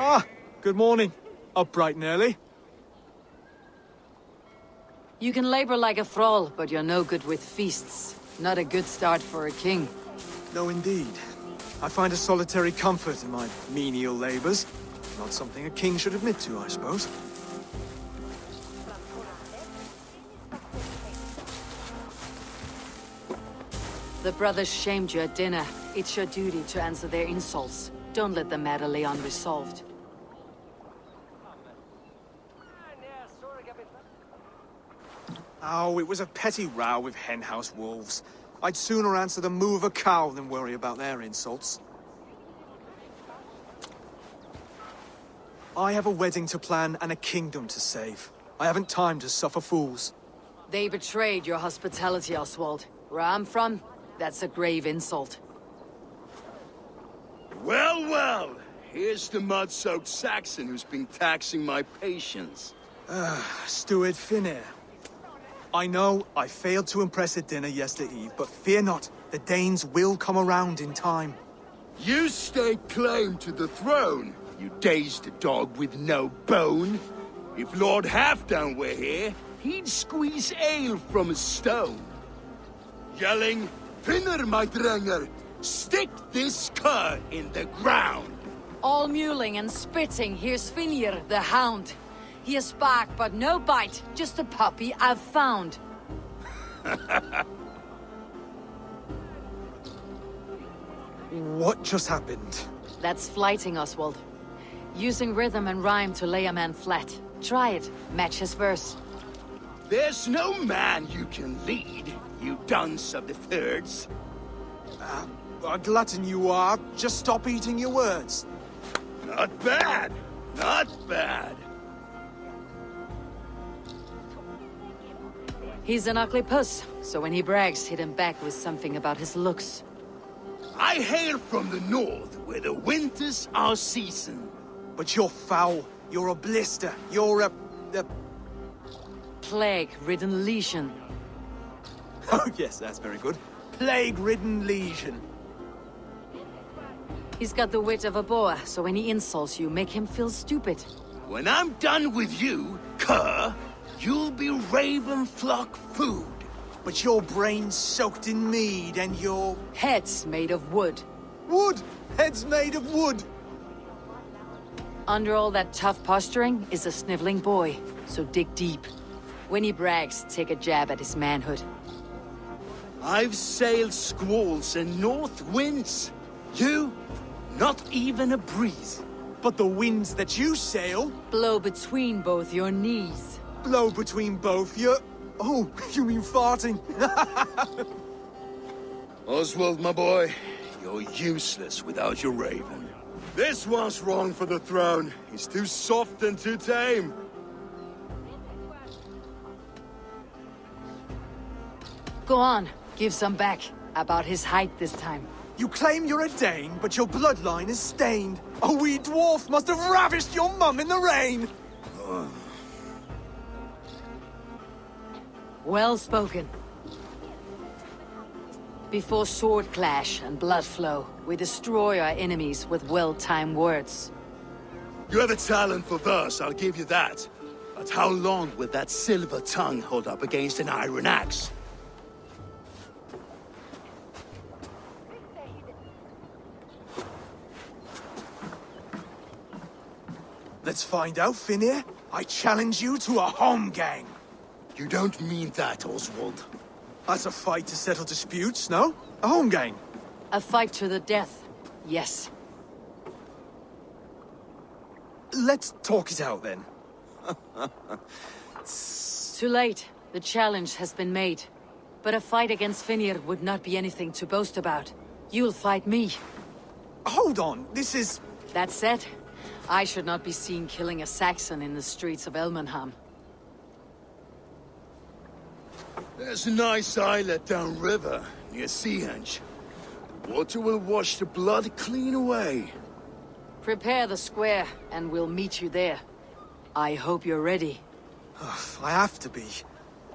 Ah, good morning. Up bright and early. You can labor like a thrall, but you're no good with feasts. Not a good start for a king. No, indeed. I find a solitary comfort in my menial labors. Not something a king should admit to, I suppose. The brothers shamed you at dinner. It's your duty to answer their insults. Don't let the matter lay unresolved. Oh, it was a petty row with henhouse wolves. I'd sooner answer the moo of a cow than worry about their insults. I have a wedding to plan and a kingdom to save. I haven't time to suffer fools. They betrayed your hospitality, Oswald. Where I'm from, that's a grave insult. Well, well! Here's the mud-soaked Saxon who's been taxing my patience. Steward Finnair. I know I failed to impress at dinner yesterday, but fear not, the Danes will come around in time. You stake claim to the throne, you dazed dog with no bone. If Lord Halfdan were here, he'd squeeze ale from a stone. Yelling, Finner, my drenger, stick this cur in the ground. All mewling and spitting, here's Finir, the hound. He has bark, but no bite, just a puppy I've found. What just happened? That's flighting, Oswald. Using rhythm and rhyme to lay a man flat. Try it, match his verse. There's no man you can lead, you dunce of the thirds. A glutton you are. Just stop eating your words. Not bad, not bad. He's an ugly puss, so when he brags, hit him back with something about his looks. I hail from the north, where the winters are season. But you're foul. You're a blister. You're a... Plague-ridden legion. Oh yes, that's very good. Plague-ridden legion. He's got the wit of a boar, so when he insults you, make him feel stupid. When I'm done with you, cur, you'll be raven flock food. But your brain's soaked in mead and your... Head's made of wood. Wood! Head's made of wood! Under all that tough posturing is a sniveling boy, so dig deep. When he brags, take a jab at his manhood. I've sailed squalls and north winds. You, not even a breeze. But the winds that you sail... Blow between both your knees. blow between both your... Oh, you mean farting? Oswald, my boy, you're useless without your raven. This one's wrong for the throne. He's too soft and too tame. Go on, give some back. About his height this time. You claim you're a Dane, but your bloodline is stained. A wee dwarf must have ravished your mum in the rain! Well spoken. Before sword clash and blood flow, we destroy our enemies with well-timed words. You have a talent for verse, I'll give you that. But how long will that silver tongue hold up against an iron axe? Let's find out, Finir. I challenge you to a home gang. You don't mean that, Oswald. That's a fight to settle disputes, no? A home gang. A fight to the death, yes. Let's talk it out, then. Too late. The challenge has been made. But a fight against Finir would not be anything to boast about. You'll fight me. Hold on, this is... That said, I should not be seen killing a Saxon in the streets of Elmenham. There's a nice islet downriver, near Seahenge. The water will wash the blood clean away. Prepare the square, and we'll meet you there. I hope you're ready. I have to be.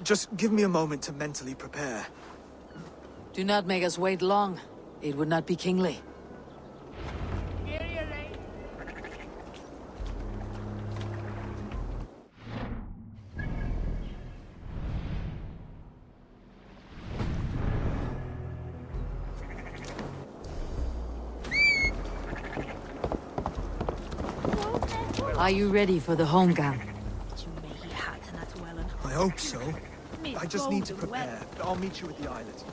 Just give me a moment to mentally prepare. Do not make us wait long. It would not be kingly. Are you ready for the home gang? I hope so. I just need to prepare. I'll meet you at the islet.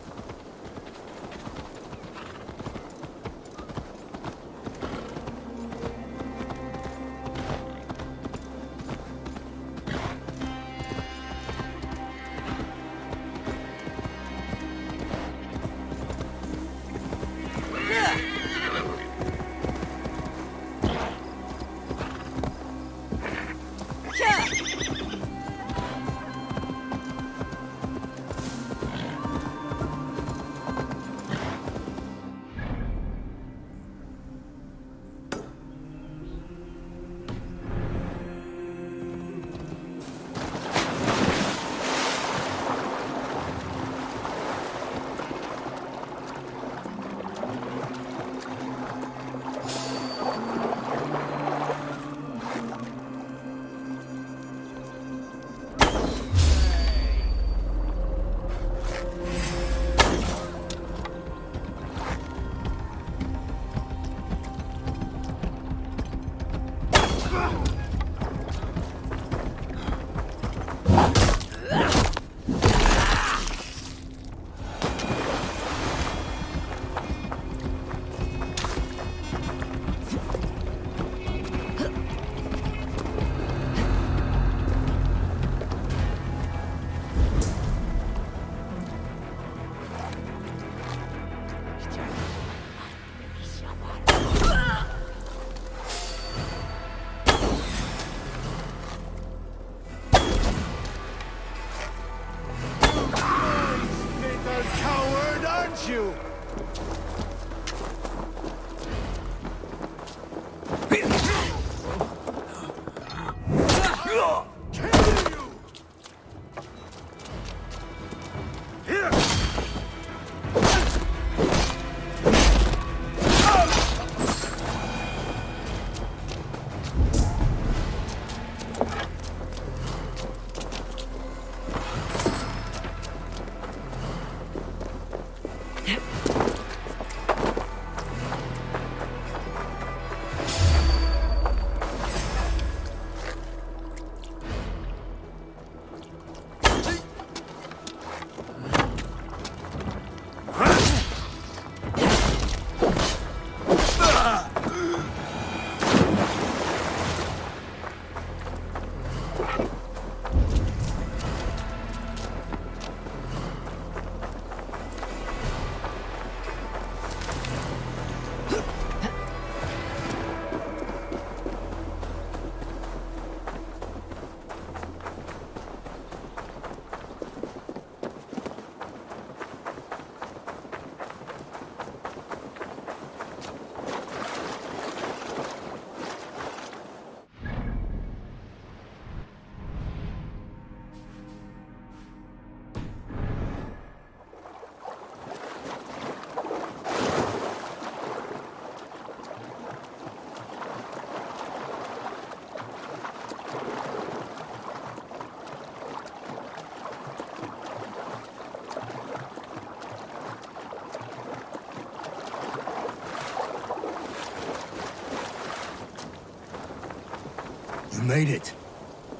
You made it.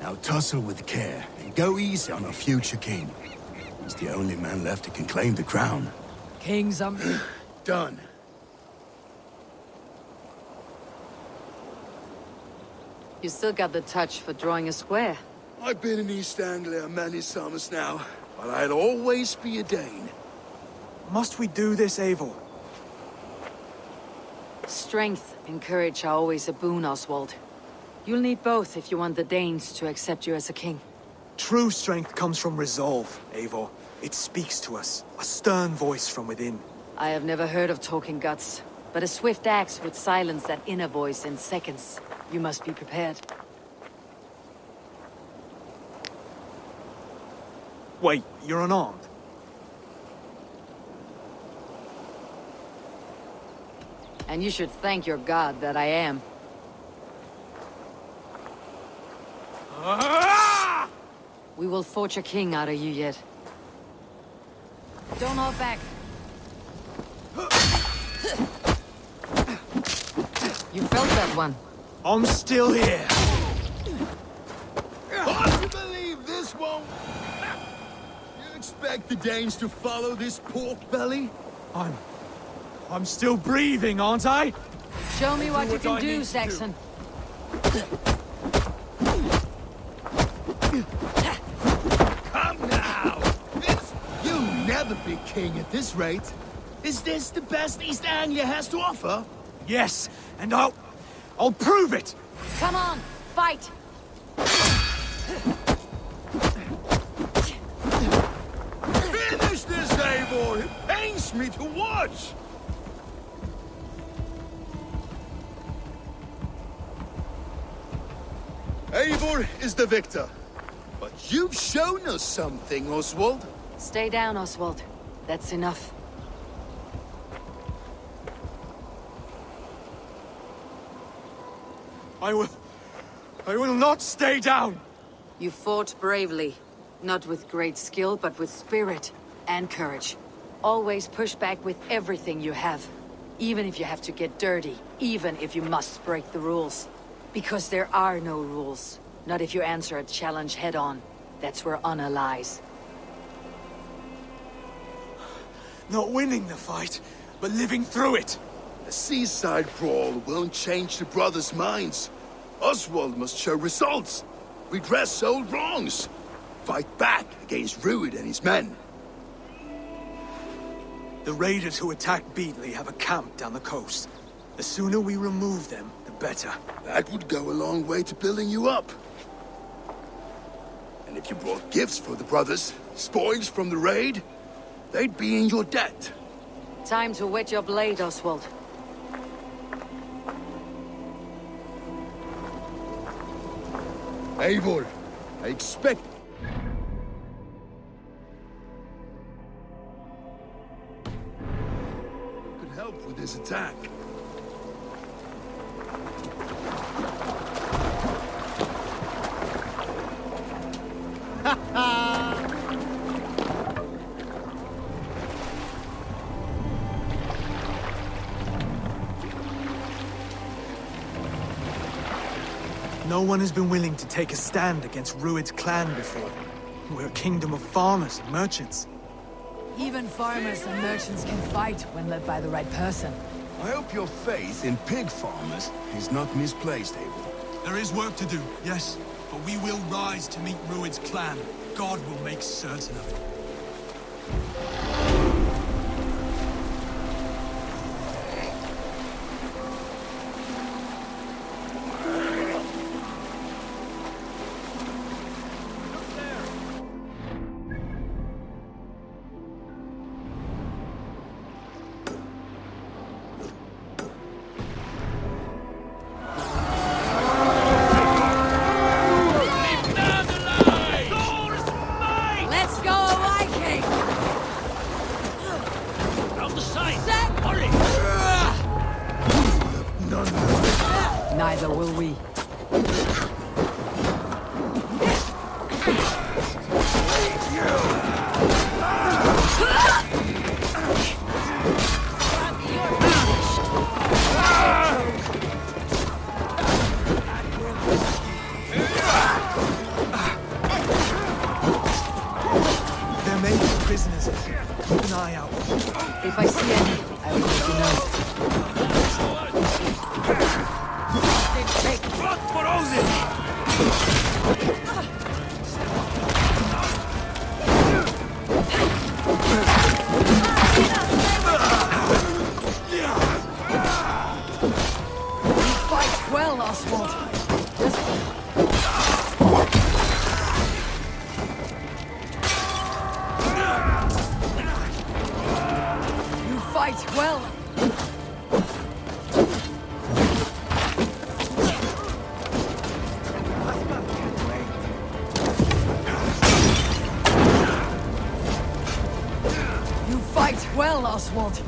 Now tussle with care, and go easy on our future king. He's the only man left who can claim the crown. Kings are... Done. You still got the touch for drawing a square. I've been in East Anglia many summers now, but I'll always be a Dane. Must we do this, Eivor? Strength and courage are always a boon, Oswald. You'll need both if you want the Danes to accept you as a king. True strength comes from resolve, Eivor. It speaks to us, a stern voice from within. I have never heard of talking guts, but a swift axe would silence that inner voice in seconds. You must be prepared. Wait, you're unarmed? And you should thank your god that I am. We will forge a king out of you yet. Don't hold back. You felt that one. I'm still here. Hard to believe this won't... You expect the Danes to follow this pork belly? I'm still breathing, aren't I? Show me what you what can I do, need to Saxon. Come now! You'll never be king at this rate. Is this the best East Anglia has to offer? Yes, and I'll prove it! Come on, fight! Finish this, Eivor! It pains me to watch! Eivor is the victor. But you've shown us something, Oswald. Stay down, Oswald. That's enough. I will not stay down! You fought bravely. Not with great skill, but with spirit and courage. Always push back with everything you have. Even if you have to get dirty. Even if you must break the rules. Because there are no rules. Not if you answer a challenge head-on. That's where honor lies. Not winning the fight, but living through it. A seaside brawl won't change the brothers' minds. Oswald must show results. Redress old wrongs. Fight back against Rued and his men. The raiders who attacked Beatley have a camp down the coast. The sooner we remove them, the better. That would go a long way to building you up. And if you brought gifts for the brothers, spoils from the raid, they'd be in your debt. Time to wet your blade, Oswald. Eivor, I expect... could help with this attack. No one has been willing to take a stand against Rued's clan before. We're a kingdom of farmers and merchants. Even farmers and merchants can fight when led by the right person. I hope your faith in pig farmers is not misplaced, Eivor. There is work to do, yes, but we will rise to meet Rued's clan. God will make certain of it. Let's go, Viking! Neither will we. well, Oswald. You fight well. You fight well, Oswald.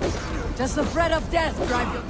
Does the threat of death drive you?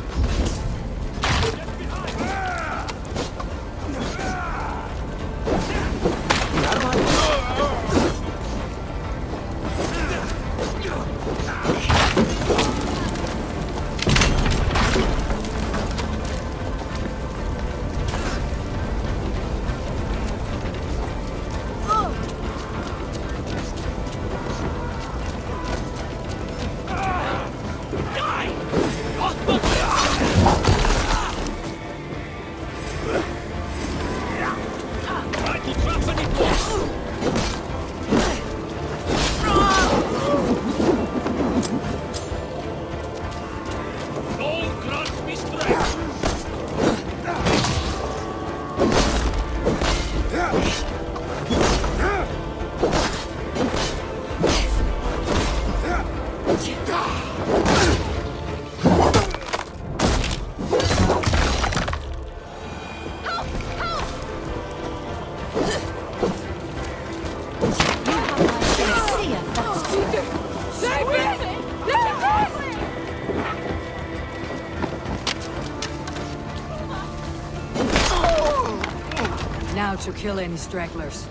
Now to kill any stragglers.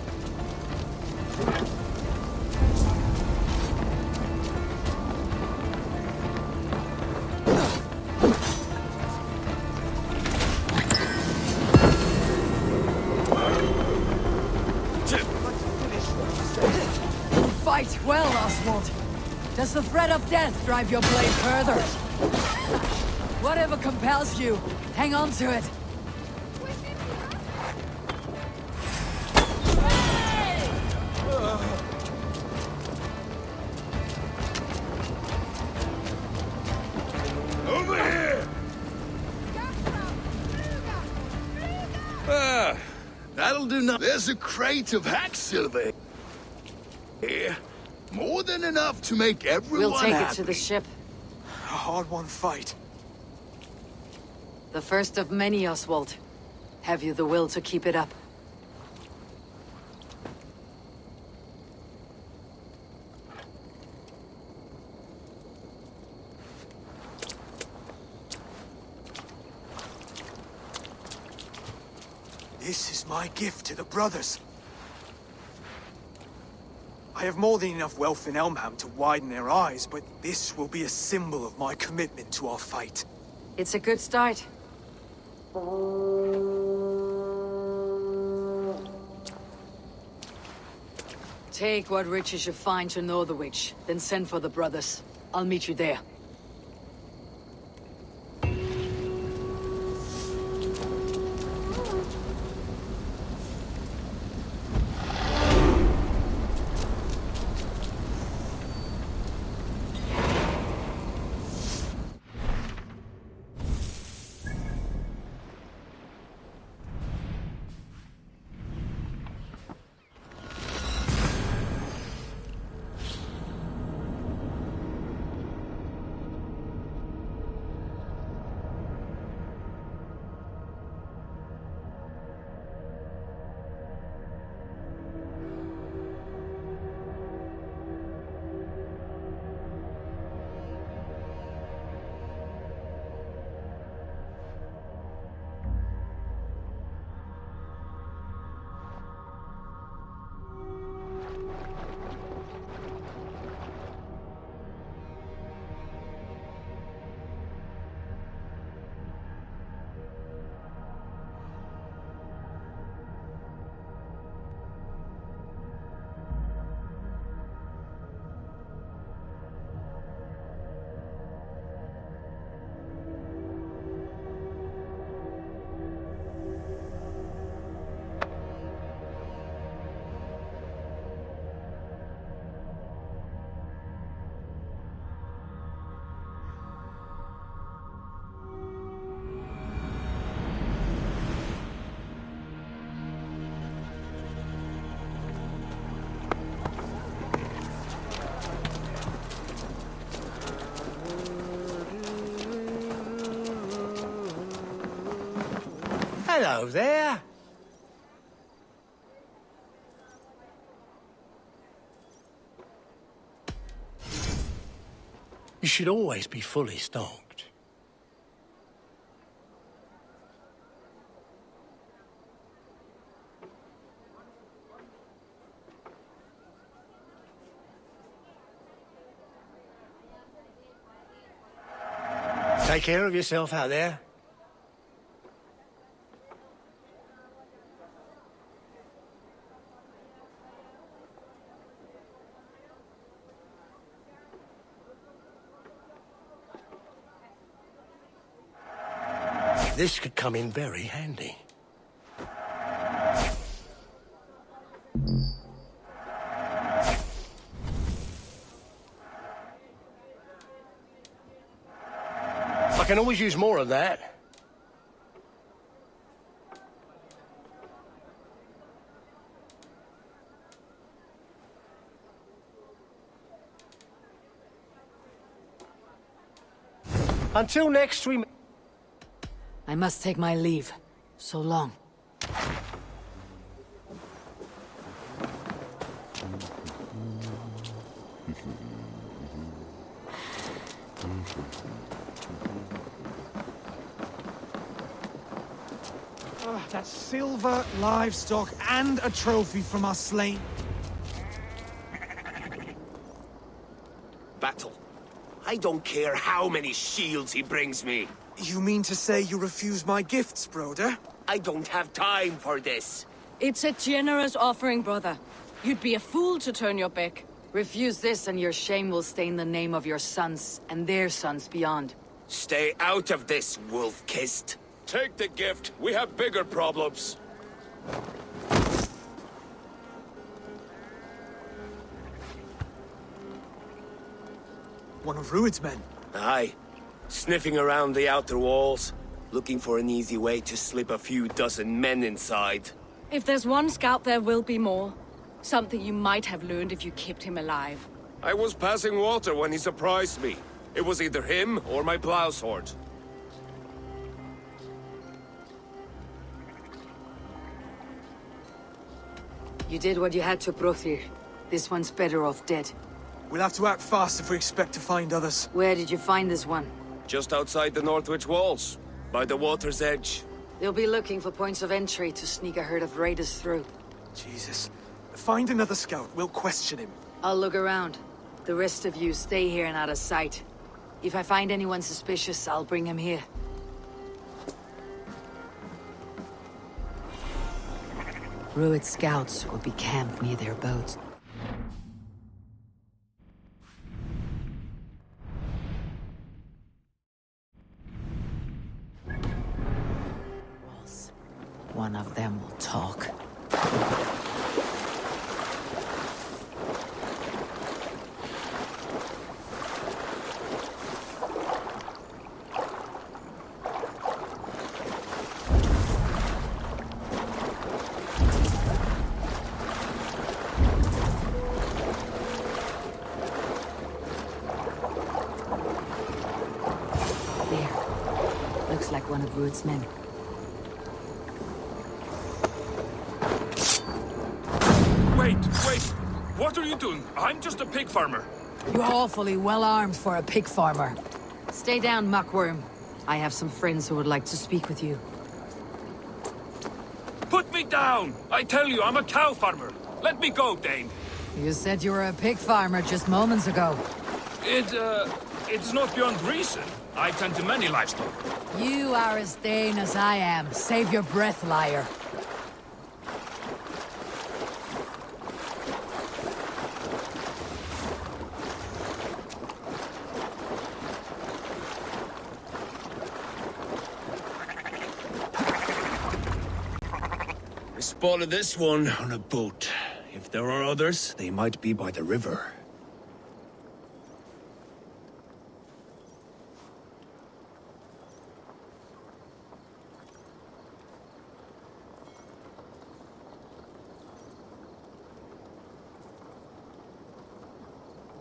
Fight well, Oswald. Does the threat of death drive your blade further? Whatever compels you, hang on to it. Over here! That'll do nothing. There's a crate of hack silver here. More than enough to make everyone We'll take happy. it to the ship. A hard-won fight. The first of many, Oswald. Have you the will to keep it up? This is my gift to the brothers. I have more than enough wealth in Elmham to widen their eyes, but this will be a symbol of my commitment to our fight. It's a good start. Take what riches you find to Northwich, then send for the brothers. I'll meet you there. Hello there. You should always be fully stocked. Take care of yourself out there. This could come in very handy. I can always use more of that. Until next we... I must take my leave. So long. That's silver, livestock, and a trophy from our slain. Battle. I don't care how many shields he brings me. You mean to say you refuse my gifts, Broder? I don't have time for this. It's a generous offering, brother. You'd be a fool to turn your back. Refuse this and your shame will stain the name of your sons and their sons beyond. Stay out of this, wolf-kissed. Take the gift. We have bigger problems. One of Rued's men. Aye. Sniffing around the outer walls, looking for an easy way to slip a few dozen men inside. If there's one scout, there will be more. Something you might have learned if you kept him alive. I was passing water when he surprised me. It was either him or my plow sword. You did what you had to, Brothir. This one's better off dead. We'll have to act fast if we expect to find others. Where did you find this one? Just outside the Northwich walls, by the water's edge. They'll be looking for points of entry to sneak a herd of raiders through. Jesus. Find another scout. We'll question him. I'll look around. The rest of you stay here and out of sight. If I find anyone suspicious, I'll bring him here. Rued scouts will be camped near their boats. One of them will talk. There. Looks like one of Rued's men. Wait! What are you doing? I'm just a pig farmer. You're awfully well armed for a pig farmer. Stay down, muckworm. I have some friends who would like to speak with you. Put me down! I tell you, I'm a cow farmer. Let me go, Dane. You said you were a pig farmer just moments ago. It's not beyond reason. I tend to many livestock. You are as Dane as I am. Save your breath, liar. I spotted this one on a boat. If there are others, they might be by the river.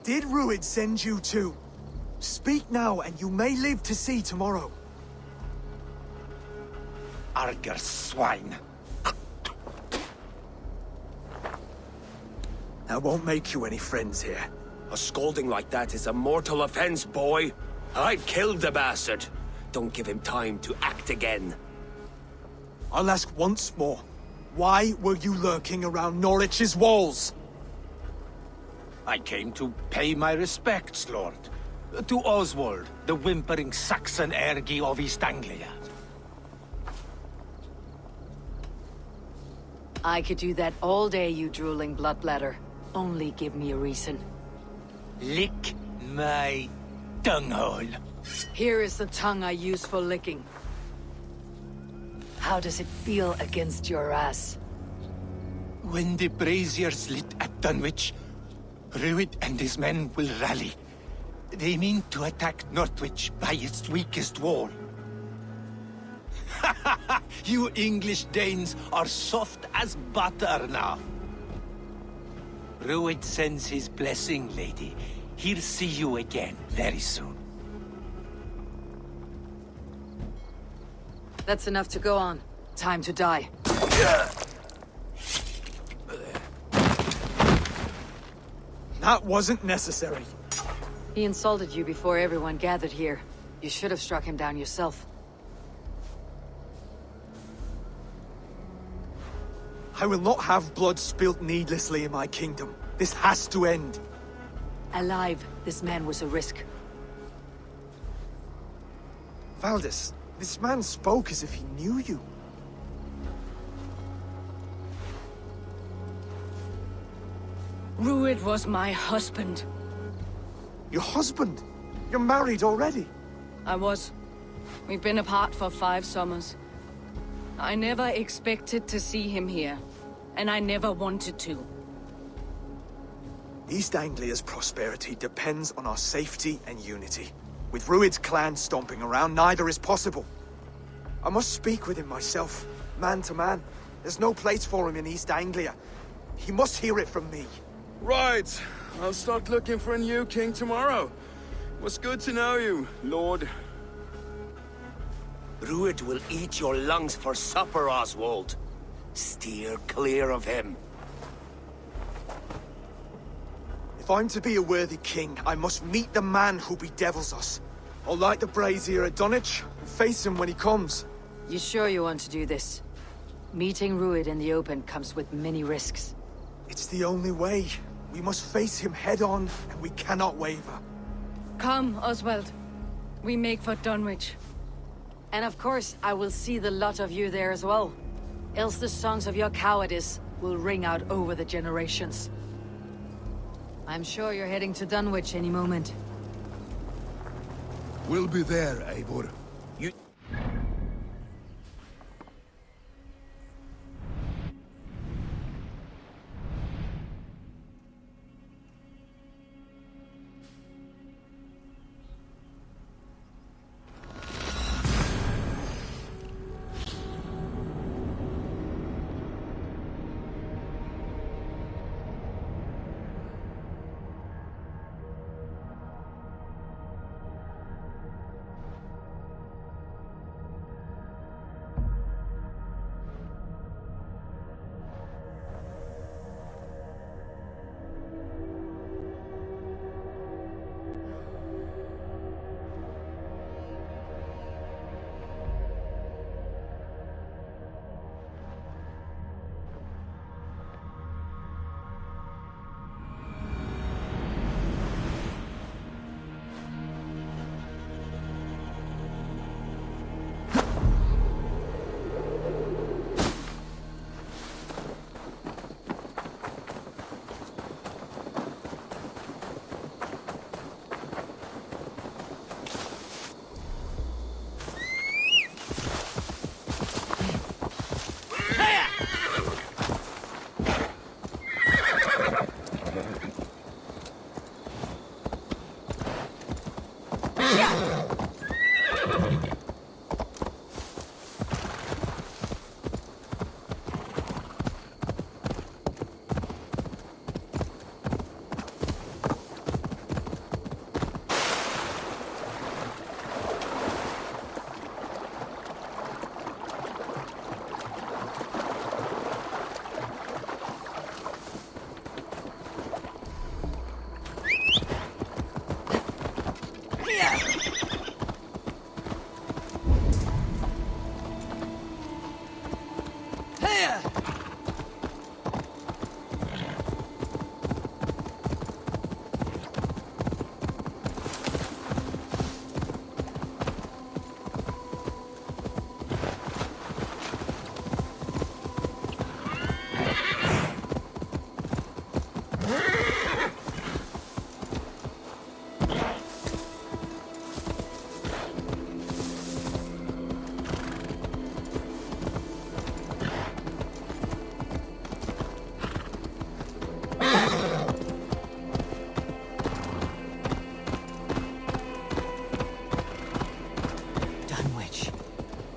Did Rued send you too? Speak now, and you may live to see tomorrow. arger swine. That won't make you any friends here. A scolding like that is a mortal offense, boy. I'd kill the bastard. Don't give him time to act again. I'll ask once more. Why were you lurking around Norwich's walls? I came to pay my respects, Lord. To Oswald, the whimpering Saxon ergi of East Anglia. I could do that all day, you drooling bloodbladder. Only give me a reason. Lick my dunghole. Here is the tongue I use for licking. How does it feel against your ass? When the braziers lit at Dunwich, Rued and his men will rally. They mean to attack Northwich by its weakest wall. You English Danes are soft as butter now. Rued sends his blessing, lady. He'll see you again very soon. That's enough to go on. Time to die. That wasn't necessary. He insulted you before everyone gathered here. You should have struck him down yourself. I will not have blood spilt needlessly in my kingdom. This has to end. Alive, this man was a risk. Valdis, this man spoke as if he knew you. Rued was my husband. Your husband? You're married already? I was. We've been apart for 5 summers. I never expected to see him here, and I never wanted to. East Anglia's prosperity depends on our safety and unity. With Rued's clan stomping around, neither is possible. I must speak with him myself, man to man. There's no place for him in East Anglia. He must hear it from me. Right. I'll start looking for a new king tomorrow. Was good to know you, Lord. Rued will eat your lungs for supper, Oswald. Steer clear of him. If I'm to be a worthy king, I must meet the man who bedevils us. I'll light the brazier at Dunwich and face him when he comes. You sure you want to do this? Meeting Rued in the open comes with many risks. It's the only way. We must face him head on, and we cannot waver. Come, Oswald. We make for Dunwich. And of course, I will see the lot of you there as well. Else the songs of your cowardice will ring out over the generations. I'm sure you're heading to Dunwich any moment. We'll be there, Eivor.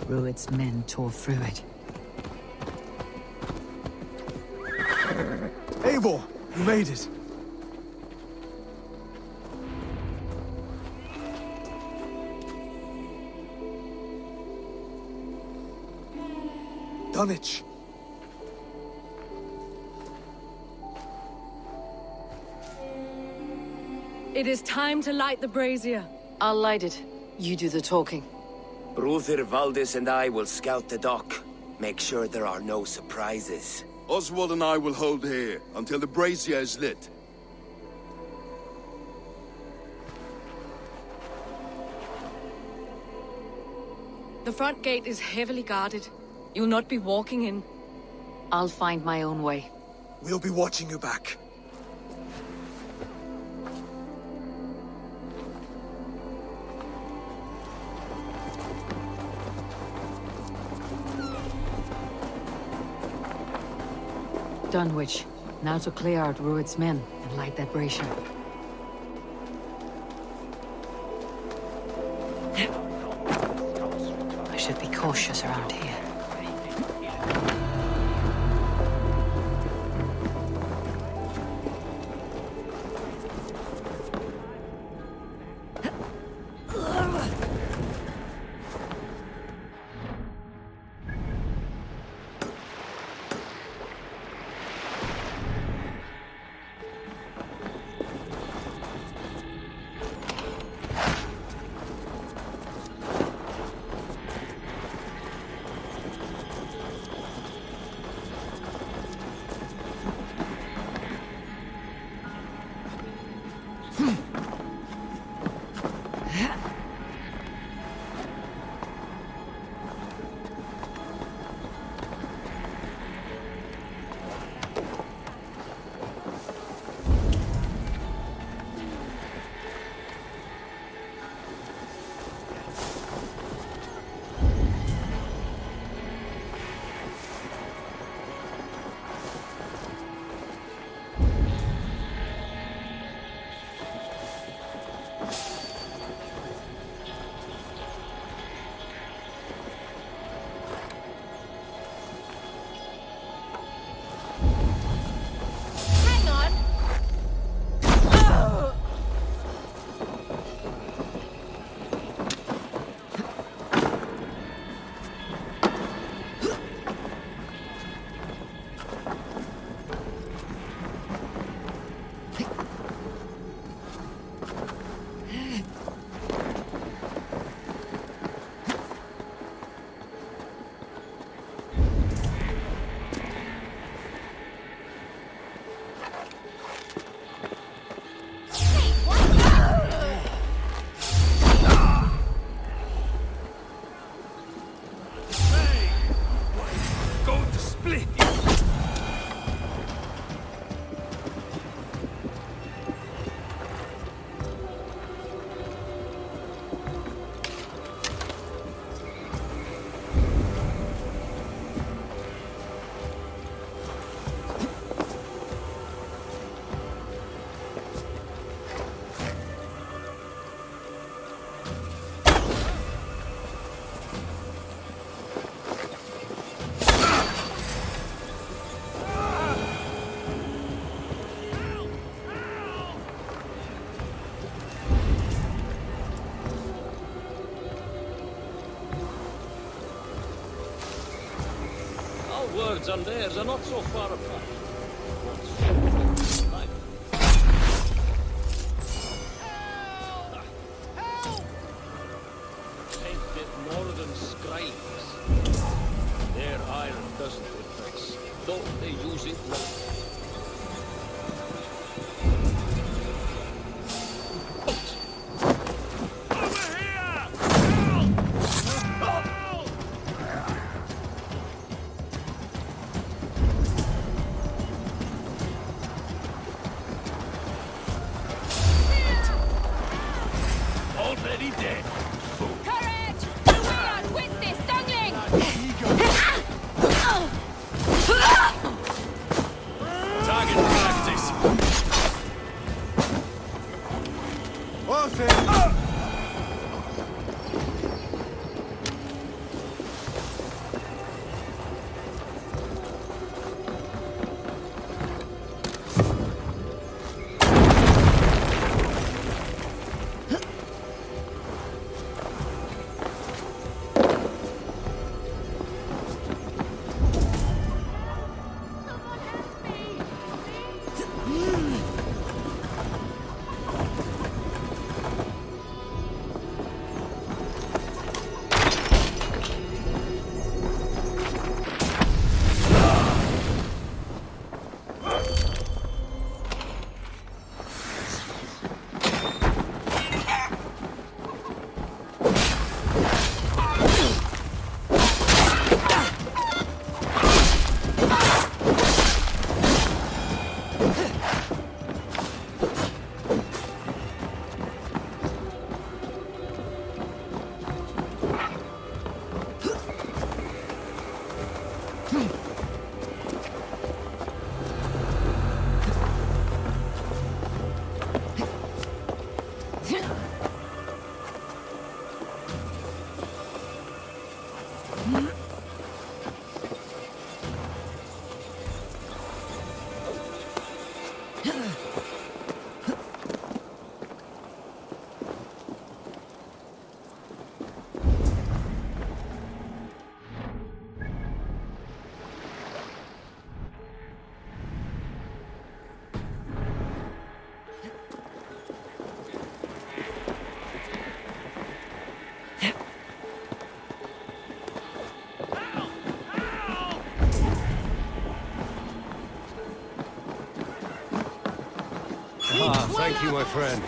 Rued's men tore through it. Eivor, you made it. Dunwich. It is time to light the brazier. I'll light it. You do the talking. Brother Valdis and I will scout the dock. Make sure there are no surprises. Oswald and I will hold here until the brazier is lit. The front gate is heavily guarded. You'll not be walking in. I'll find my own way. We'll be watching you back. Dunwich. Now to clear out Rued's men and light that brazier. I should be cautious around here. Words and theirs are not so far apart. Ain't it more than scribes? Their iron doesn't impress. though they use it wrong. Already dead. Courage! We are with this dungling! Target practice. Ah, thank you, my friend.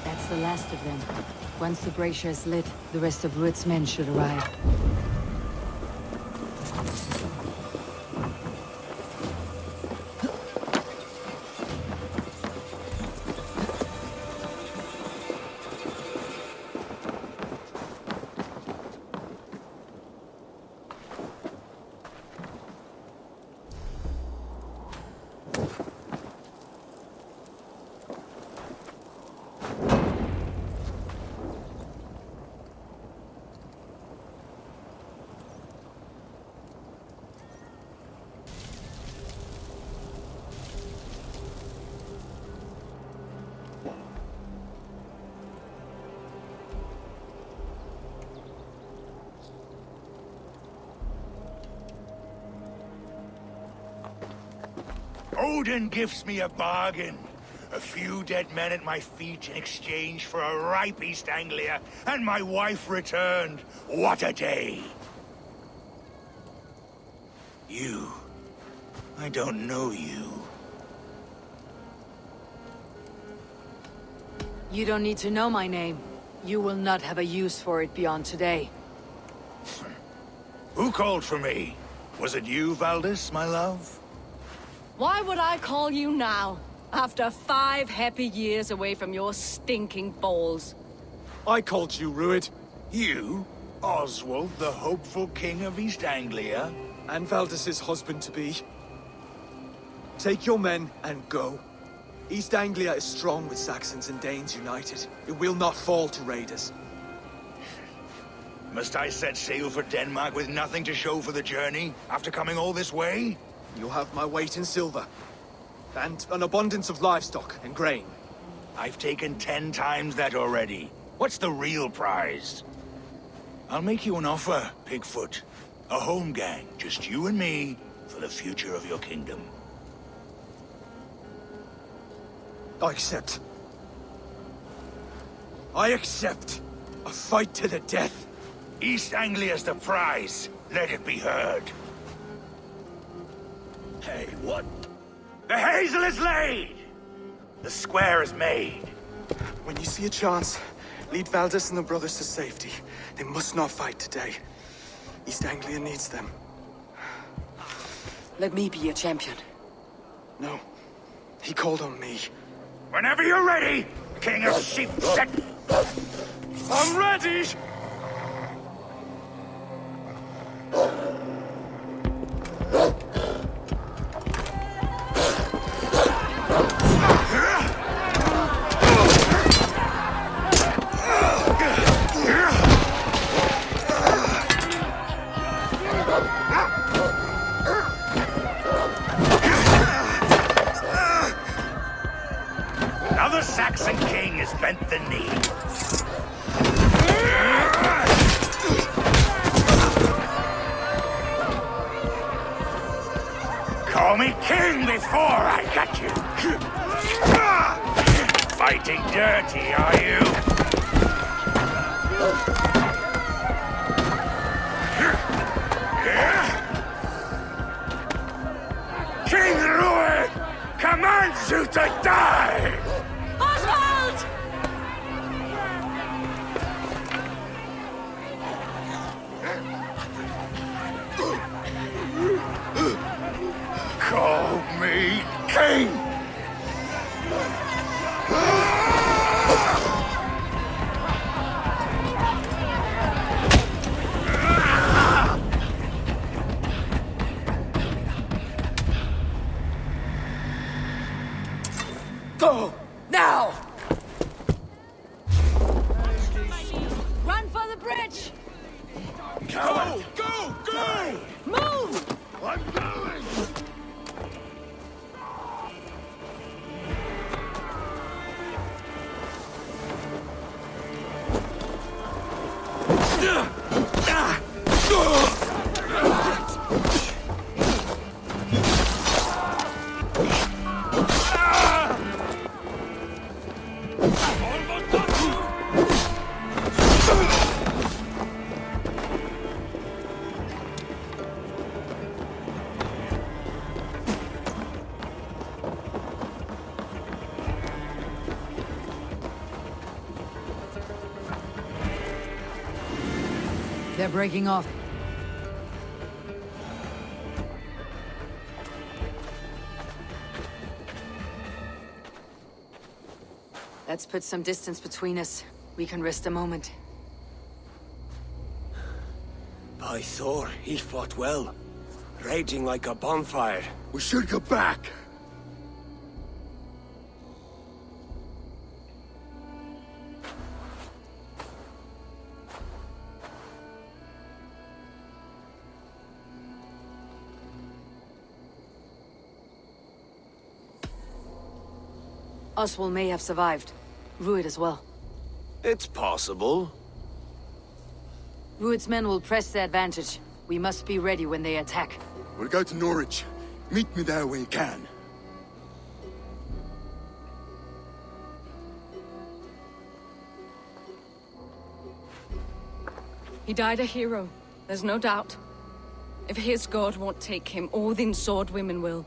That's the last of them. Once the brazier is lit, the rest of Rued's men should arrive. Odin gives me a bargain. A few dead men at my feet in exchange for a ripe East Anglia, and my wife returned. What a day! You. I don't know you. You don't need to know my name. You will not have a use for it beyond today. Who called for me? Was it you, Valdis, my love? Why would I call you now? After 5 happy years away from your stinking balls. I called you, Rued. You? Oswald, the hopeful king of East Anglia? And Valdis's husband-to-be. Take your men and go. East Anglia is strong with Saxons and Danes united. It will not fall to raiders. Must I set sail for Denmark with nothing to show for the journey, after coming all this way? You'll have my weight in silver. And an abundance of livestock and grain. I've taken 10 times that already. What's the real prize? I'll make you an offer, Pigfoot. A home gang, just you and me, for the future of your kingdom. I accept. I accept. A fight to the death. East Anglia's the prize. Let it be heard. Hey, what? The hazel is laid! The square is made. When you see a chance, lead Valdis and the brothers to safety. They must not fight today. East Anglia needs them. Let me be your champion. No. He called on me. Whenever you're ready, King of Sheep Set. I'm ready! Now the Saxon king has bent the knee. Call me king before I got you. Fighting dirty, are you? King Rued commands you to die! Oswald! Call me king! Go! Now! Run for the bridge! Go! Go! Go! Move! I'm going! They're breaking off. Let's put some distance between us. We can rest a moment. By Thor, he fought well. Raging like a bonfire. We should go back. Oswald may have survived. Rued as well. It's possible. Rued's men will press the advantage. We must be ready when they attack. We'll go to Norwich. Meet me there when you can. He died a hero, there's no doubt. If his god won't take him, Odin's sword women will.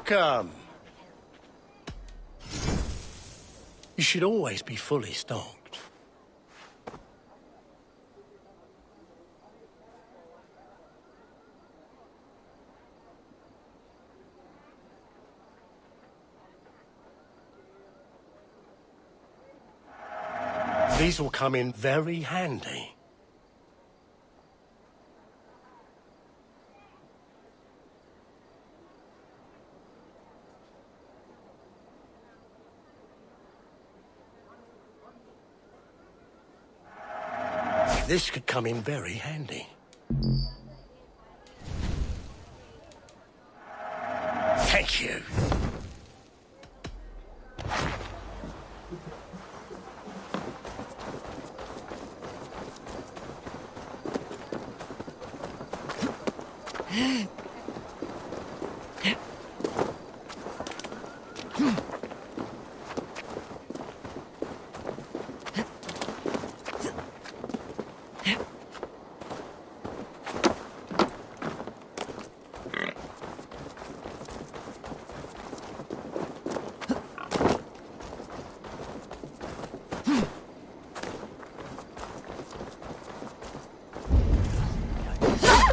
Welcome! You should always be fully stocked. These will come in very handy. This could come in very handy. Thank you.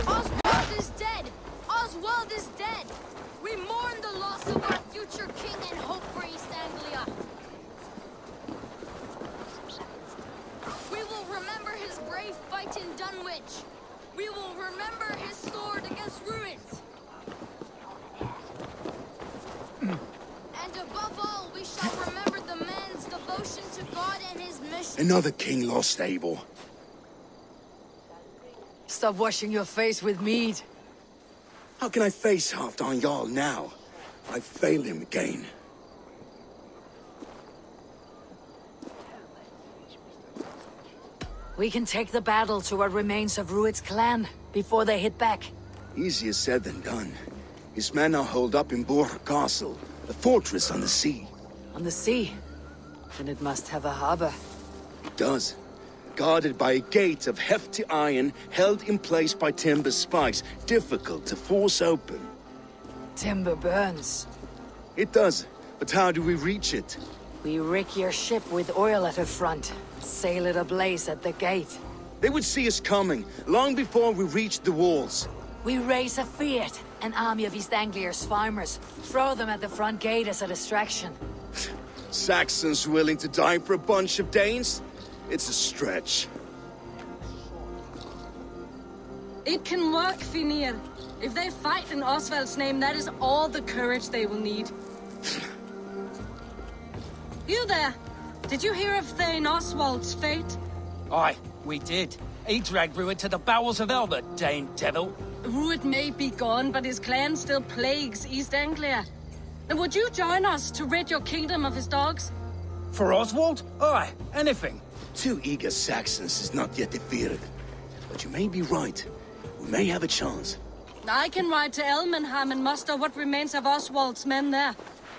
Oswald is dead! Oswald is dead! We mourn the loss of our future king and hope for East Anglia. We will remember his brave fight in Dunwich. We will remember his sword against Ruins. And above all, we shall remember the man's devotion to God and his mission. Another king lost, Abel. Stop washing your face with mead. How can I face Halfdan Jarl now? I failed him again. We can take the battle to what remains of Rued's clan before they hit back. Easier said than done. His men are holed up in Borg Castle, a fortress on the sea. On the sea? Then it must have a harbor. It does. Guarded by a gate of hefty iron, held in place by timber spikes, difficult to force open. Timber burns. It does, but how do we reach it? We rig your ship with oil at her front, sail it ablaze at the gate. They would see us coming, long before we reached the walls. We raise a Fiat, an army of East Anglia's farmers, throw them at the front gate as a distraction. Saxons willing to die for a bunch of Danes? It's a stretch. It can work, Finir. If they fight in Oswald's name, that is all the courage they will need. You there! Did you hear of Thane Oswald's fate? Aye, we did. He dragged Rued to the bowels of hell, the Dane devil. Rued may be gone, but his clan still plagues East Anglia. And would you join us to rid your kingdom of his dogs? For Oswald? Aye, anything. 2 eager Saxons is not yet defeated. But you may be right. We may have a chance. I can ride to Elmenham and muster what remains of Oswald's men there.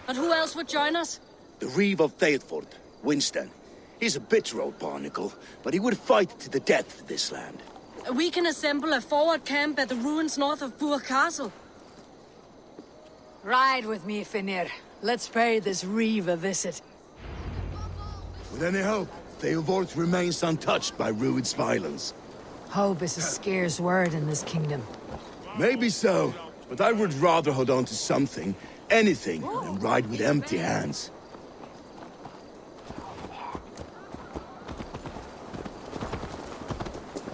But who else would join us? The Reeve of Thetford, Winston. He's a bitter old barnacle, but he would fight to the death for this land. We can assemble a forward camp at the ruins north of Burr Castle. Ride with me, Finir. Let's pay this Reeve a visit. With any hope, Theodort remains untouched by Rued's violence. Hope is a scarce word in this kingdom. Maybe so, but I would rather hold on to something, anything, than ride with empty hands.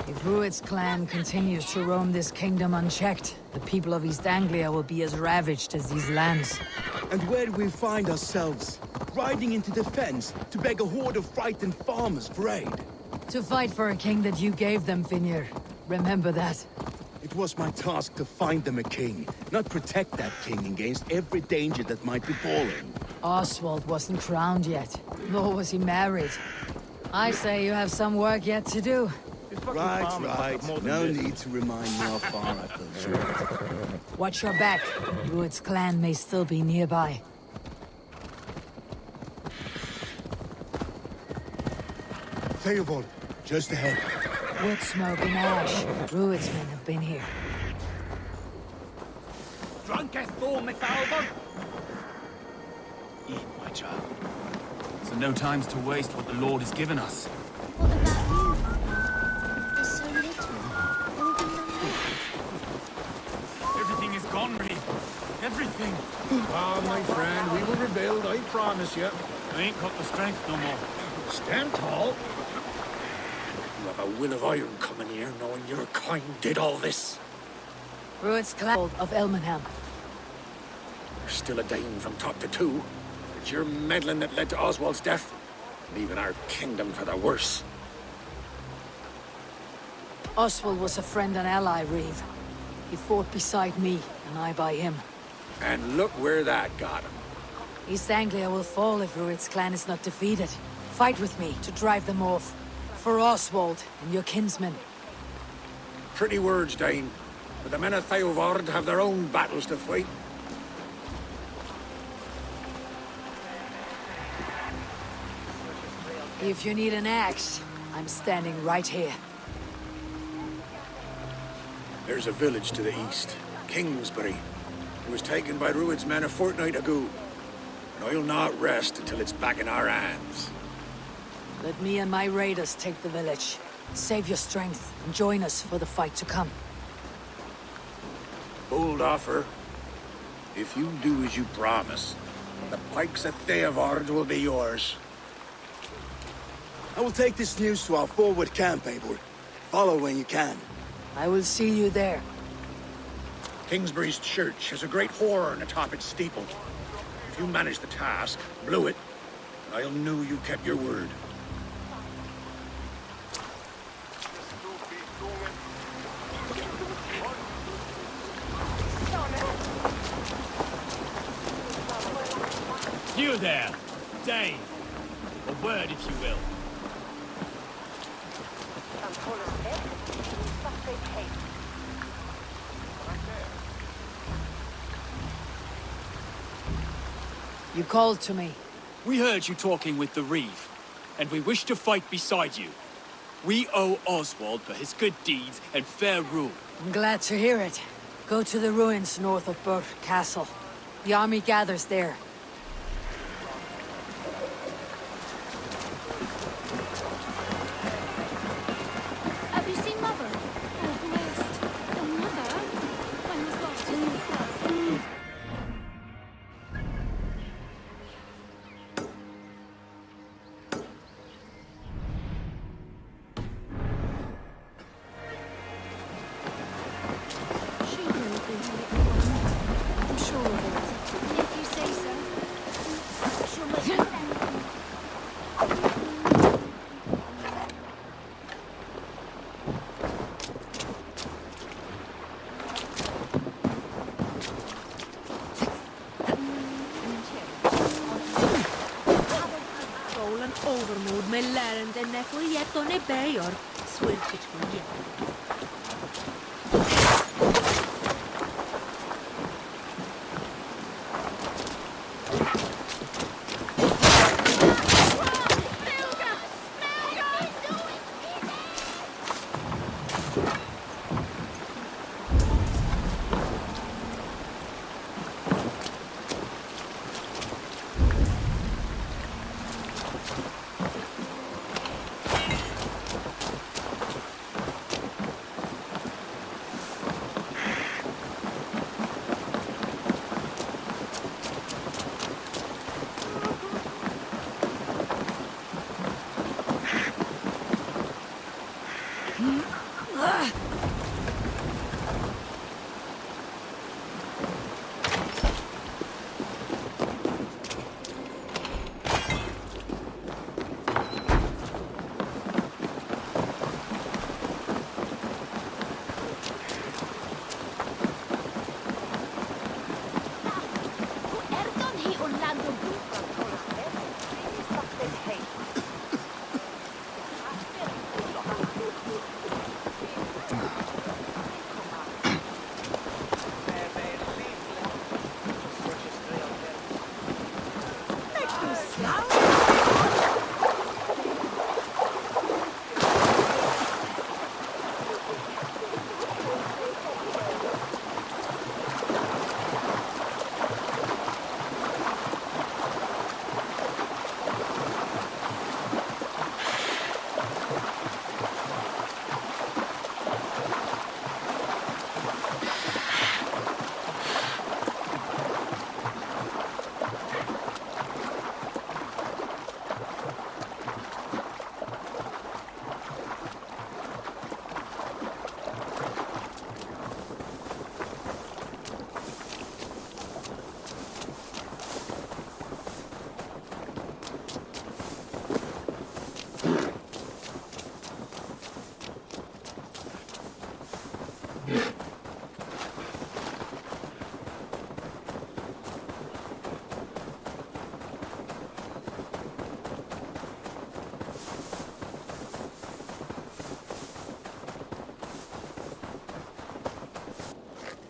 If Rued's clan continues to roam this kingdom unchecked, the people of East Anglia will be as ravaged as these lands. And where do we find ourselves? Riding into defense to beg a horde of frightened farmers for aid. To fight for a king that you gave them, Finir. Remember that. It was my task to find them a king, not protect that king against every danger that might befall him. Oswald wasn't crowned yet, nor was he married. I say you have some work yet to do. Right. No need to remind me how far I fell short. Watch your back. Rued's clan may still be nearby. Theobald, just ahead. Wood smoke and ash. Rued's men have been here. Drunkest fool, Mr. Albon. eat, my child. So no time's to waste what the Lord has given us. What about you? There's so little. There will be none left. Everything is gone, Reeve. Everything. Ah, my friend, we will rebuild, I promise you. I ain't got the strength no more. Stand tall. You have a will of iron coming here, knowing your kind did all this. Rued's clan of Elmenham. You're still a Dane from top to two. It's your meddling that led to Oswald's death, leaving our kingdom for the worse. Oswald was a friend and ally, Reeve. He fought beside me, and I by him. And look where that got him. East Anglia will fall if Rued's clan is not defeated. Fight with me to drive them off. For Oswald and your kinsmen. Pretty words, Dane. But the men of Theovard have their own battles to fight. If you need an axe, I'm standing right here. There's a village to the east, Kingsbury. It was taken by Rued's men a fortnight ago. And I'll not rest until it's back in our hands. Let me and my raiders take the village. Save your strength and join us for the fight to come. Bold offer. If you do as you promise, the pikes of Theovard will be yours. I will take this news to our forward camp, Eivor. Follow when you can. I will see you there. Kingsbury's church has a great horn atop its steeple. If you manage the task, blew it, I'll know you kept your word. You there, Dane. A word, if you will. You called to me. We heard you talking with the Reeve, and we wish to fight beside you. We owe Oswald for his good deeds and fair rule. I'm glad to hear it. Go to the ruins north of Burke Castle. The army gathers there. Have you seen Mother? Oh, blessed. Oh, Mother? When was lost in the flood? She will be here, I'm sure of it. If you say so. She'll make you thank you. Roland overmood med lærerne for jettone bejor. Swilkit for jet.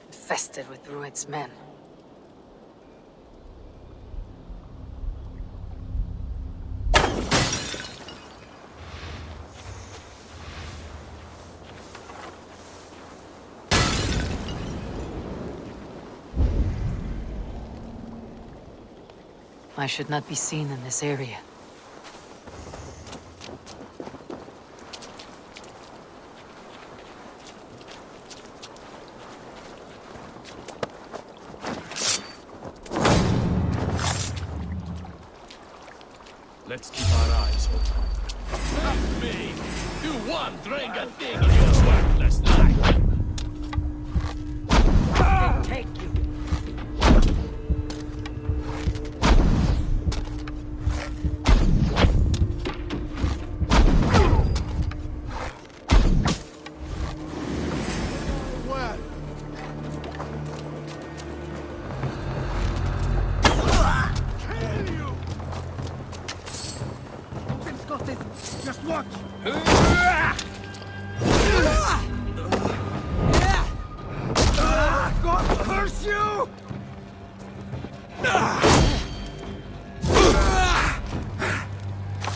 Infested with Rued's men. I should not be seen in this area. Let's keep our eyes open. Not me! You won't drink a thing in your worthless life! Take you. Just watch! God curse you!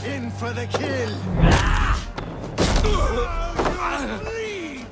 In for the kill! Bleed!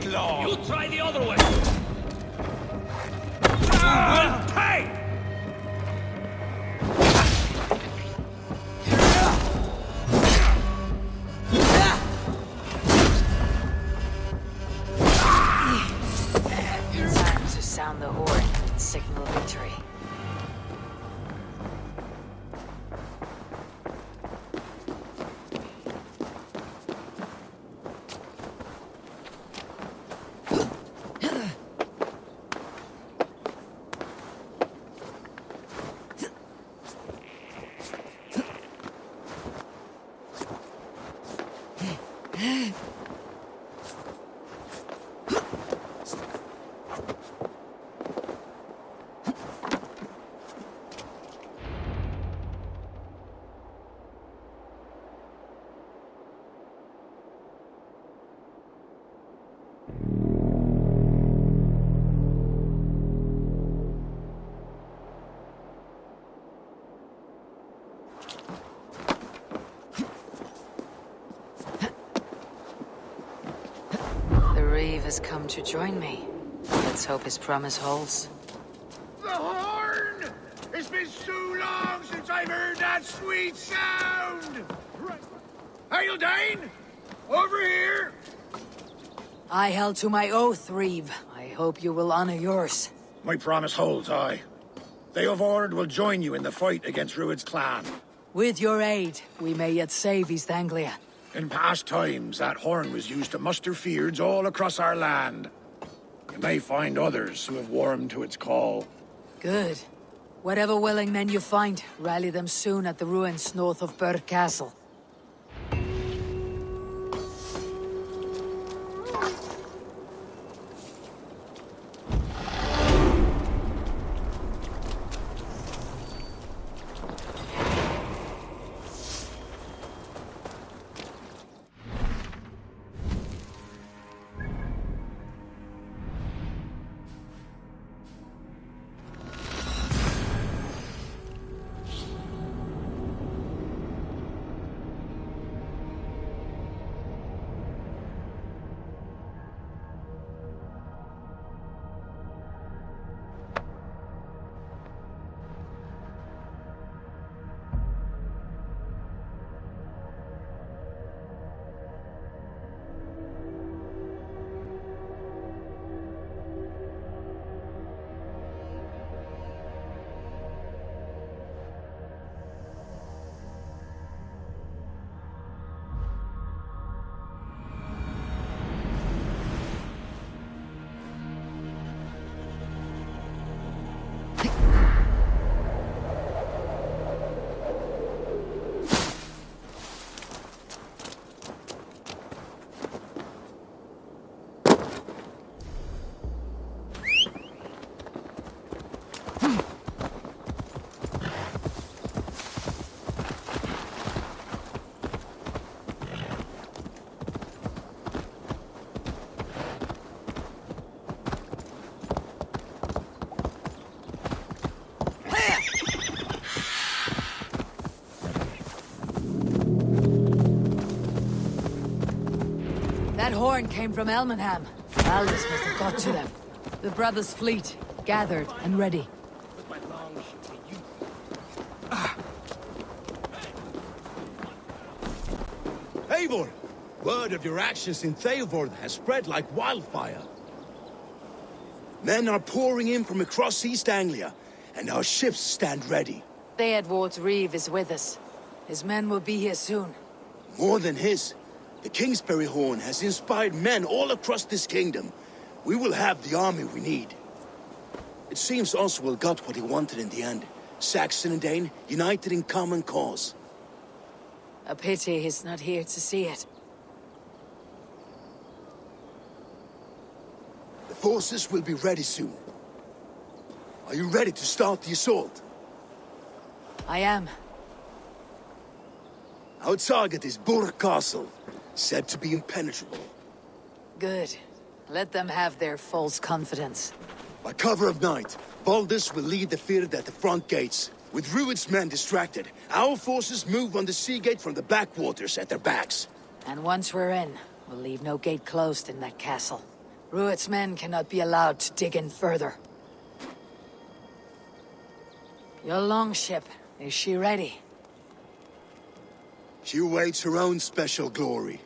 You try the other way! You will pay! Time to sound the horn and signal victory. has come to join me. Let's hope his promise holds. The horn! It's been so long since I've heard that sweet sound! Hail, Dane! Over here! I held to my oath, Reeve. I hope you will honor yours. My promise holds, aye. They of Ord will join you in the fight against Rued's clan. With your aid, we may yet save East Anglia. In past times, that horn was used to muster fyrds all across our land. You may find others who have warmed to its call. Good. Whatever willing men you find, rally them soon at the ruins north of Burr Castle. That horn came from Elmenham. Aldous must have got to them. The brothers' fleet, gathered and ready. Eivor! Word of your actions in Theodord has spread like wildfire. Men are pouring in from across East Anglia, and our ships stand ready. Theodward's Reeve is with us. His men will be here soon. More than his. The Kingsbury Horn has inspired men all across this kingdom. We will have the army we need. It seems Oswald got what he wanted in the end. Saxon and Dane united in common cause. A pity he's not here to see it. The forces will be ready soon. Are you ready to start the assault? I am. Our target is Burr Castle, said to be impenetrable. Good. Let them have their false confidence. By cover of night, Valdis will lead the Fyrd at the front gates. With Rued's men distracted, our forces move on the sea gate from the backwaters at their backs. And once we're in, we'll leave no gate closed in that castle. Rued's men cannot be allowed to dig in further. Your longship, is she ready? She awaits her own special glory.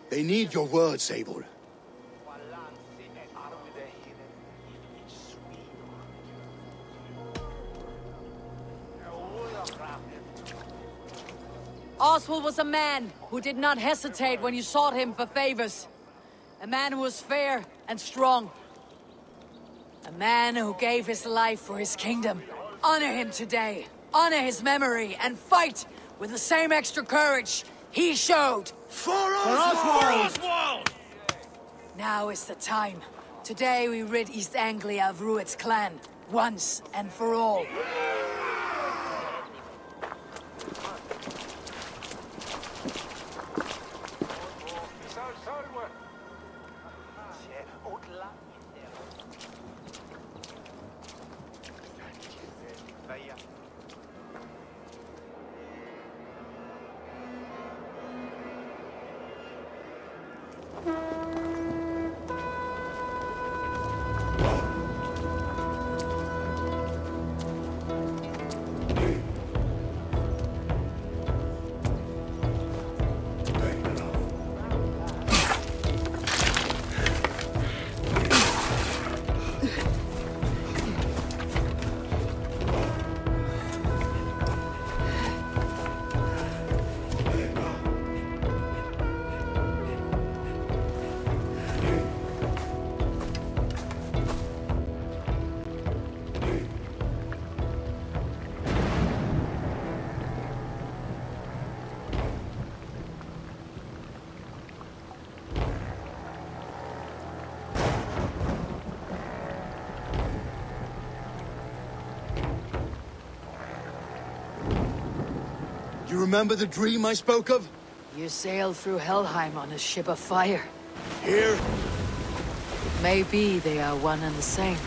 They need your words, Eivor. Oswald was a man who did not hesitate when you sought him for favors. A man who was fair and strong. A man who gave his life for his kingdom. Honor him today. Honor his memory and fight with the same extra courage he showed. For Oswald! Now is the time. Today we rid East Anglia of Rued's clan, once and for all. You remember the dream I spoke of? You sailed through Helheim on a ship of fire. Here? Maybe they are one and the same.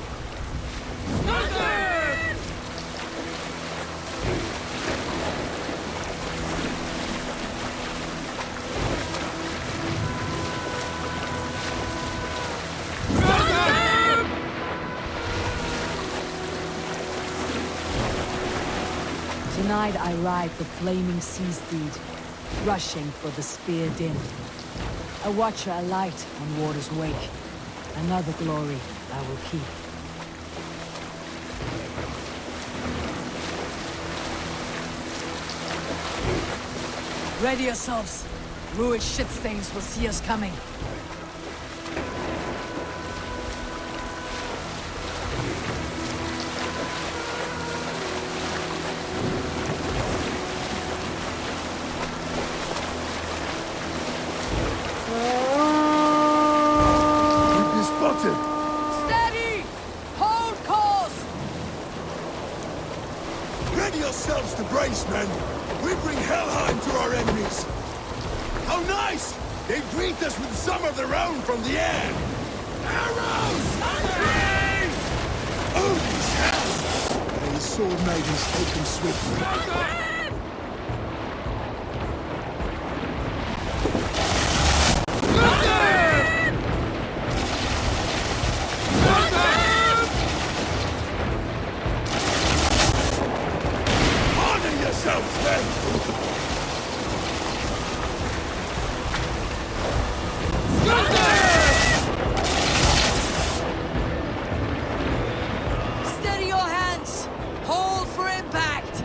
Tonight I ride the flaming sea steed, rushing for the spear din. A watcher alight on water's wake. Another glory I will keep. Ready yourselves. Ruined shit stains will see us coming. Steady! Hold course! Ready yourselves to brace, men! We bring Helheim to our enemies! How nice! They greet us with some of their own from the air! Arrows! Odin's hell! May his sword maidens take them swiftly. Steady your hands! Hold for impact!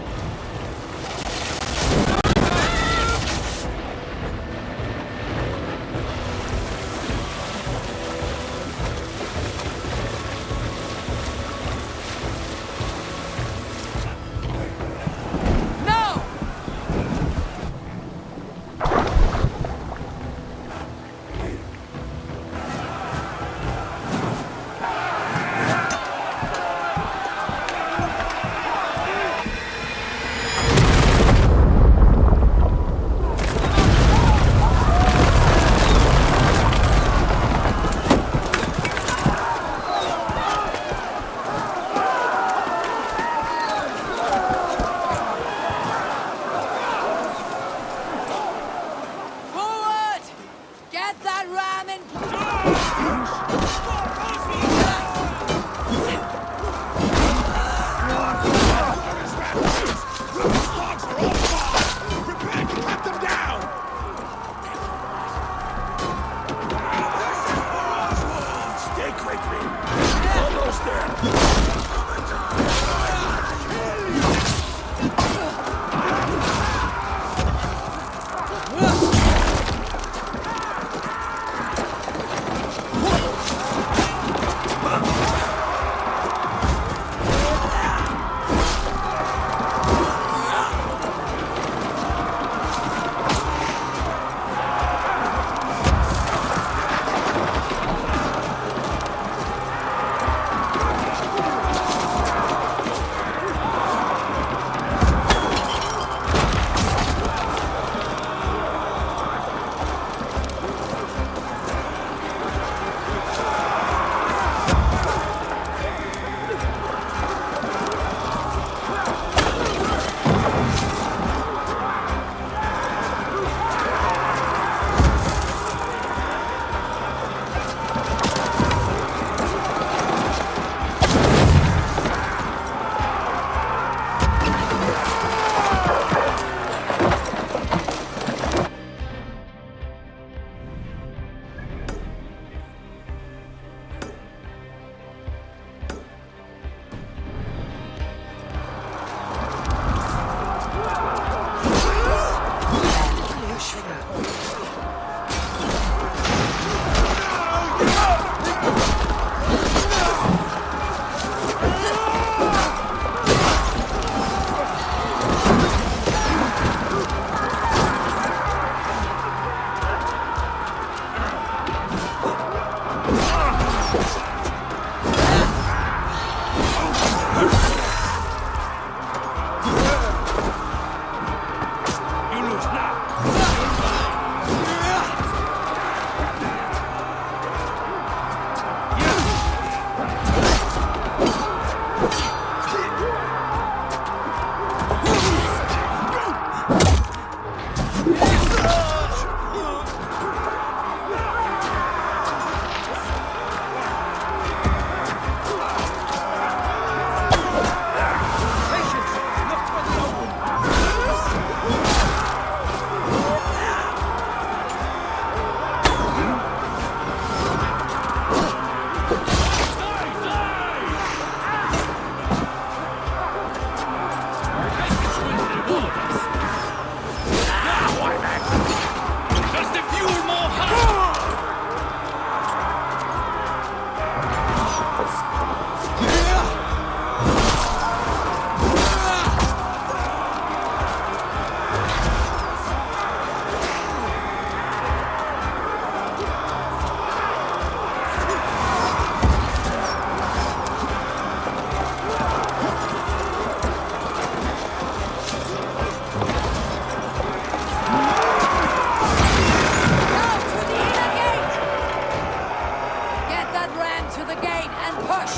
to the gate and push!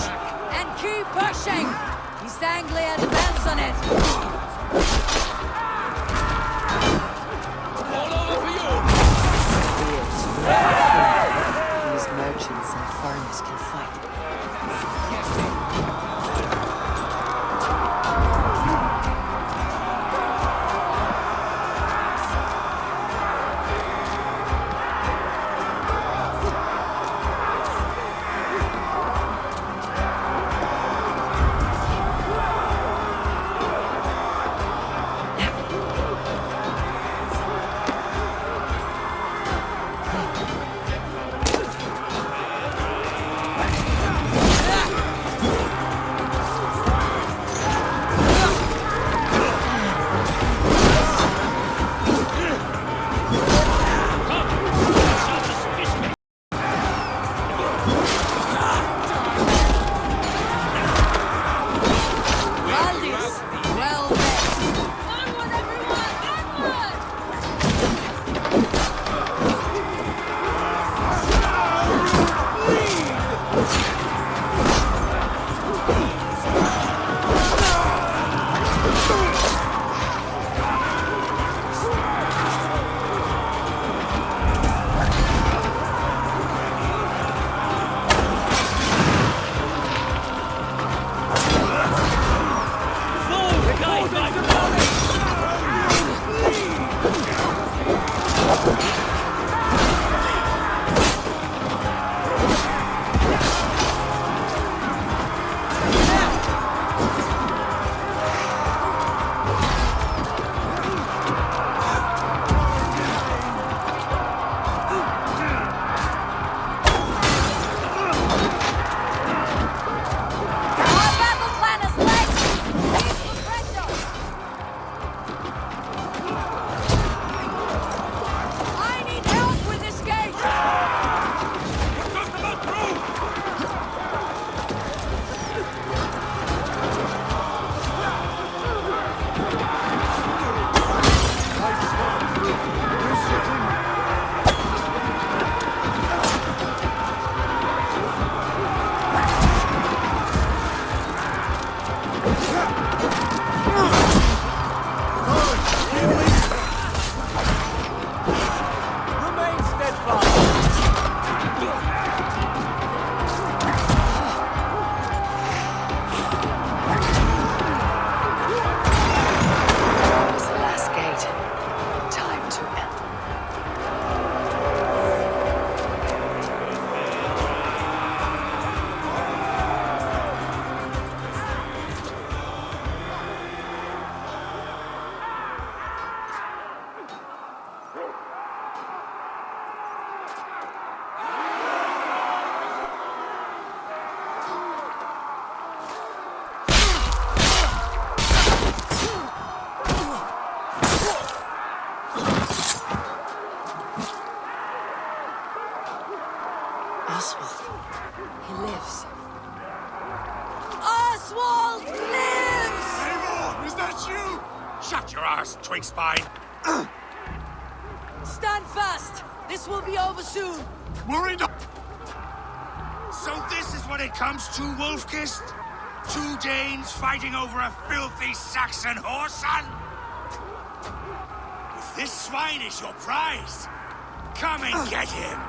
And keep pushing! East Anglia depends on it! All over for you! These merchants and farmers can fight. Oswald. He lives. Oswald lives! Eivor, is that you? Shut your arse, twig spine. Stand fast! This will be over soon! Worried. So this is what it comes to, Wolfkist? 2 Danes fighting over a filthy Saxon whoreson? If this swine is your prize, come and get him!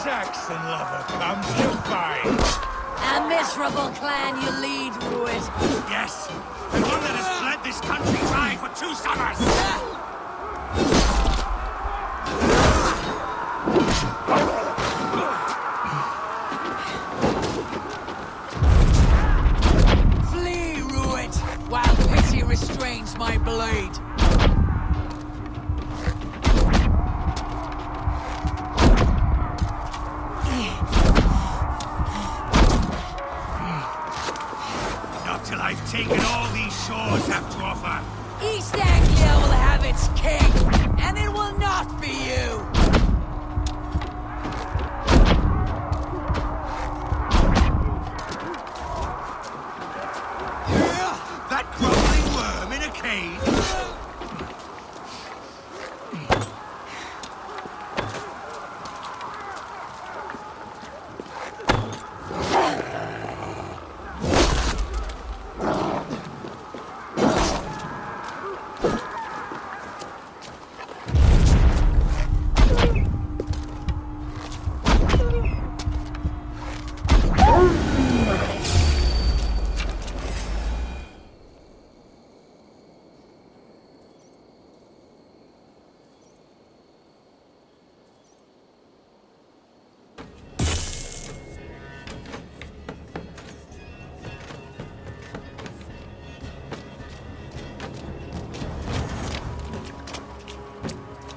Saxon lover comes to find. A miserable clan you lead, Ruid. Yes, the one that has fled this country dry for 2 summers. Flee, Ruit, while pity restrains my blade. Not till I've taken all these shores have to offer. East Anglia will have its king, and it will not be you! That groveling worm in a cage.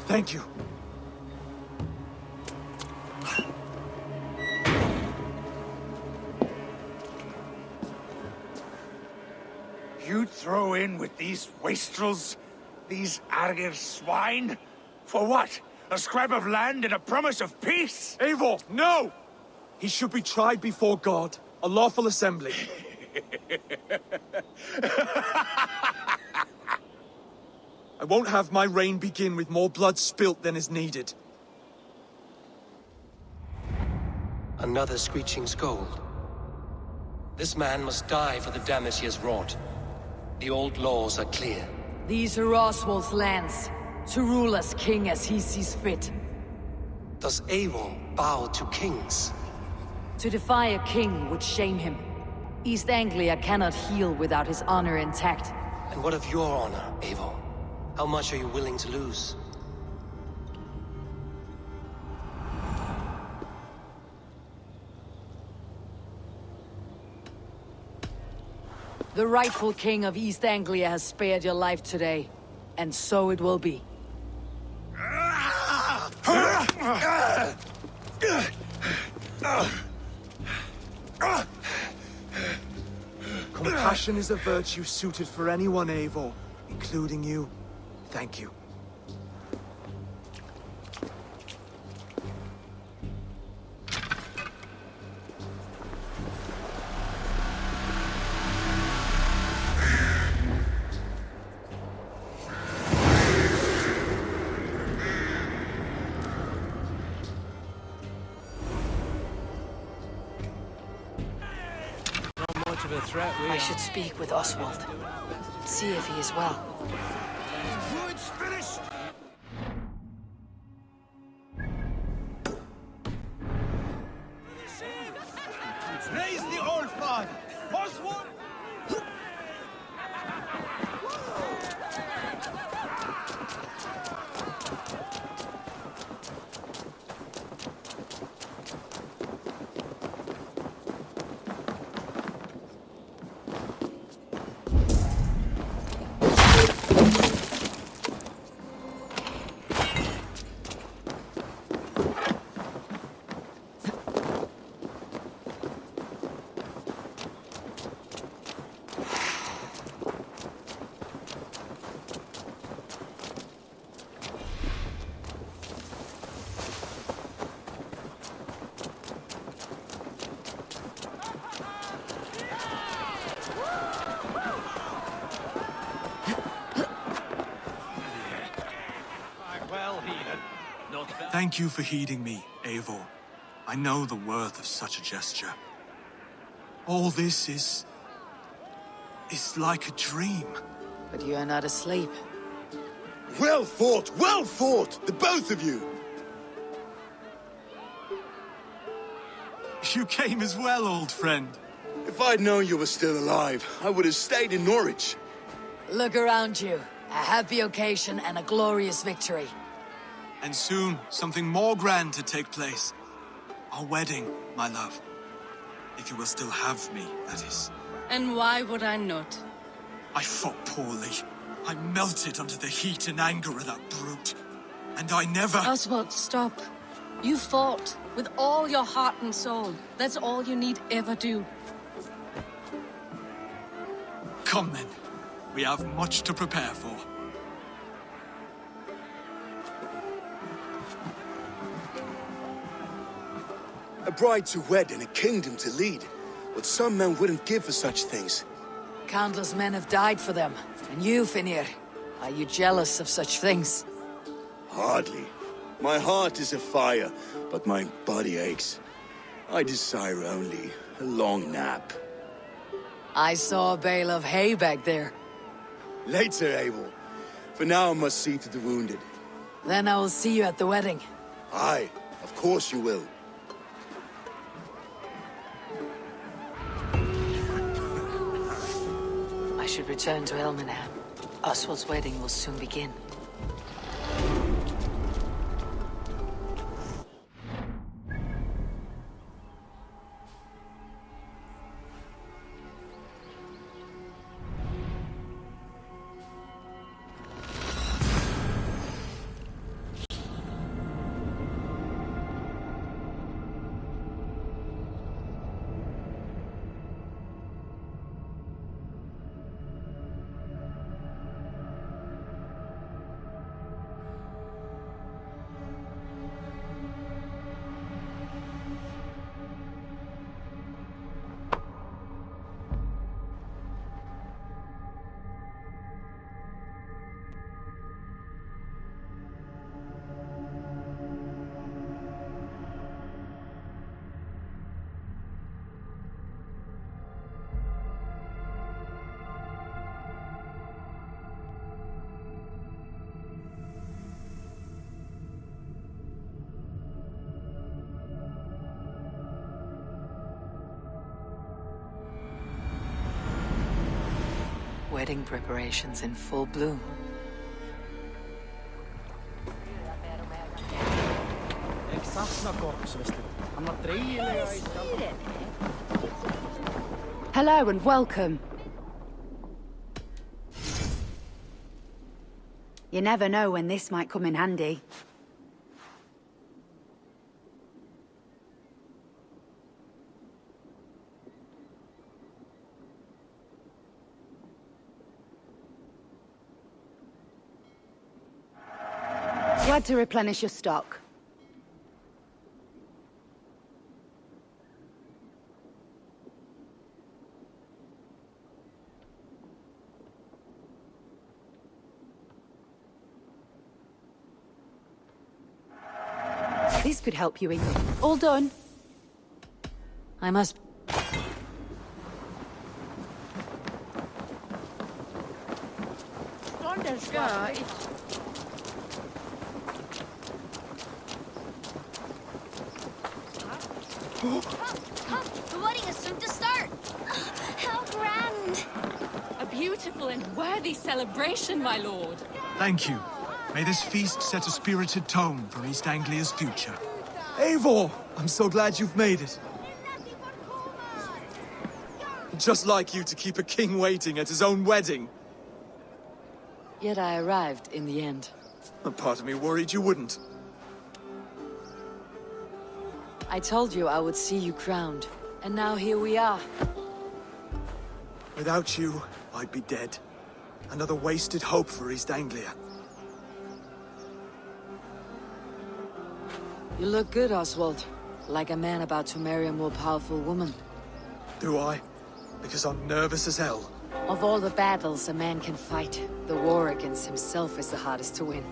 Thank you. You throw in with these wastrels? These Argir swine? For what? A scrap of land and a promise of peace? Eivor, no! He should be tried before God, a lawful assembly. I won't have my reign begin with more blood spilt than is needed. Another screeching scold. This man must die for the damage he has wrought. The old laws are clear. These are Oswald's lands, to rule as king as he sees fit. Does Eivor bow to kings? To defy a king would shame him. East Anglia cannot heal without his honor intact. And what of your honor, Eivor? How much are you willing to lose? The rightful king of East Anglia has spared your life today, and so it will be. Compassion is a virtue suited for anyone, Eivor, including you. Thank you. I should speak with Oswald. See if he is well. It's finished! Raise the old flag! Oswald! Thank you for heeding me, Eivor. I know the worth of such a gesture. All this is like a dream. But you are not asleep. Well fought, the both of you! You came as well, old friend. If I'd known you were still alive, I would have stayed in Norwich. Look around you. A happy occasion and a glorious victory. And soon, something more grand to take place. Our wedding, my love. If you will still have me, that is. And why would I not? I fought poorly. I melted under the heat and anger of that brute. And I never... Oswald, stop. You fought with all your heart and soul. That's all you need ever do. Come then. We have much to prepare for. A bride to wed and a kingdom to lead. What some men wouldn't give for such things. Countless men have died for them. And you, Finir, are you jealous of such things? Hardly. My heart is afire, but my body aches. I desire only a long nap. I saw a bale of hay back there. Later, Abel. For now, I must see to the wounded. Then I will see you at the wedding. Aye, of course you will. I should return to Elmenham. Oswald's wedding will soon begin. Wedding preparations in full bloom. Hello and welcome. You never know when this might come in handy. Glad to replenish your stock. This could help you in... All done. I must... The wedding is soon to start! How grand! A beautiful and worthy celebration, my lord. Thank you. May this feast set a spirited tone for East Anglia's future. Eivor! I'm so glad you've made it. Just like you to keep a king waiting at his own wedding. Yet I arrived in the end. A part of me worried you wouldn't. I told you I would see you crowned, and now here we are. Without you, I'd be dead. Another wasted hope for East Anglia. You look good, Oswald. Like a man about to marry a more powerful woman. Do I? Because I'm nervous as hell. Of all the battles a man can fight, the war against himself is the hardest to win.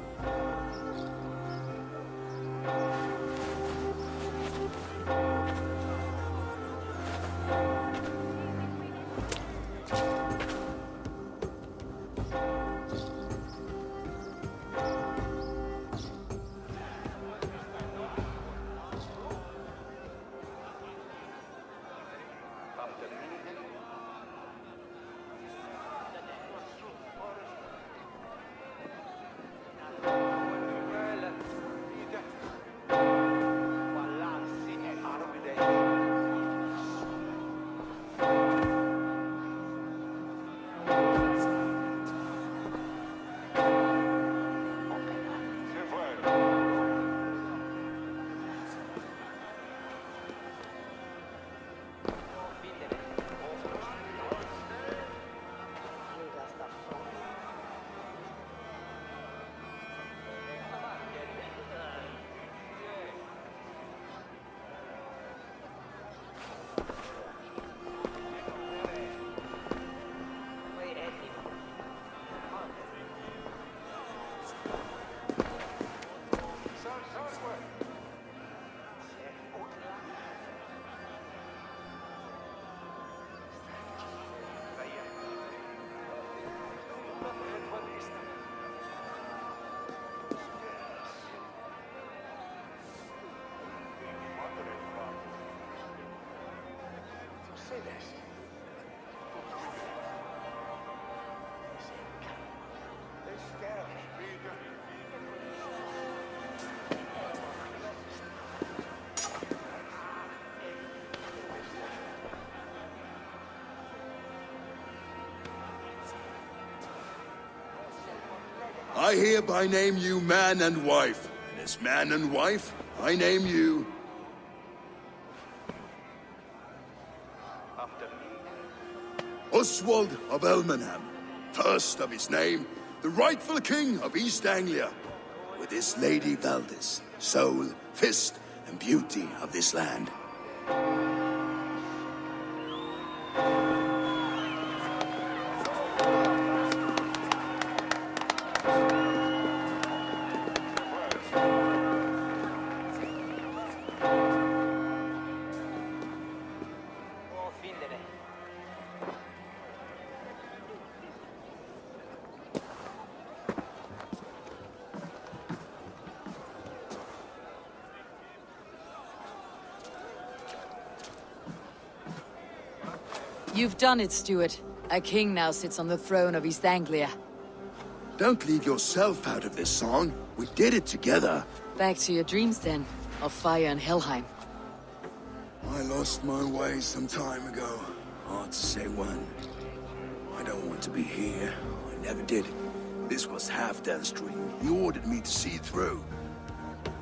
I hereby name you man and wife. And as man and wife, I name you... Oswald of Elmenham, first of his name, the rightful king of East Anglia, with his lady Valdis, soul, fist, and beauty of this land. You've done it, Stuart. A king now sits on the throne of East Anglia. Don't leave yourself out of this song. We did it together. Back to your dreams, then, of fire and Helheim. I lost my way some time ago. Hard to say when. I don't want to be here. I never did. This was Halfdan's dream. He ordered me to see it through.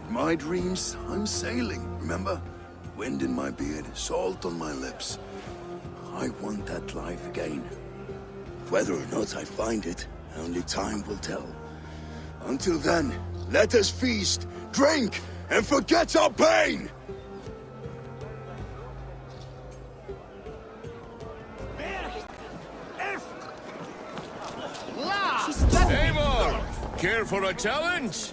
In my dreams, I'm sailing, remember? Wind in my beard, salt on my lips. I want that life again. Whether or not I find it, only time will tell. Until then, let us feast, drink, and forget our pain! Eivor! Care for a challenge?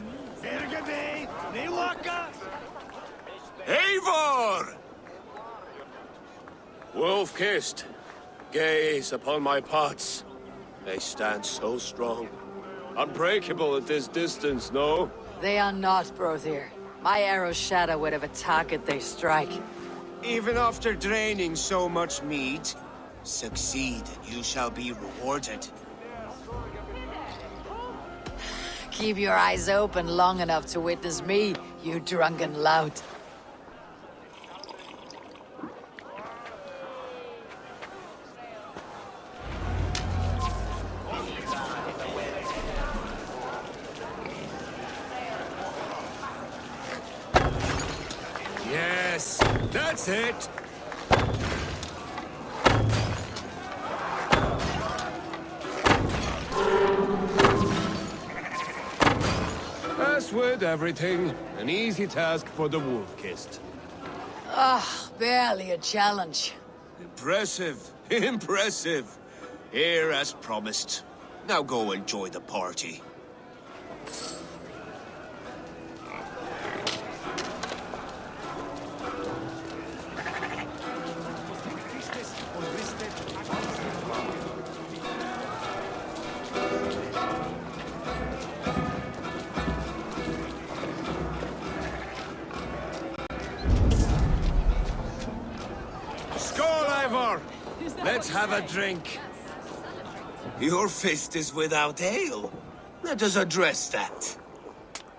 Eivor! Wolf-kissed, gaze upon my pots. They stand so strong. Unbreakable at this distance, no? They are not, Brother. My arrows shatter whatever target they strike. Even after draining so much mead, succeed and you shall be rewarded. Keep your eyes open long enough to witness me, you drunken lout. Yes, that's it. As with everything, an easy task for the wolf-kissed. Ah, barely a challenge. Impressive, impressive. Here as promised. Now go enjoy the party. Let's have a drink. Your fist is without ale. Let us address that.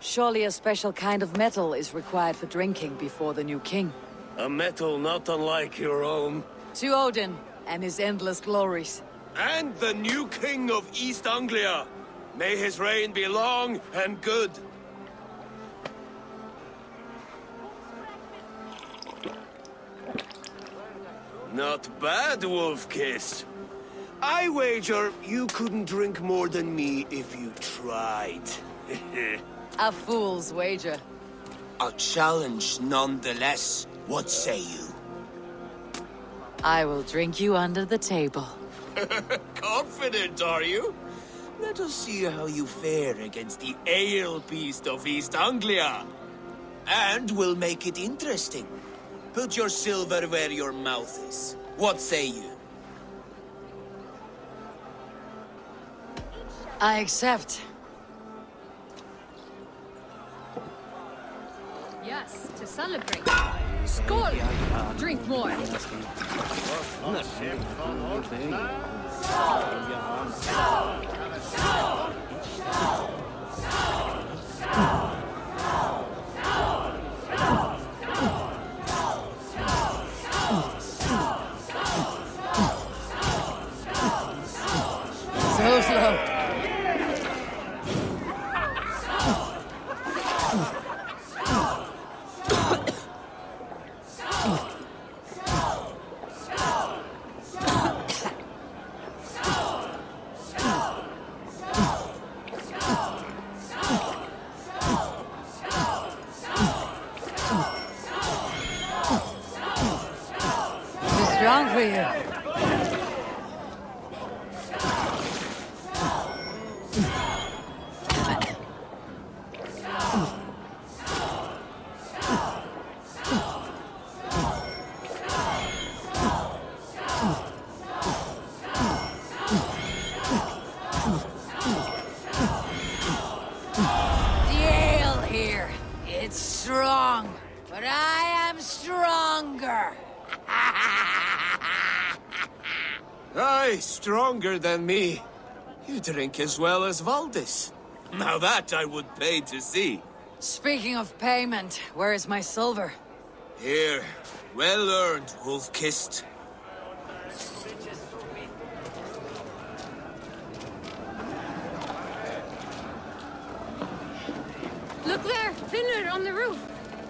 Surely a special kind of metal is required for drinking before the new king. A metal not unlike your own. To Odin and his endless glories. And the new king of East Anglia. May his reign be long and good. Not bad, Wolf-Kiss. I wager you couldn't drink more than me if you tried. A fool's wager. A challenge nonetheless. What say you? I will drink you under the table. Confident, are you? Let us see how you fare against the ale beast of East Anglia. And we'll make it interesting. Put your silver where your mouth is. What say you? I accept. Yes, to celebrate. Skål! Drink more. So slow. Too strong for you. Ale here. It's strong, but I am stronger. Aye, stronger than me. You drink as well as Valdis. Now that I would pay to see. Speaking of payment, where is my silver? Here, well earned, wolf-kissed. Look there, Finner on the roof.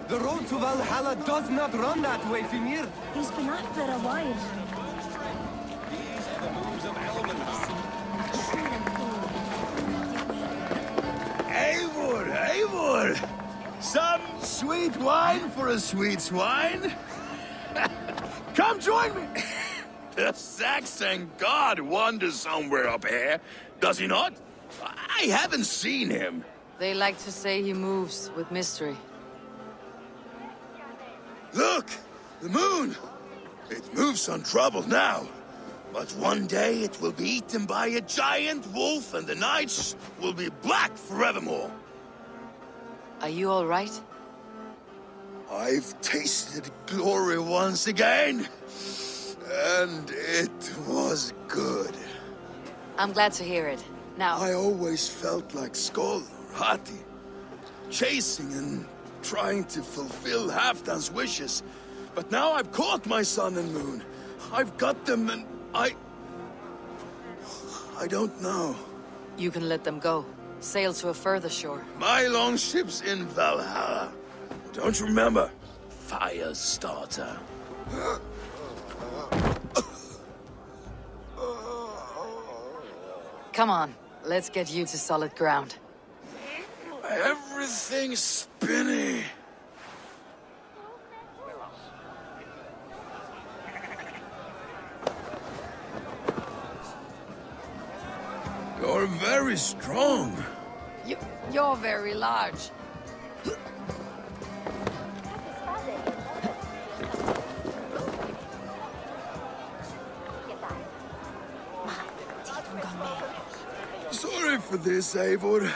The road to Valhalla does not run that way, Fimir. He's been up there a while. Eivor, Eivor! Some sweet wine for a sweet swine? Come join me! The Saxon god wanders somewhere up here, does he not? I haven't seen him. They like to say he moves with mystery. Look! The moon! It moves untroubled now. But one day it will be eaten by a giant wolf and the nights will be black forevermore. Are you all right? I've tasted glory once again. And it was good. I'm glad to hear it. Now... I always felt like Skoll or Hati. Chasing and trying to fulfill Halfdan's wishes. But now I've caught my sun and moon. I've got them and I don't know. You can let them go. Sail to a further shore. My longship's in Valhalla. Don't you remember? Firestarter. Come on, let's get you to solid ground. Everything's spinny. You're very strong. You're very large. Sorry for this, Eivor.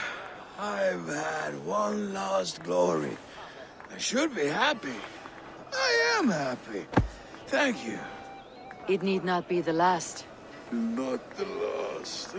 I've had one last glory. I should be happy. I am happy. Thank you. It need not be the last. Not the last.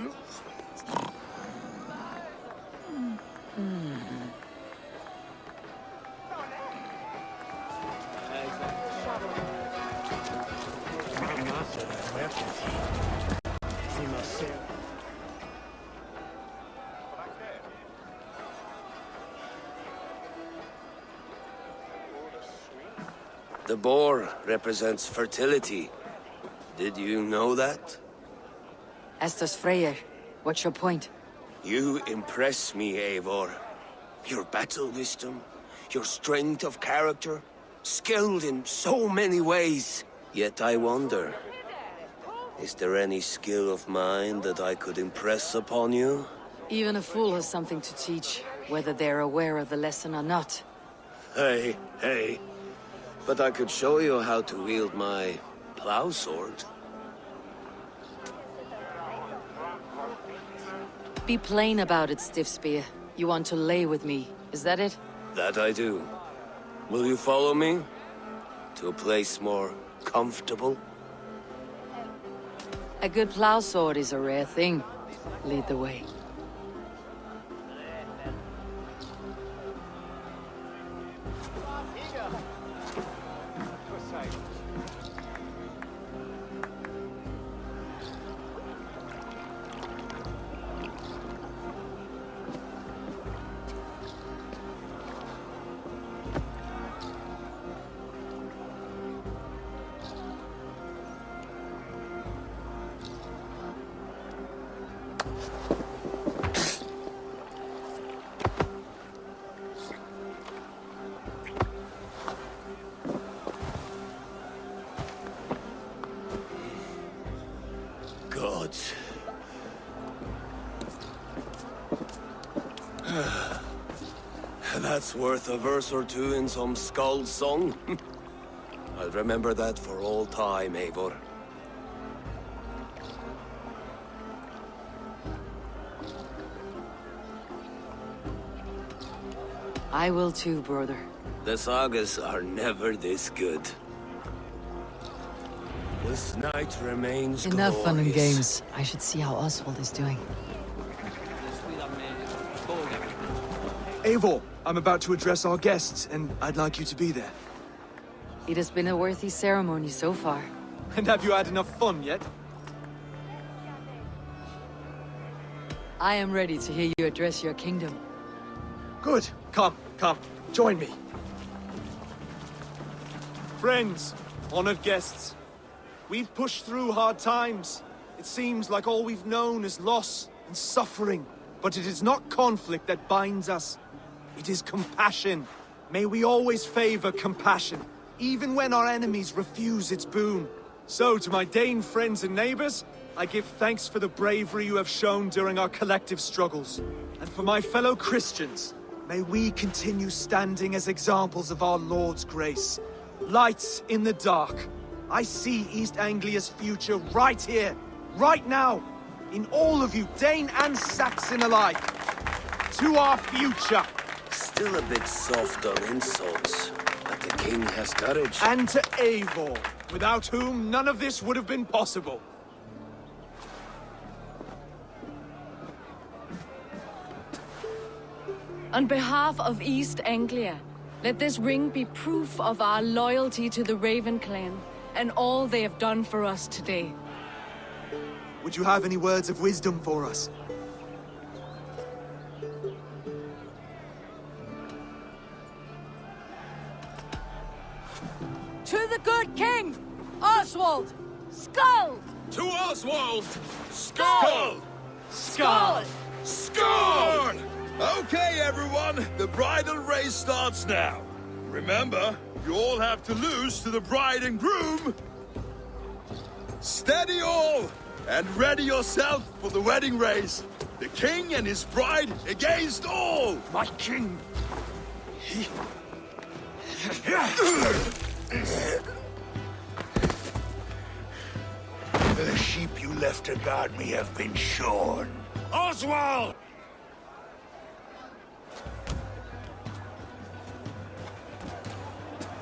The boar represents fertility. Did you know that? As does Freyr. What's your point? You impress me, Eivor. Your battle wisdom, your strength of character, skilled in so many ways. Yet I wonder, is there any skill of mine that I could impress upon you? Even a fool has something to teach, whether they're aware of the lesson or not. Hey. But I could show you how to wield my plow sword. Be plain about it, Stiff Spear. You want to lay with me, is that it? That I do. Will you follow me? To a place more comfortable? A good plow sword is a rare thing. Lead the way. Gods. That's worth a verse or two in some skull song. I'll remember that for all time, Eivor. I will too, brother. The sagas are never this good. This night remains Enough fun and glorious. games. I should see how Oswald is doing. Eivor, I'm about to address our guests, and I'd like you to be there. It has been a worthy ceremony so far. And have you had enough fun yet? I am ready to hear you address your kingdom. Good. Come, join me. Friends, honored guests, we've pushed through hard times. It seems like all we've known is loss and suffering. But it is not conflict that binds us. It is compassion. May we always favor compassion, even when our enemies refuse its boon. So, to my Dane friends and neighbors, I give thanks for the bravery you have shown during our collective struggles. And for my fellow Christians, may we continue standing as examples of our Lord's grace. Lights in the dark. I see East Anglia's future right here, right now, in all of you, Dane and Saxon alike. To our future. Still a bit soft on insults, but the king has courage. And to Eivor, without whom none of this would have been possible. On behalf of East Anglia, let this ring be proof of our loyalty to the Raven clan and all they have done for us today. Would you have any words of wisdom for us? To the good king, Oswald! Skull! To Oswald! Skull! Skull! Skull! Okay, everyone, the bridal race starts now. Remember, you all have to lose to the bride and groom. Steady all, and ready yourself for the wedding race. The king and his bride against all. My king! The sheep you left to guard me have been shorn. Oswald!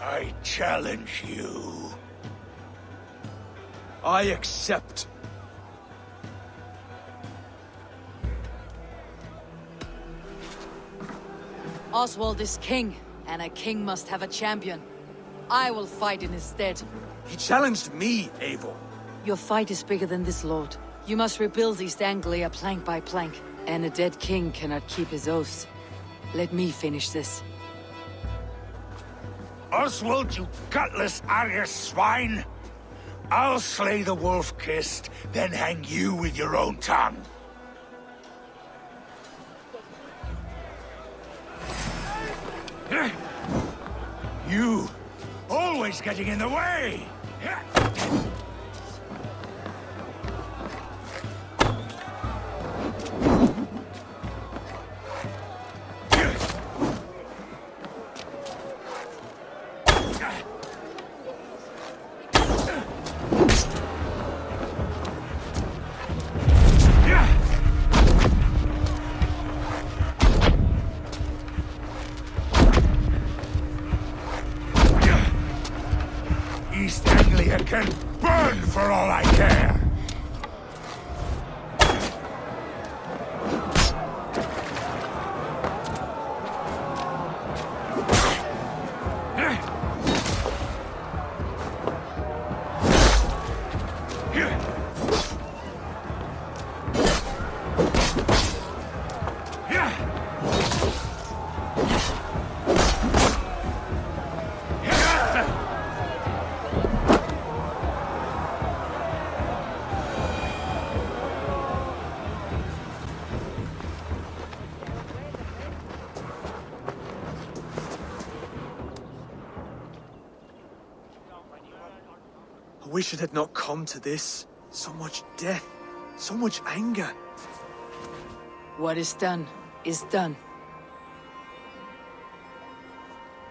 I challenge you. I accept. Oswald is king, and a king must have a champion. I will fight in his stead. He challenged me, Eivor. Your fight is bigger than this, Lord. You must rebuild East Anglia plank by plank, and a dead king cannot keep his oaths. Let me finish this. Oswald, you gutless Arya swine! I'll slay the wolf-kissed, then hang you with your own tongue. You, always getting in the way! East Anglia can burn for all I care! I wish it had not come to this. So much death, so much anger. What is done is done.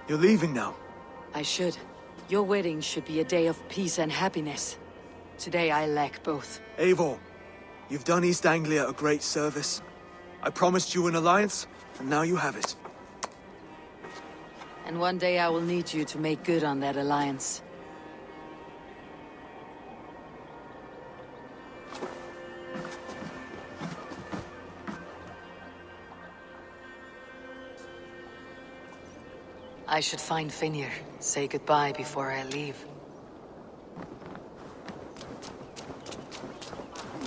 You're leaving now. I should. Your wedding should be a day of peace and happiness. Today I lack both. Eivor, you've done East Anglia a great service. I promised you an alliance, and now you have it. And one day I will need you to make good on that alliance. I should find Finnr, say goodbye before I leave.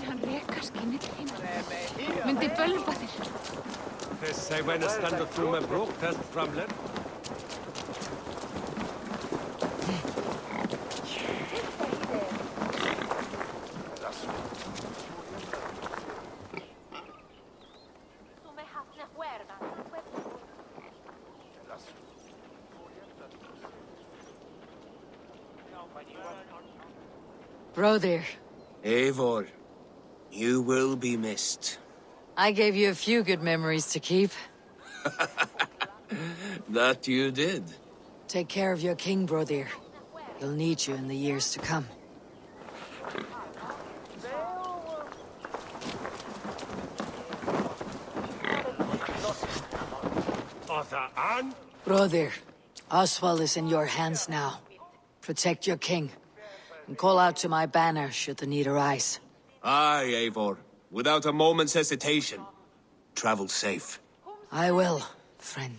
Hann rekar skinnillinn. Myndi bölva þér. Þeir say when I stand through my brook test framler. Brother. Eivor, you will be missed. I gave you a few good memories to keep. That you did. Take care of your king, brother. He'll need you in the years to come. Brother, Oswald is in your hands now. Protect your king. And call out to my banner should the need arise. Aye, Eivor. Without a moment's hesitation. Travel safe. I will, friend.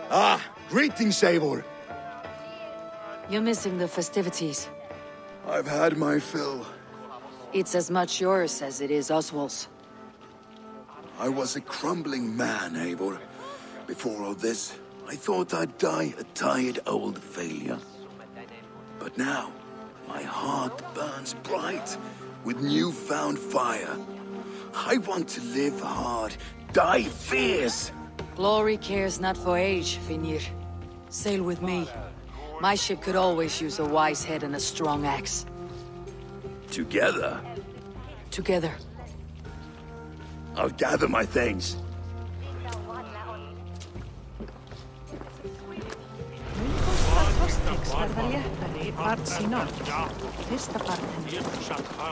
Ah, greetings, Eivor. You're missing the festivities. I've had my fill. It's as much yours as it is Oswald's. I was a crumbling man, Eivor. Before all this, I thought I'd die a tired old failure. But now, my heart burns bright with newfound fire. I want to live hard, die fierce. Glory cares not for age, Finnr. Sail with me. My ship could always use a wise head and a strong axe. Together? Together. I'll gather my things. verða léttari barn sín átt. Fyrsta barn henni.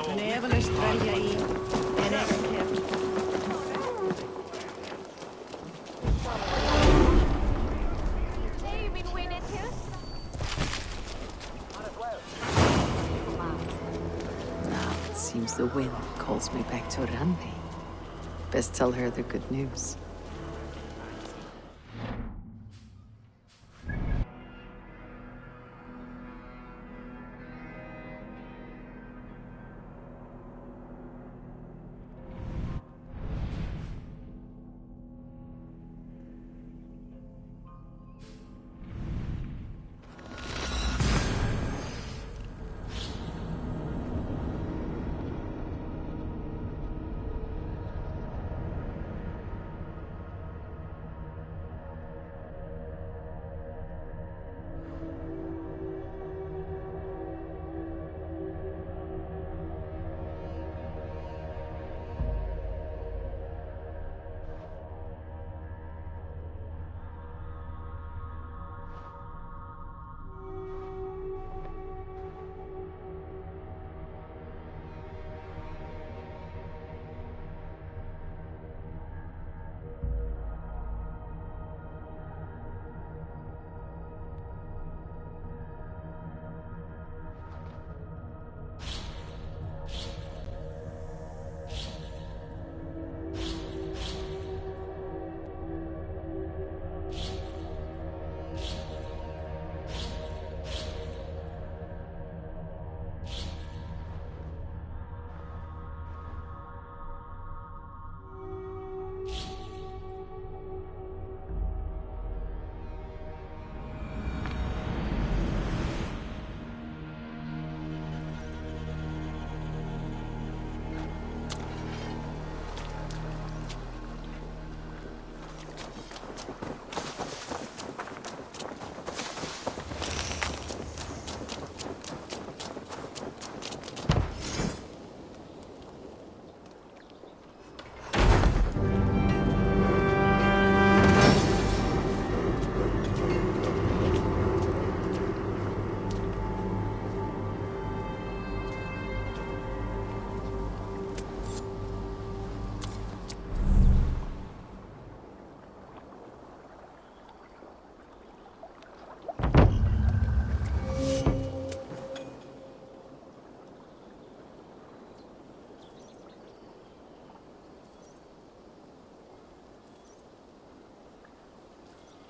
Mun efalaust velja í en ekki hér. Now it seems the wind calls me back to Randi. Best tell her the good news.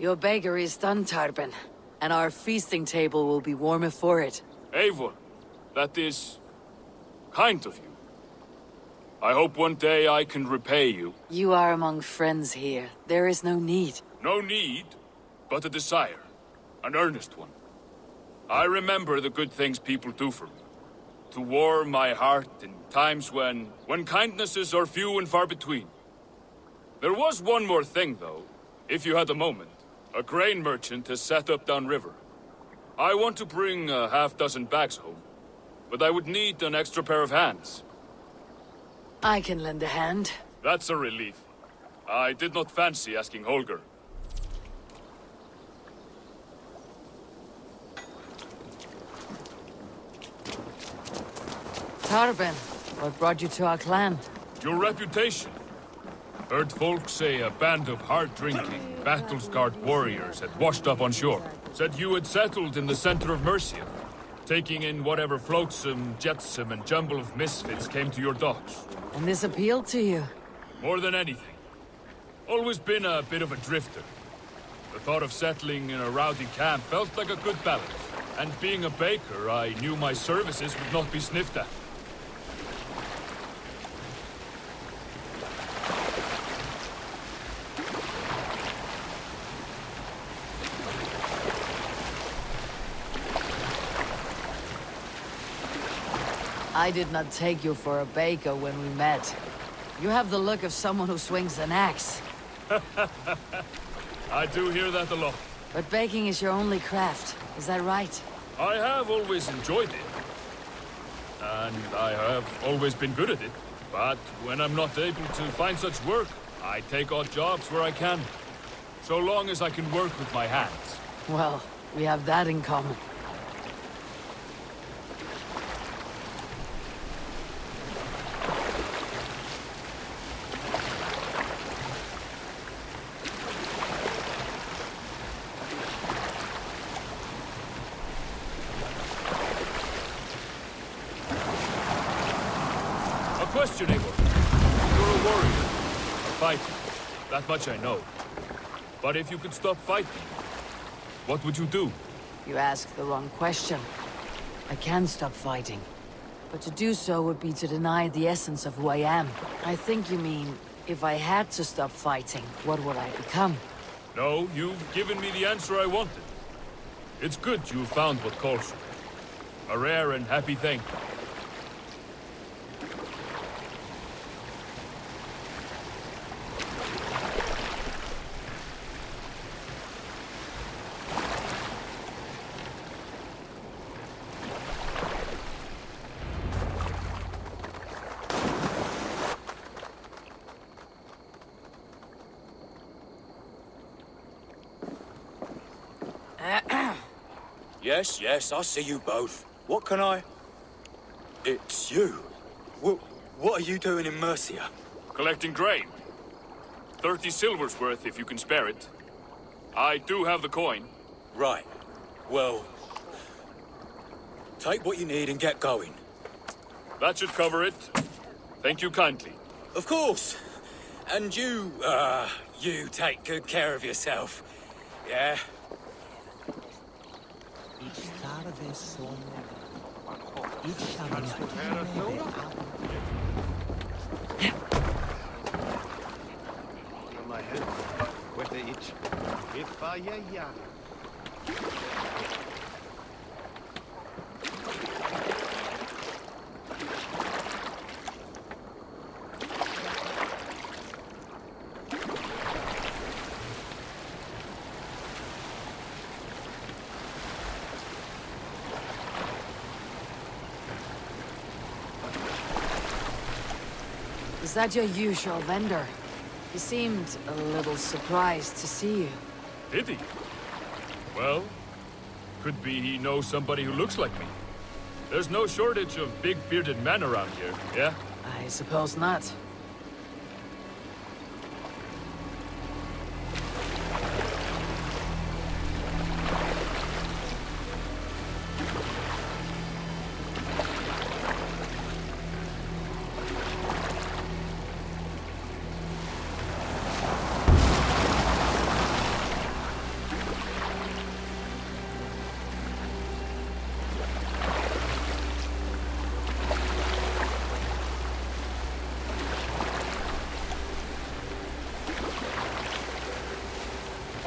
Your bakery is done, Tarben, and our feasting table will be warmer for it. Eivor, that is kind of you. I hope one day I can repay you. You are among friends here. There is no need. No need, but a desire. An earnest one. I remember the good things people do for me. To warm my heart in times when kindnesses are few and far between. There was one more thing, though, if you had a moment. A grain merchant has set up downriver. I want to bring a half-dozen bags home, but I would need an extra pair of hands. I can lend a hand. That's a relief. I did not fancy asking Holger. Tarben, what brought you to our clan? Your reputation. Heard folk say a band of hard-drinking, battle-scarred warriors had washed up on shore. Said you had settled in the center of Mercia, taking in whatever flotsam, jetsam, and jumble of misfits came to your docks. And this appealed to you? More than anything. Always been a bit of a drifter. The thought of settling in a rowdy camp felt like a good balance. And being a baker, I knew my services would not be sniffed at. I did not take you for a baker when we met. You have the look of someone who swings an axe. I do hear that a lot. But baking is your only craft, is that right? I have always enjoyed it. And I have always been good at it. But when I'm not able to find such work, I take odd jobs where I can. So long as I can work with my hands. Well, we have that in common. Question, Eivor. You're a warrior. A fighter. That much I know. But if you could stop fighting, what would you do? You ask the wrong question. I can stop fighting. But to do so would be to deny the essence of who I am. I think you mean, if I had to stop fighting, what would I become? No, you've given me the answer I wanted. It's good you found what calls you. A rare and happy thing. Yes, I see you both. What can I... It's you. What are you doing in Mercia? Collecting grain. 30 silver's worth if you can spare it. I do have the coin. Right. Well... take what you need and get going. That should cover it. Thank you kindly. Of course. And you take good care of yourself. Yeah? Is that your usual vendor? He seemed a little surprised to see you. Did he? Well, could be he knows somebody who looks like me. There's no shortage of big bearded men around here, yeah? I suppose not.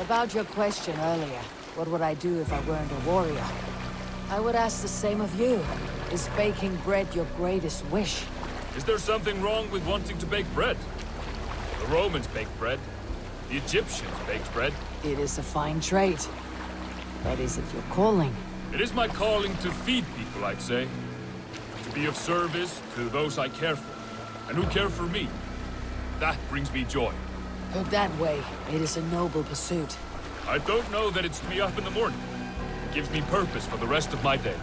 About your question earlier, what would I do if I weren't a warrior? I would ask the same of you. Is baking bread your greatest wish? Is there something wrong with wanting to bake bread? The Romans baked bread. The Egyptians baked bread. It is a fine trade. But is it your calling? It is my calling to feed people, I'd say. To be of service to those I care for, and who care for me. That brings me joy. Put that way, it is a noble pursuit. I don't know that it's to be up in the morning. It gives me purpose for the rest of my day.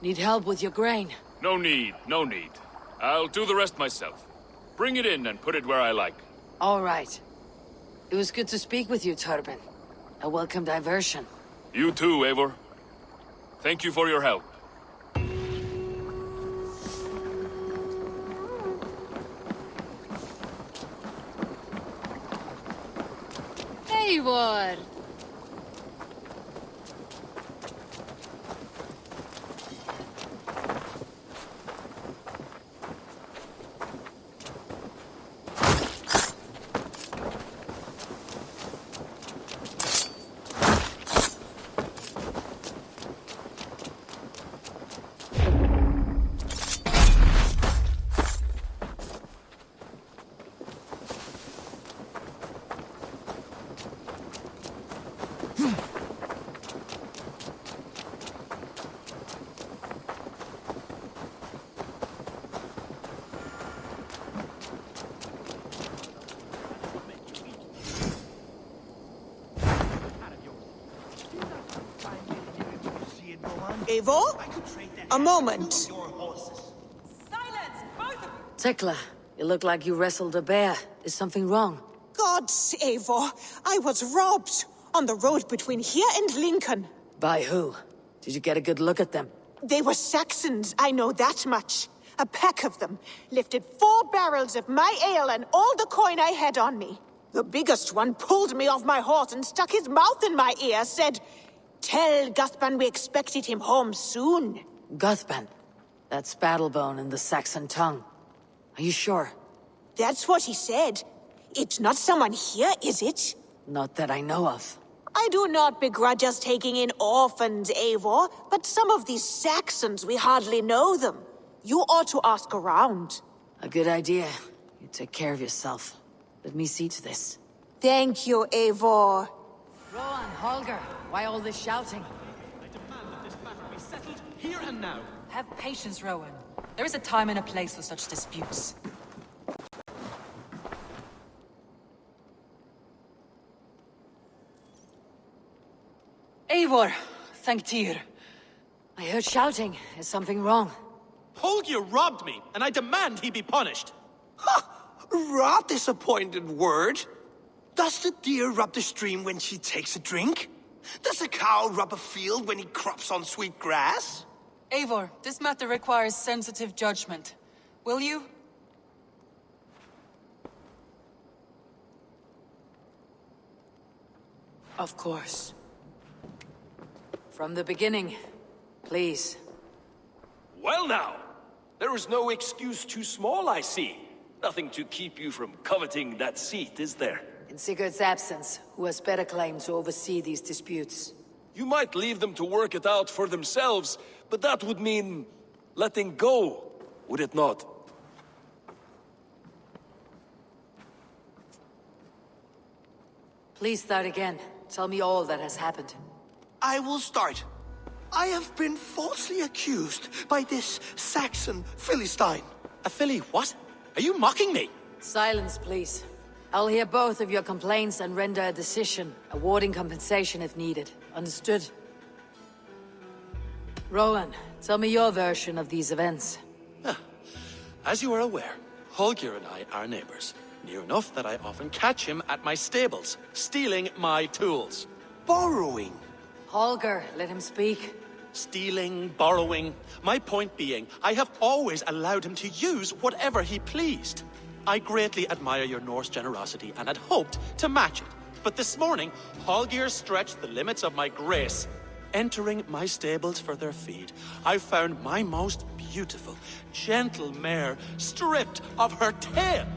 Need help with your grain? No need, no need. I'll do the rest myself. Bring it in and put it where I like. All right. It was good to speak with you, Torben. A welcome diversion. You too, Eivor. Thank you for your help. Eivor! Eivor? A moment. Tekla, you look like you wrestled a bear. Is something wrong? Gods, Eivor, I was robbed on the road between here and Lincoln. By who? Did you get a good look at them? They were Saxons, I know that much. A pack of them lifted 4 barrels of my ale and all the coin I had on me. The biggest one pulled me off my horse and stuck his mouth in my ear, said, "Tell Guthban we expected him home soon." Guthban? That's Battlebone in the Saxon tongue. Are you sure? That's what he said. It's not someone here, is it? Not that I know of. I do not begrudge us taking in orphans, Eivor, but some of these Saxons, we hardly know them. You ought to ask around. A good idea. You take care of yourself. Let me see to this. Thank you, Eivor. Rowan, Holger, why all this shouting? I demand that this matter be settled here and now. Have patience, Rowan. There is a time and a place for such disputes. Eivor, thank Tyr. I heard shouting. Is something wrong? Holger robbed me, and I demand he be punished. Rot disappointed word. Does the deer rub the stream when she takes a drink? Does a cow rub a field when he crops on sweet grass? Eivor, this matter requires sensitive judgment. Will you? Of course. From the beginning, please. Well now, there is no excuse too small, I see. Nothing to keep you from coveting that seat, is there? In Sigurd's absence, who has better claim to oversee these disputes? You might leave them to work it out for themselves, but that would mean letting go, would it not? Please start again. Tell me all that has happened. I will start. I have been falsely accused by this Saxon Philistine. A Philly what? Are you mocking me? Silence, please. I'll hear both of your complaints and render a decision, awarding compensation if needed. Understood? Rowan, tell me your version of these events. As you are aware, Holger and I are neighbors. Near enough that I often catch him at my stables, stealing my tools. Borrowing. Holger, let him speak. Stealing, borrowing. My point being, I have always allowed him to use whatever he pleased. I greatly admire your Norse generosity and had hoped to match it. But this morning, Holger stretched the limits of my grace. Entering my stables for their feed, I found my most beautiful, gentle mare stripped of her tail.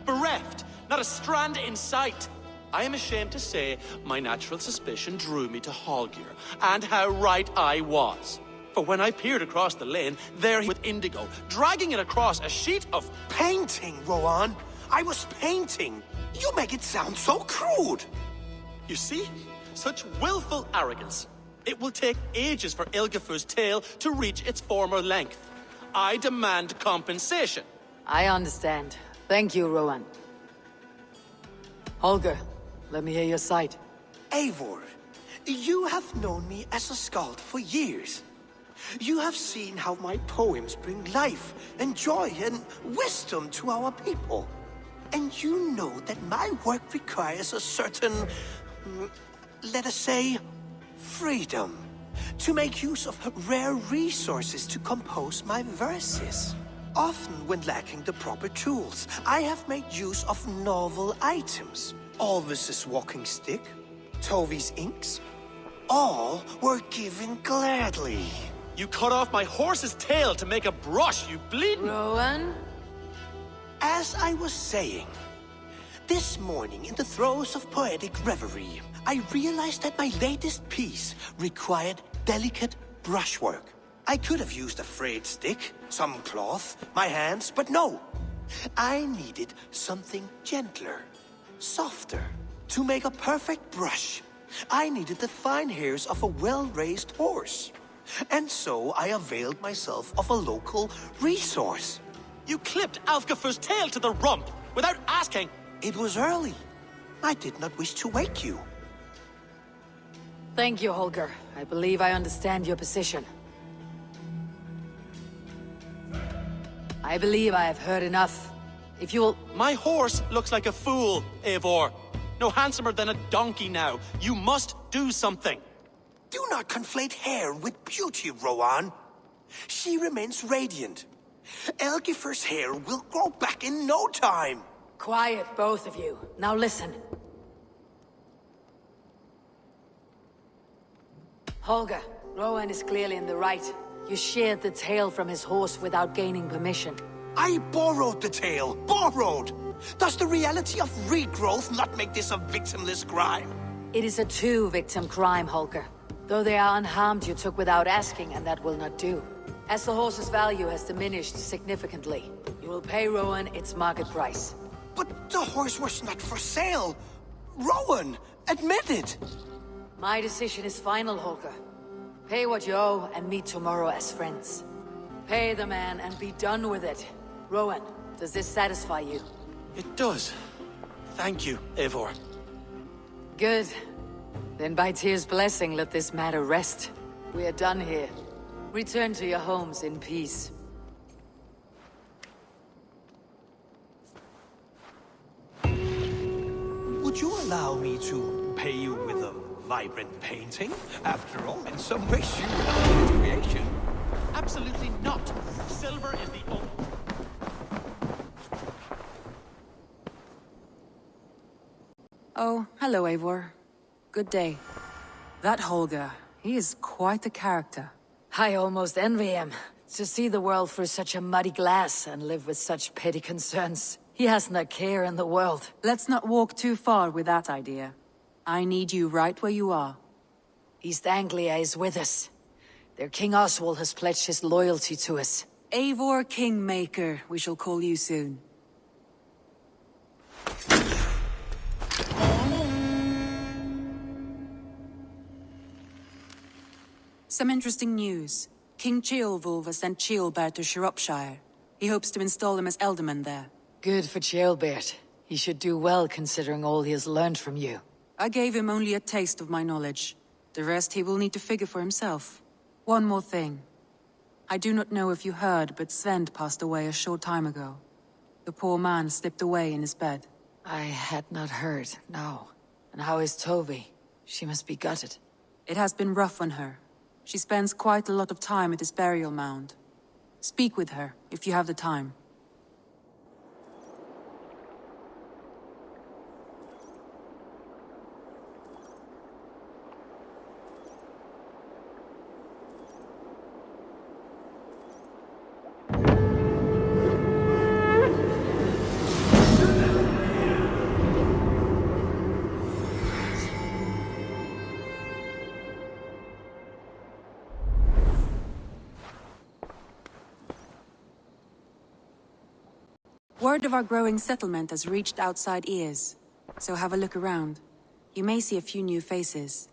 Bereft, not a strand in sight. I am ashamed to say my natural suspicion drew me to Holger, and how right I was. For when I peered across the lane, there he with Indigo, dragging it across a sheet of... Painting, Rowan. I was painting. You make it sound so crude. You see? Such willful arrogance. It will take ages for Ilgafur's tail to reach its former length. I demand compensation. I understand. Thank you, Rowan. Holger, let me hear your side. Eivor, you have known me as a skald for years. You have seen how my poems bring life and joy and wisdom to our people. And you know that my work requires a certain, let us say, freedom. To make use of rare resources to compose my verses. Often when lacking the proper tools, I have made use of novel items. Alvis's walking stick, Tovi's inks, all were given gladly. You cut off my horse's tail to make a brush, you bleeding... Rowan? As I was saying, this morning in the throes of poetic reverie, I realized that my latest piece required delicate brushwork. I could have used a frayed stick, some cloth, my hands, but no. I needed something gentler, softer. To make a perfect brush, I needed the fine hairs of a well-raised horse. And so I availed myself of a local resource. You clipped Alfgafur's tail to the rump without asking. It was early. I did not wish to wake you. Thank you, Holger. I believe I understand your position. I believe I have heard enough. If you'll... My horse looks like a fool, Eivor. No handsomer than a donkey now. You must do something. Do not conflate hair with beauty, Rowan. She remains radiant. Elgifur's hair will grow back in no time. Quiet, both of you. Now listen. Holger, Rowan is clearly in the right. You sheared the tail from his horse without gaining permission. I borrowed the tail. Borrowed! Does the reality of regrowth not make this a victimless crime? It is a two-victim crime, Holger. Though they are unharmed, you took without asking, and that will not do. As the horse's value has diminished significantly, you will pay Rowan its market price. But the horse was not for sale. Rowan, admit it. My decision is final, Holger. Pay what you owe and meet tomorrow as friends. Pay the man and be done with it. Rowan, does this satisfy you? It does. Thank you, Eivor. Good. Then by Tyr's blessing, let this matter rest. We are done here. Return to your homes in peace. Would you allow me to pay you with a vibrant painting? After all, in some ways you are a creation. Absolutely not. Silver is the only... Oh, hello, Eivor. Good day. That Holger, he is quite the character. I almost envy him. To see the world through such a muddy glass and live with such petty concerns. He hasn't a care in the world. Let's not walk too far with that idea. I need you right where you are. East Anglia is with us. Their King Oswald has pledged his loyalty to us. Eivor Kingmaker, we shall call you soon. Some interesting news. King Ceolwulf has sent Ceolbert to Shropshire. He hopes to install him as Ealdorman there. Good for Ceolbert. He should do well considering all he has learned from you. I gave him only a taste of my knowledge. The rest he will need to figure for himself. One more thing. I do not know if you heard, but Sven passed away a short time ago. The poor man slipped away in his bed. I had not heard, no. And how is Tovi? She must be gutted. It has been rough on her. She spends quite a lot of time at his burial mound. Speak with her, if you have the time. Word of our growing settlement has reached outside ears, so have a look around. You may see a few new faces.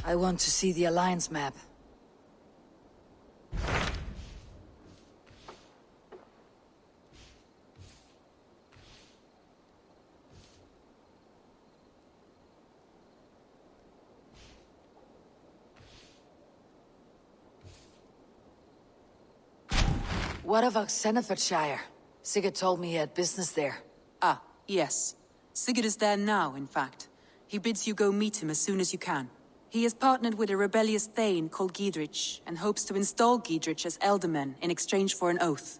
I want to see the Alliance map. What of Oxenfordshire? Sigurd told me he had business there. Ah, yes. Sigurd is there now, in fact. He bids you go meet him as soon as you can. He has partnered with a rebellious Thane called Giedrich, and hopes to install Giedrich as Ealdorman in exchange for an oath.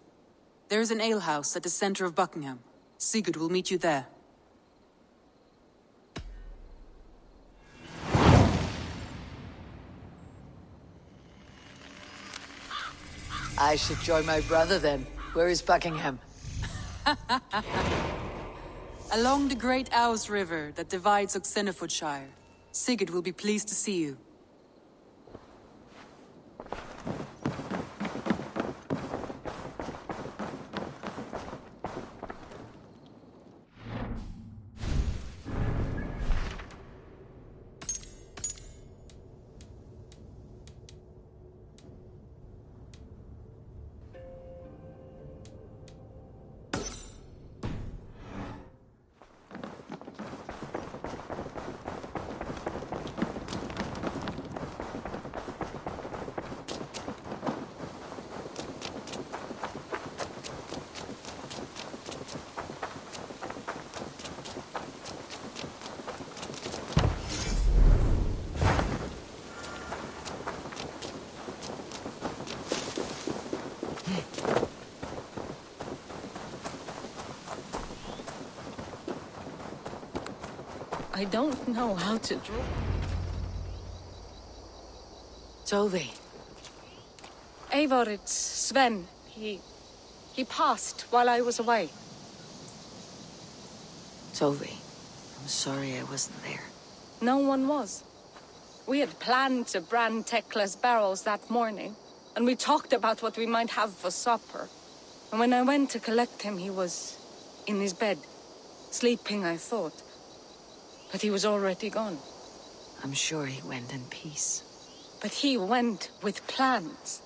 There is an alehouse at the center of Buckingham. Sigurd will meet you there. I should join my brother then. Where is Buckingham? Along the great Ouse River that divides Oxenfordshire. Sigurd will be pleased to see you. I don't know how to draw. Tovi. Eivor, it's Sven. He passed while I was away. Tovi, I'm sorry I wasn't there. No one was. We had planned to brand Tekla's barrels that morning, and we talked about what we might have for supper. And when I went to collect him, he was in his bed. Sleeping, I thought. But he was already gone. I'm sure he went in peace. But he went with plans.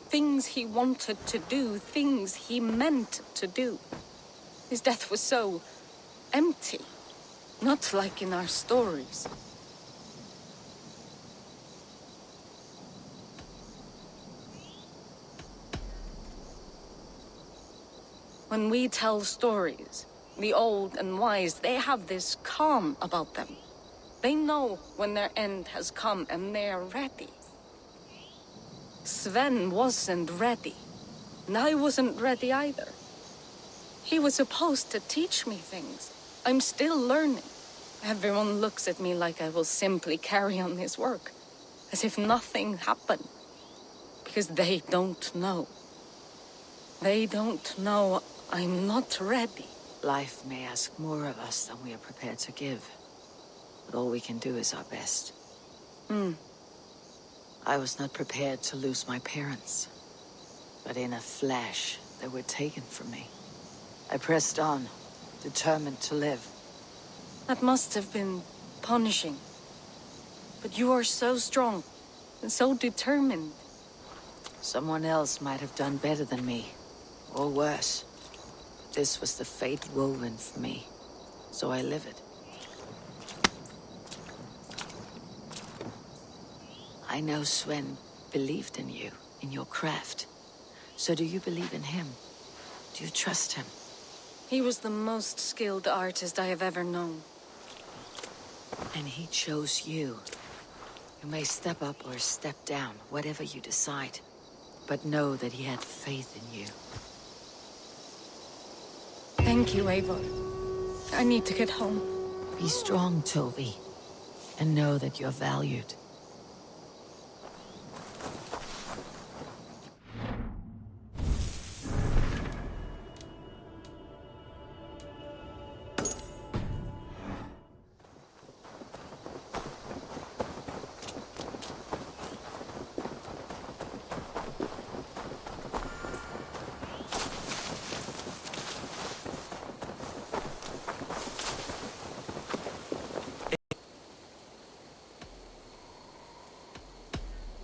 Things he wanted to do, things he meant to do. His death was so empty. Not like in our stories. When we tell stories, the old and wise, they have this calm about them. They know when their end has come and they're ready. Sven wasn't ready. And I wasn't ready either. He was supposed to teach me things. I'm still learning. Everyone looks at me like I will simply carry on his work. As if nothing happened. Because they don't know. They don't know I'm not ready. Life may ask more of us than we are prepared to give. But all we can do is our best. I was not prepared to lose my parents. But in a flash, they were taken from me. I pressed on, determined to live. That must have been punishing. But you are so strong and so determined. Someone else might have done better than me, or worse. This was the fate woven for me, so I live it. I know Sven believed in you, in your craft. So do you believe in him? Do you trust him? He was the most skilled artist I have ever known. And he chose you. You may step up or step down, whatever you decide. But know that he had faith in you. Thank you, Eivor. I need to get home. Be strong, Toby. And know that you're valued.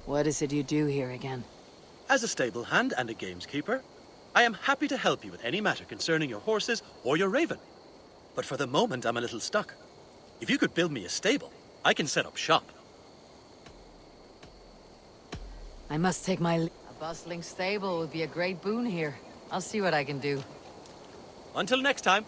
What is it you do here again? As a stable hand and a gameskeeper, I am happy to help you with any matter concerning your horses or your raven. But for the moment, I'm a little stuck. If you could build me a stable, I can set up shop. I must take my... A bustling stable would be a great boon here. I'll see what I can do. Until next time.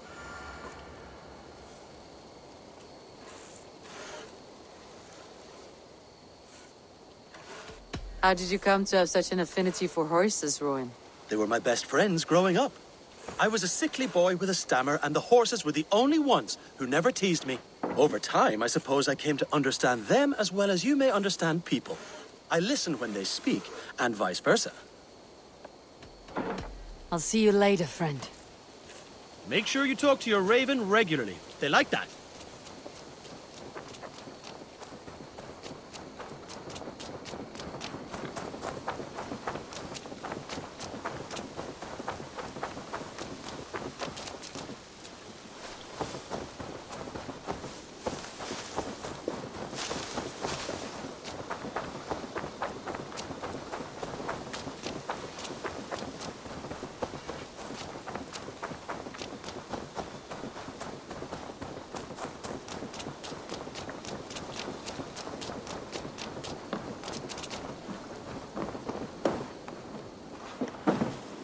How did you come to have such an affinity for horses, Rowan? They were my best friends growing up. I was a sickly boy with a stammer, and the horses were the only ones who never teased me. Over time, I suppose I came to understand them as well as you may understand people. I listen when they speak, and vice versa. I'll see you later, friend. Make sure you talk to your raven regularly. They like that.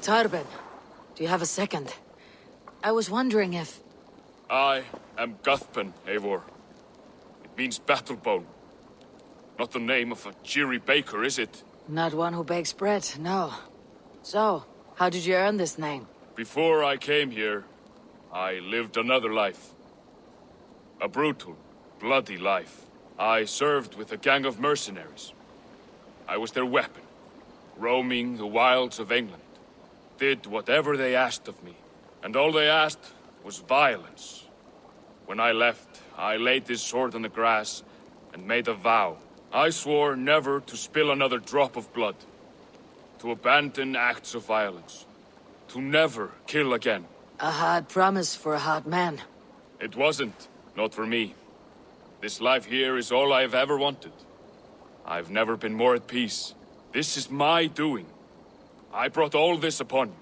Tarben, do you have a second? I was wondering if... I am Guthpen, Eivor. It means battle bone. Not the name of a cheery baker, is it? Not one who bakes bread, no. So, how did you earn this name? Before I came here, I lived another life. A brutal, bloody life. I served with a gang of mercenaries. I was their weapon, roaming the wilds of England. Did whatever they asked of me, and all they asked was violence. When I left, I laid this sword on the grass and made a vow. I swore never to spill another drop of blood, to abandon acts of violence, to never kill again. A hard promise for a hard man. It wasn't, not for me. This life here is all I've ever wanted. I've never been more at peace. This is my doing. I brought all this upon you.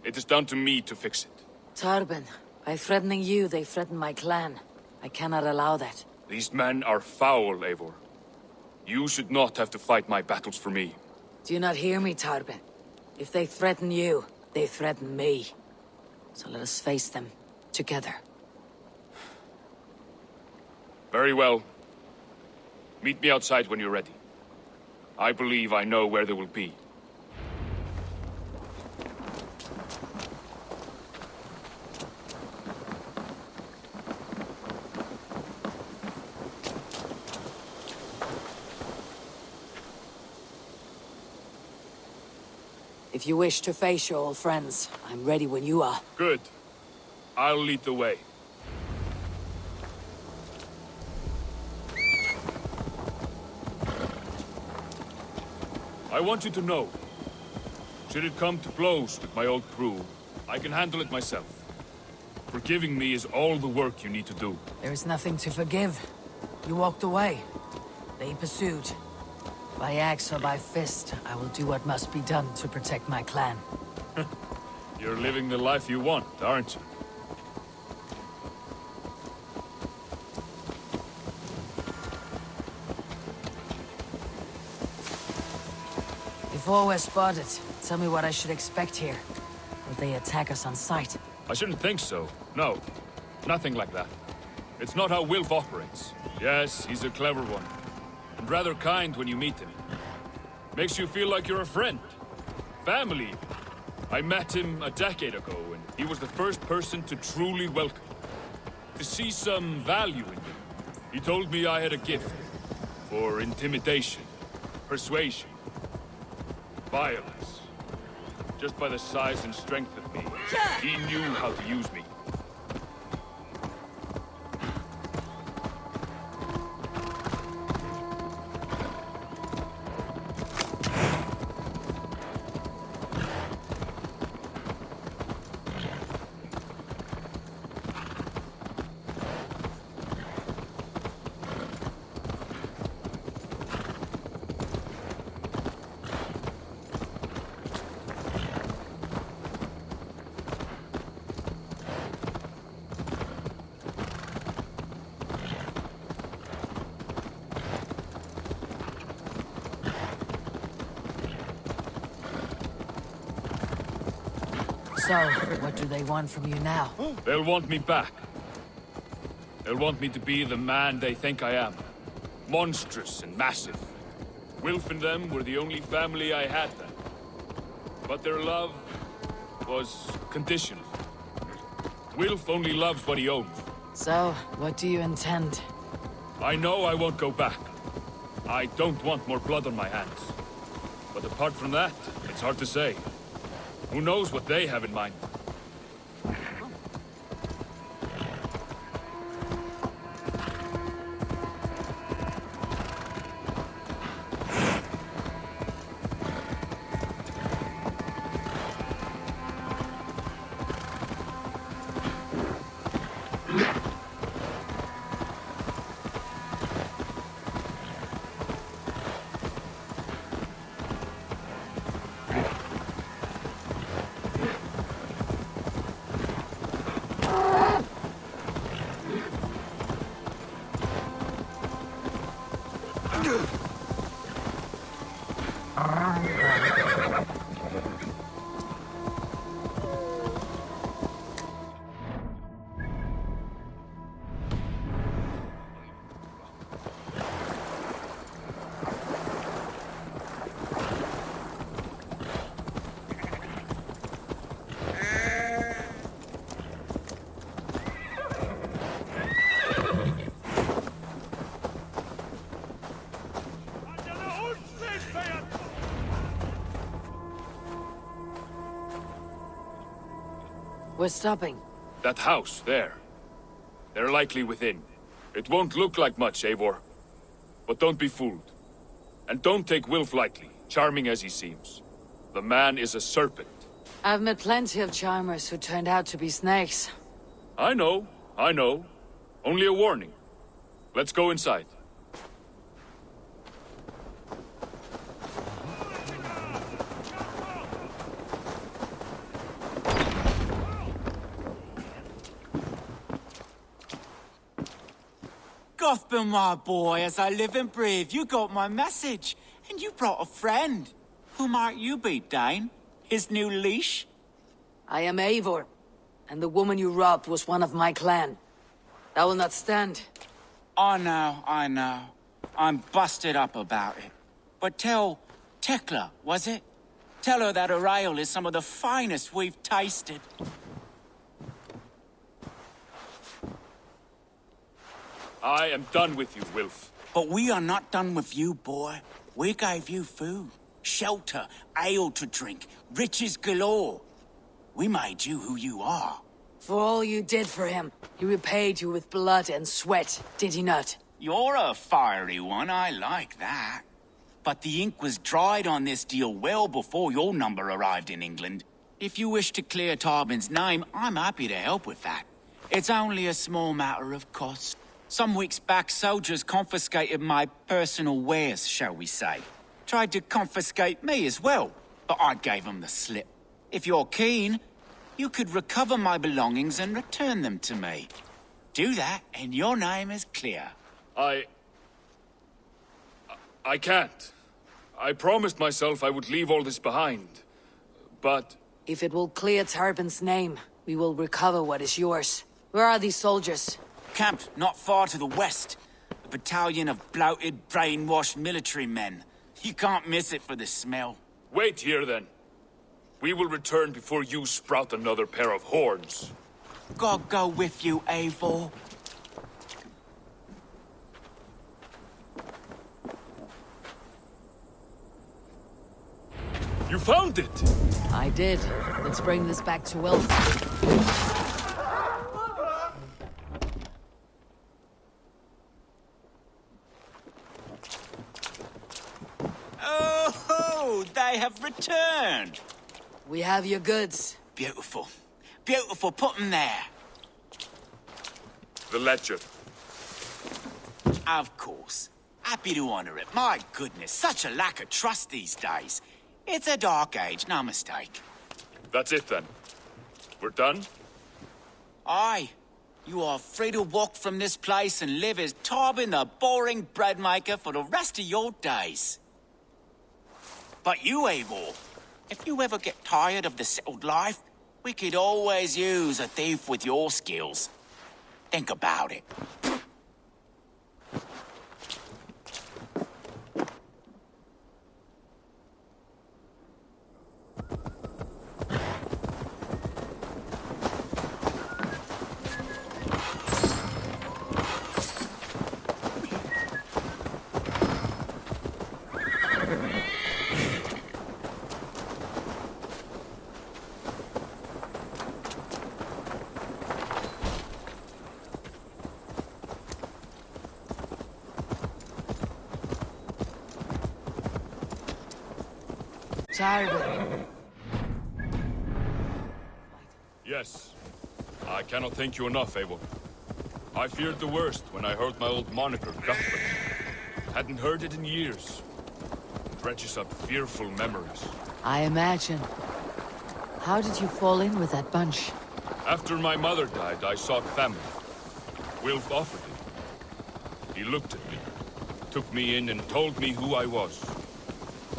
It is down to me to fix it. Tarben, by threatening you, they threaten my clan. I cannot allow that. These men are foul, Eivor. You should not have to fight my battles for me. Do you not hear me, Tarben? If they threaten you, they threaten me. So let us face them, together. Very well. Meet me outside when you're ready. I believe I know where they will be. If you wish to face your old friends, I'm ready when you are. Good. I'll lead the way. I want you to know, should it come to blows with my old crew, I can handle it myself. Forgiving me is all the work you need to do. There is nothing to forgive. You walked away. They pursued. By axe or by fist, I will do what must be done to protect my clan. You're living the life you want, aren't you? Before we're spotted, tell me what I should expect here. Will they attack us on sight? I shouldn't think so. No. Nothing like that. It's not how Wilf operates. Yes, he's a clever one. And rather kind when you meet him. Makes you feel like you're a friend. Family. I met him a decade ago, and he was the first person to truly welcome me. To see some value in me. He told me I had a gift. For intimidation. Persuasion. Violence. Just by the size and strength of me, he knew how to use me. So, what do they want from you now? They'll want me back. They'll want me to be the man they think I am. Monstrous and massive. Wilf and them were the only family I had then. But their love was conditional. Wilf only loves what he owns. So, what do you intend? I know I won't go back. I don't want more blood on my hands. But apart from that, it's hard to say. Who knows what they have in mind? We're stopping. That house, there. They're likely within. It won't look like much, Eivor. But don't be fooled. And don't take Wilf lightly, charming as he seems. The man is a serpent. I've met plenty of charmers who turned out to be snakes. I know. Only a warning. Let's go inside. Gothbin, my boy, as I live and breathe, you got my message. And you brought a friend. Who might you be, Dane? His new leash? I am Eivor, and the woman you robbed was one of my clan. That will not stand. I know. I'm busted up about it. But tell Tekla, was it? Tell her that her ale is some of the finest we've tasted. I am done with you, Wilf. But we are not done with you, boy. We gave you food, shelter, ale to drink, riches galore. We made you who you are. For all you did for him, he repaid you with blood and sweat, did he not? You're a fiery one, I like that. But the ink was dried on this deal well before your number arrived in England. If you wish to clear Tarbin's name, I'm happy to help with that. It's only a small matter of cost. Some weeks back, soldiers confiscated my personal wares, shall we say. Tried to confiscate me as well, but I gave them the slip. If you're keen, you could recover my belongings and return them to me. Do that, and your name is clear. I can't. I promised myself I would leave all this behind. But... If it will clear Turpin's name, we will recover what is yours. Where are these soldiers? Camped not far to the west. A battalion of bloated, brainwashed military men. You can't miss it for the smell. Wait here, then. We will return before you sprout another pair of horns. God go with you, Eivor. You found it! I did. Let's bring this back to Elf. Oh, they have returned. We have your goods. Beautiful. Beautiful, put them there. The ledger. Of course. Happy to honor it. My goodness, such a lack of trust these days. It's a dark age, no mistake. That's it, then. We're done? Aye. You are free to walk from this place and live as Tobin the boring bread maker for the rest of your days. But you, Eivor, if you ever get tired of the settled life, we could always use a thief with your skills. Think about it. Tarvin. Yes. I cannot thank you enough, Eivor. I feared the worst when I heard my old moniker, Guthrum. Hadn't heard it in years. It dredges up fearful memories. I imagine. How did you fall in with that bunch? After my mother died, I sought family. Wilf offered it. He looked at me, took me in and told me who I was.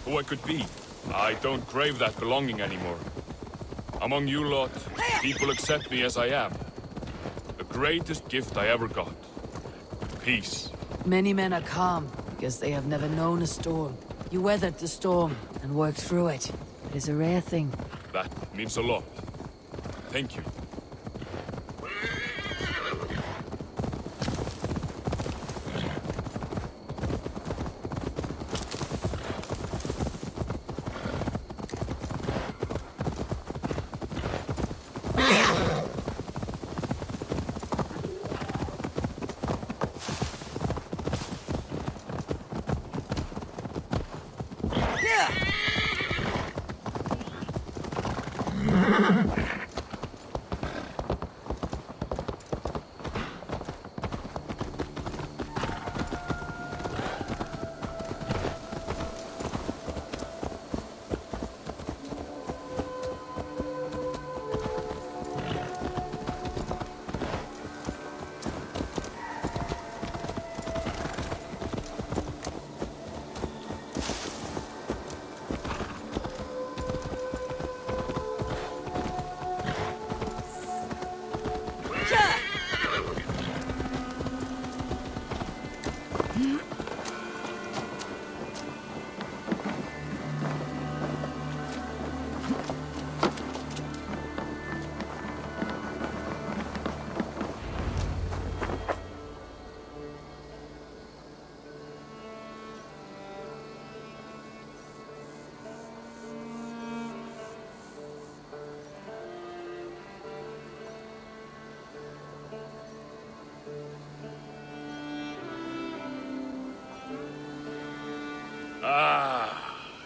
Who I could be. I don't crave that belonging anymore. Among you lot, people accept me as I am. The greatest gift I ever got. Peace. Many men are calm because they have never known a storm. You weathered the storm and worked through it. It is a rare thing. That means a lot. Thank you.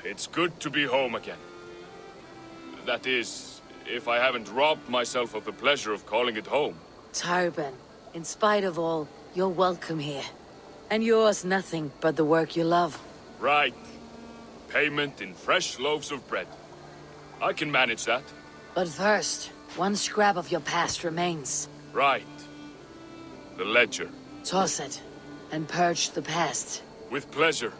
It's good to be home again. That is, if I haven't robbed myself of the pleasure of calling it home. Tarban, in spite of all, you're welcome here. And yours nothing but the work you love. Right. Payment in fresh loaves of bread. I can manage that. But first, one scrap of your past remains. Right. The ledger. Toss it, and purge the past. With pleasure.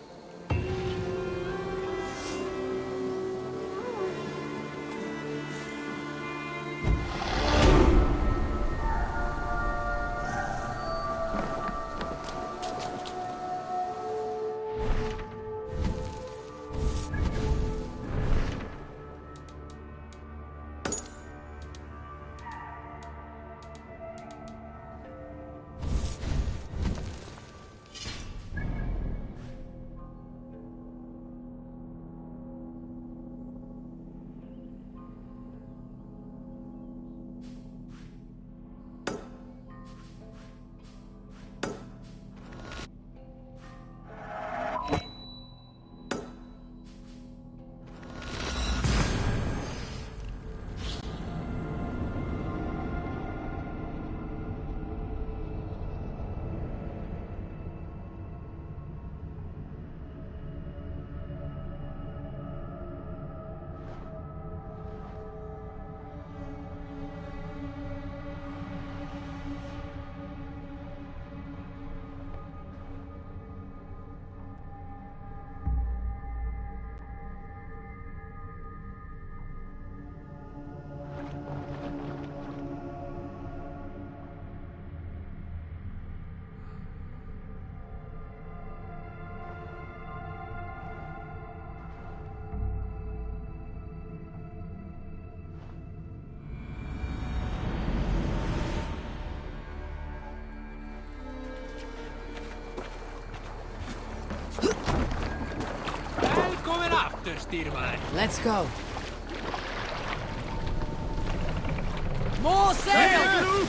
Let's go. More sail!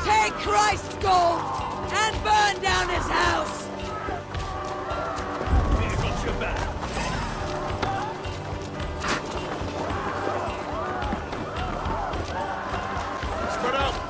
Take Christ's gold and burn down his house! Here got your back. Spread out!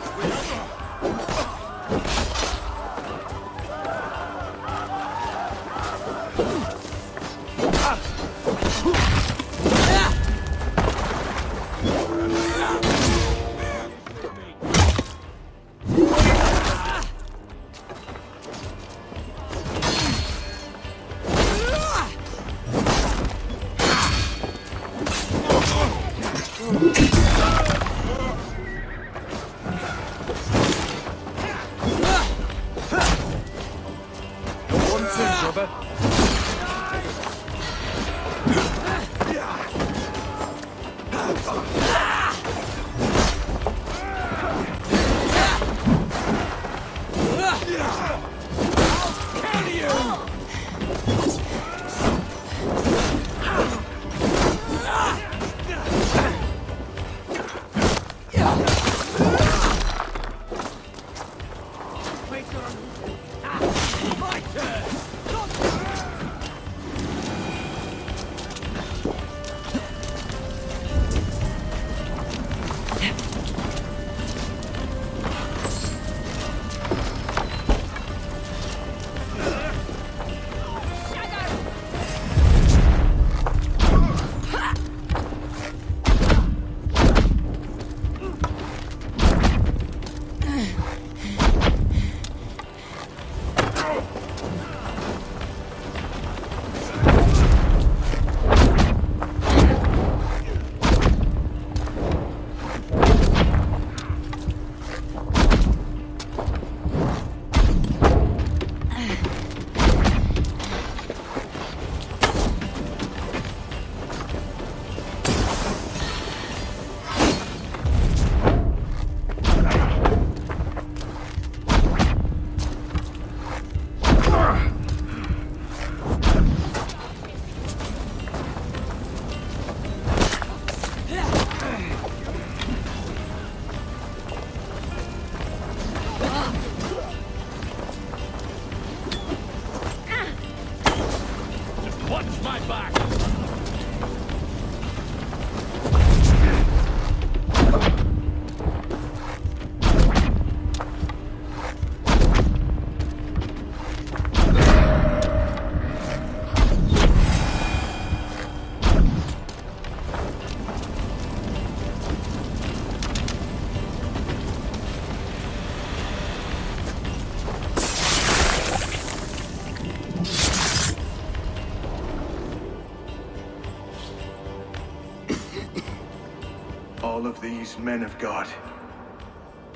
All of these men of God,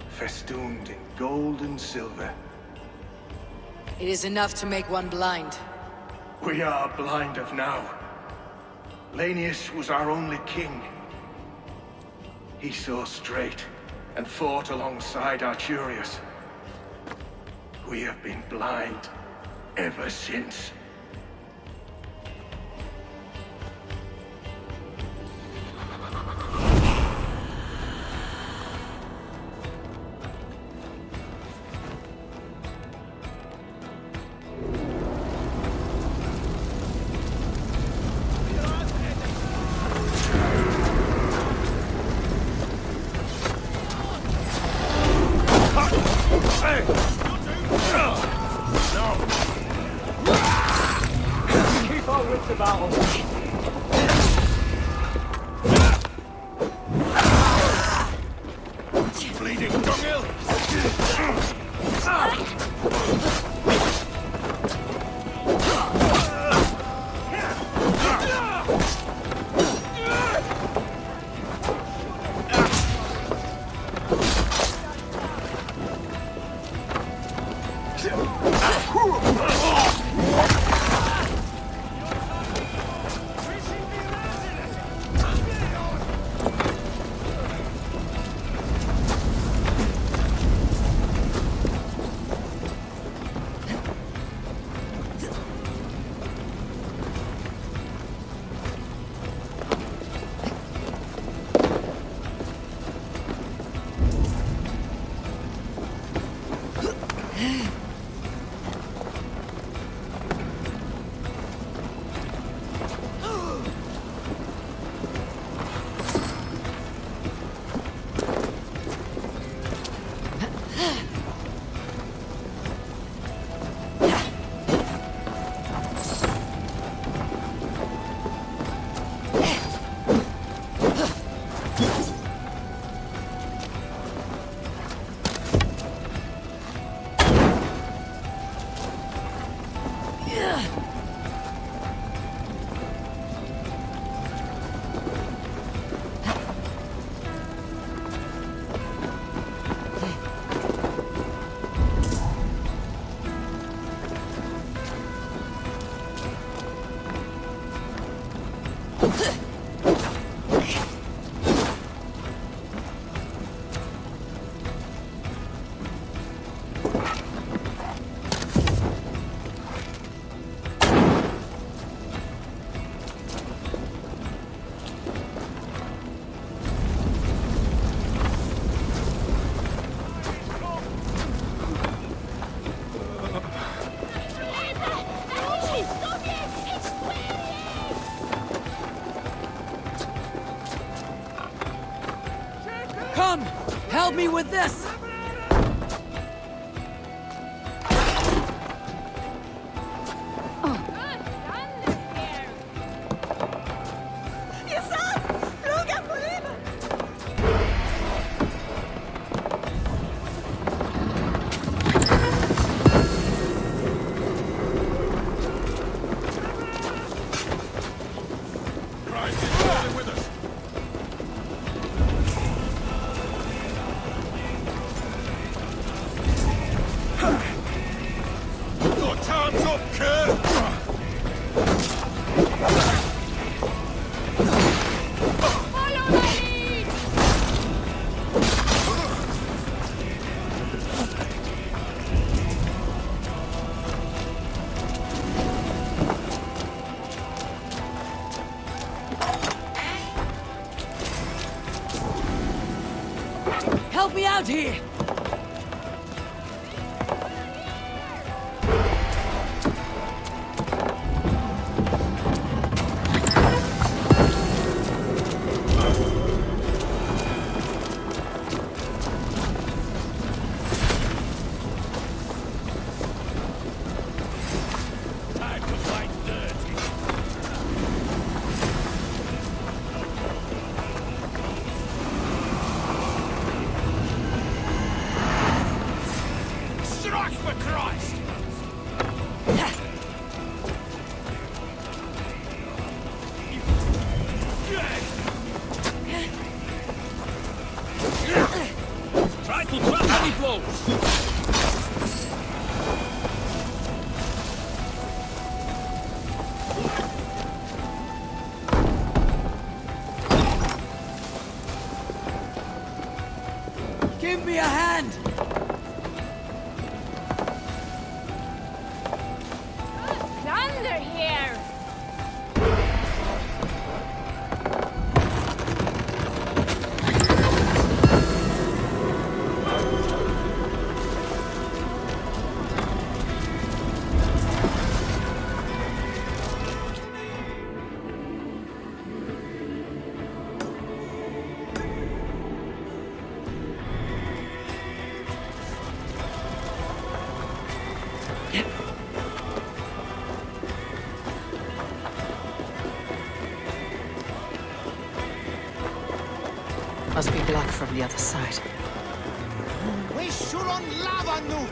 festooned in gold and silver. It is enough to make one blind. We are blind of now. Lanius was our only king. He saw straight and fought alongside Arturius. We have been blind ever since. help me with this! Help me out here! Give me a hand! Thunder here! Must be black from the other side. We should on lava nu!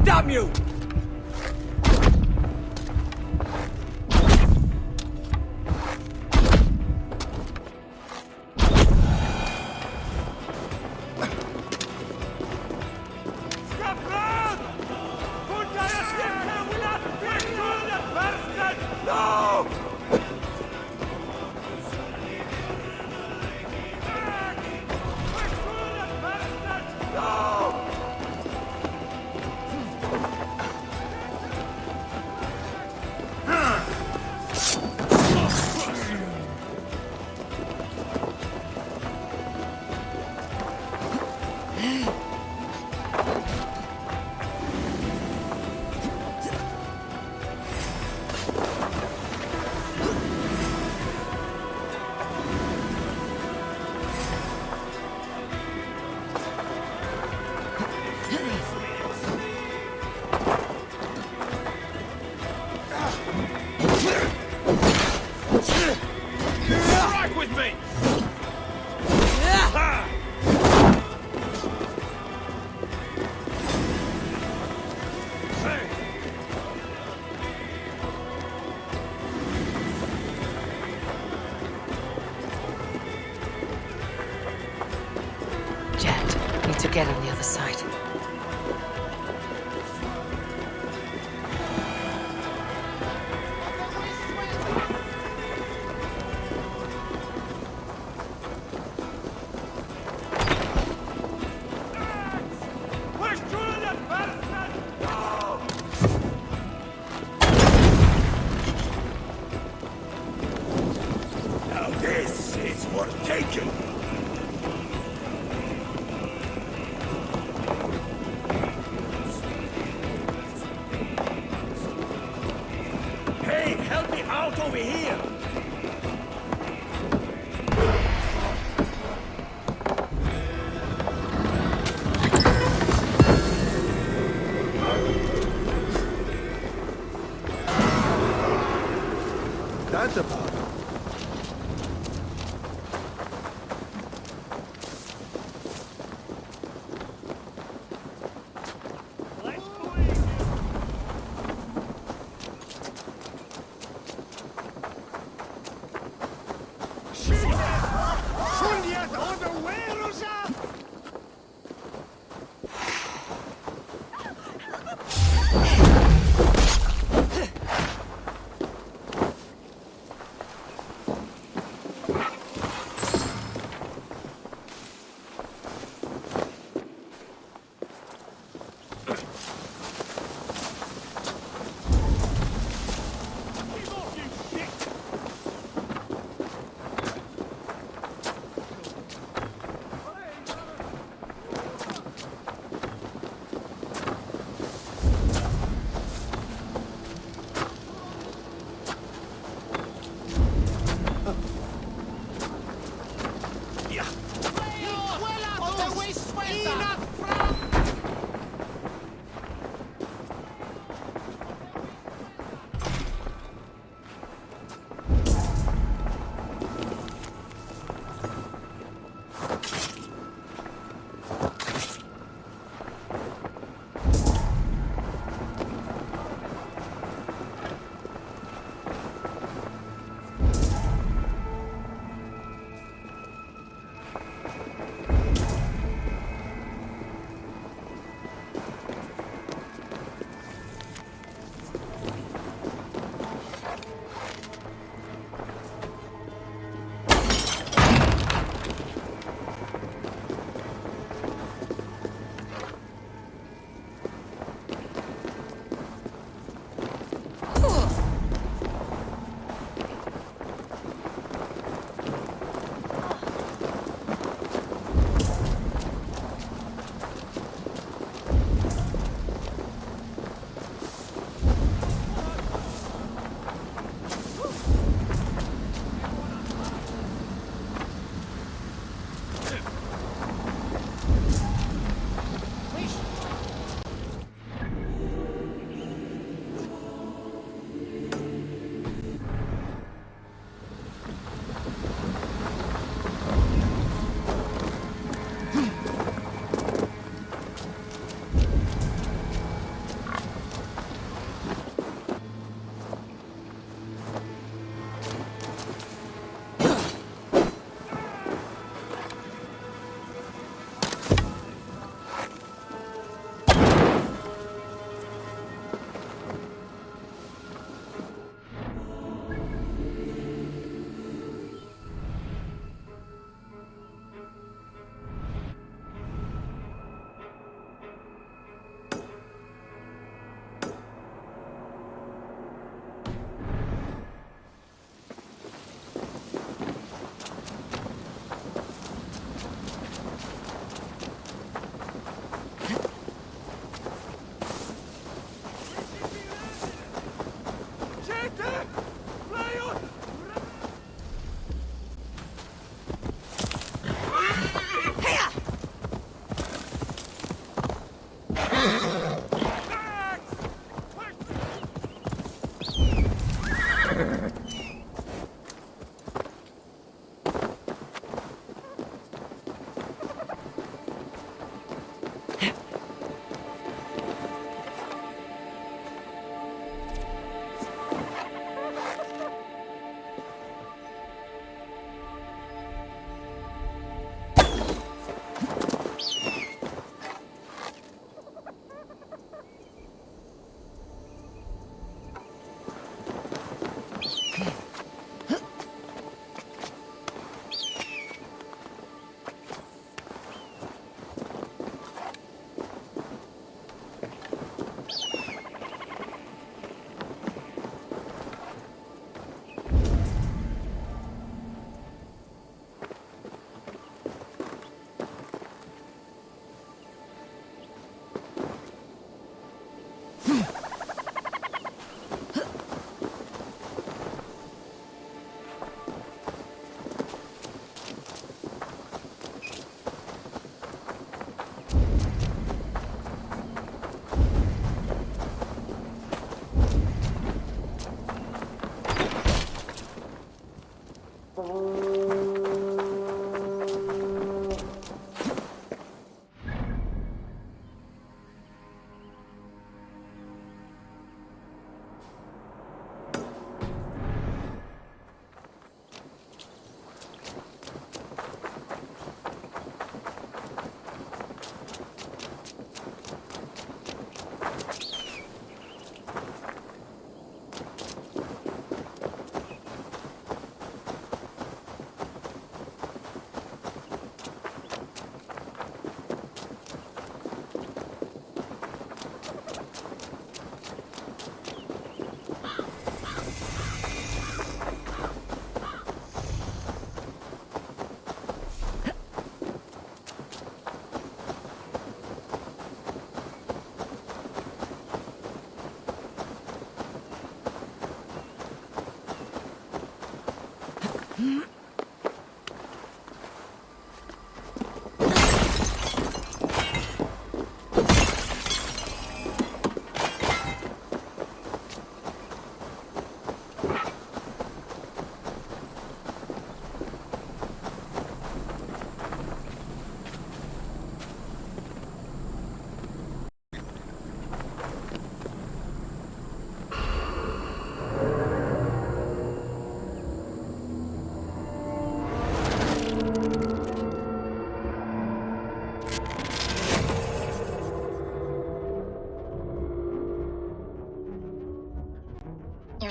Damn you! right. Now this is worth taking. Hey, help me out over here! That's about it.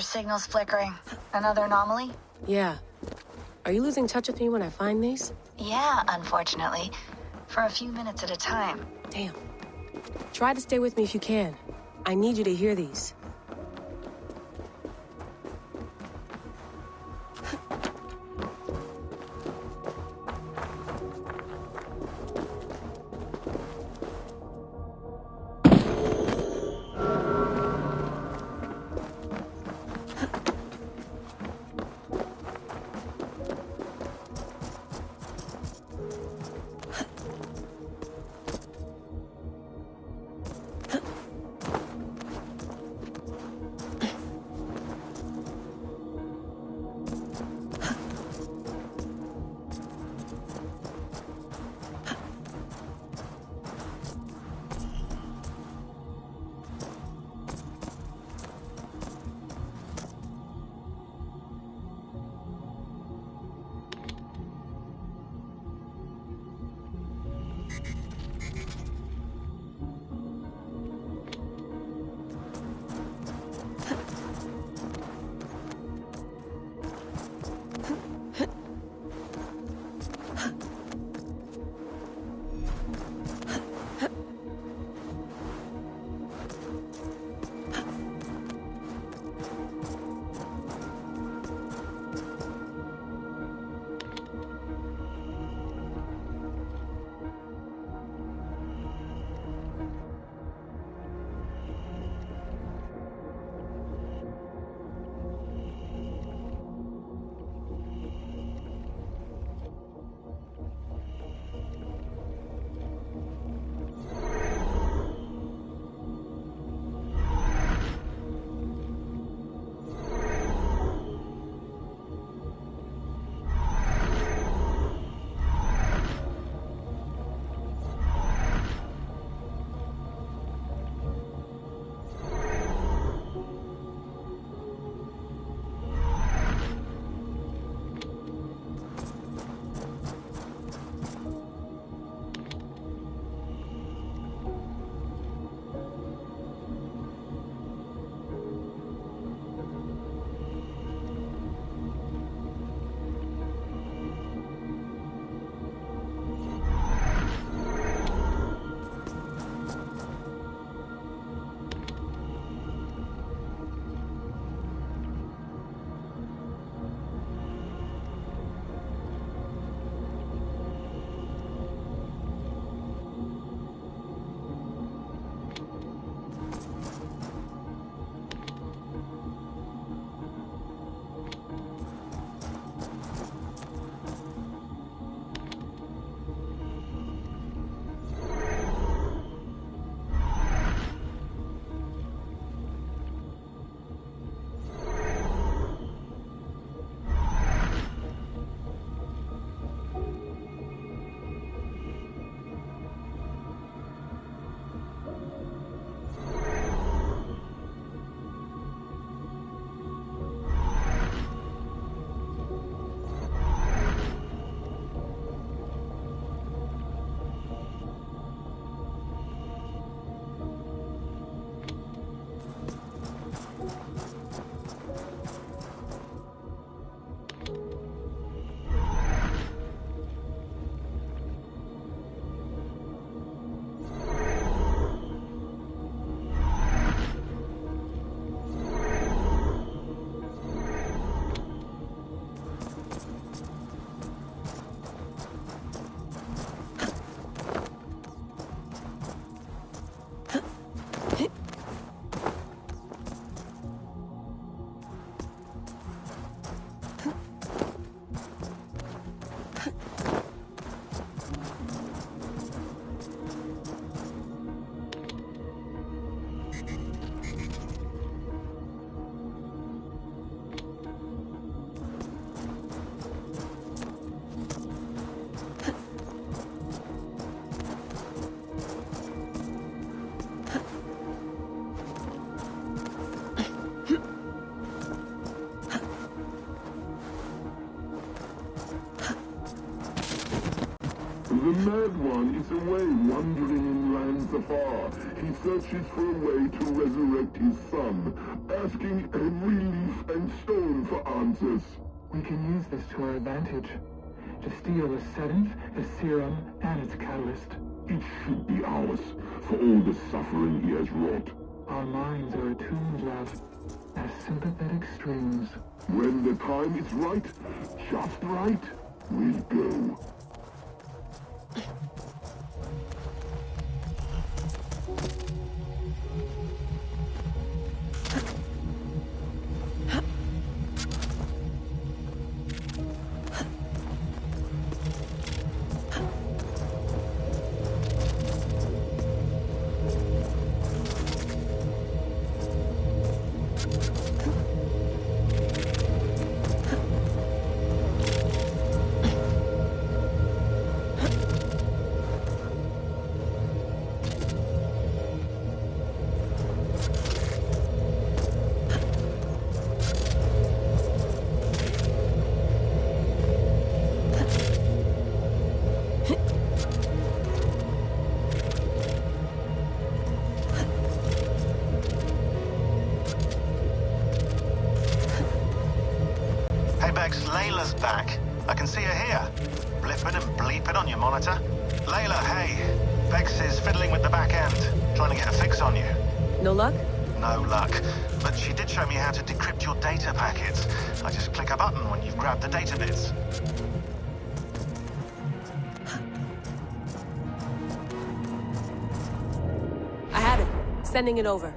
Your signal's flickering. Another anomaly? Yeah. Are you losing touch with me when I find these? Yeah, unfortunately. For a few minutes at a time. Damn. Try to stay with me if you can. I need you to hear these. Wandering in lands afar, he searches for a way to resurrect his son, asking every leaf and stone for answers. We can use this to our advantage. To steal the seventh, the serum, and its catalyst. It should be ours, for all the suffering he has wrought. Our minds are attuned, love, as sympathetic strings. When the time is right, just right, we'll go. Layla's back. I can see her here. Blipping and bleeping on your monitor. Layla, hey. Vex is fiddling with the back end, trying to get a fix on you. No luck? No luck. But she did show me how to decrypt your data packets. I just click a button when you've grabbed the data bits. I have it. Sending it over.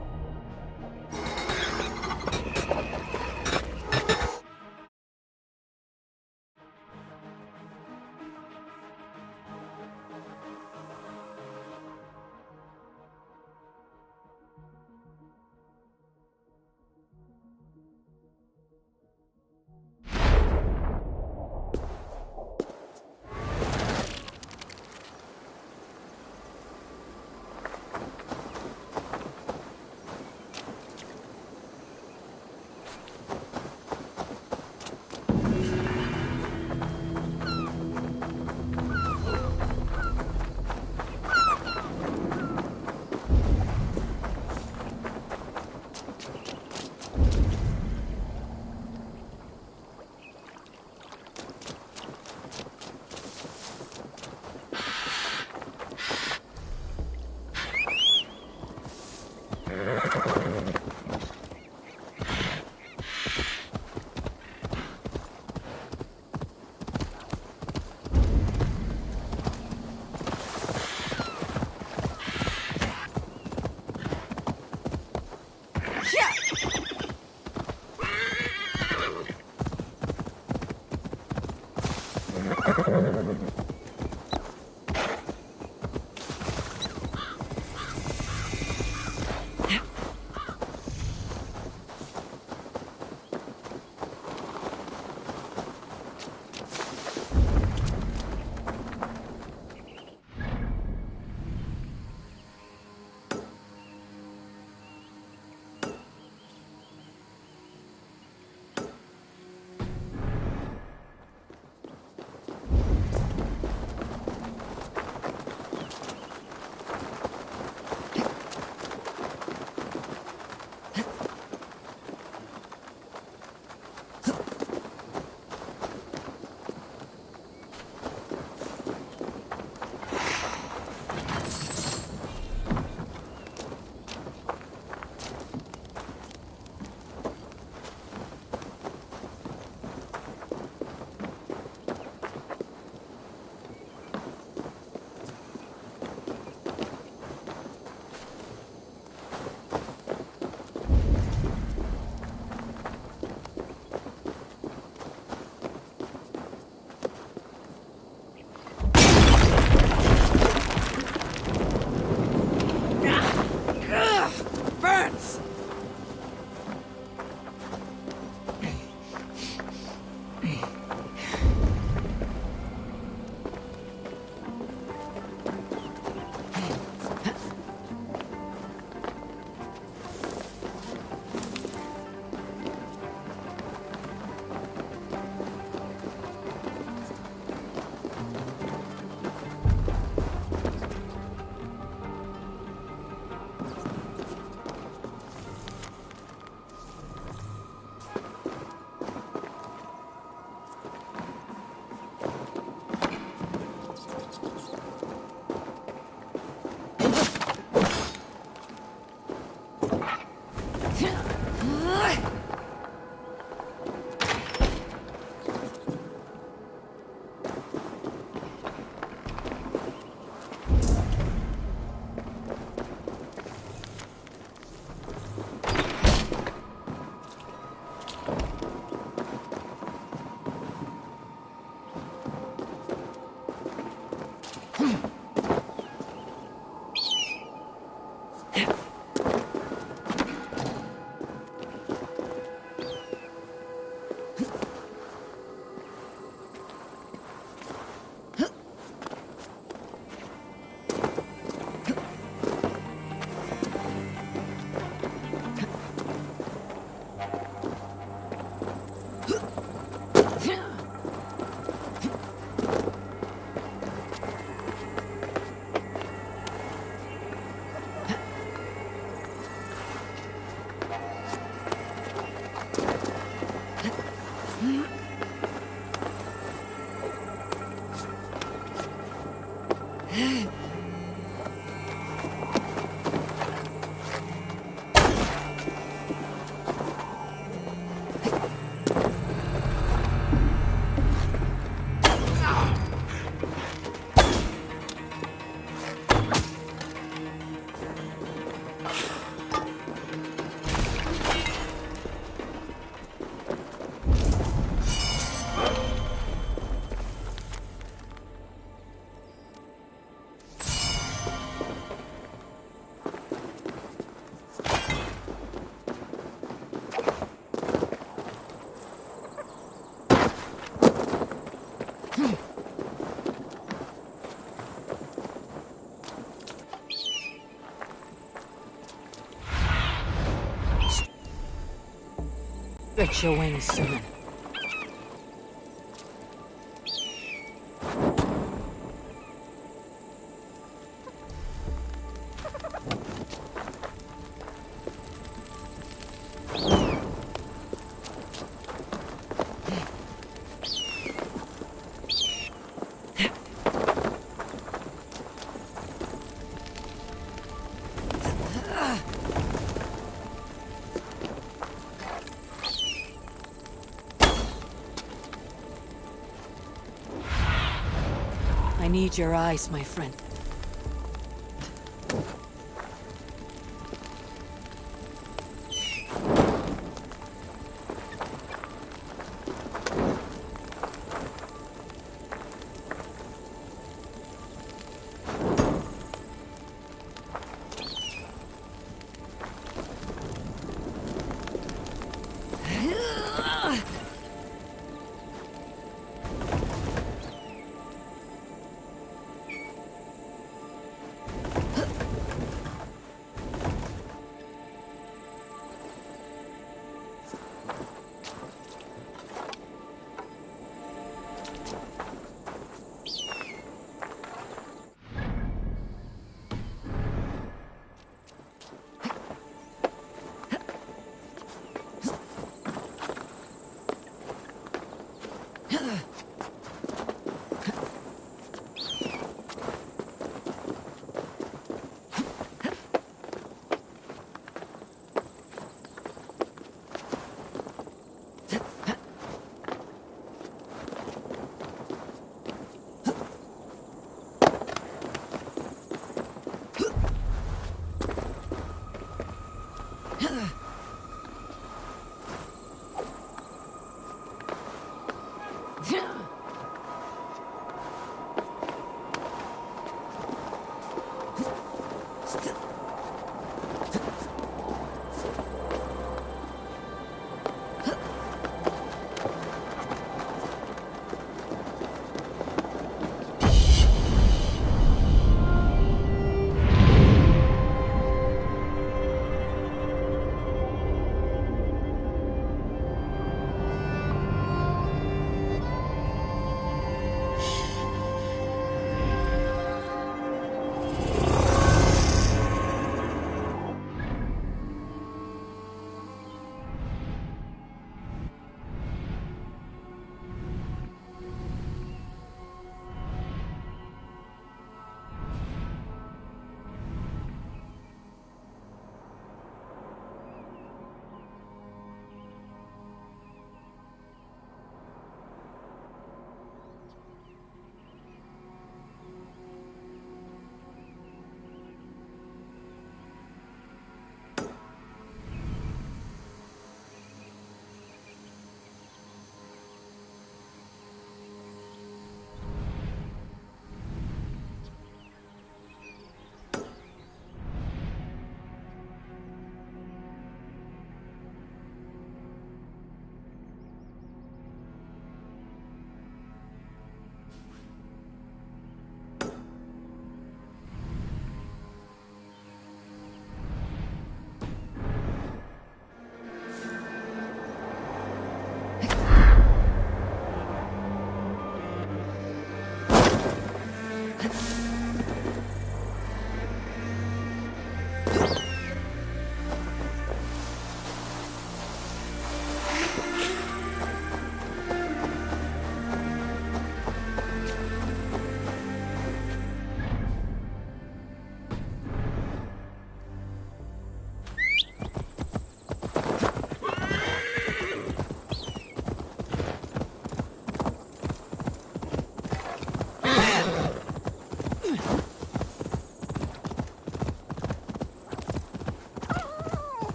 Stretch your wings, soon. I need your eyes, my friend.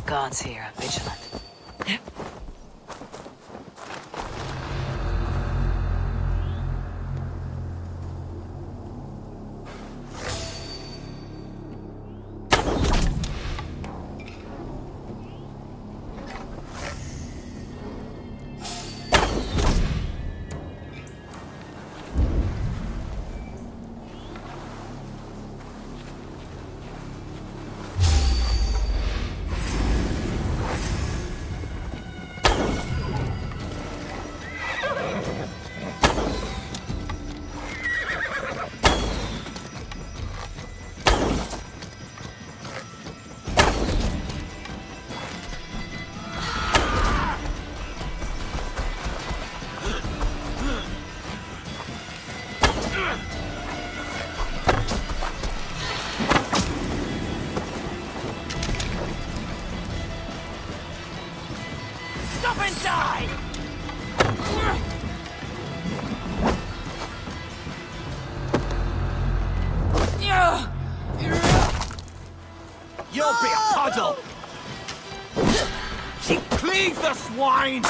Gods here are vigilant. and die! You'll be a puddle! Cleave the swine!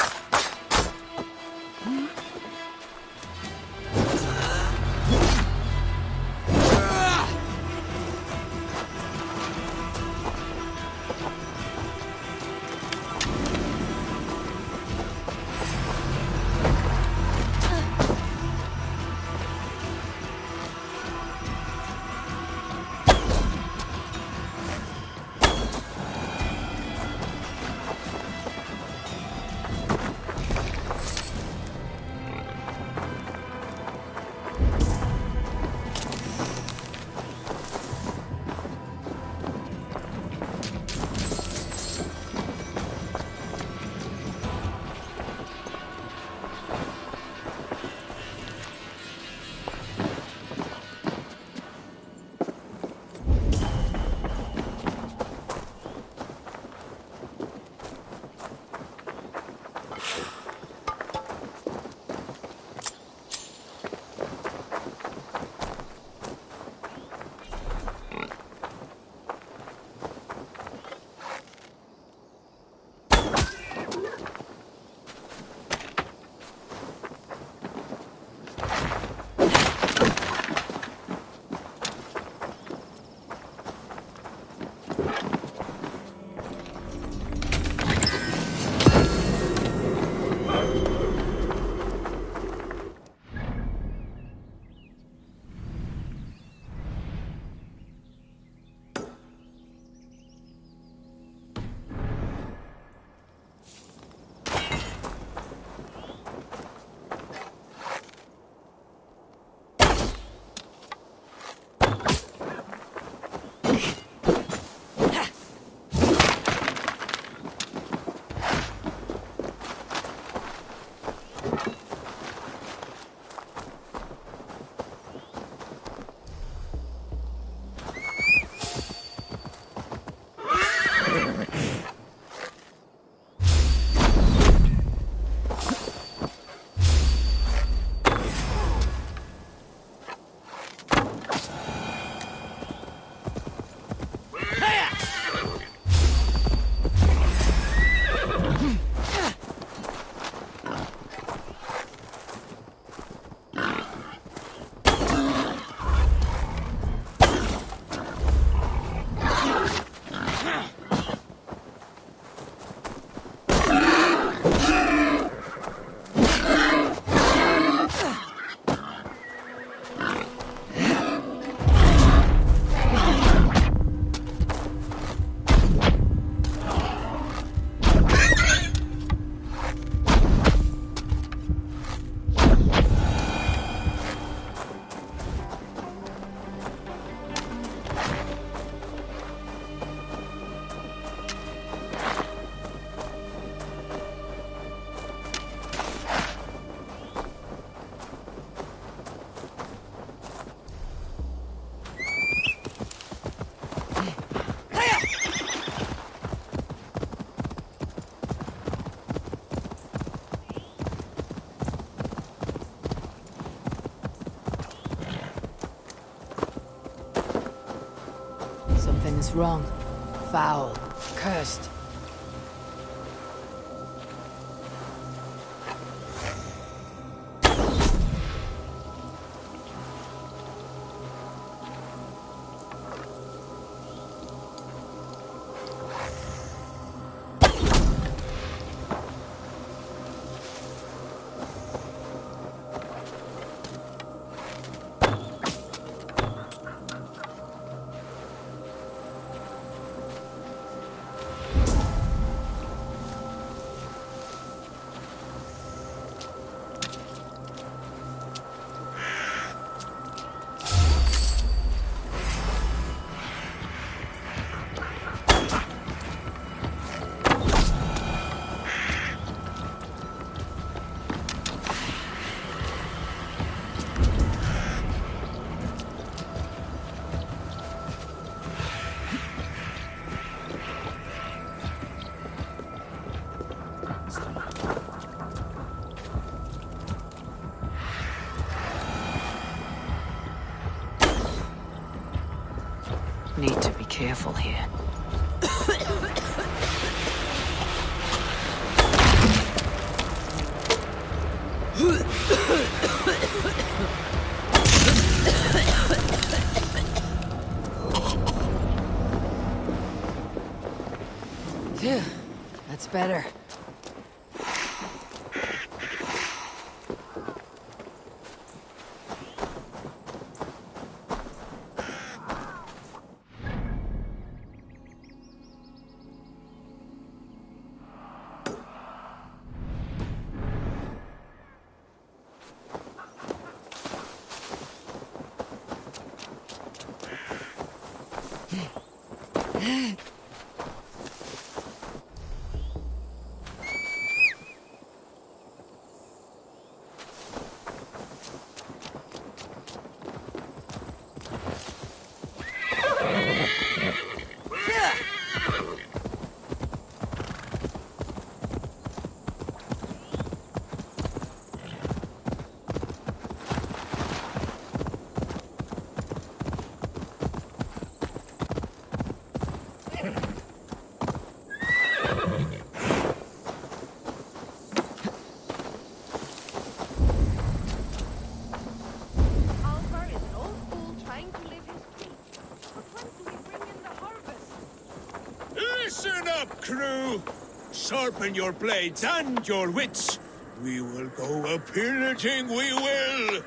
Something is wrong. Foul. Cursed. to be careful here. Phew, that's better. Listen up, crew! Sharpen your blades and your wits. We will go a-pillaging, we will!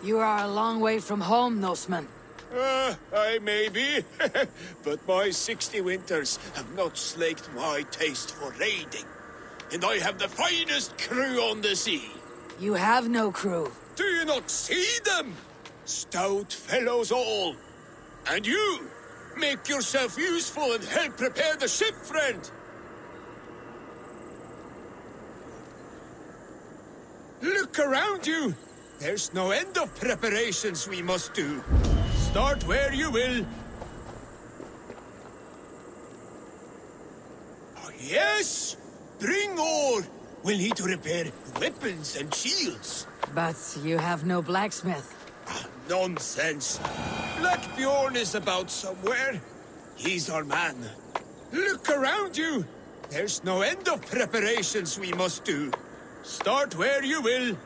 You are a long way from home, Norseman. I may be, but my 60 winters have not slaked my taste for raiding. And I have the finest crew on the sea. You have no crew. Do you not see them? Stout fellows all. And you, make yourself useful and help prepare the ship, friend. Look around you. There's no end of preparations we must do. Start where you will. Oh, yes! Bring ore! We'll need to repair weapons and shields. But you have no blacksmith. Nonsense. Blackbjorn is about somewhere. He's our man. Look around you. There's no end of preparations we must do. Start where you will.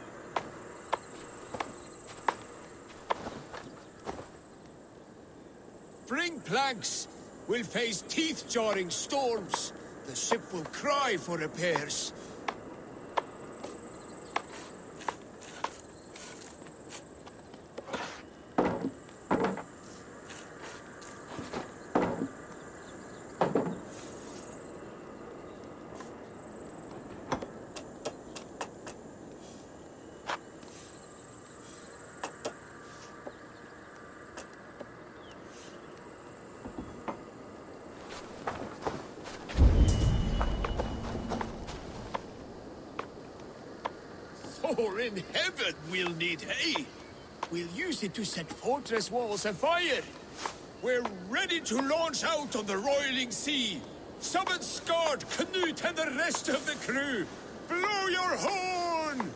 Bring planks. We'll face teeth-jarring storms. The ship will cry for repairs. For in heaven we'll need hay. We'll use it to set fortress walls afire. We're ready to launch out on the roiling sea. Summon Skard, Knut, and the rest of the crew. Blow your horn!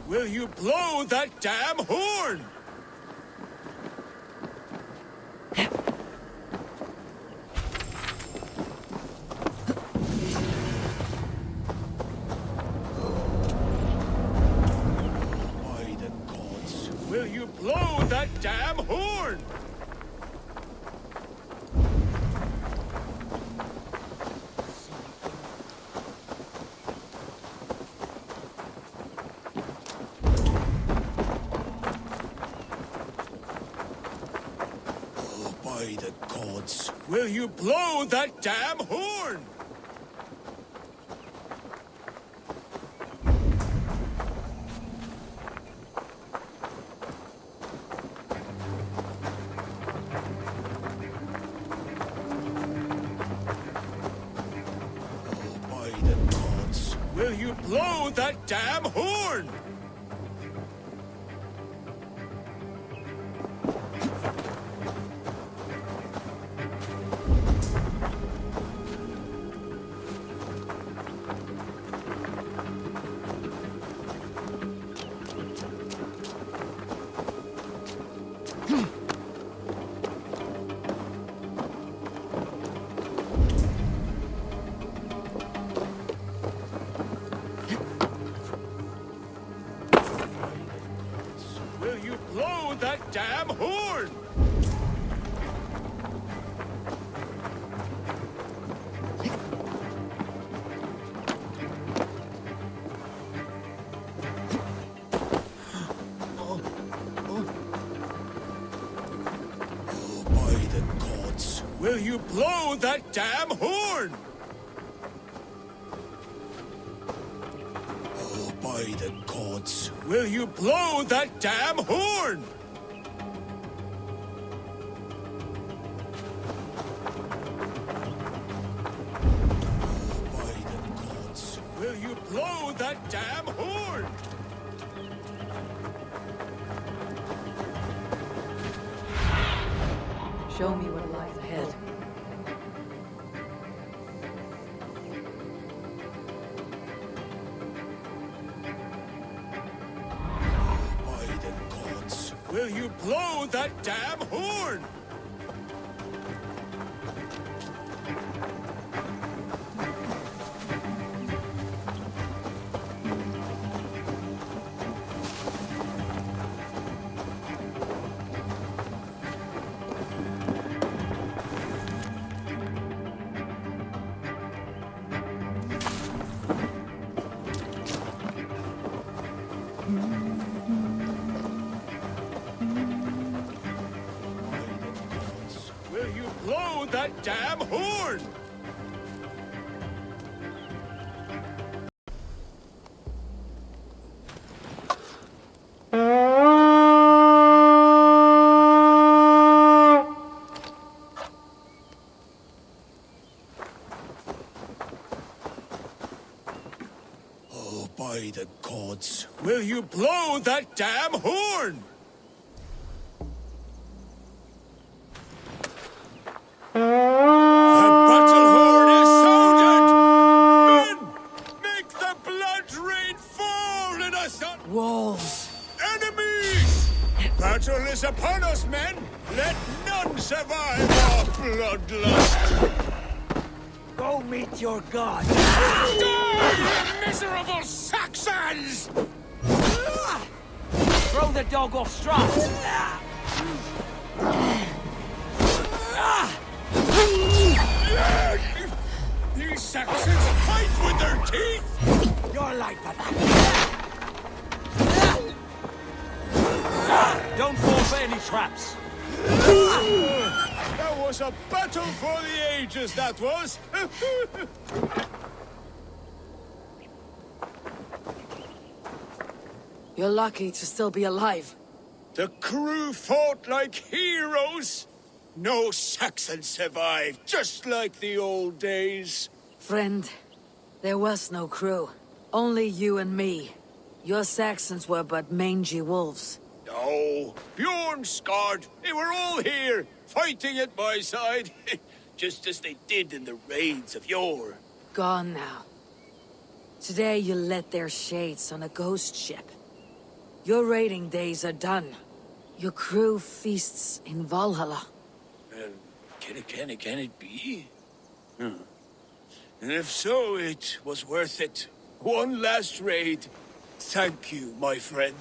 Will you blow that damn horn? By the gods, will you blow that damn horn? By the gods, will you blow that damn horn? By the gods, will you blow that damn horn? that damn horn! Will you blow that damn horn? Oh, by the gods. Will you blow that damn horn? Oh, by the gods. Will you blow that damn horn? Show me what lies ahead. By the gods. Will you blow that damn horn? Will you blow that damn horn? Oh, by the gods. Will you blow that damn horn? The battle horn is sounded! Men! Make the blood rain fall in us! Wolves! Enemies! Battle is upon us, men! Let none survive our bloodlust! Go meet your god. Die, you miserable Saxons! Throw the dog off straw. These Saxons fight with their teeth! Your life for that. Don't fall for any traps. That was a battle for the ages, that was! You're lucky to still be alive. The crew fought like heroes! No Saxon survived, just like the old days. Friend, there was no crew. Only you and me. Your Saxons were but mangy wolves. No, Bjorn scarred. They were all here, fighting at my side. Just as they did in the raids of yore. Gone now. Today you led their shades on a ghost ship. Your raiding days are done. Your crew feasts in Valhalla. Can it be? And if so, it was worth it. One last raid. Thank you, my friend.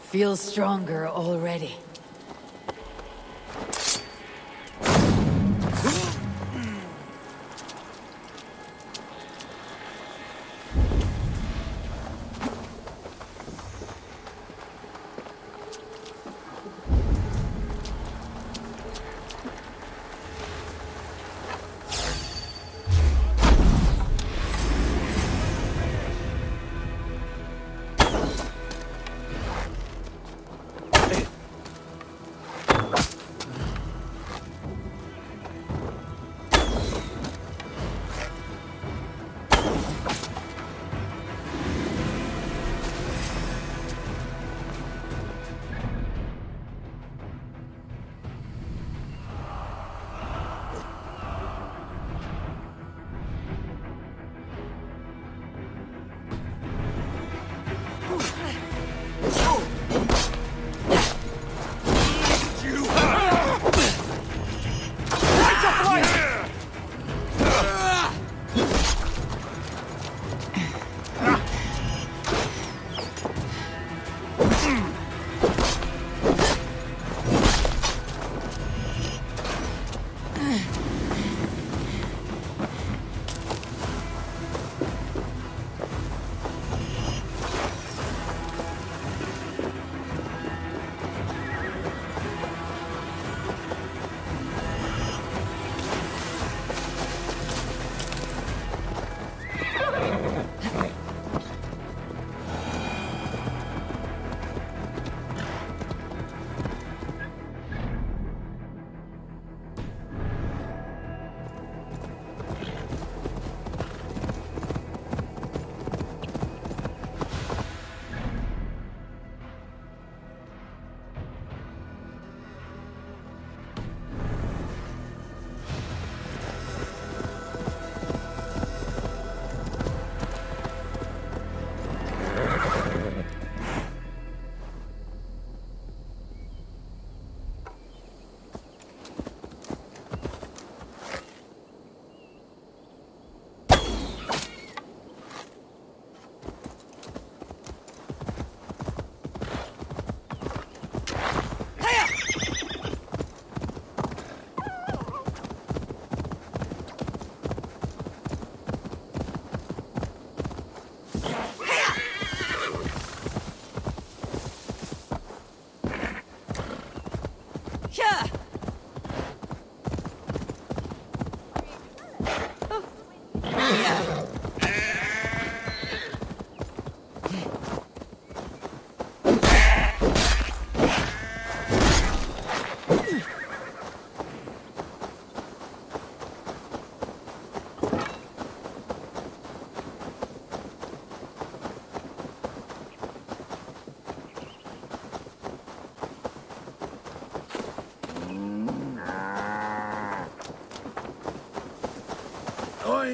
Feel stronger already.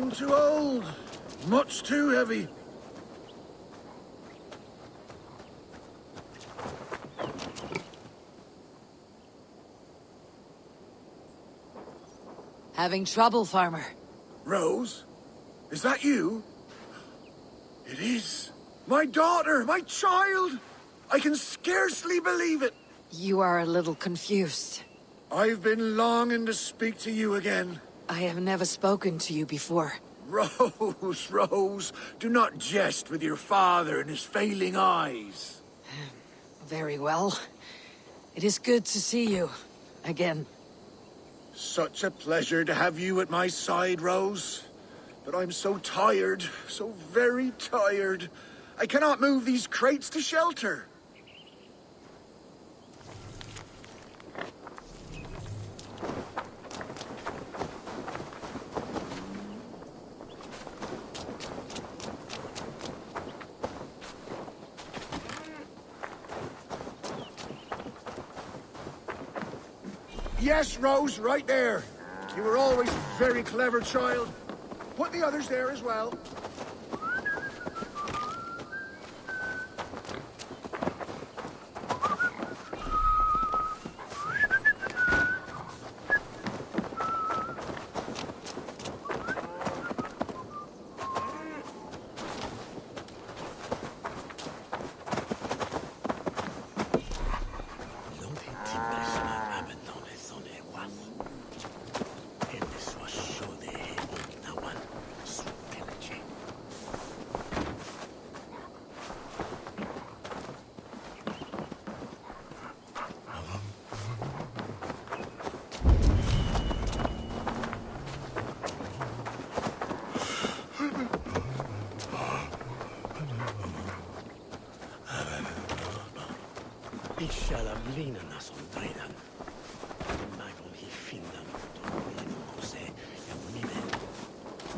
getting too old. Much too heavy. Having trouble, farmer. Rose? Is that you? It is. My daughter! My child! I can scarcely believe it. You are a little confused. I've been longing to speak to you again. I have never spoken to you before. Rose, Rose, do not jest with your father and his failing eyes. Very well. It is good to see you again. Such a pleasure to have you at my side, Rose. But I'm so tired, so very tired. I cannot move these crates to shelter. Yes, Rose, right there. You were always a very clever child. Put the others there as well.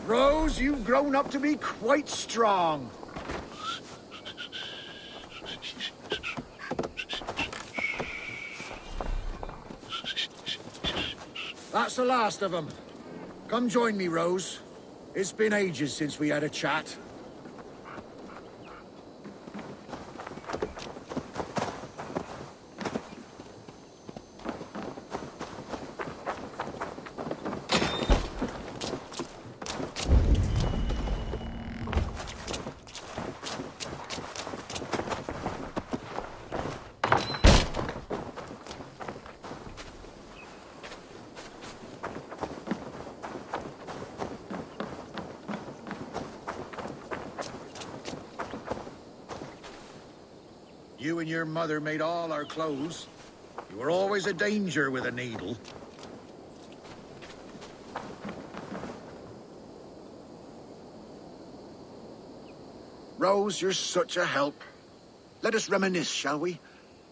Rose, you've grown up to be quite strong. That's the last of them. Come join me, Rose. It's been ages since we had a chat. You and your mother made all our clothes. You were always a danger with a needle. Rose, you're such a help. Let us reminisce, shall we?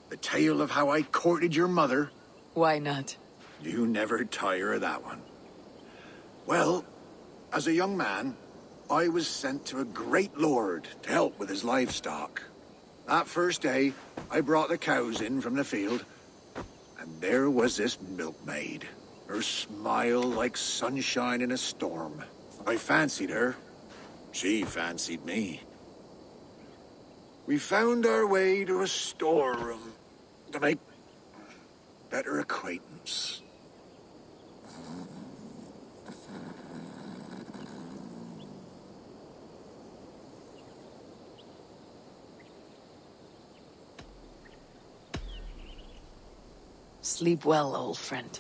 The tale of how I courted your mother. Why not? You never tire of that one. Well, as a young man, I was sent to a great lord to help with his livestock. That first day, I brought the cows in from the field, and there was this milkmaid. Her smile like sunshine in a storm. I fancied her. She fancied me. We found our way to a storeroom to make better acquaintance. Sleep well, old friend.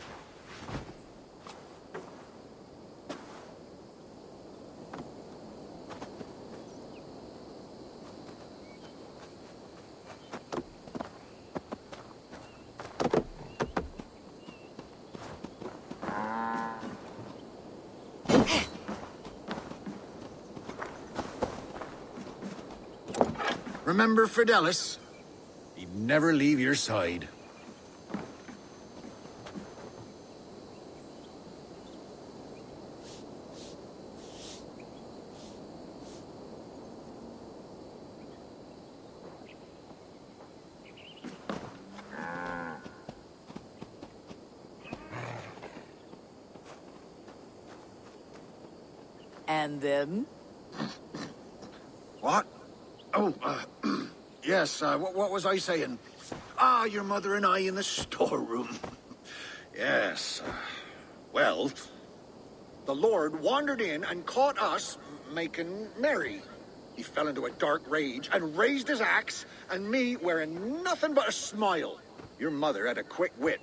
Remember Fidelis? He'd never leave your side. And then? What? Oh, yes, what was I saying? Ah, your mother and I in the storeroom. Yes. Well, the Lord wandered in and caught us making merry. He fell into a dark rage and raised his axe, and me wearing nothing but a smile. Your mother had a quick wit.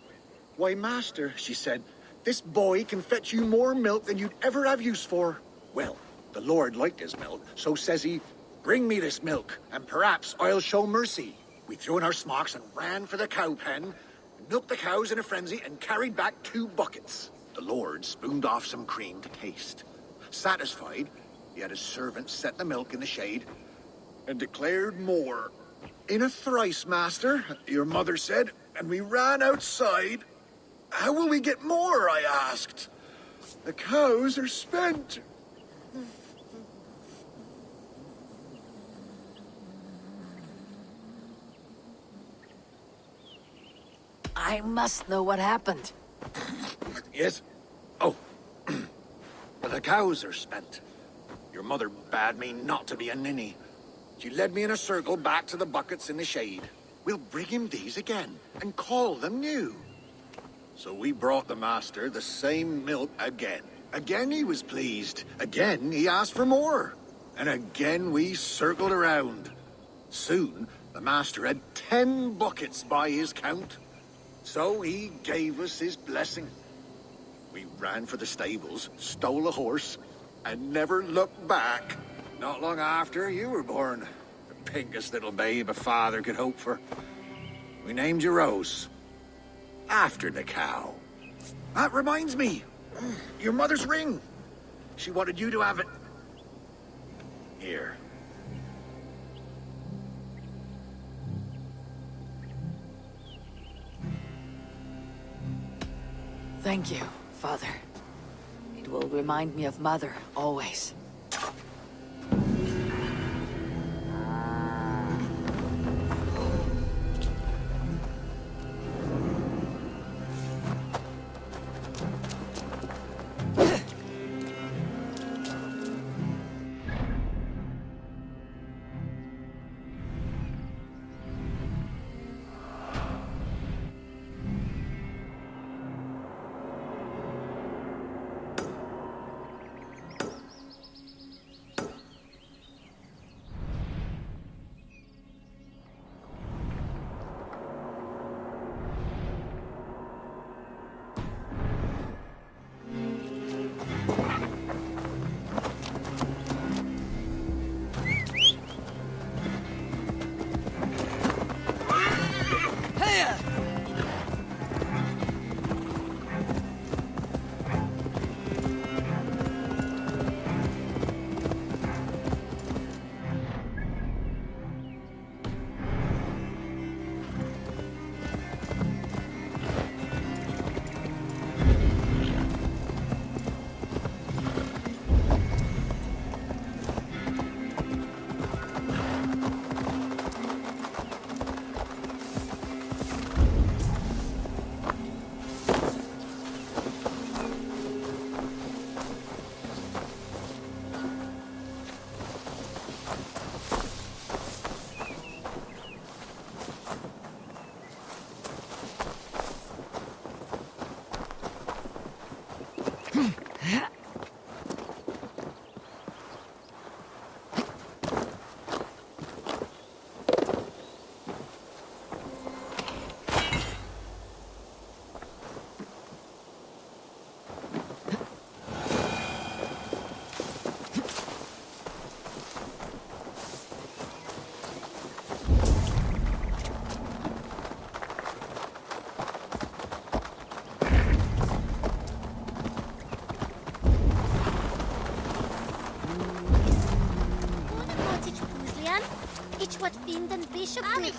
Why, master, she said, this boy can fetch you more milk than you'd ever have use for. Well, the Lord liked his milk, so says he, bring me this milk, and perhaps I'll show mercy. We threw in our smocks and ran for the cow pen, milked the cows in a frenzy, and carried back 2 buckets. The Lord spooned off some cream to taste. Satisfied, he had his servant set the milk in the shade, and declared more. In a thrice, master, your mother said, and we ran outside. How will we get more, I asked. The cows are spent. I must know what happened. Yes? Oh. The cows are spent. Your mother bade me not to be a ninny. She led me in a circle back to the buckets in the shade. We'll bring him these again, and call them new. So we brought the master the same milk again. Again he was pleased. Again he asked for more. And again we circled around. Soon the master had 10 buckets by his count. So he gave us his blessing. We ran for the stables, stole a horse, and never looked back. Not long after, you were born. The pinkest little babe a father could hope for. We named you Rose. After the cow. That reminds me. Your mother's ring. She wanted you to have it. Here. Thank you, Father. It will remind me of Mother, always. What Finden Bishop did.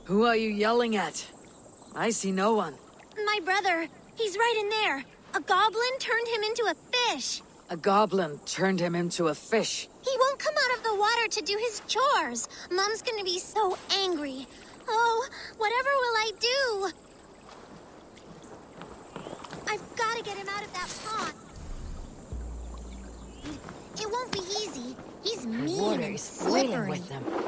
Who are you yelling at? I see no one. My brother. He's right in there. A goblin turned him into a fish. A goblin turned him into a fish. He won't come out of the water to do his chores. Mom's gonna be so angry. Oh, whatever will I do? I've gotta get him out of that pond. It won't be easy. He's mean Water and is boiling slippery. with them.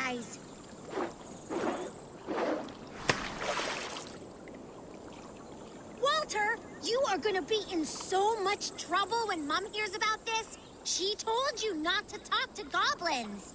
guys. Walter, you are gonna be in so much trouble when Mom hears about this. She told you not to talk to goblins.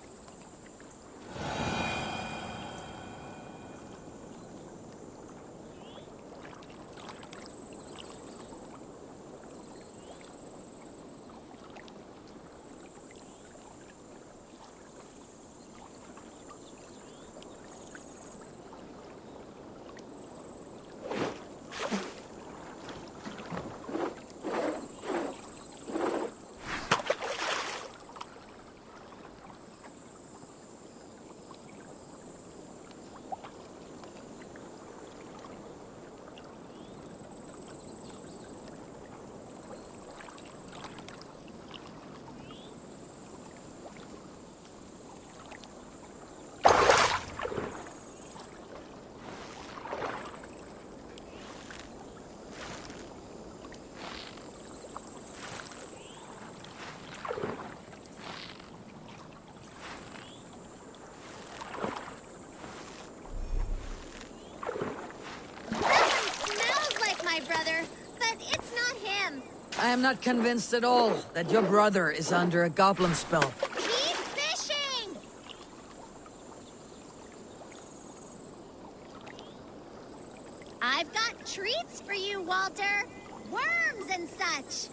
My brother, but it's not him. I am not convinced at all that your brother is under a goblin spell. Keep fishing! I've got treats for you, Walter. Worms and such.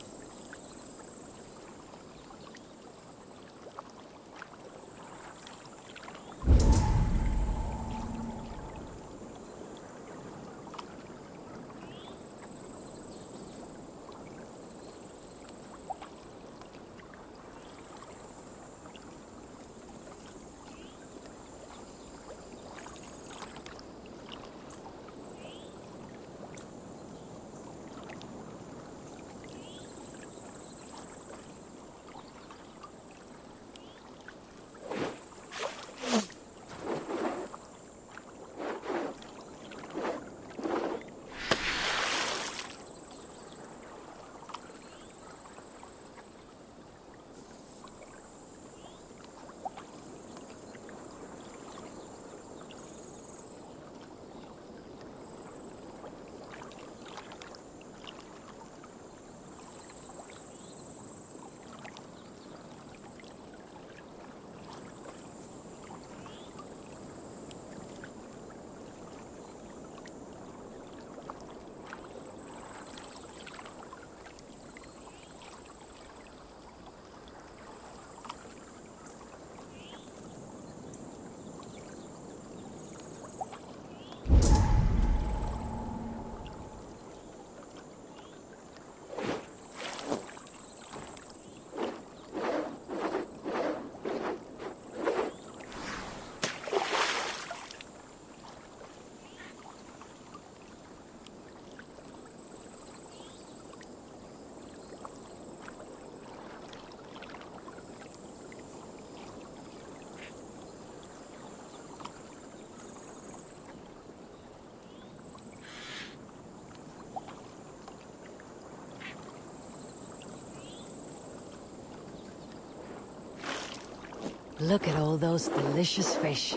Look at all those delicious fish.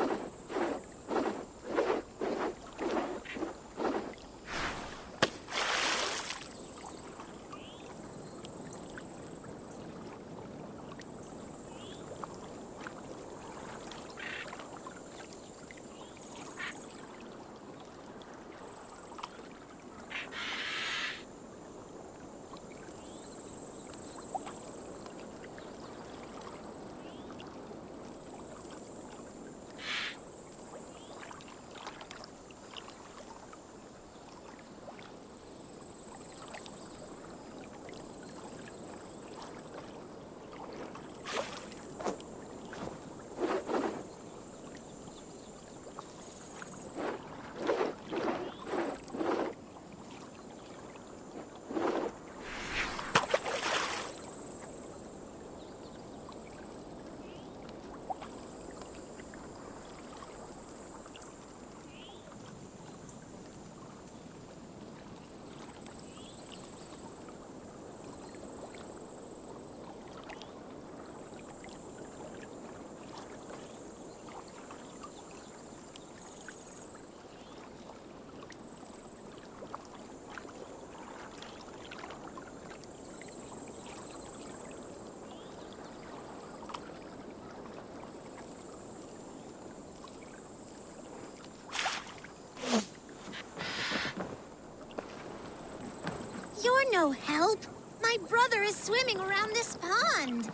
no help. My brother is swimming around this pond.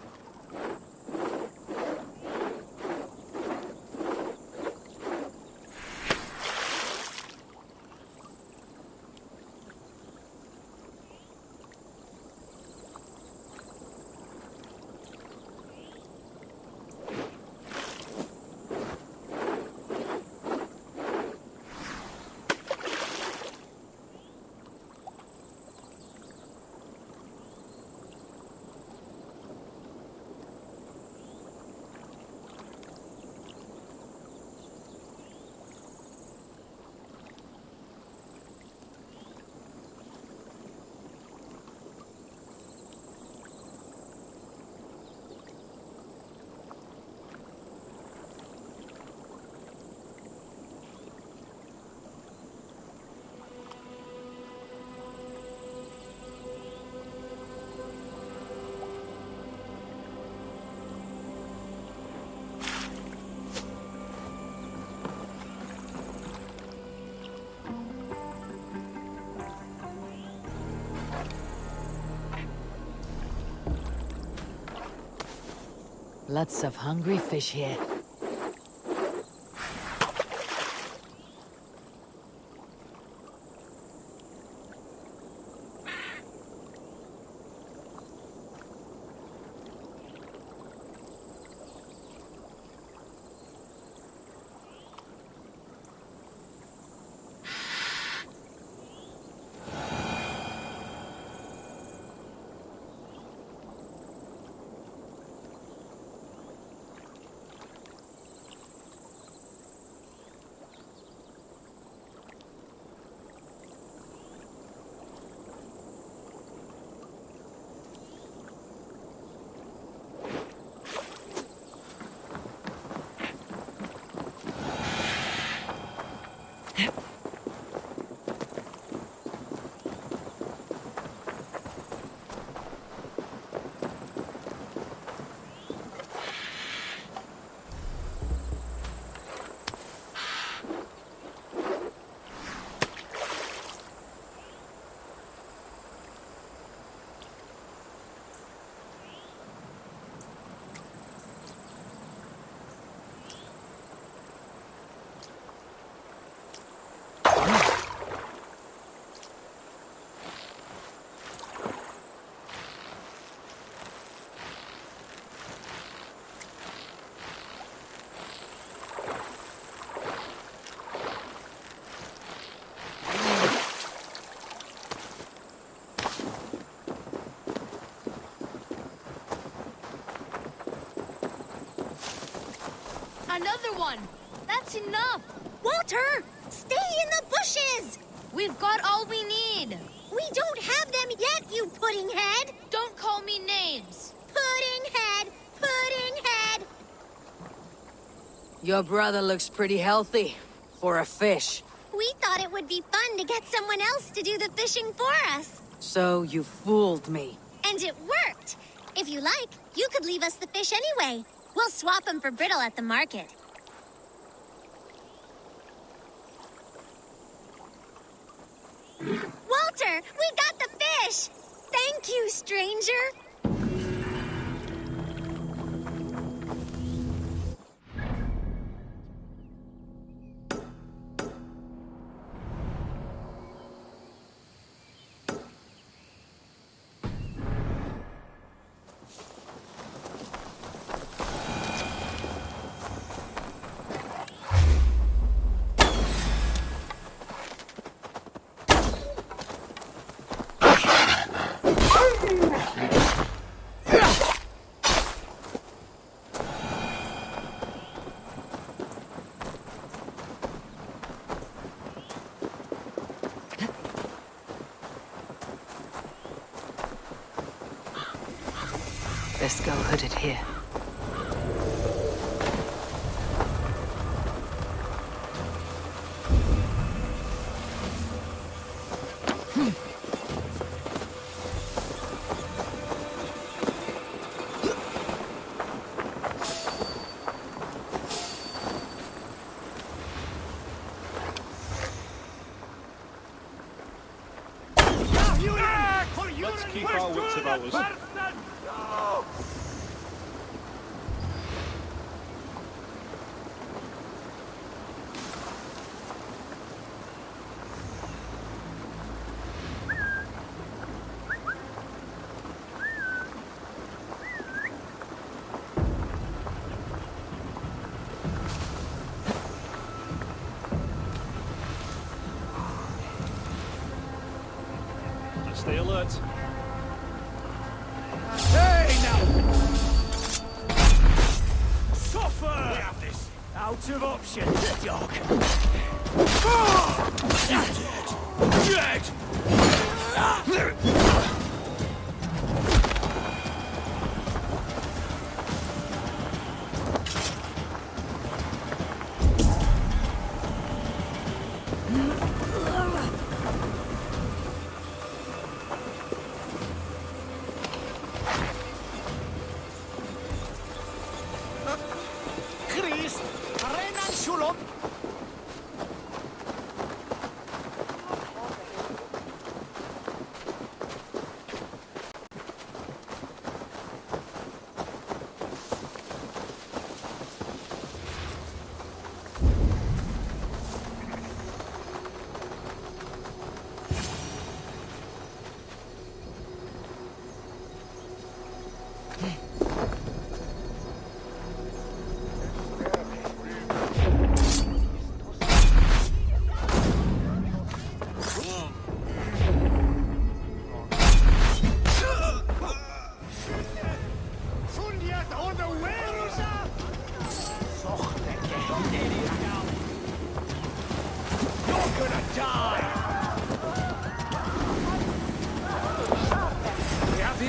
Lots of hungry fish here. Another one! That's enough! Walter! Stay in the bushes! We've got all we need! We don't have them yet, you pudding head! Don't call me names! Pudding head! Pudding head! Your brother looks pretty healthy. For a fish. We thought it would be fun to get someone else to do the fishing for us. So you fooled me. And it worked! If you like, you could leave us the fish anyway. We'll swap them for brittle at the market. Walter, we got the fish! Thank you, stranger! Let's go hooded here. For you! Let's keep our wits about us. Stay alert. Hey, now! Suffer! We have this. Out of options, dog. Dead! Christ! Renan Shulon!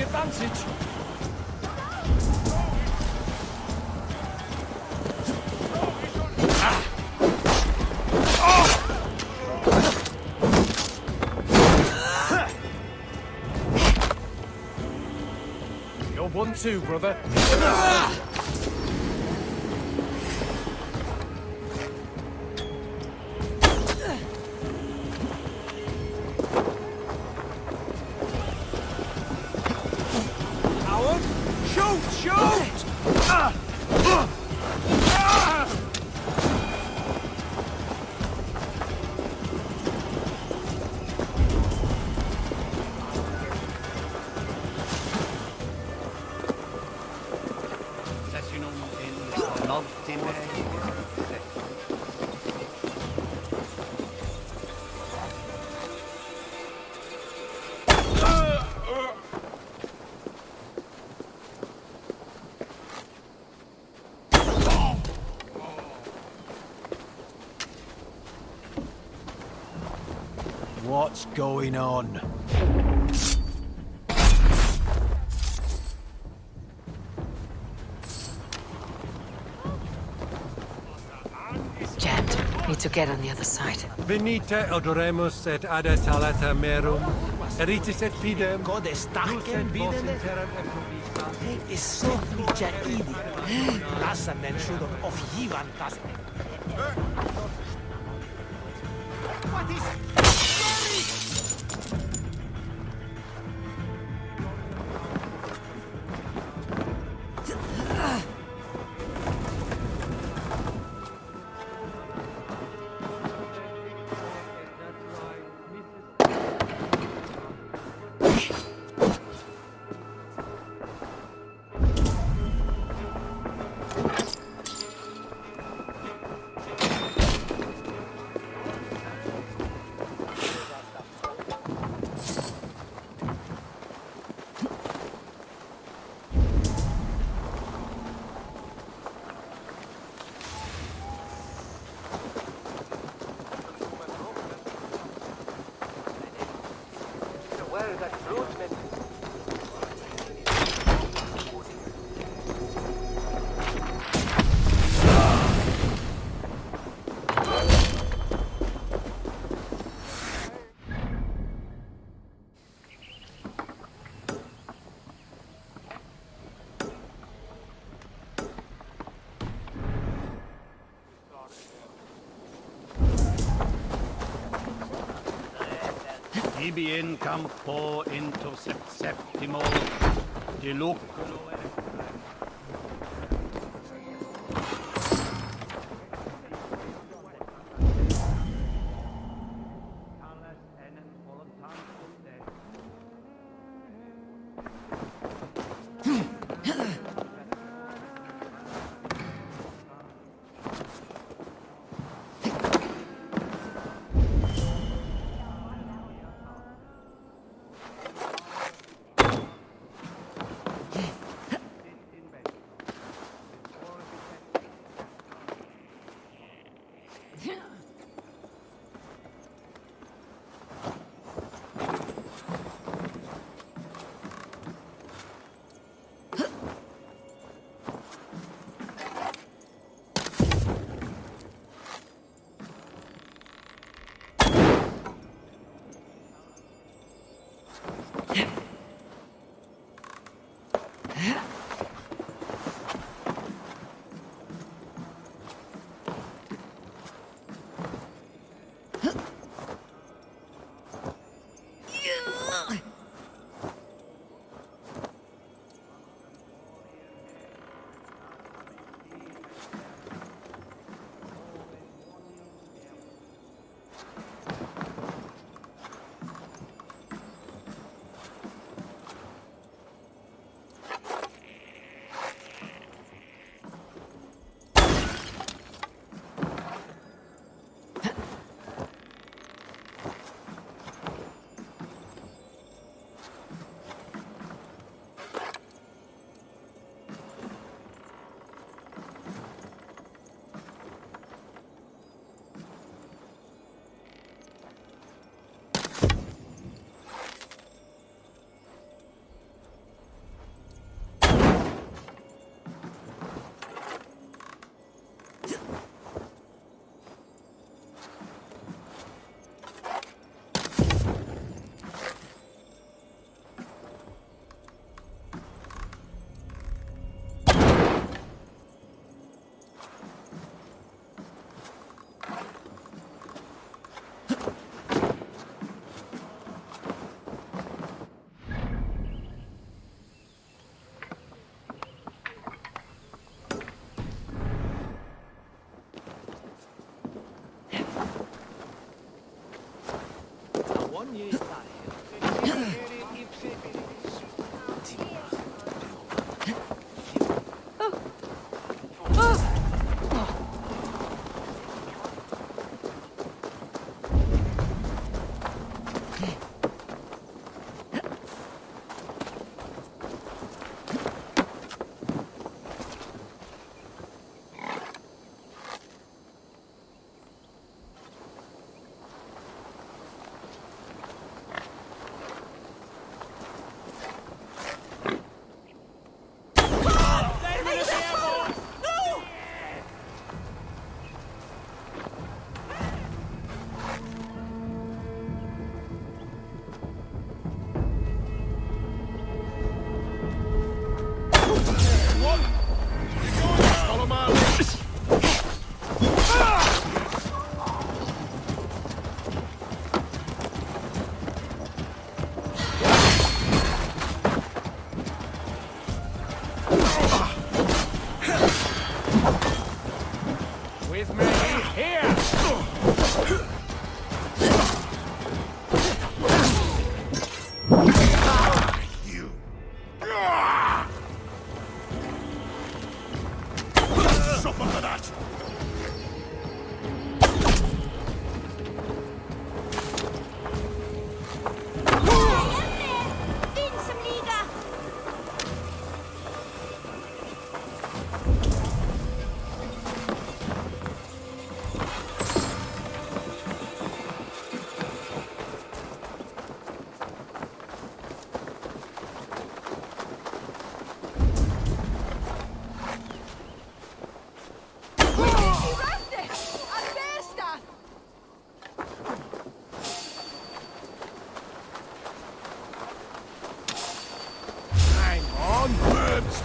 Advantage. You're 1-2, brother. What's going on? Jant, need to get on the other side. Venite odoremus et ada talata merum, eritis et fidem, Godestachem videne? Hei is so nicia idi. Lasanen shudon of jivantas. What is... Ibi in campo into septimo diluculo.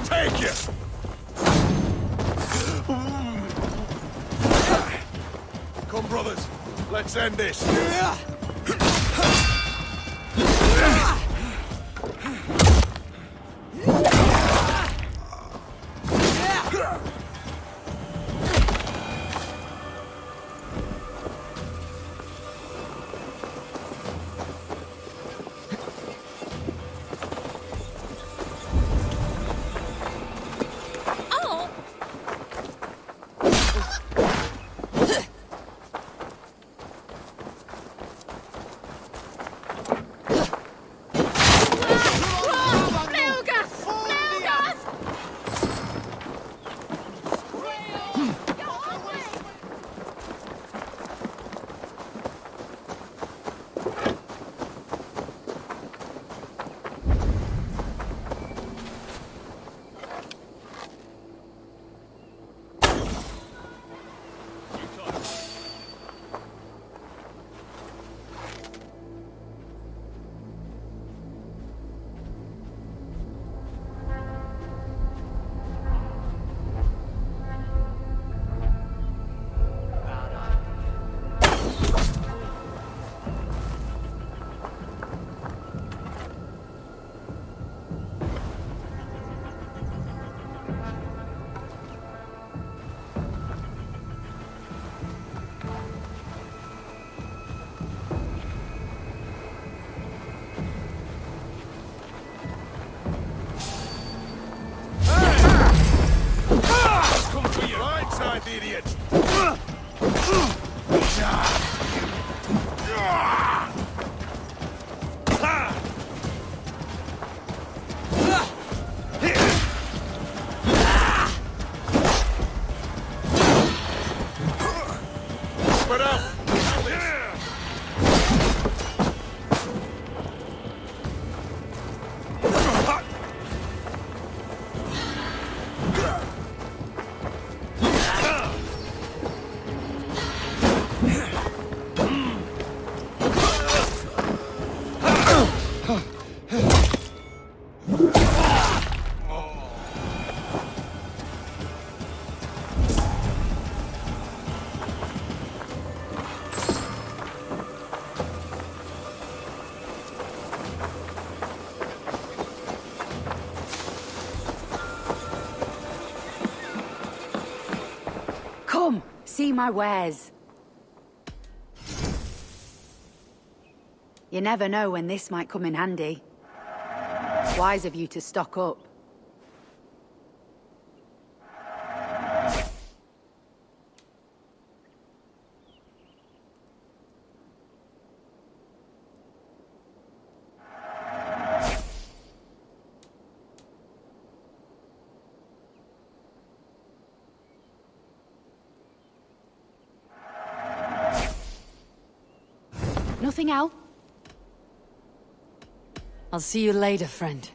Take it! Come, brothers. Let's end this. See my wares. You never know when this might come in handy. Wise of you to stock up. Nothing out? I'll see you later, friend.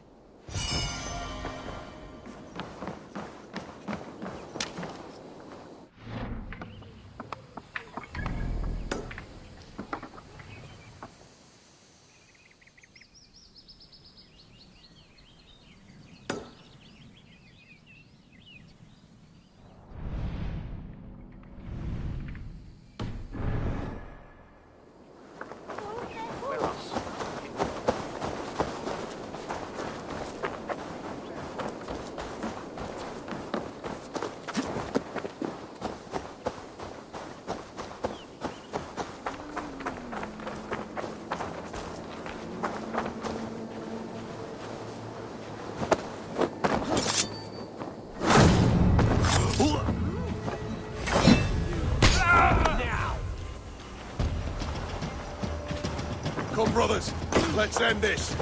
Come, brothers. Let's end this.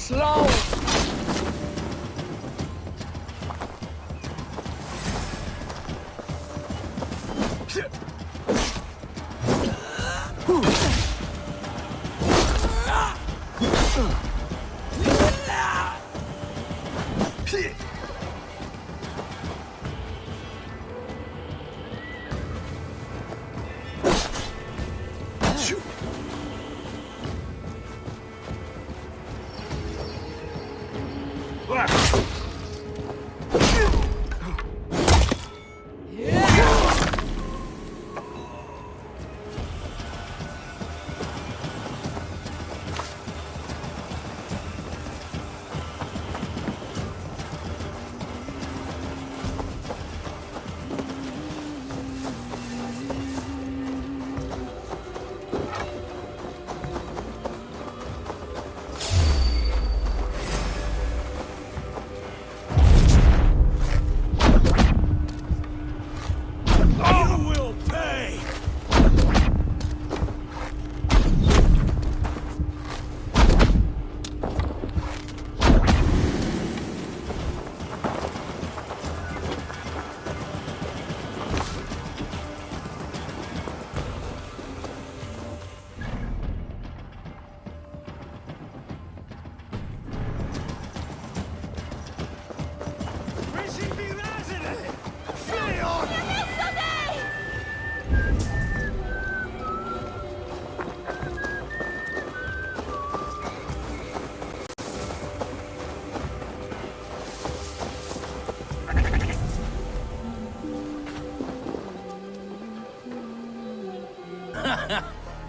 slow!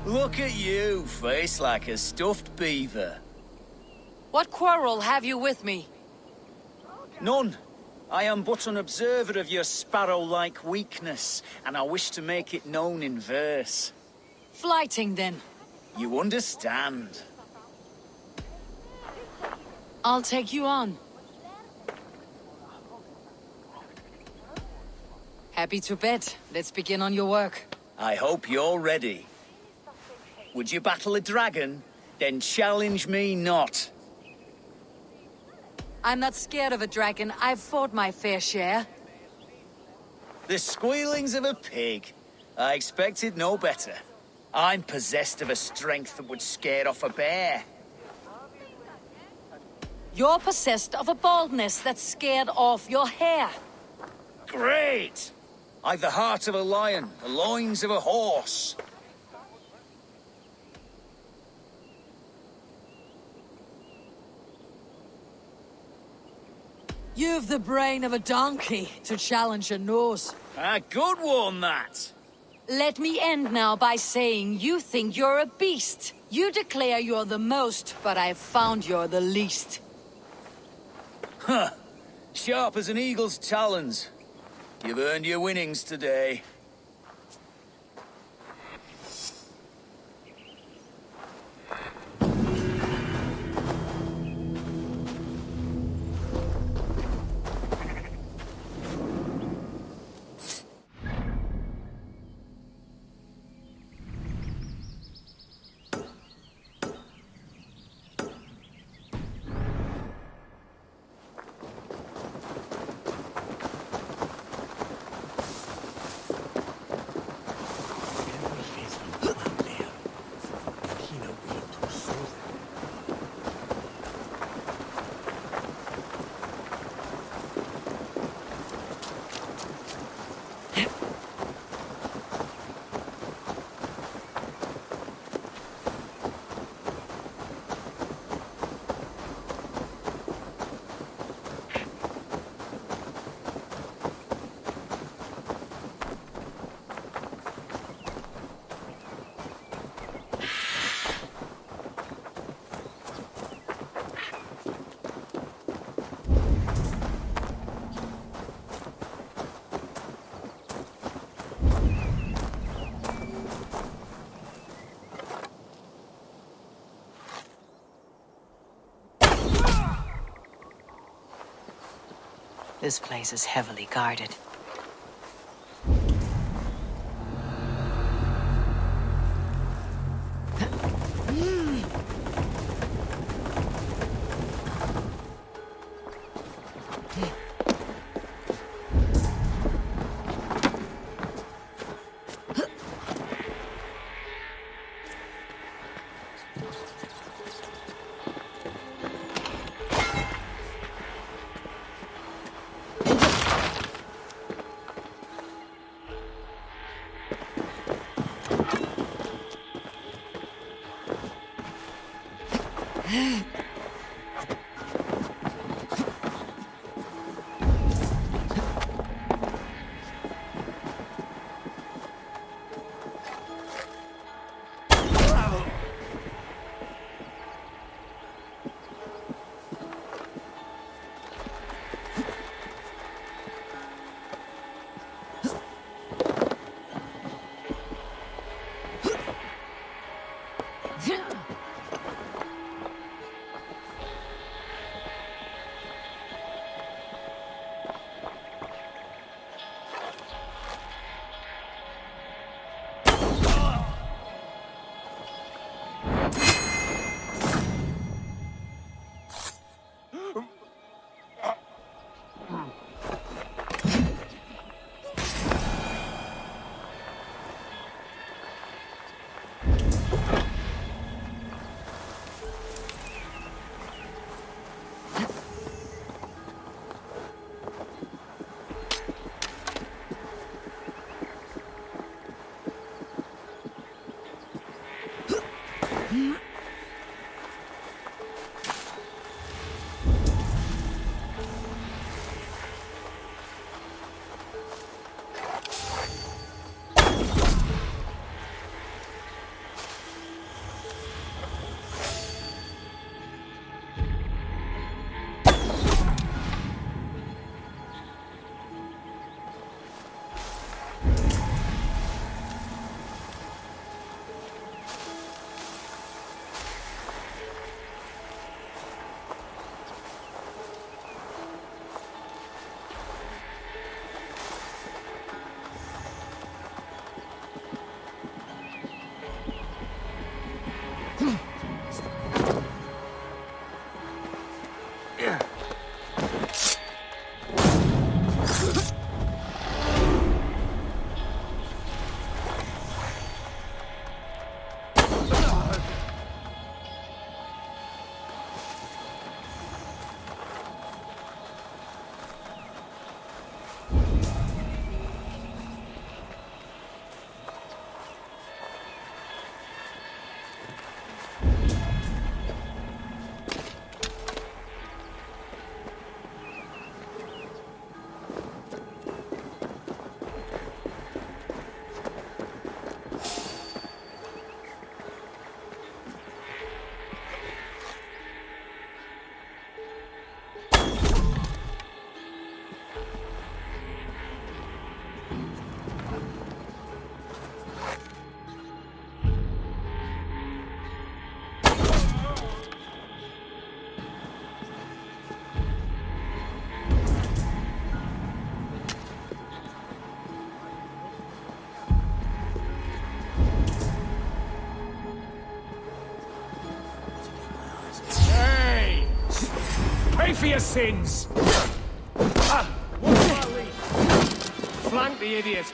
Look at you, face like a stuffed beaver. What quarrel have you with me? None. I am but an observer of your sparrow-like weakness, and I wish to make it known in verse. Flighting, then. You understand. I'll take you on. Happy to bet. Let's begin on your work. I hope you're ready. Would you battle a dragon? Then challenge me not. I'm not scared of a dragon. I've fought my fair share. The squealings of a pig. I expected no better. I'm possessed of a strength that would scare off a bear. You're possessed of a baldness that scared off your hair. Great! I've the heart of a lion, the loins of a horse. You've the brain of a donkey to challenge a nose. A good one, that. Let me end now by saying you think you're a beast. You declare you're the most, but I've found you're the least. Huh. Sharp as an eagle's talons. You've earned your winnings today. This place is heavily guarded. Pay for your sins! Flank the idiot!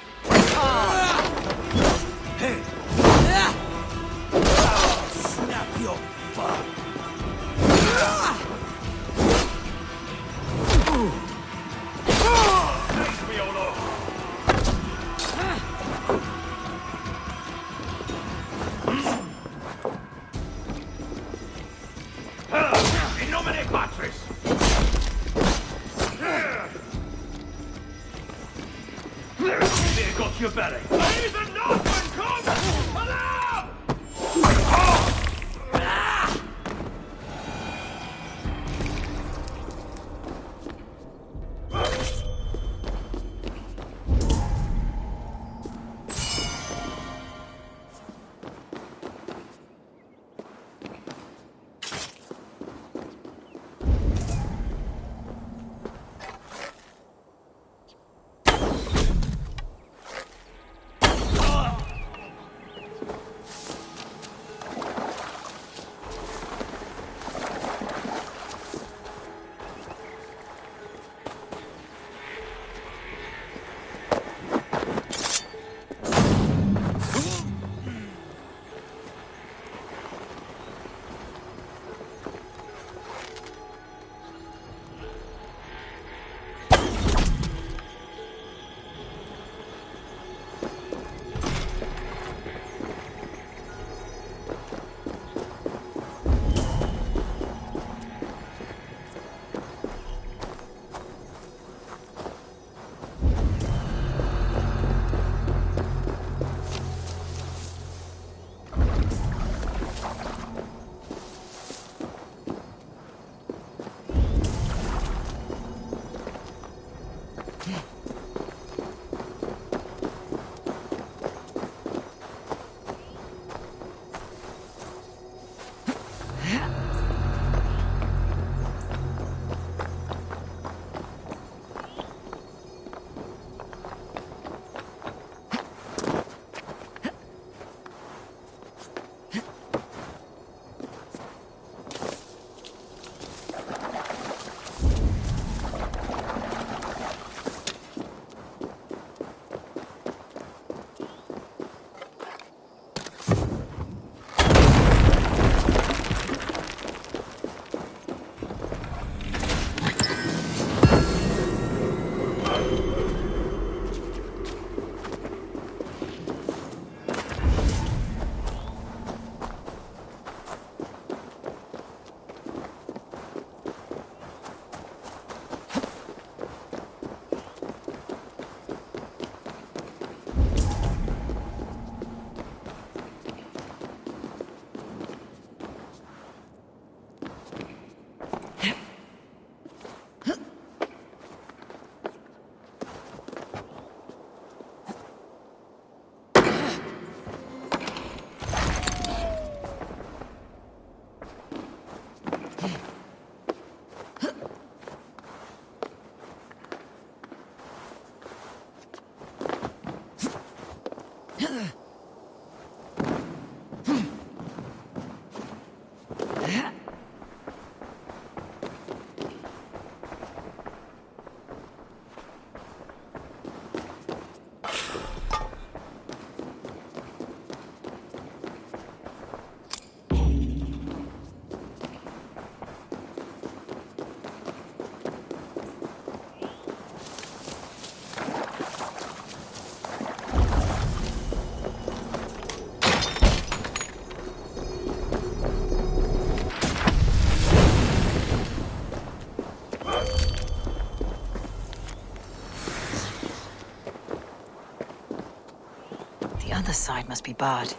Snap your butt! Thanks, me old lord. In nomine Patris! There got your belly! Ladies and Northmen, come! Alarm! side must be barred.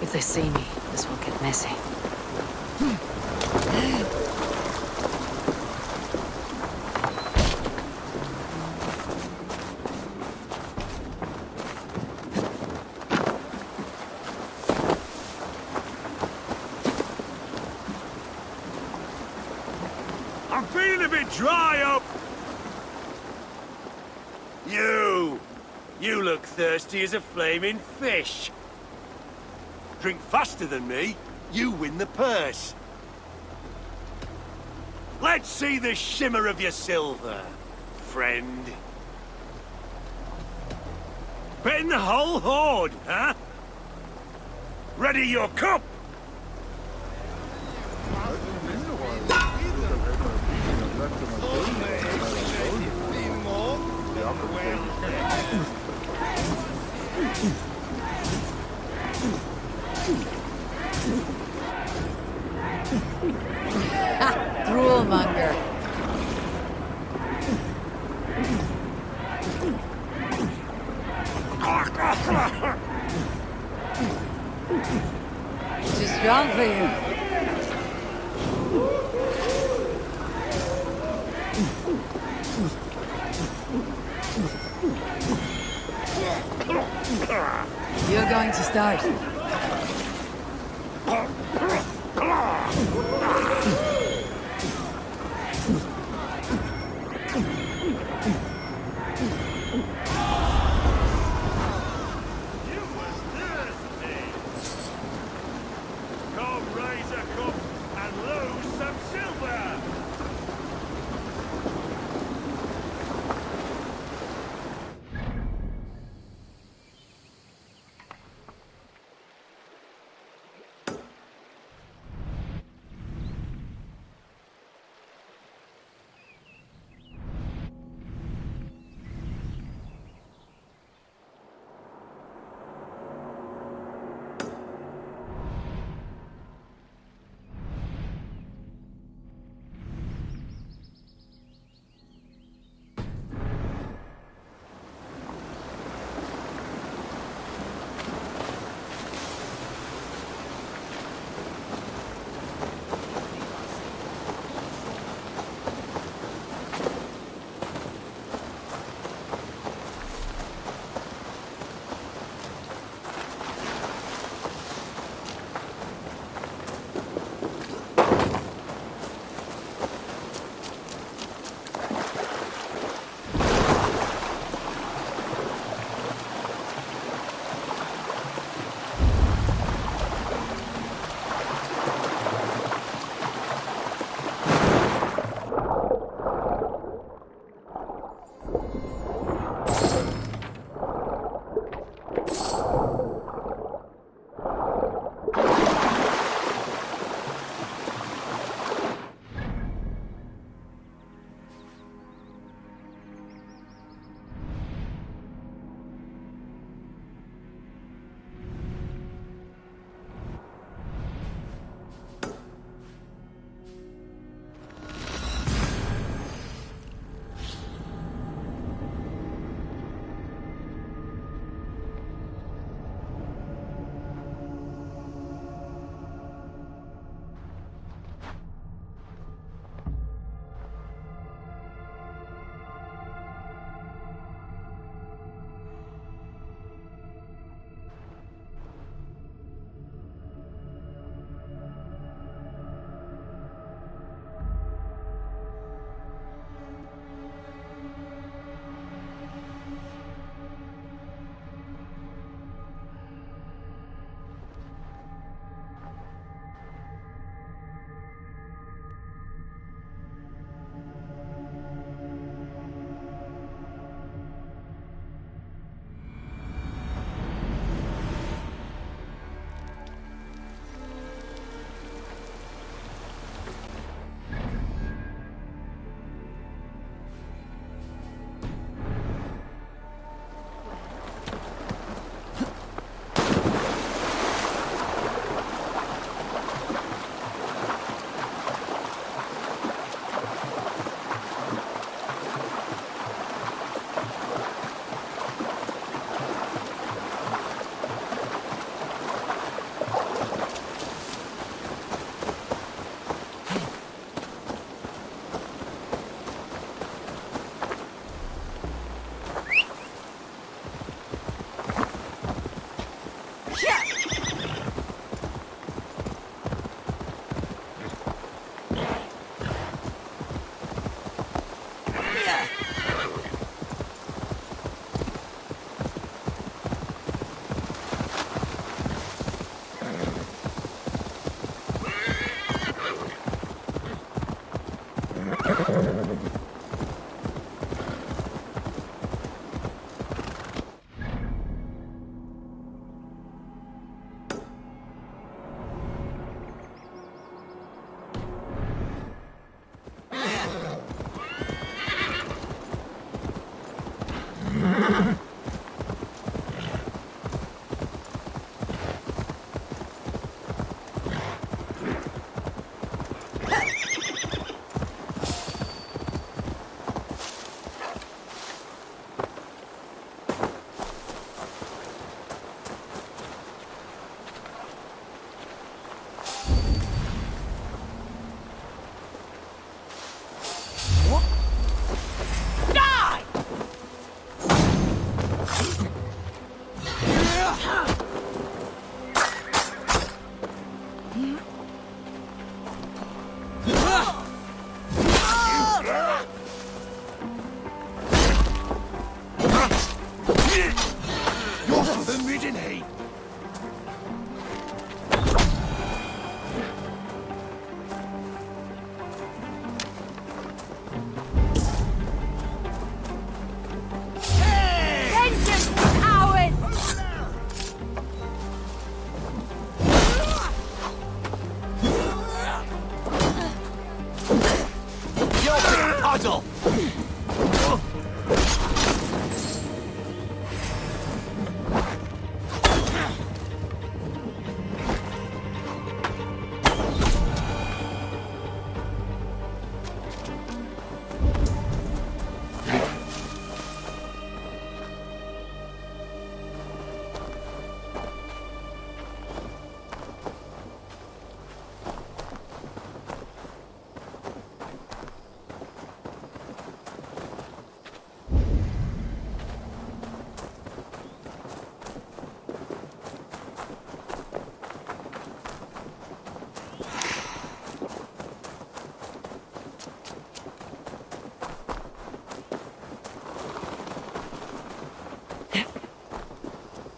If they see me, this will get messy. I'm feeling a bit dry up. You look thirsty as a flaming fish. Drink faster than me, you win the purse. Let's see the shimmer of your silver, friend. Betting the whole hoard, huh? Ready your cup! Droolmonger. Too strong for you. You're going to start.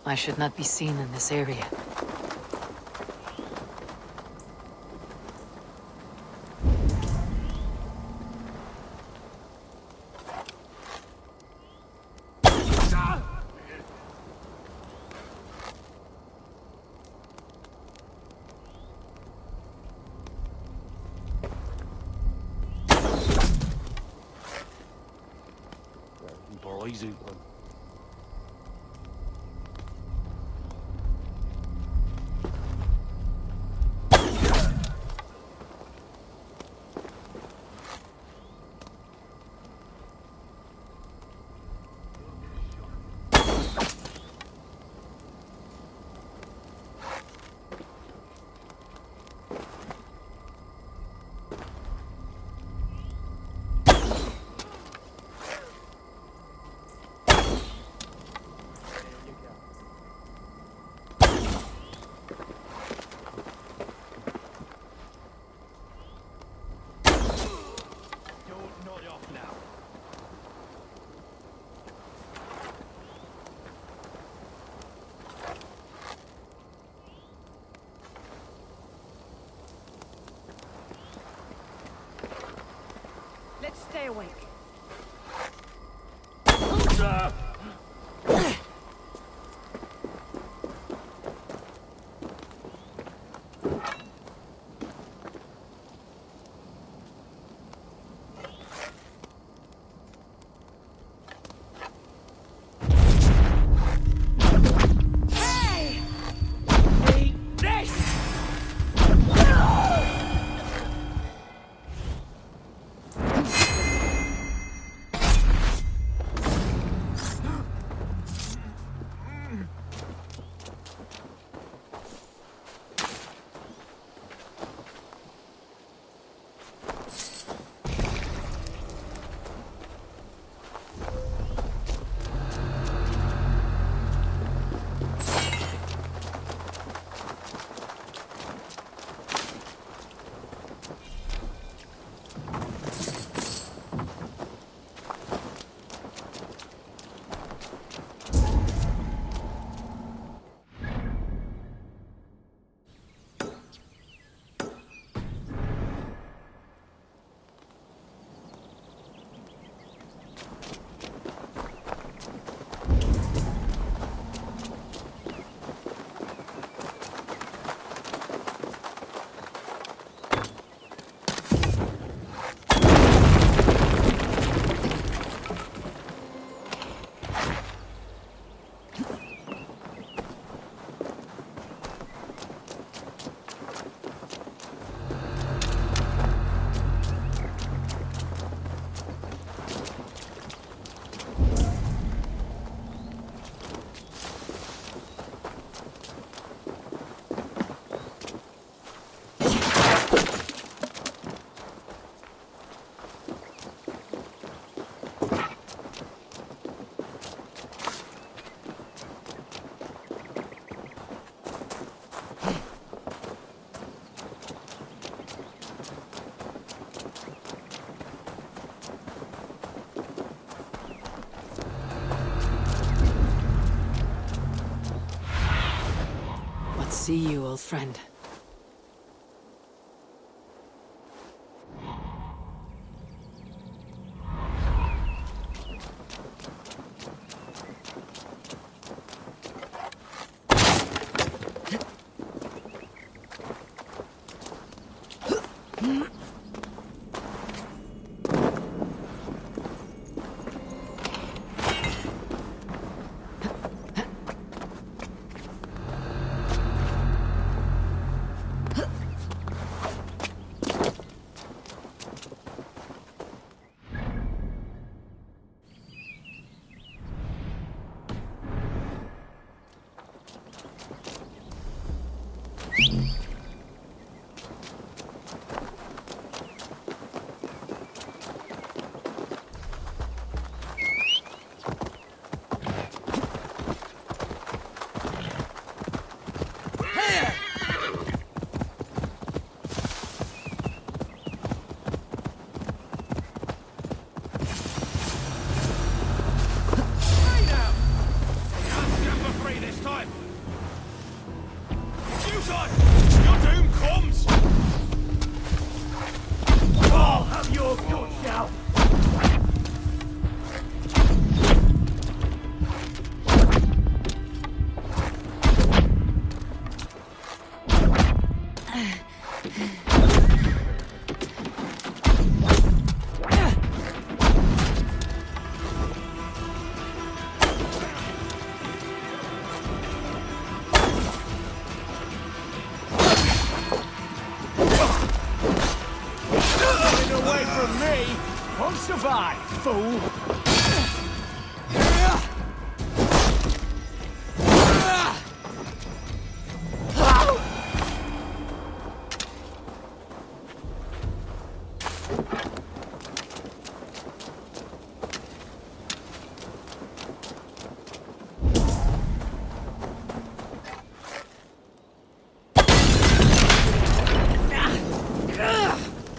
I should not be seen in this area. Let's stay awake. see you, old friend. Survive, fool!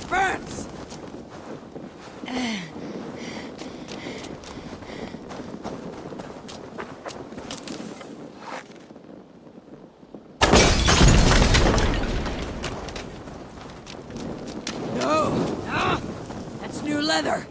Burns! That's new leather.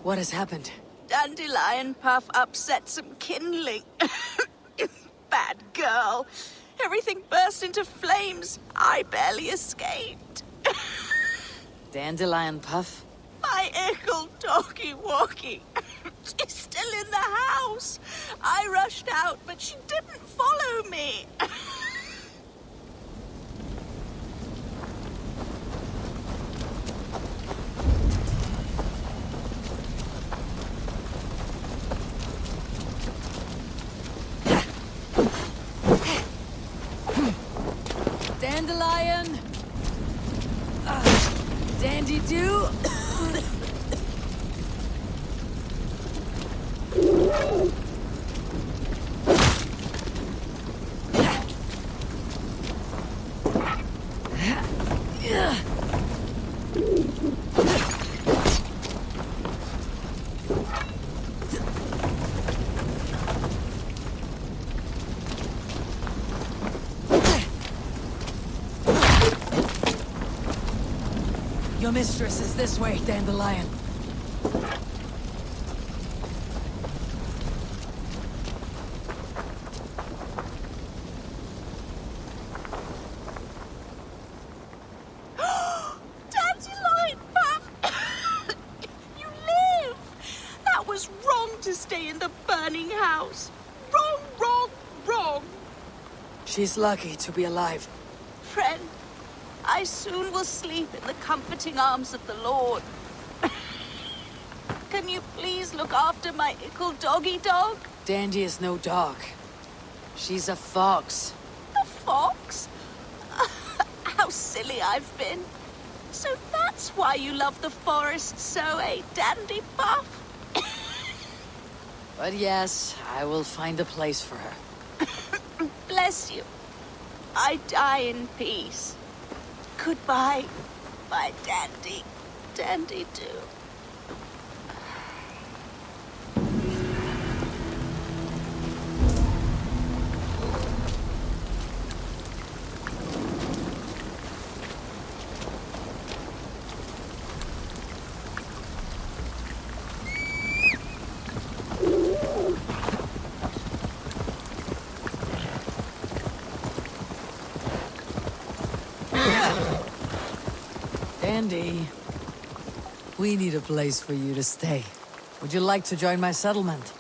What has happened? Dandelion Puff upset some kindling. Bad girl. Everything burst into flames. I barely escaped. Dandelion Puff? My ickle doggy walkie. She's still in the house. I rushed out, but she didn't follow me. Dandelion! Dandy-do! Your mistress is this way, Dandelion. was wrong to stay in the burning house. Wrong, wrong, wrong. She's lucky to be alive. Friend, I soon will sleep in the comforting arms of the Lord. Can you please look after my ickle doggy dog? Dandy is no dog. She's a fox. A fox? How silly I've been. So that's why you love the forest so, eh, Dandy Buff? But yes, I will find a place for her. Bless you. I die in peace. Goodbye, my Dandy. Dandy do. Dandy, we need a place for you to stay. Would you like to join my settlement?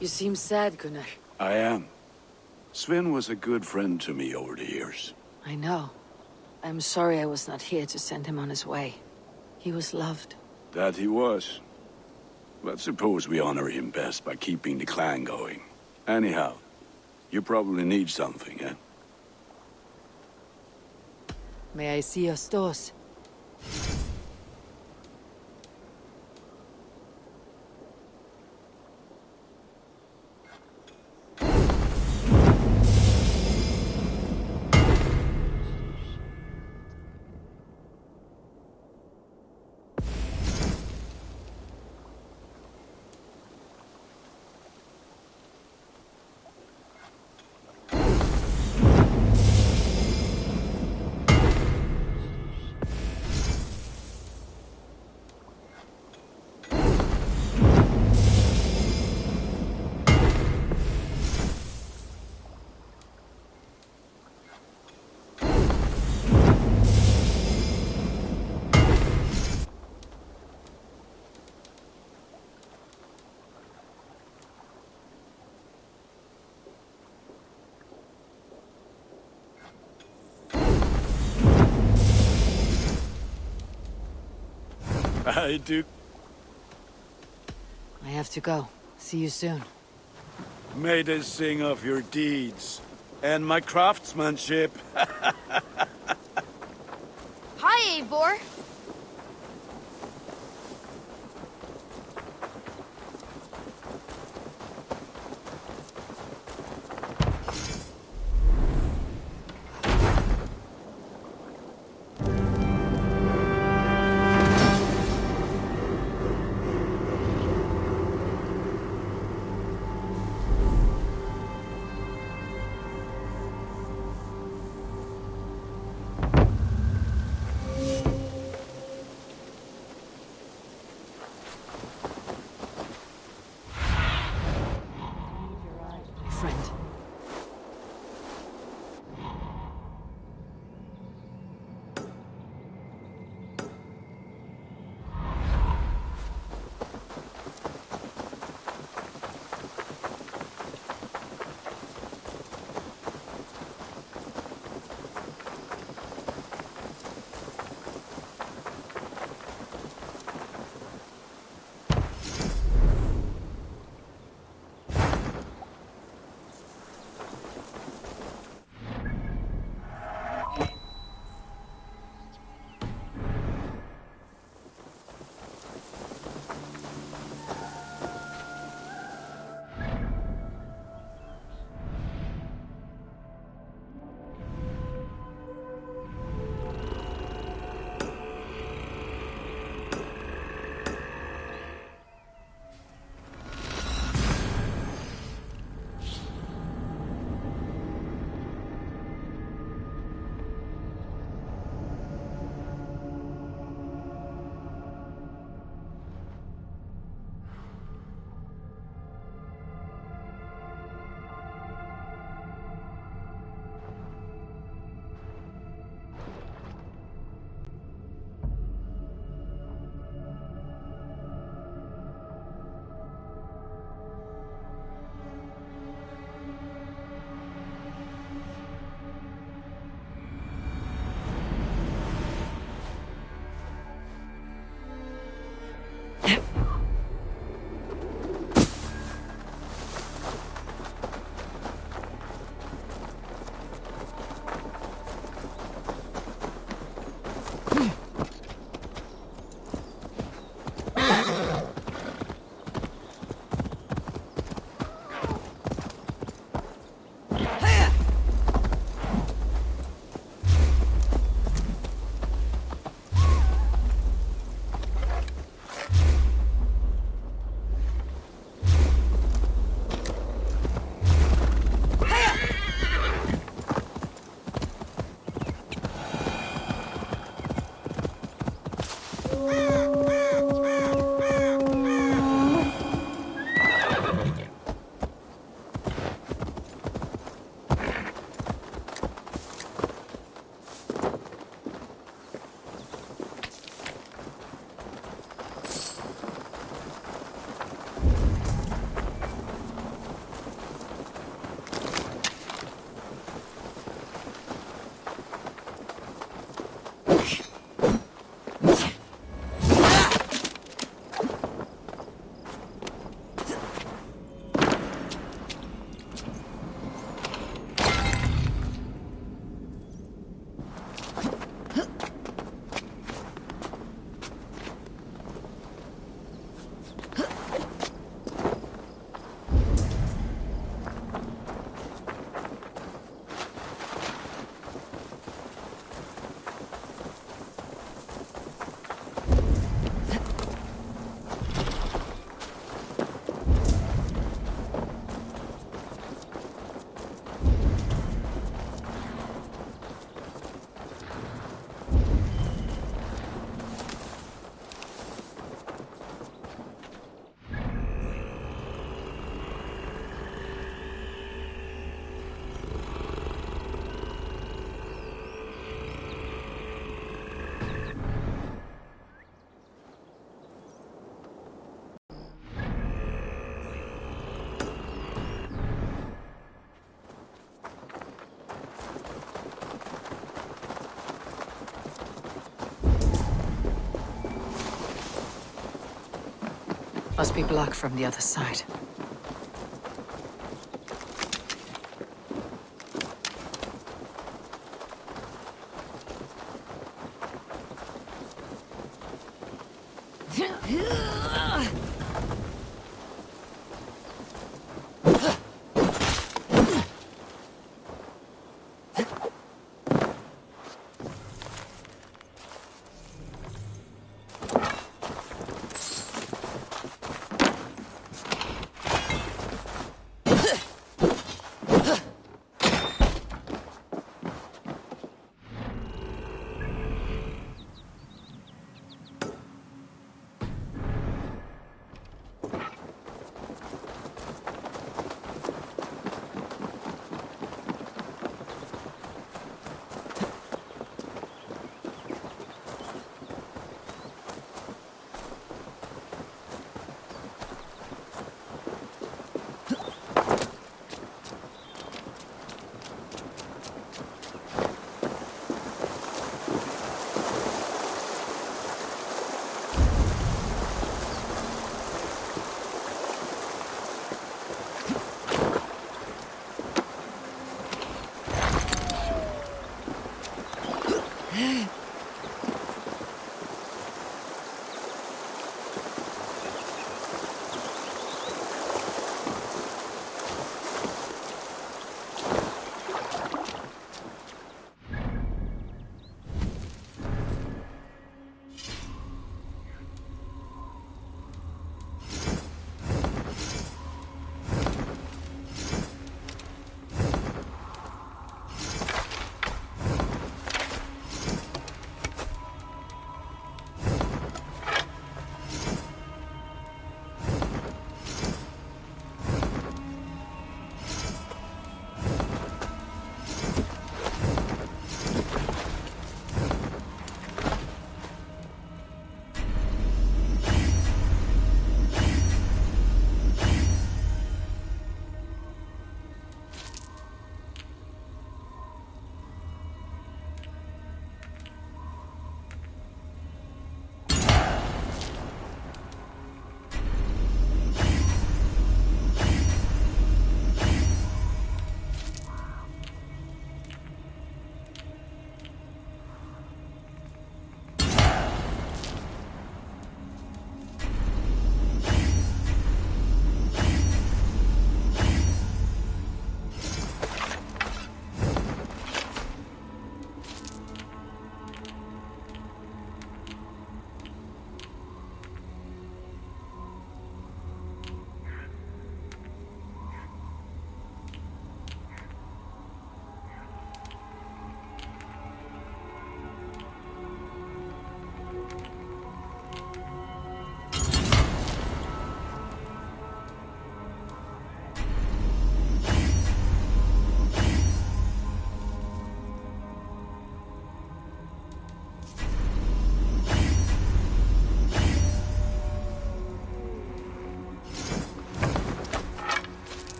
You seem sad, Gunnar. I am. Sven was a good friend to me over the years. I know. I'm sorry I was not here to send him on his way. He was loved. That he was. But suppose we honor him best by keeping the clan going. Anyhow, you probably need something, eh? May I see your stores? I do. I have to go. See you soon. May they sing of your deeds and my craftsmanship. Hi, Eivor. Must be blocked from the other side.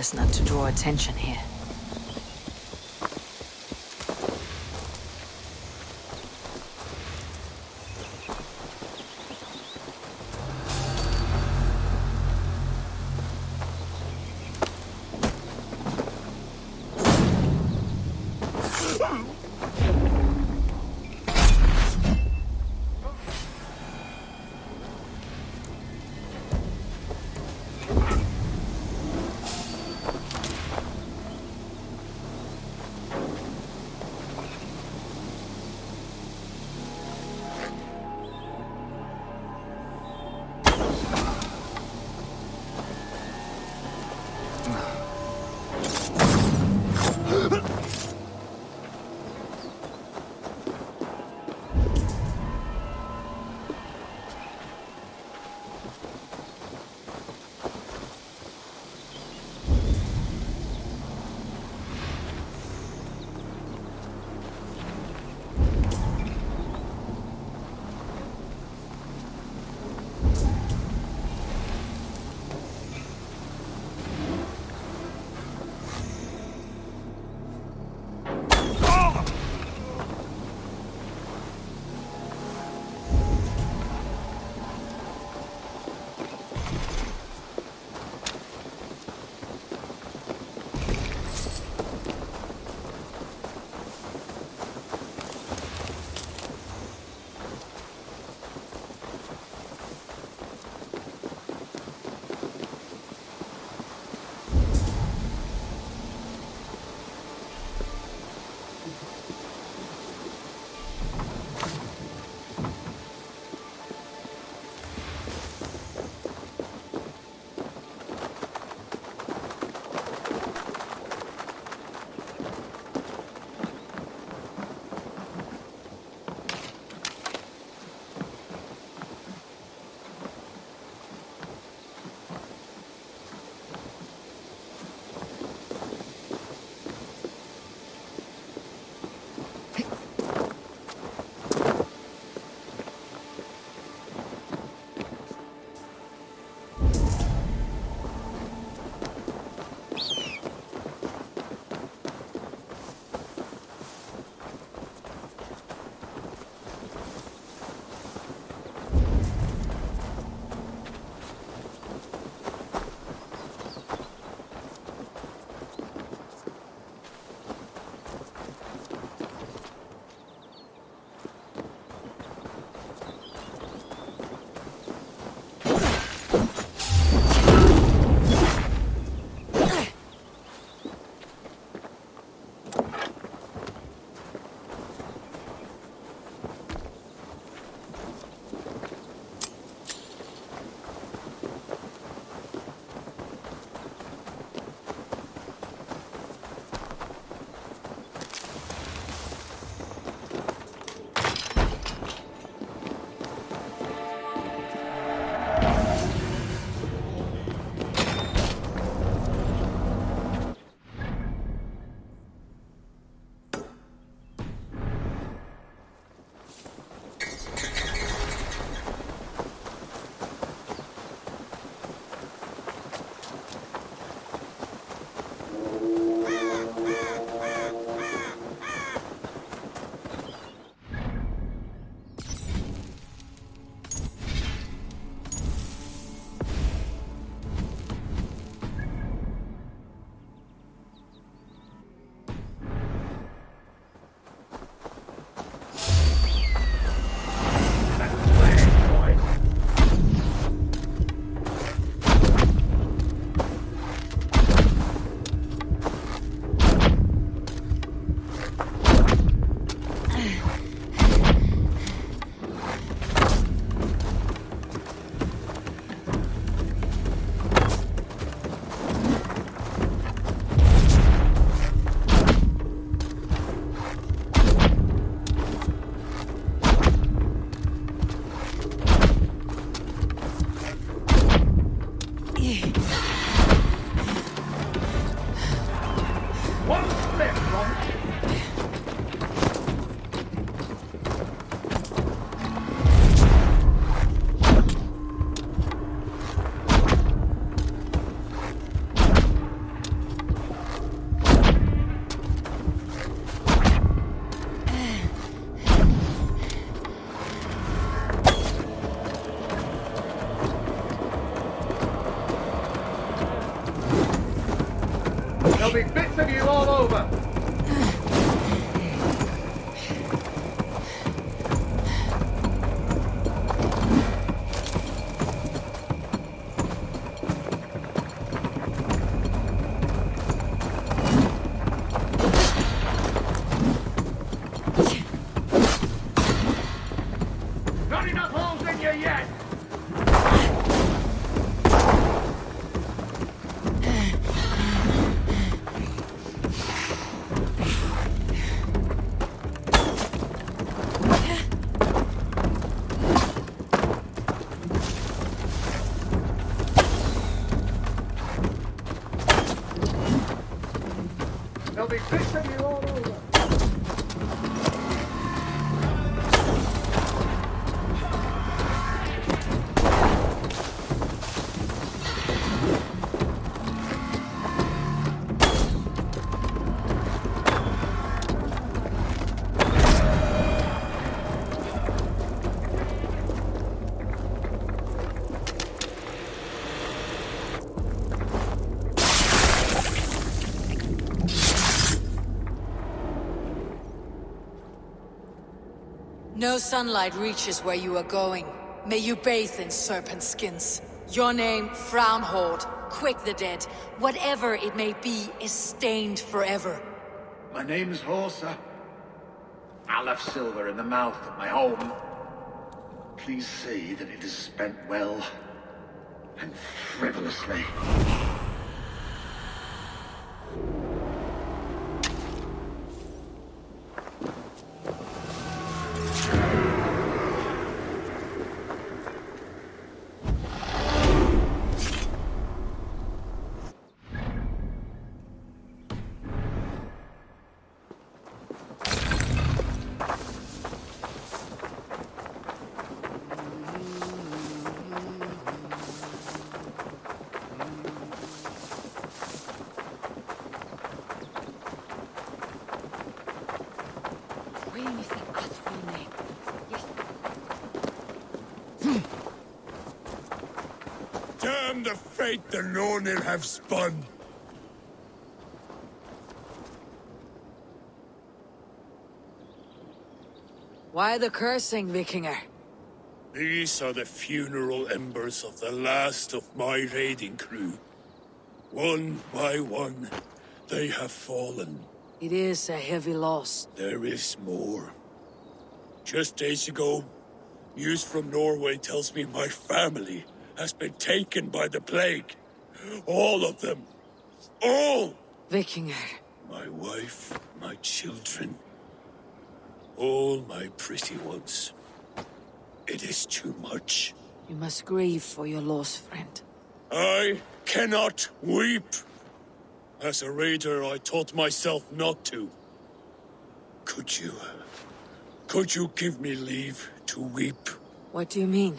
Best not to draw attention here. There'll be bits of you all over. Not enough holes in you yet! There'll be bits of you all over. No sunlight reaches where you are going. May you bathe in serpent skins. Your name, Frownhorde, Quick the Dead, whatever it may be, is stained forever. My name's Horsa. I left silver in the mouth of my home. Please see that it is spent well and frivolously. Damn the fate the Nornir have spun! Why the cursing, Vikinger? These are the funeral embers of the last of my raiding crew. One by one, they have fallen. It is a heavy loss. There is more. Just days ago, news from Norway tells me my family has been taken by the plague. All of them. All! Vikinger. My wife, my children. All my pretty ones. It is too much. You must grieve for your loss, friend. I cannot weep. As a raider, I taught myself not to. Could you give me leave to weep? What do you mean?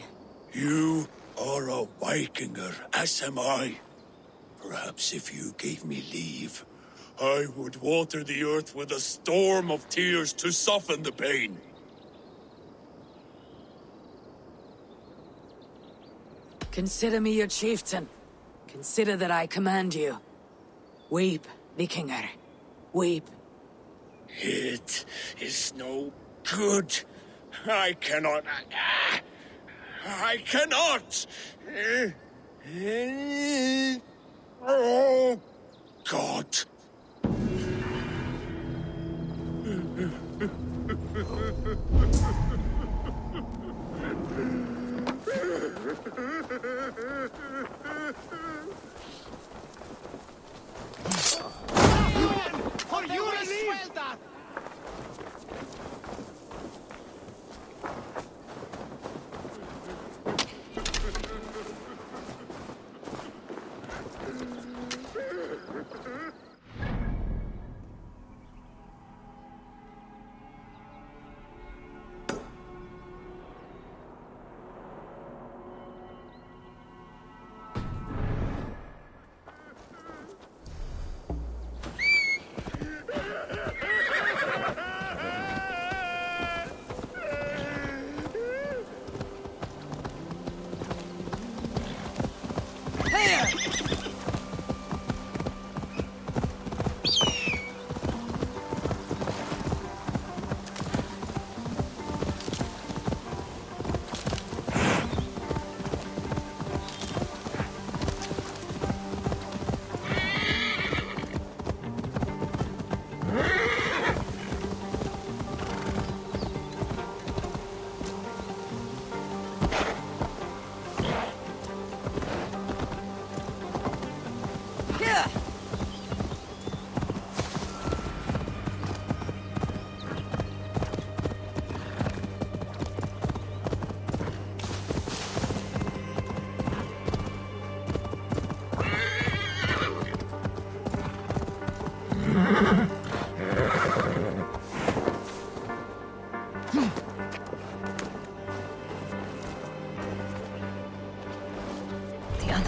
You are a Vikinger, as am I. Perhaps if you gave me leave, I would water the earth with a storm of tears to soften the pain. Consider me your chieftain. Consider that I command you. Weep, Vikinger. Weep. It is no good. I cannot. I cannot! Oh, God.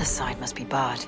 other side must be barred.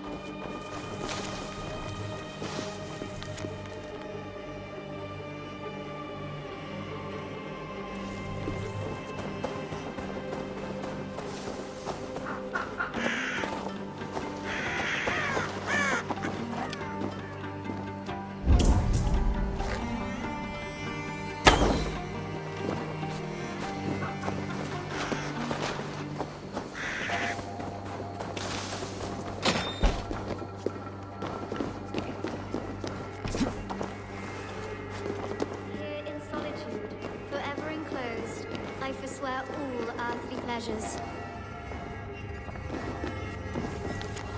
Here in solitude, forever enclosed, I forswear all earthly pleasures.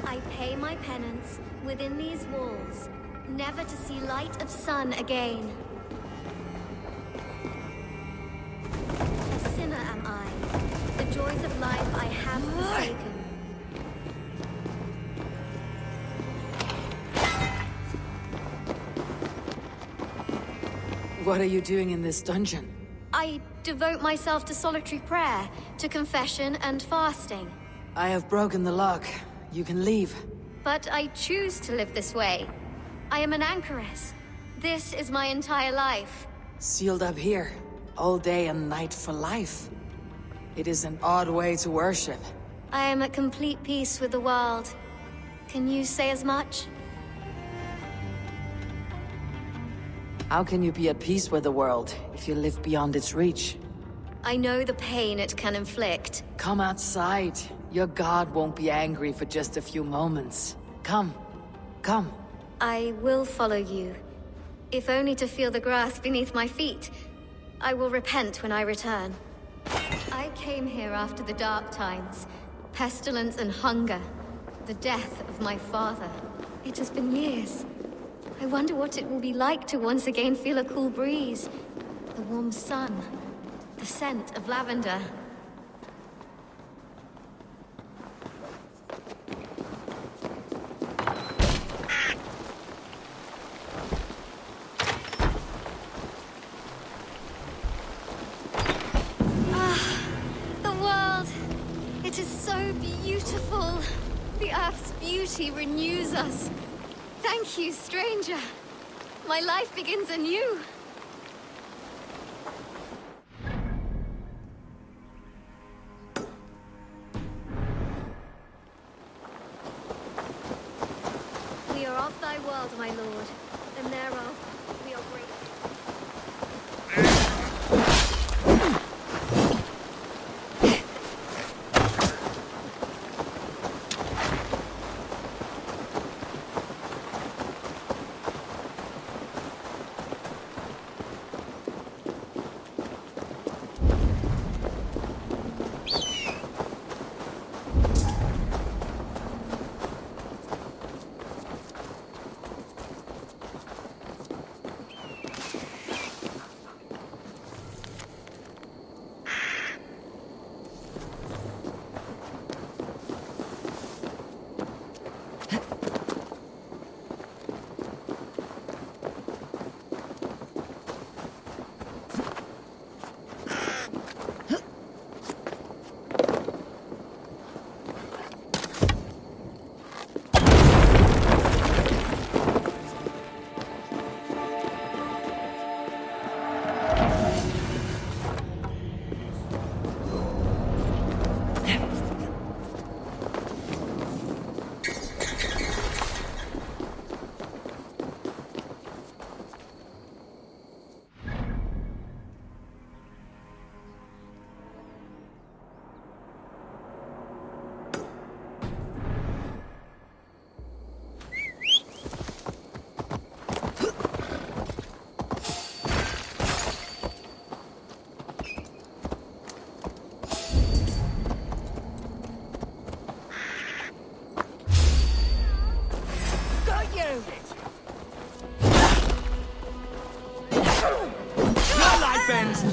I pay my penance within these walls, never to see light of sun again. A sinner am I. The joys of life I have forsaken. What are you doing in this dungeon? I devote myself to solitary prayer, to confession and fasting. I have broken the lock. You can leave. But I choose to live this way. I am an anchoress. This is my entire life. Sealed up here, all day and night for life. It is an odd way to worship. I am at complete peace with the world. Can you say as much? How can you be at peace with the world if you live beyond its reach? I know the pain it can inflict. Come outside. Your god won't be angry for just a few moments. Come. Come. I will follow you, if only to feel the grass beneath my feet. I will repent when I return. I came here after the dark times, pestilence and hunger, the death of my father. It has been years. I wonder what it will be like to once again feel a cool breeze, the warm sun, the scent of lavender. The world! It is so beautiful. The Earth's beauty renews us. Thank you, stranger. My life begins anew. We are of thy world, my lord, and thereof we are grateful.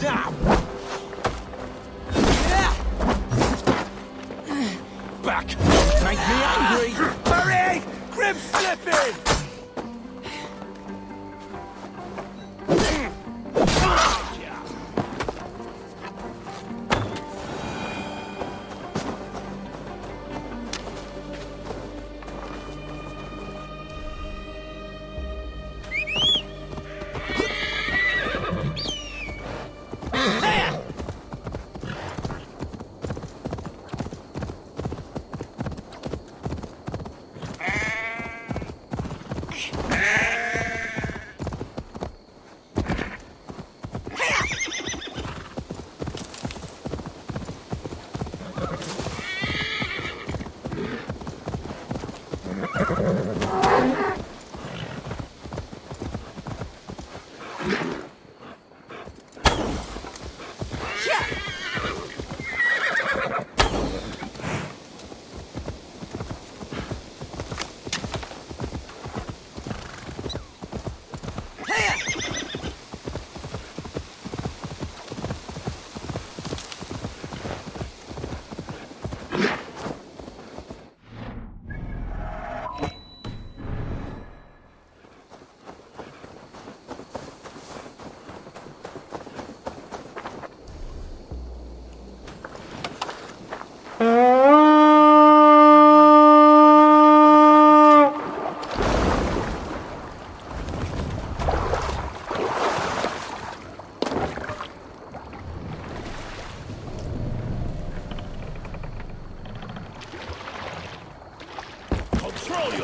Now! Back! Make me angry! Hurry! Grip slipping!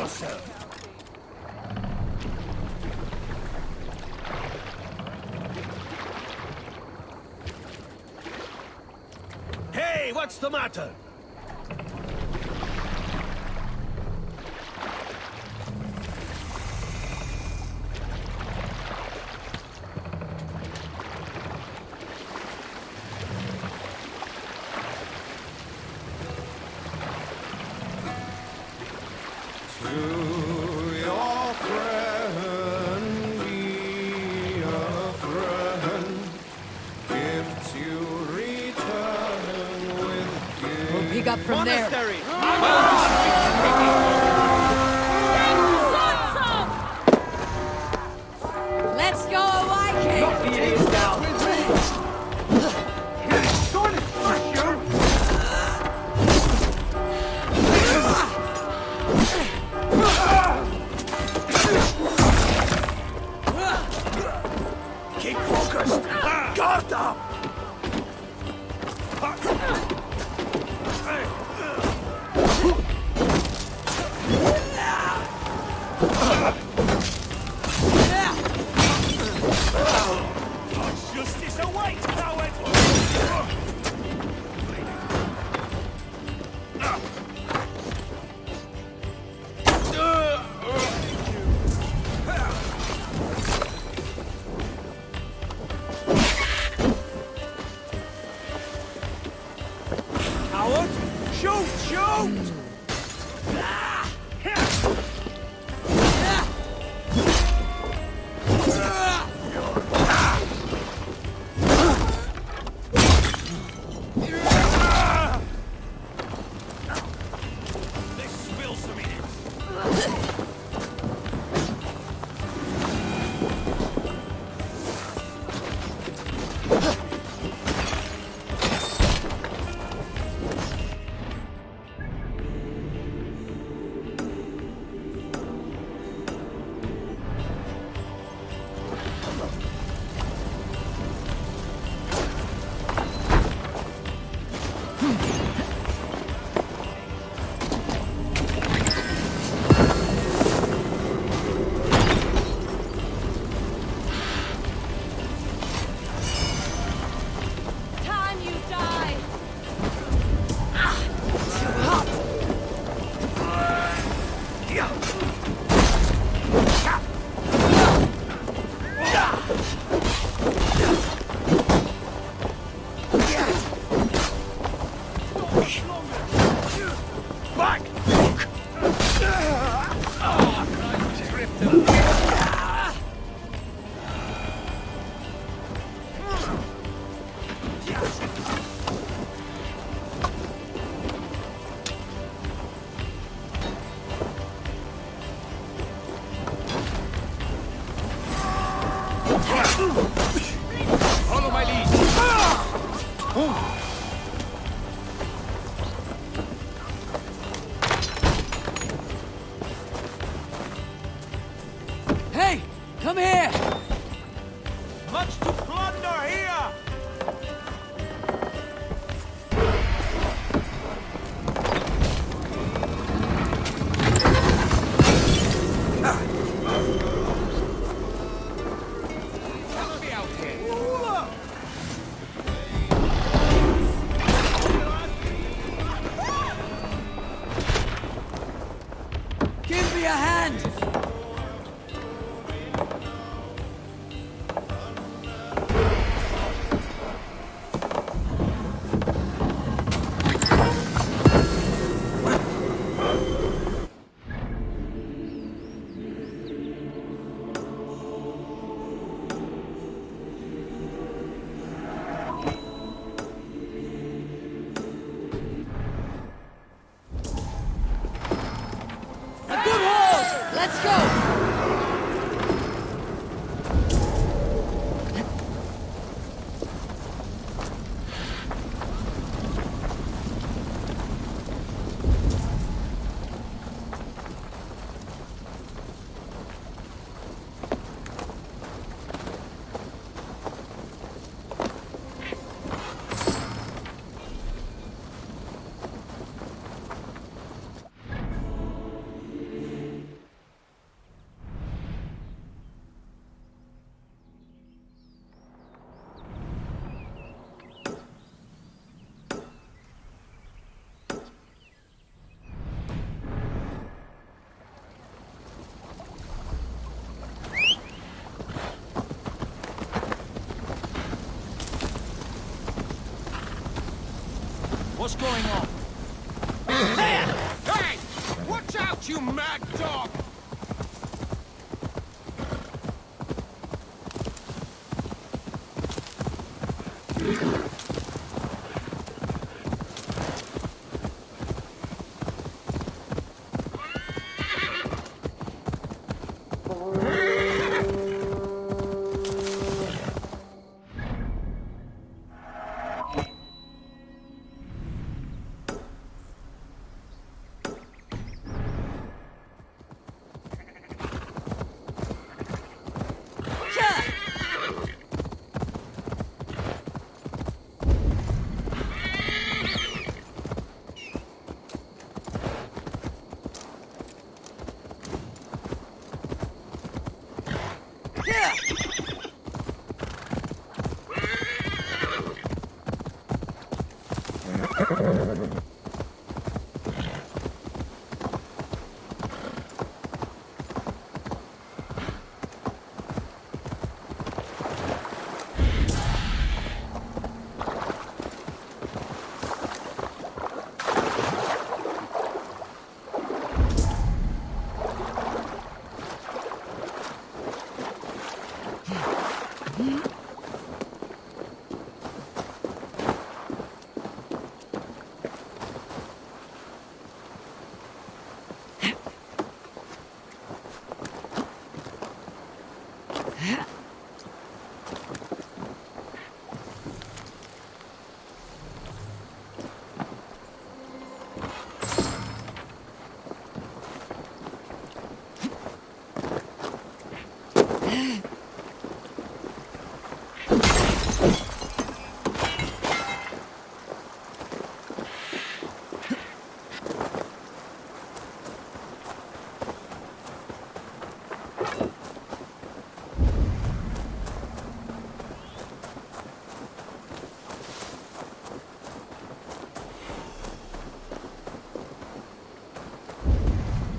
yourself. Hey, what's the matter? Pick up from there. Let's go, Viking! Keep focused! Guard up! Justice awaits, coward! Coward! Shoot! Shoot! Follow my lead. Hey, come here! Much to plunder here! Give me a hand! What's going on? Hey! Watch out, you mad dog!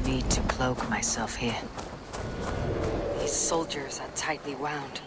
Need to cloak myself here. These soldiers are tightly wound.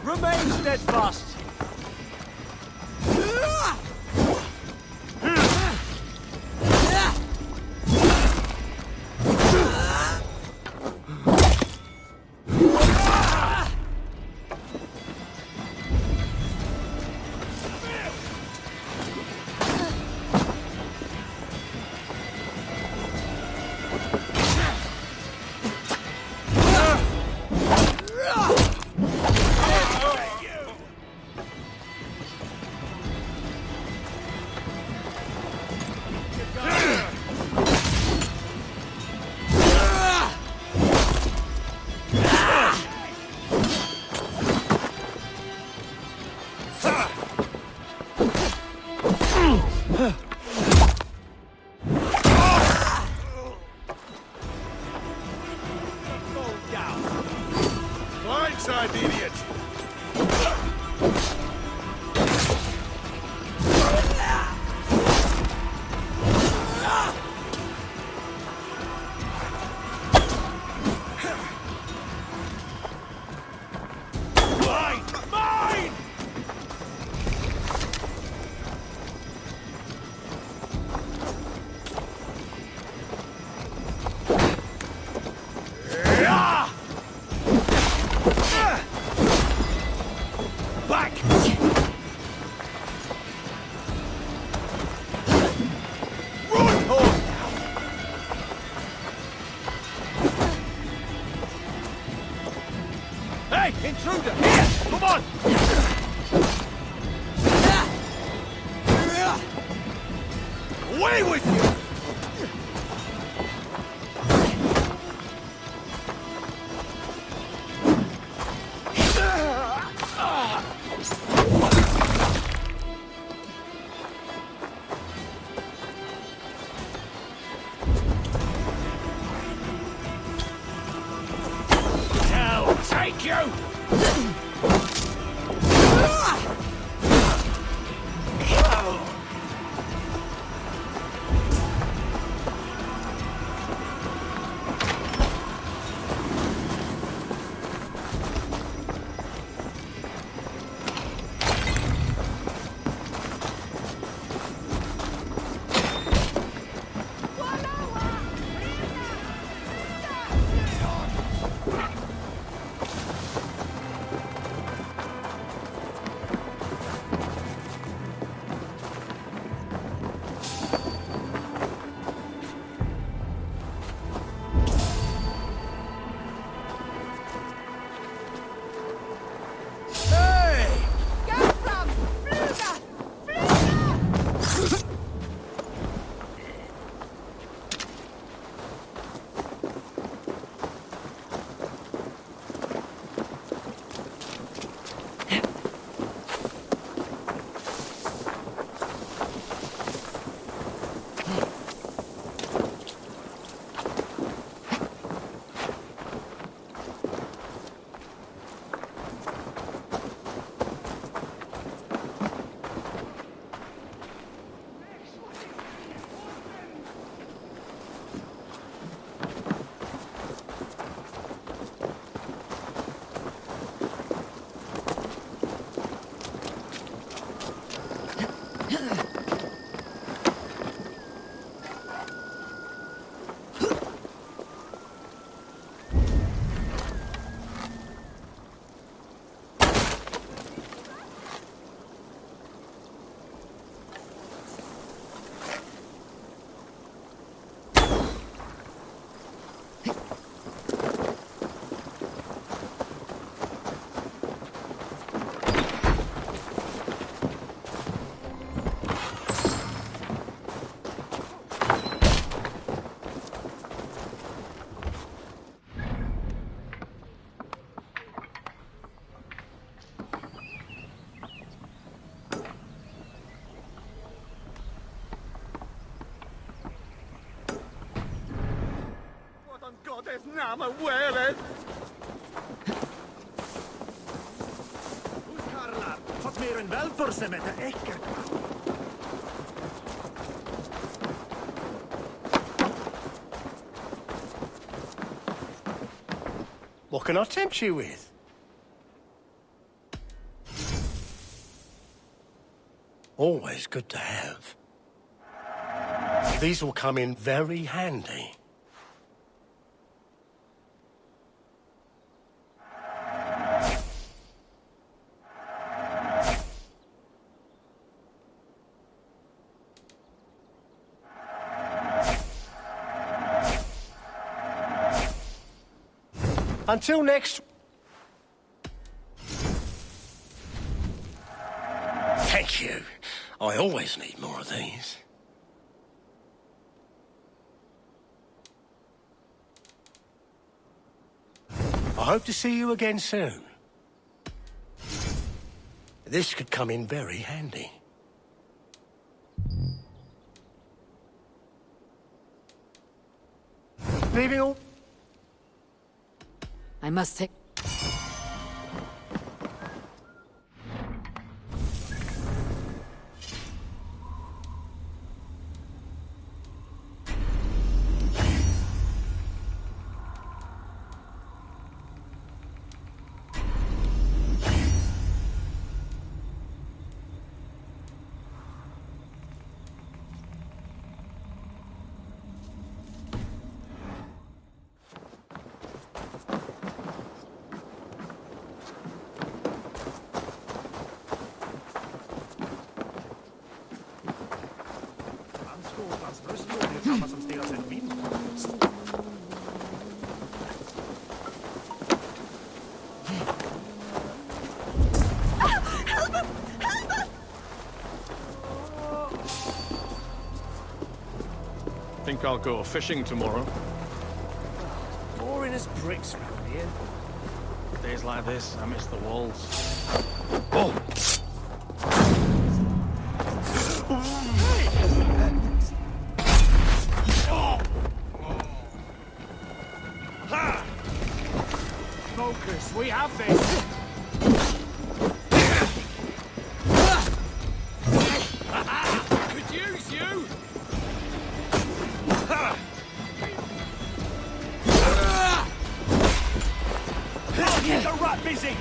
Remain steadfast. inside the idiot! Mine! Mine! Back! Run home now! Hey, intruder! Here! Come on! Away with you! Hell, take you! Goddess name welen! Karlar, fått mer än väl för sig med det äckert. What can I tempt you with? Always good to have. These will come in very handy. Until next... Thank you. I always need more of these. I hope to see you again soon. This could come in very handy. Leaving all... I must take... I'll go fishing tomorrow. Boring as bricks round here. Days like this, I miss the walls. Oh! Focus, we have this! Could use you! Get the rat busy!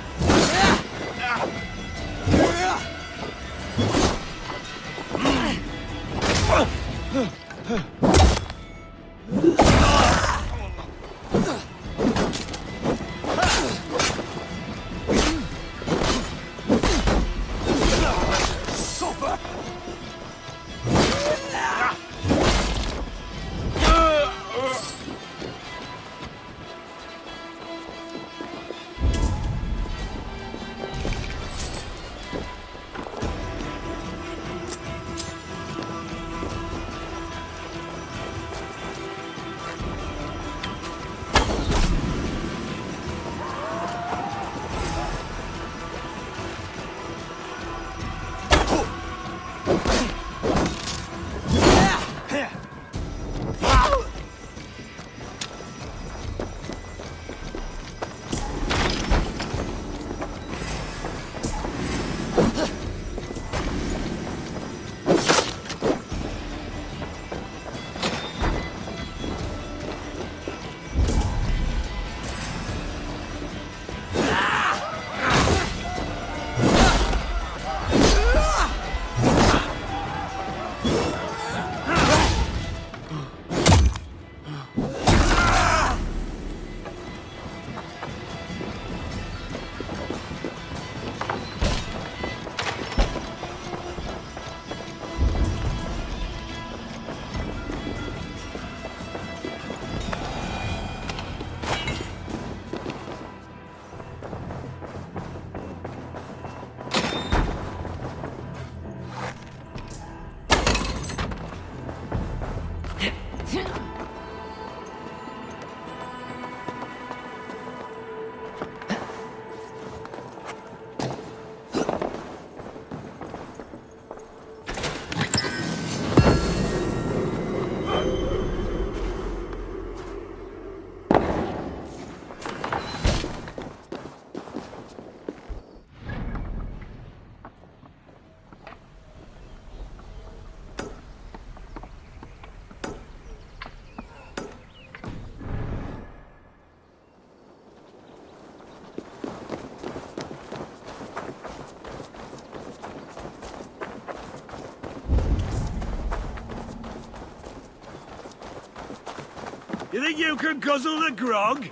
You think you can guzzle the grog?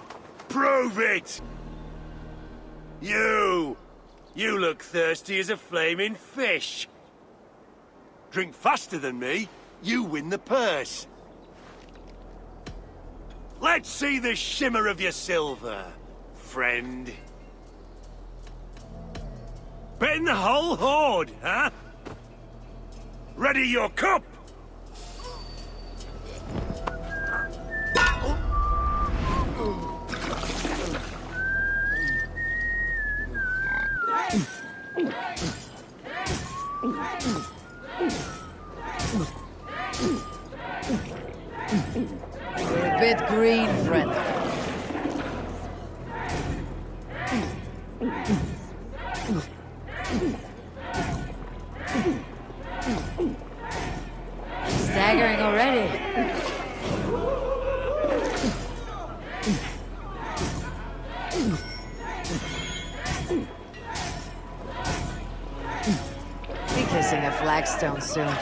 Prove it! You look thirsty as a flaming fish. Drink faster than me, you win the purse. Let's see the shimmer of your silver, friend. Betting the whole hoard, huh? Ready your cup! You're a bit green, friend. Staggering already. Be kissing a flagstone soon.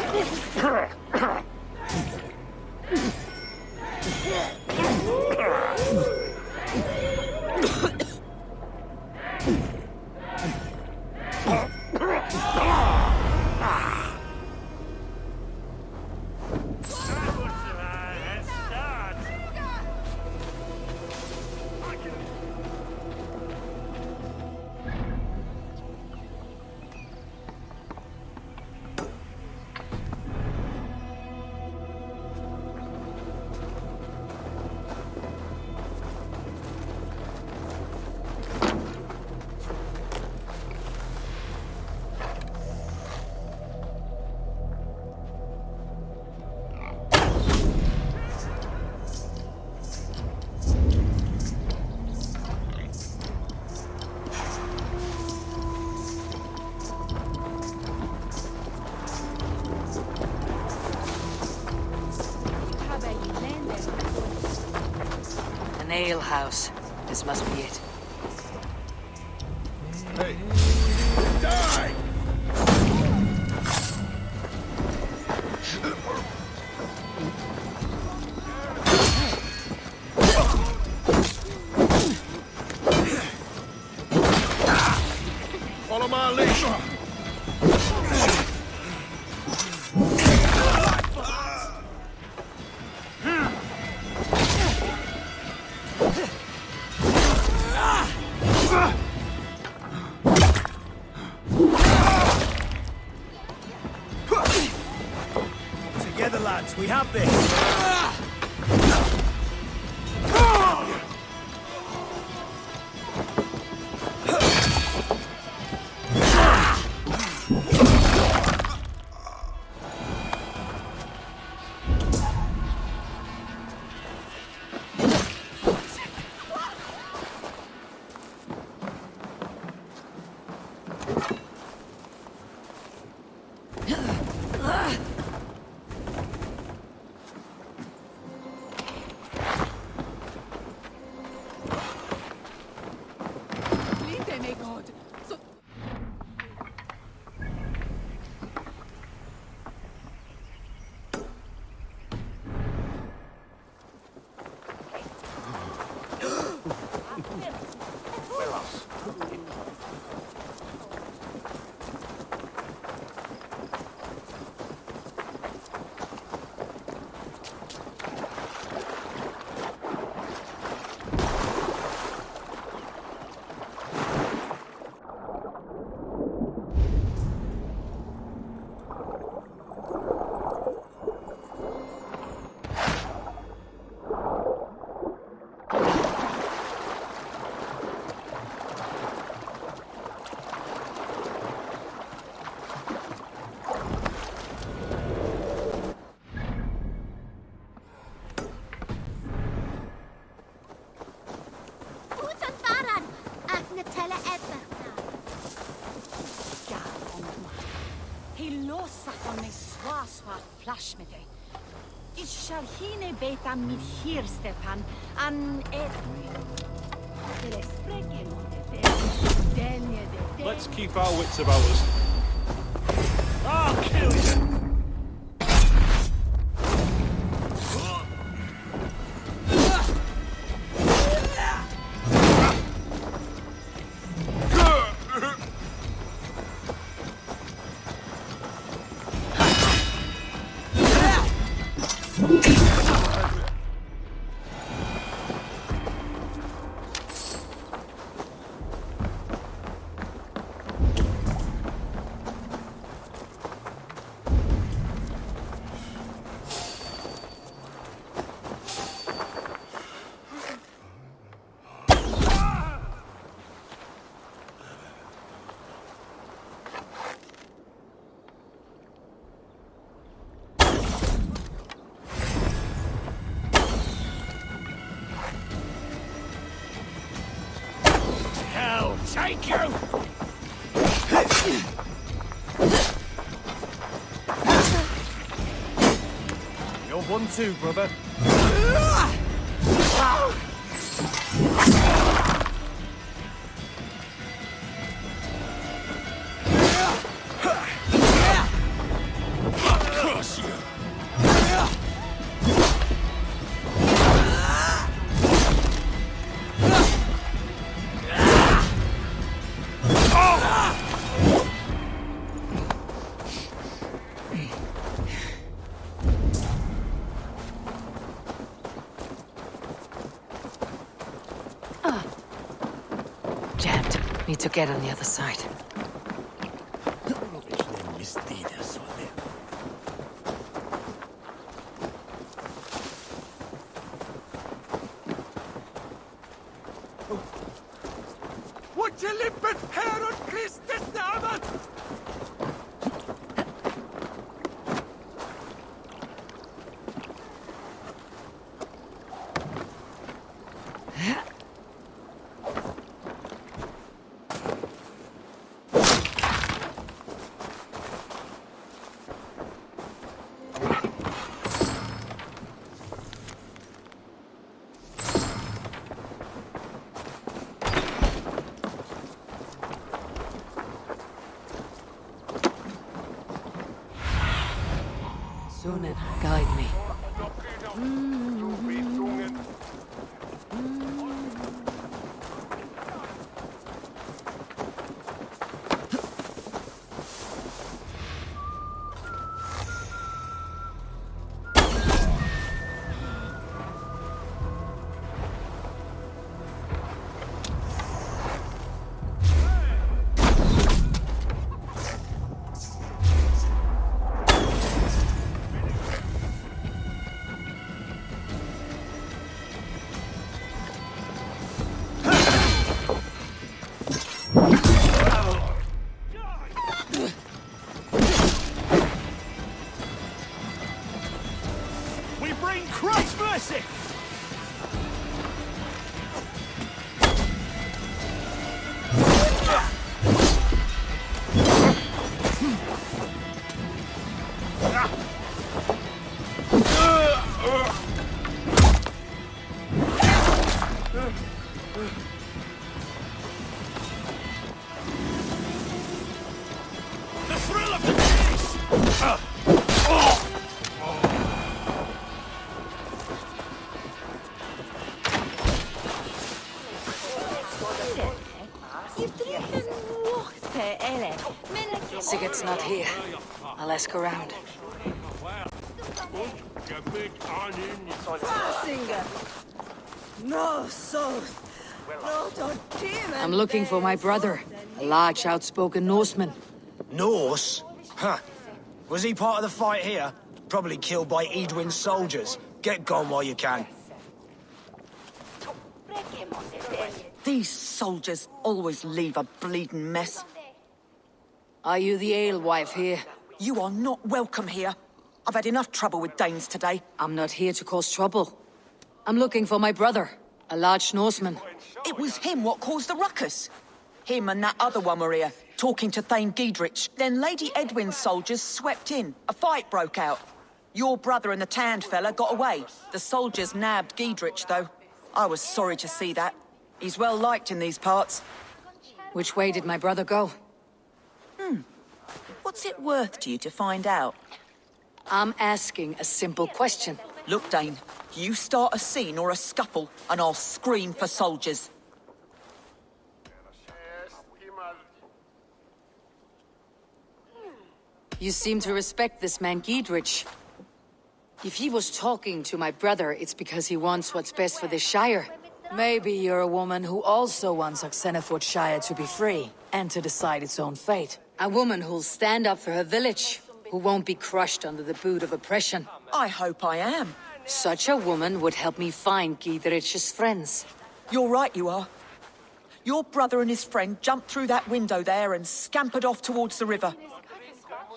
ale house. This must be it. Hey! Die! Follow my lead. Together, lads, we have this. Flash med dig. Ishal hine beta mit hier, Stepan. An Let's keep our wits about us. I'll kill you! Take you! You're one too, brother. Cross you! Jammed. Need to get on the other side. What you lippet hair on Christus namen? Sunan, guide me. We bring Christ's mercy! The thrill of the chase! Sigurd's not here. I'll ask around. No, so. I'm looking for my brother, a large, outspoken Norseman. Norse? Huh. Was he part of the fight here? Probably killed by Edwin's soldiers. Get gone while you can. These soldiers always leave a bleeding mess. Are you the alewife here? You are not welcome here. I've had enough trouble with Danes today. I'm not here to cause trouble. I'm looking for my brother, a large Norseman. It was him what caused the ruckus. Him and that other one were here, talking to Thane Giedrich. Then Lady Edwin's soldiers swept in. A fight broke out. Your brother and the tanned fella got away. The soldiers nabbed Giedrich, though. I was sorry to see that. He's well liked in these parts. Which way did my brother go? What's it worth to you to find out? I'm asking a simple question. Look, Dane, you start a scene or a scuffle, and I'll scream for soldiers. You seem to respect this man Giedrich. If he was talking to my brother, it's because he wants what's best for this Shire. Maybe you're a woman who also wants Oxenford Shire to be free, and to decide its own fate. A woman who'll stand up for her village, who won't be crushed under the boot of oppression. I hope I am. Such a woman would help me find Giedrich's friends. You're right, you are. Your brother and his friend jumped through that window there and scampered off towards the river.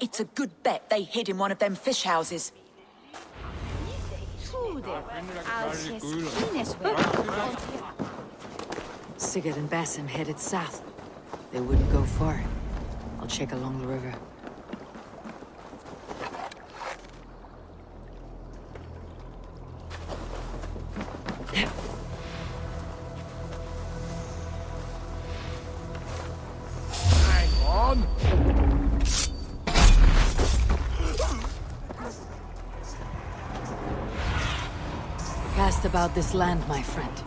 It's a good bet they hid in one of them fish houses. Sigurd and Basim headed south. They wouldn't go far. I'll check along the river. Hang on! Cast about this land, my friend.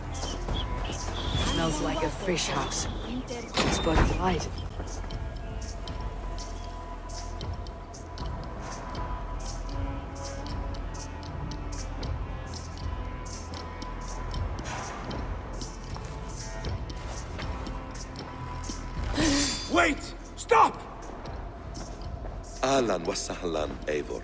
Smells like a fish house. It's but right. Wait! Stop! Ahlan wa sahlan, Eivor.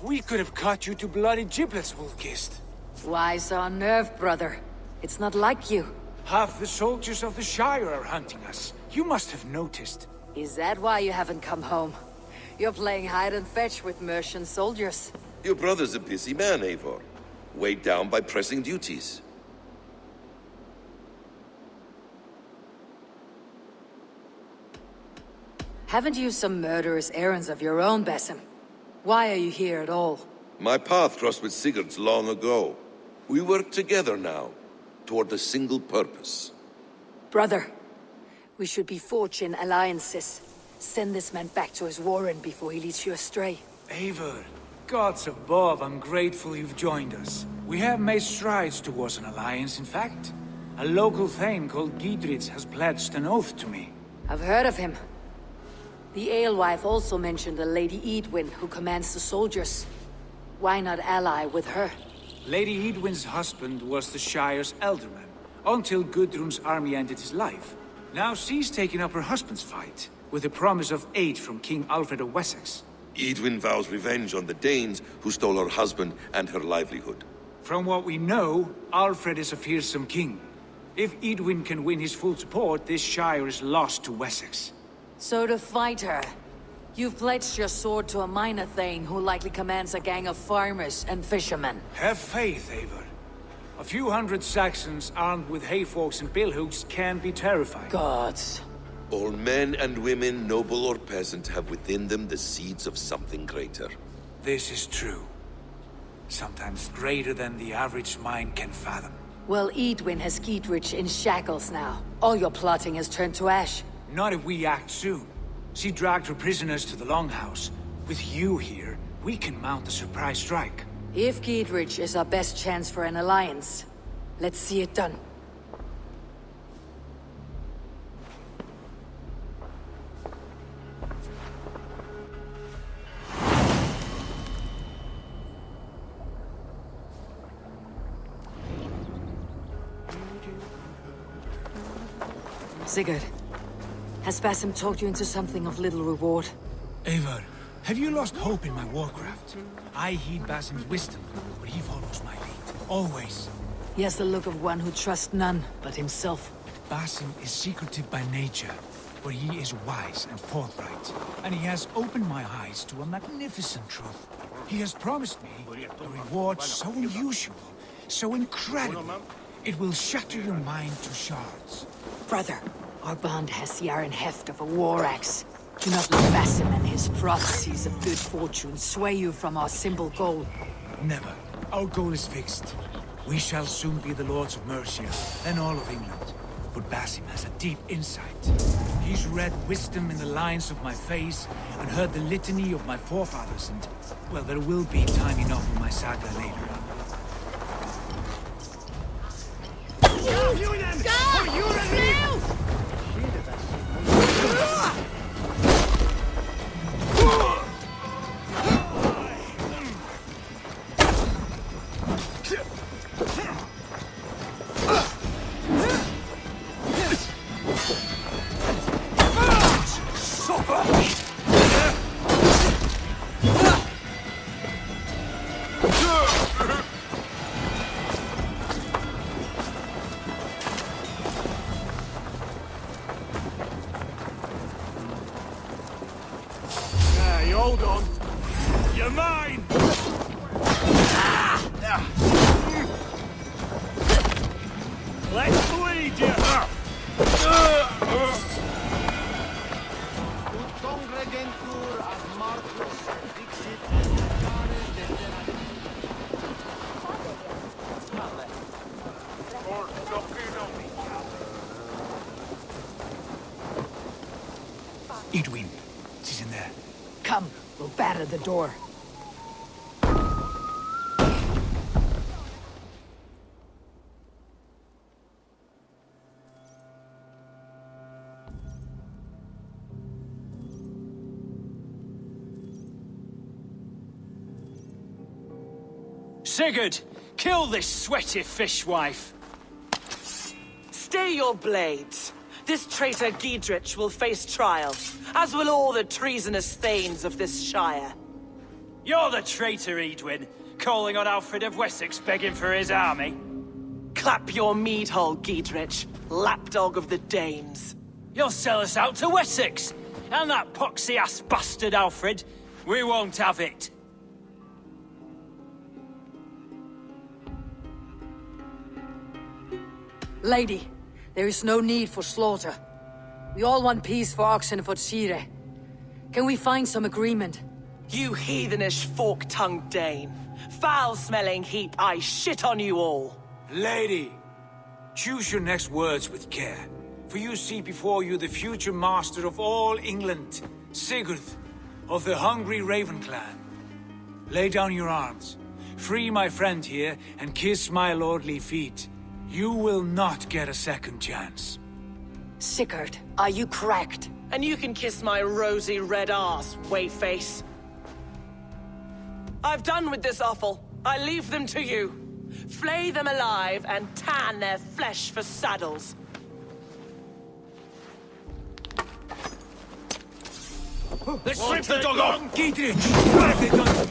We could have cut you to bloody giblets, Wolfkist. Why so unnerved, brother? It's not like you. Half the soldiers of the Shire are hunting us. You must have noticed. Is that why you haven't come home? You're playing hide and fetch with Mercian soldiers. Your brother's a busy man, Eivor. Weighed down by pressing duties. Haven't you some murderous errands of your own, Basim? Why are you here at all? My path crossed with Sigurd's long ago. We work together now, toward a single purpose. Brother, we should be forging alliances. Send this man back to his warren before he leads you astray. Eivor, Gods above, I'm grateful you've joined us. We have made strides towards an alliance, in fact. A local thane called Giedrich has pledged an oath to me. I've heard of him. The alewife also mentioned a Lady Edwin who commands the soldiers. Why not ally with her? Lady Edwin's husband was the Shire's elderman, until Gudrun's army ended his life. Now she's taking up her husband's fight, with the promise of aid from King Alfred of Wessex. Edwin vows revenge on the Danes who stole her husband and her livelihood. From what we know, Alfred is a fearsome king. If Edwin can win his full support, this Shire is lost to Wessex. So to fight her, you've pledged your sword to a minor thane who likely commands a gang of farmers and fishermen. Have faith, Eivor. A few hundred Saxons armed with hayforks and billhooks can be terrifying. Gods. All men and women, noble or peasant, have within them the seeds of something greater. This is true. Sometimes greater than the average mind can fathom. Well, Edwin has Giedrich in shackles now. All your plotting has turned to ash. Not if we act soon. She dragged her prisoners to the Longhouse. With you here, we can mount a surprise strike. If Giedrich is our best chance for an alliance, let's see it done. Sigurd, has Basim talked you into something of little reward? Eivor, have you lost hope in my warcraft? I heed Basim's wisdom, but he follows my lead. Always. He has the look of one who trusts none but himself. Basim is secretive by nature, but he is wise and forthright. And he has opened my eyes to a magnificent truth. He has promised me a reward so unusual, so incredible, it will shatter your mind to shards. Brother, our bond has the iron heft of a war axe. Do not let Basim and his prophecies of good fortune sway you from our simple goal. Never. Our goal is fixed. We shall soon be the Lords of Mercia, and all of England. But Basim has a deep insight. He's read wisdom in the lines of my face, and heard the litany of my forefathers, and, well, there will be time enough for my saga later. Hold on. You're mine! Let's bleed you! Edwin, she's in there. Come, we'll batter the door. Sigurd, kill this sweaty fishwife. Stay your blades. This traitor Giedrich will face trial, as will all the treasonous thanes of this shire. You're the traitor, Edwin, calling on Alfred of Wessex begging for his army. Clap your mead hole, Giedrich, lapdog of the Danes. You'll sell us out to Wessex, and that poxy-ass bastard Alfred, we won't have it. Lady, there is no need for slaughter. We all want peace for Oxenford. Can we find some agreement? You heathenish fork-tongued Dane. Foul-smelling heap, I shit on you all. Lady, choose your next words with care. For you see before you the future master of all England, Sigurd, of the hungry Raven clan. lay down your arms. Free my friend here and kiss my lordly feet. You will not get a second chance. Sigurd, are you cracked? And you can kiss my rosy red ass, wayface. I've done with this offal. I leave them to you. Flay them alive and tan their flesh for saddles. Let's strip the dog off! Giedrich, what have they done to you?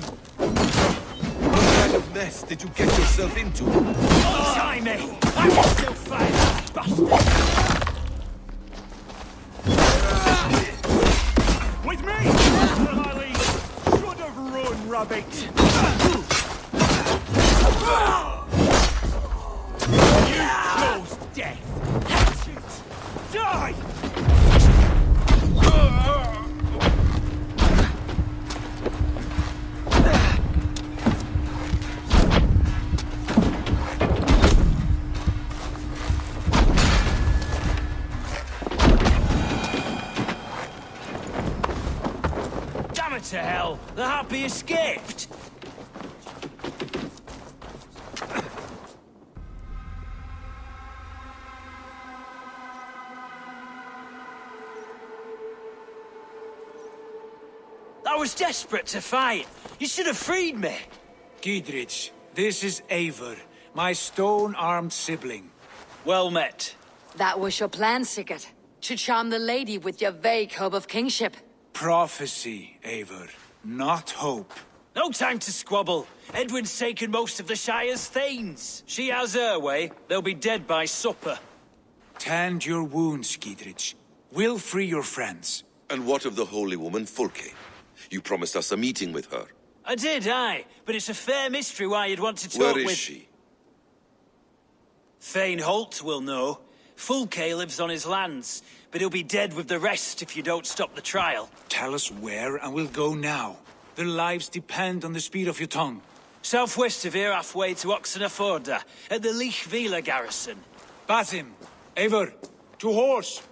What kind of mess did you get yourself into? Untie me! I will still fight that bastard! With me! My lead! Should have run, rabbit! You chose death! Die! Damn it to hell! The happy escaped! I was desperate to fight. You should have freed me. Giedrich, this is Eivor, my stone-armed sibling. Well met. That was your plan, Sigurd. To charm the lady with your vague hope of kingship. Prophecy, Eivor, not hope. No time to squabble. Edwin's taken most of the Shire's thanes. She has her way. They'll be dead by supper. Tend your wounds, Giedrich. We'll free your friends. And what of the holy woman Fulke? You promised us a meeting with her. I did, aye. But it's a fair mystery why you'd want to talk Where with... is she? Thane Holt will know. Fulke lives on his lands, but he'll be dead with the rest if you don't stop the trial. Tell us where, and we'll go now. Their lives depend on the speed of your tongue. Southwest of here, halfway to Oxenaforda, at the Lichvila garrison. Basim, Eivor, to horse!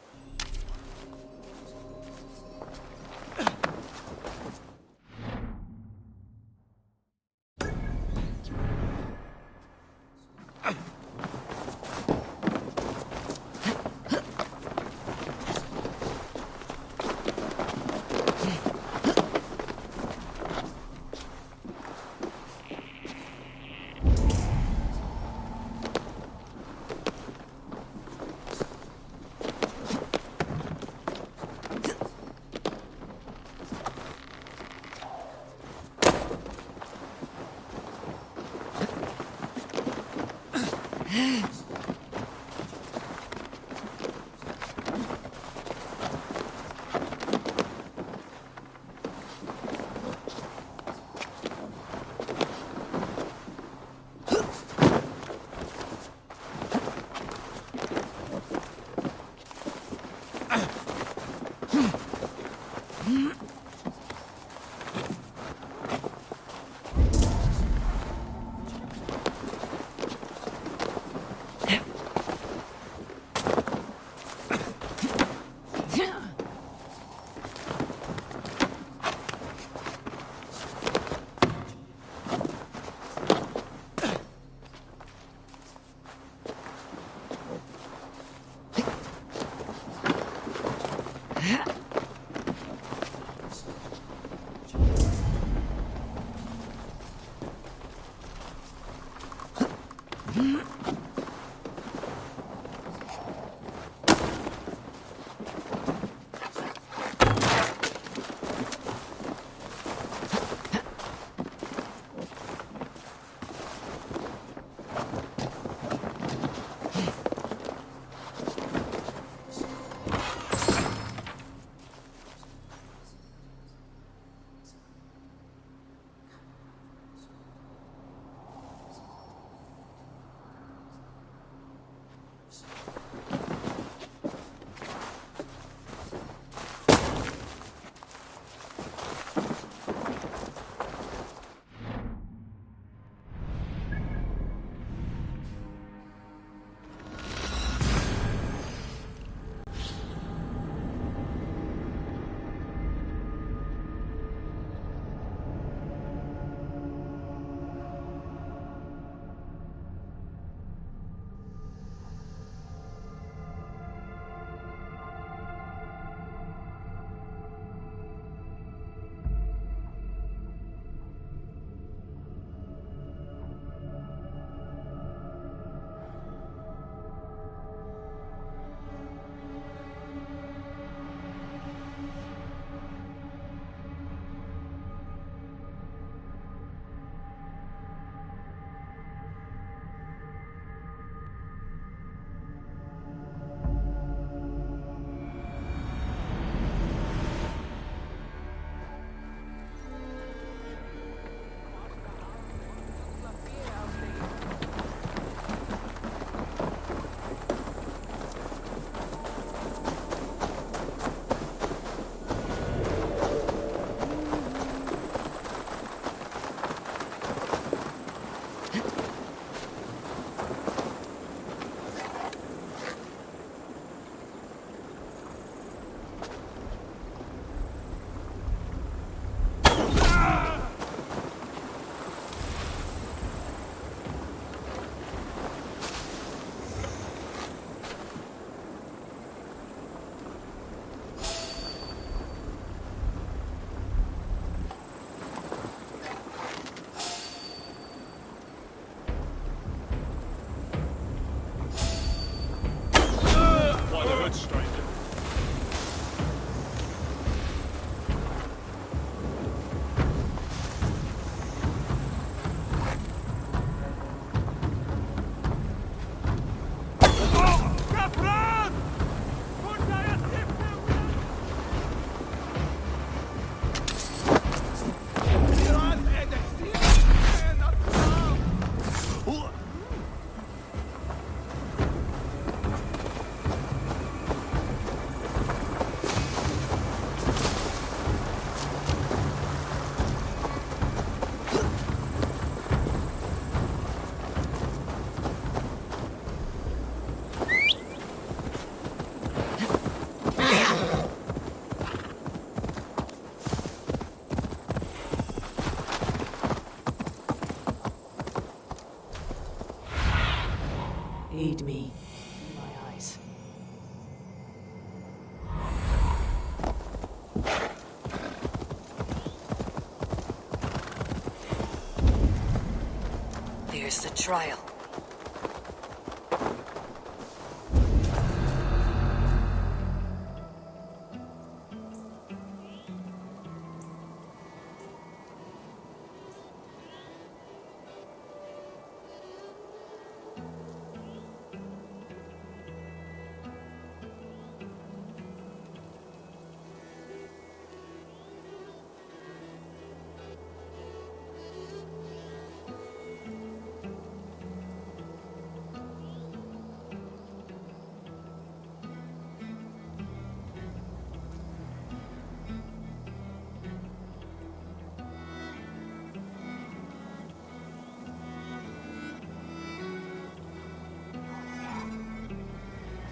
There's the trial.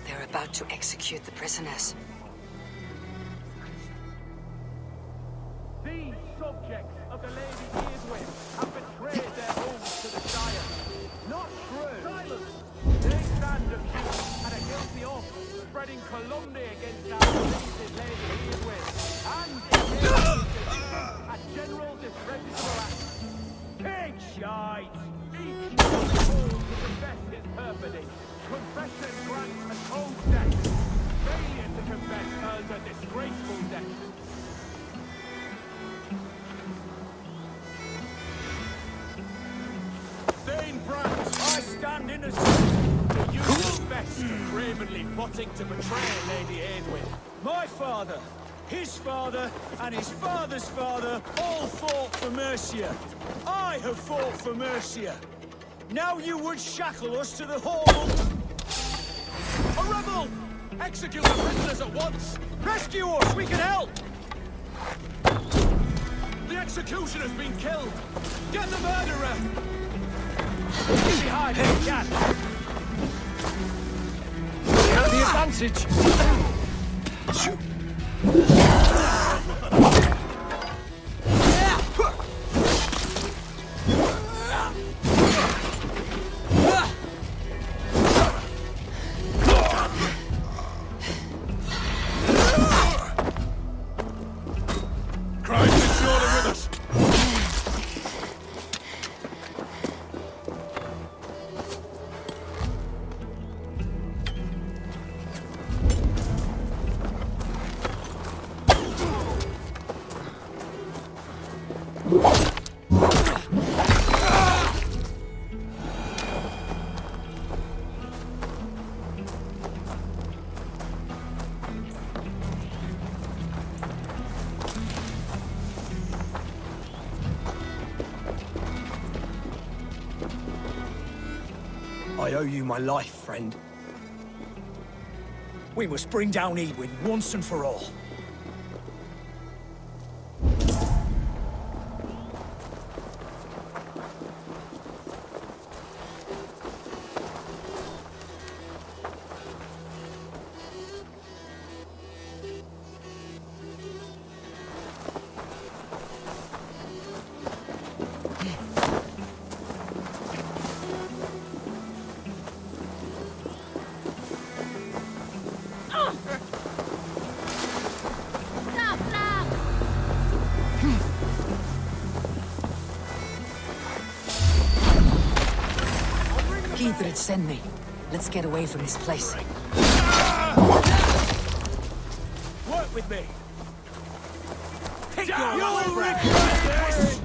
They're about to execute the prisoners. These subjects of the Lady Eardwin have betrayed their oaths to the Shire. Not true. Silence! They stand accused at a guilty oath, spreading calumny against our beloved Lady Eardwin, and a general disreputable act. Pig shite! Each is told to confess his perfidy. Confession grants atones death. Failure to confess earns a disgraceful death. I stand in the street. You confess to cravenly plotting to betray Lady Eardwin. My father, his father, and his father's father all fought for Mercia. I have fought for Mercia. Now you would shackle us to the hall. A rebel! Execute the prisoners at once! Rescue us! We can help! The executioner's been killed! Get the murderer! Get behind him, Jan! We have the advantage! I owe you my life, friend. We must bring down Eadwin once and for all. Gidrid, send me. Let's get away from this place. Work with me! Take Down! your You'll breath. regret this!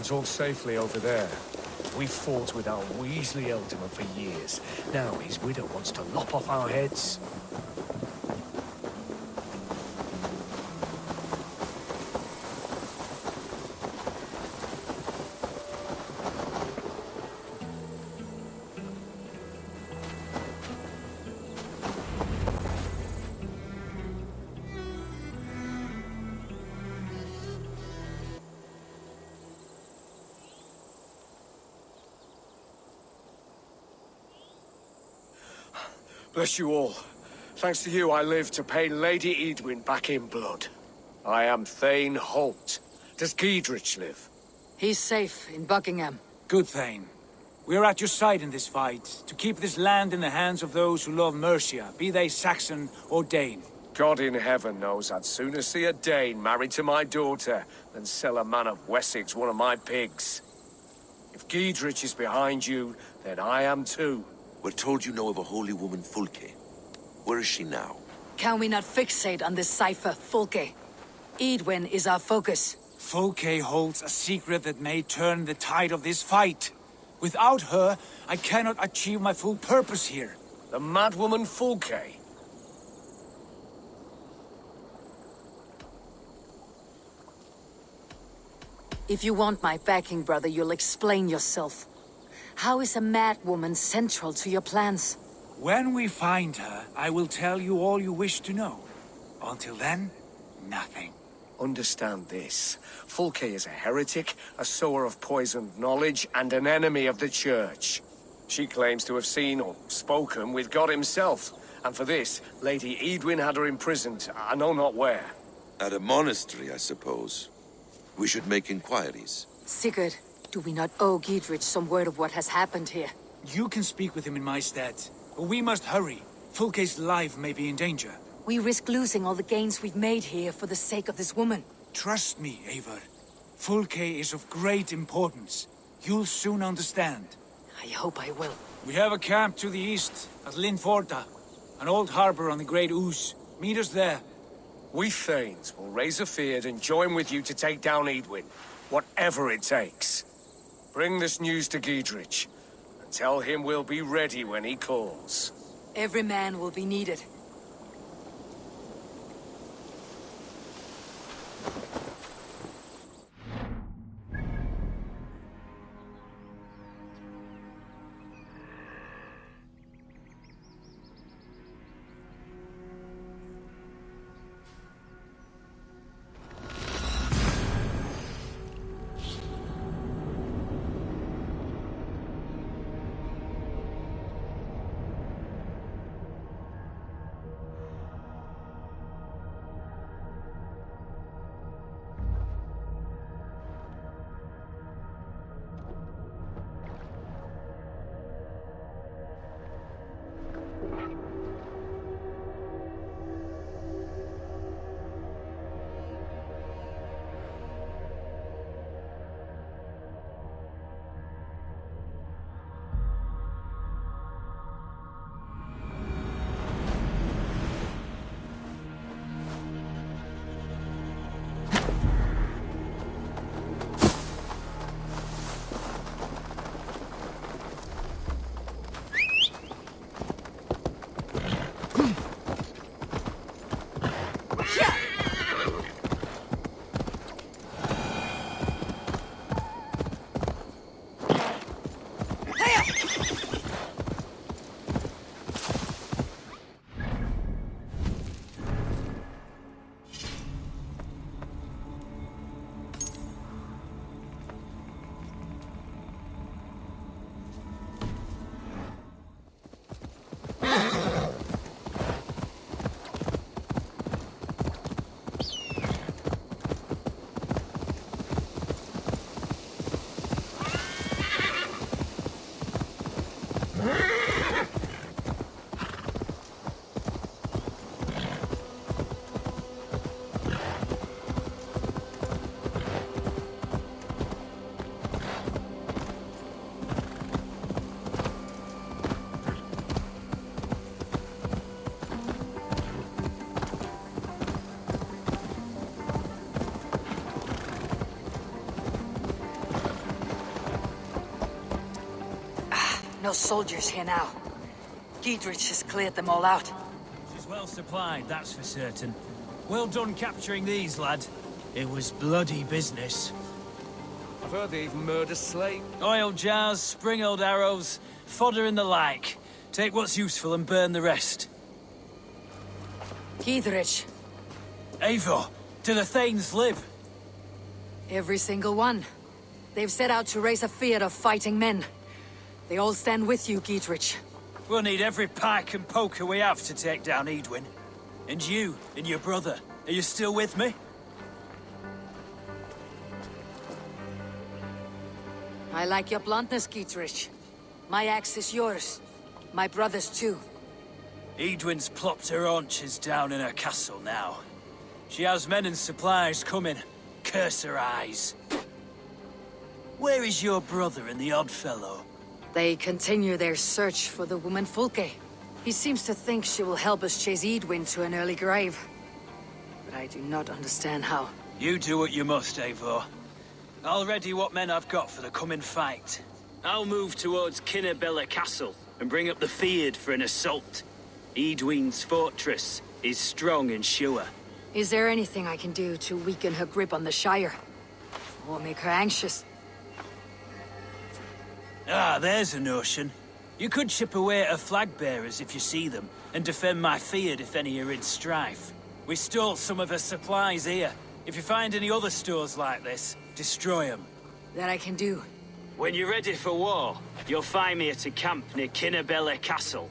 Talk safely over there. We fought with our Weasley Ealdorman for years. Now his widow wants to lop off our heads. Bless you all. Thanks to you, I live to pay Lady Edwin back in blood. I am Thane Holt. Does Giedrich live? He's safe in Buckingham. Good, Thane. We are at your side in this fight, to keep this land in the hands of those who love Mercia, be they Saxon or Dane. God in heaven knows I'd sooner see a Dane married to my daughter than sell a man of Wessex one of my pigs. If Giedrich is behind you, then I am too. We're told you know of a holy woman, Fulke. Where is she now? Can we not fixate on this cipher, Fulke? Edwin is our focus. Fulke holds a secret that may turn the tide of this fight. Without her, I cannot achieve my full purpose here. The madwoman Fulke? If you want my backing, brother, you'll explain yourself. How is a mad woman central to your plans? When we find her, I will tell you all you wish to know. Until then, nothing. Understand this. Fulke is a heretic, a sower of poisoned knowledge, and an enemy of the Church. She claims to have seen or spoken with God himself. And for this, Lady Edwin had her imprisoned, I know not where. At a monastery, I suppose. We should make inquiries. Sigurd, do we not owe Giedrich some word of what has happened here? You can speak with him in my stead, but we must hurry. Fulke's life may be in danger. We risk losing all the gains we've made here for the sake of this woman. Trust me, Eivor. Fulke is of great importance. You'll soon understand. I hope I will. We have a camp to the east, at Linforta. An old harbor on the Great Ouse. Meet us there. We Thanes will raise a feard and join with you to take down Edwin, whatever it takes. Bring this news to Giedrich, and tell him we'll be ready when he calls. Every man will be needed. No soldiers here now. Giedrich has cleared them all out. She's well supplied, that's for certain. Well done capturing these, lad. It was bloody business. I've heard they even murder slain. Oil jars, spring-old arrows, fodder and the like. Take what's useful and burn the rest. Giedrich. Eivor, do the Thanes live? Every single one. They've set out to raise a fear of fighting men. They all stand with you, Giedrich. We'll need every pike and poker we have to take down Edwin. And you, and your brother, are you still with me? I like your bluntness, Dietrich. My axe is yours. My brother's too. Edwin's plopped her haunches down in her castle now. She has men and supplies coming. Curse her eyes. Where is your brother and the odd fellow? They continue their search for the woman Fulke. He seems to think she will help us chase Edwin to an early grave. But I do not understand how. You do what you must, Eivor. I'll ready what men I've got for the coming fight. I'll move towards Kinnabella Castle and bring up the Fyrd for an assault. Edwin's fortress is strong and sure. Is there anything I can do to weaken her grip on the Shire? Or make her anxious? Ah, there's a notion. You could chip away at her flag bearers if you see them, and defend my Fyrd if any are in strife. We stole some of her supplies here. If you find any other stores like this, destroy them. That I can do. When you're ready for war, you'll find me at a camp near Kinnabella Castle.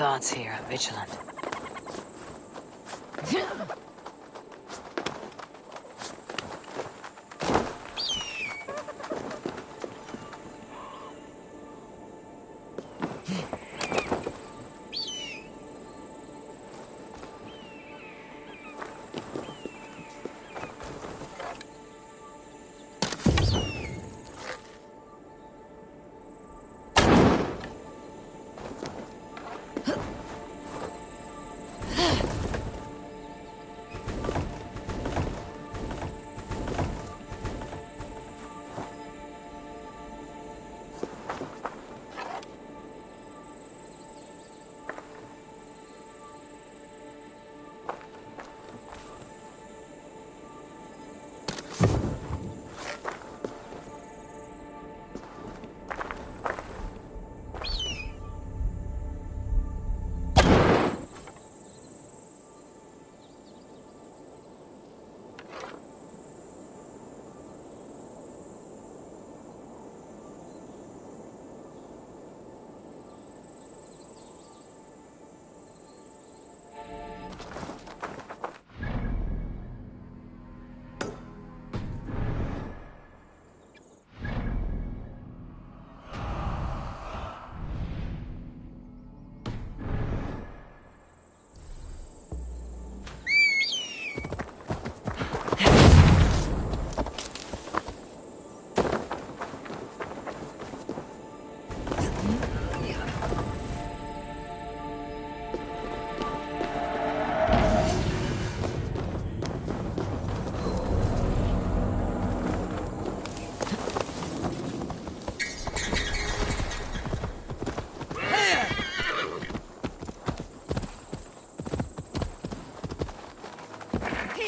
Gods here are vigilant.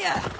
Here!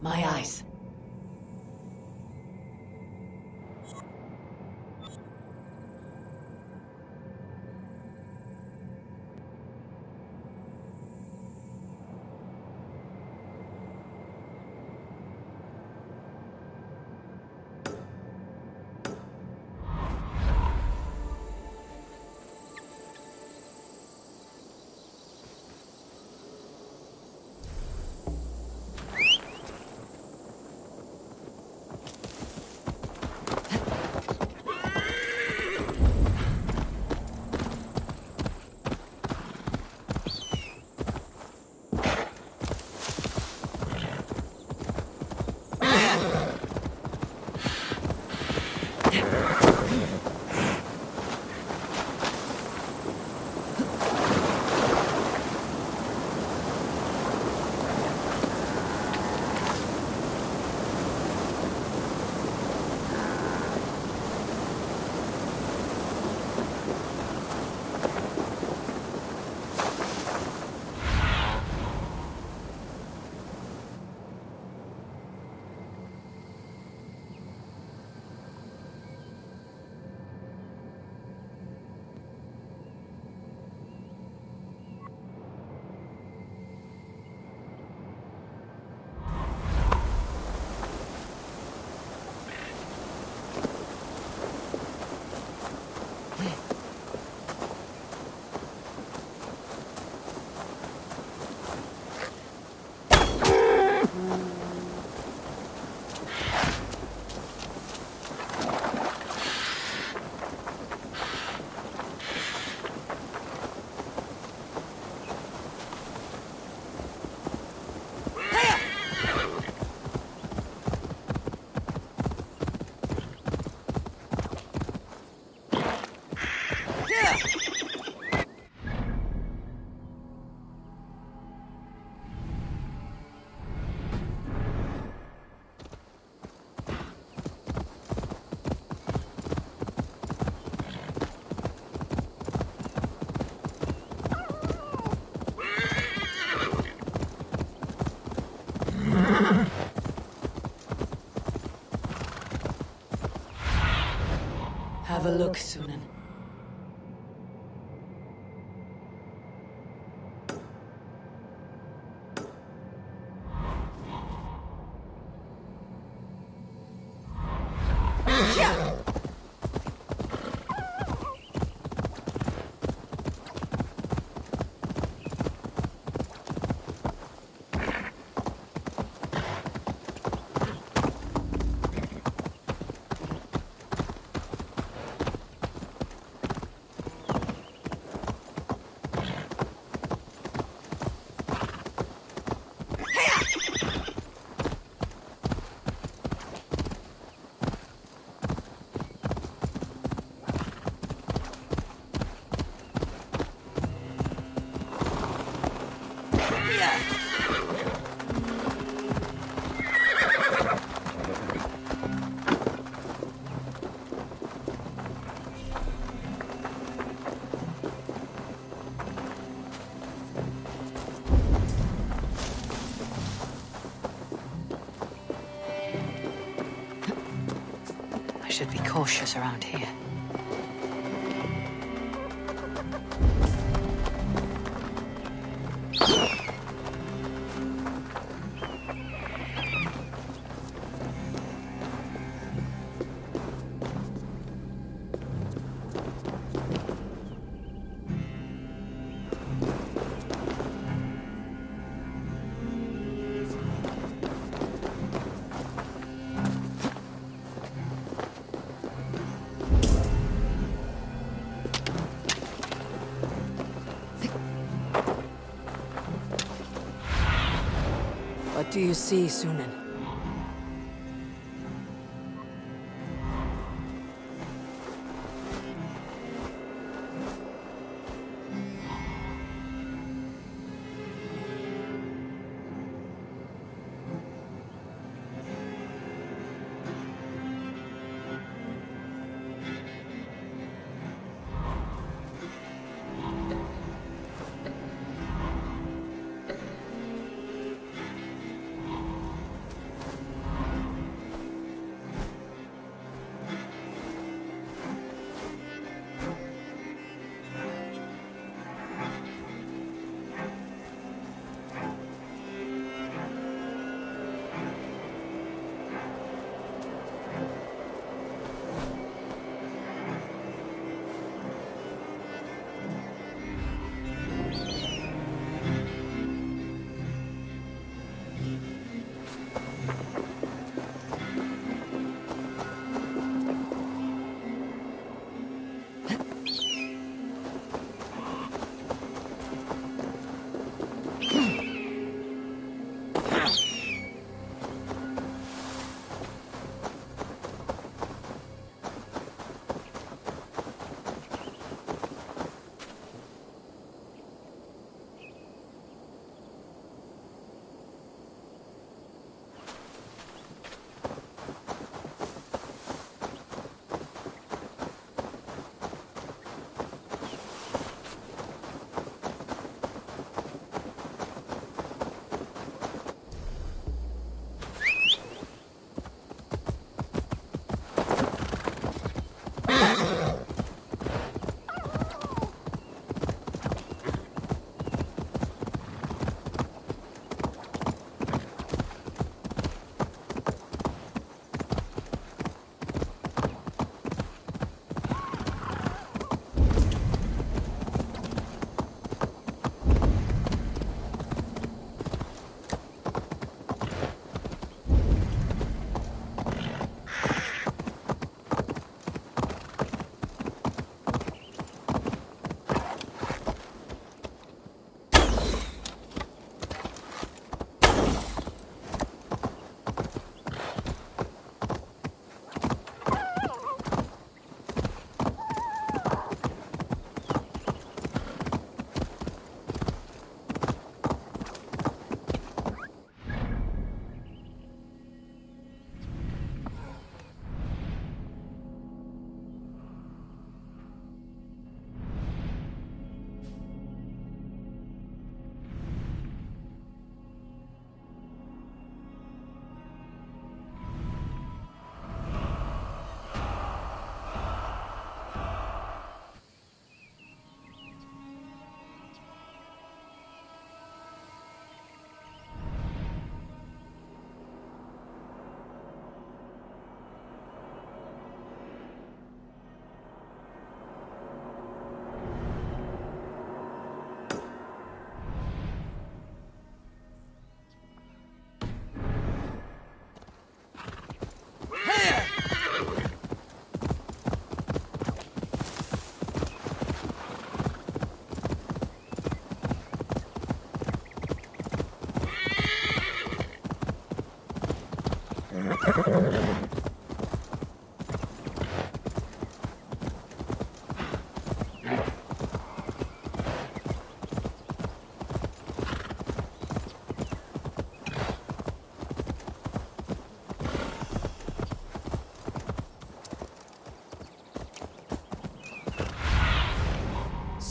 My eyes. Have a look, Sunan. I should be cautious around here. What do you see, Sunan?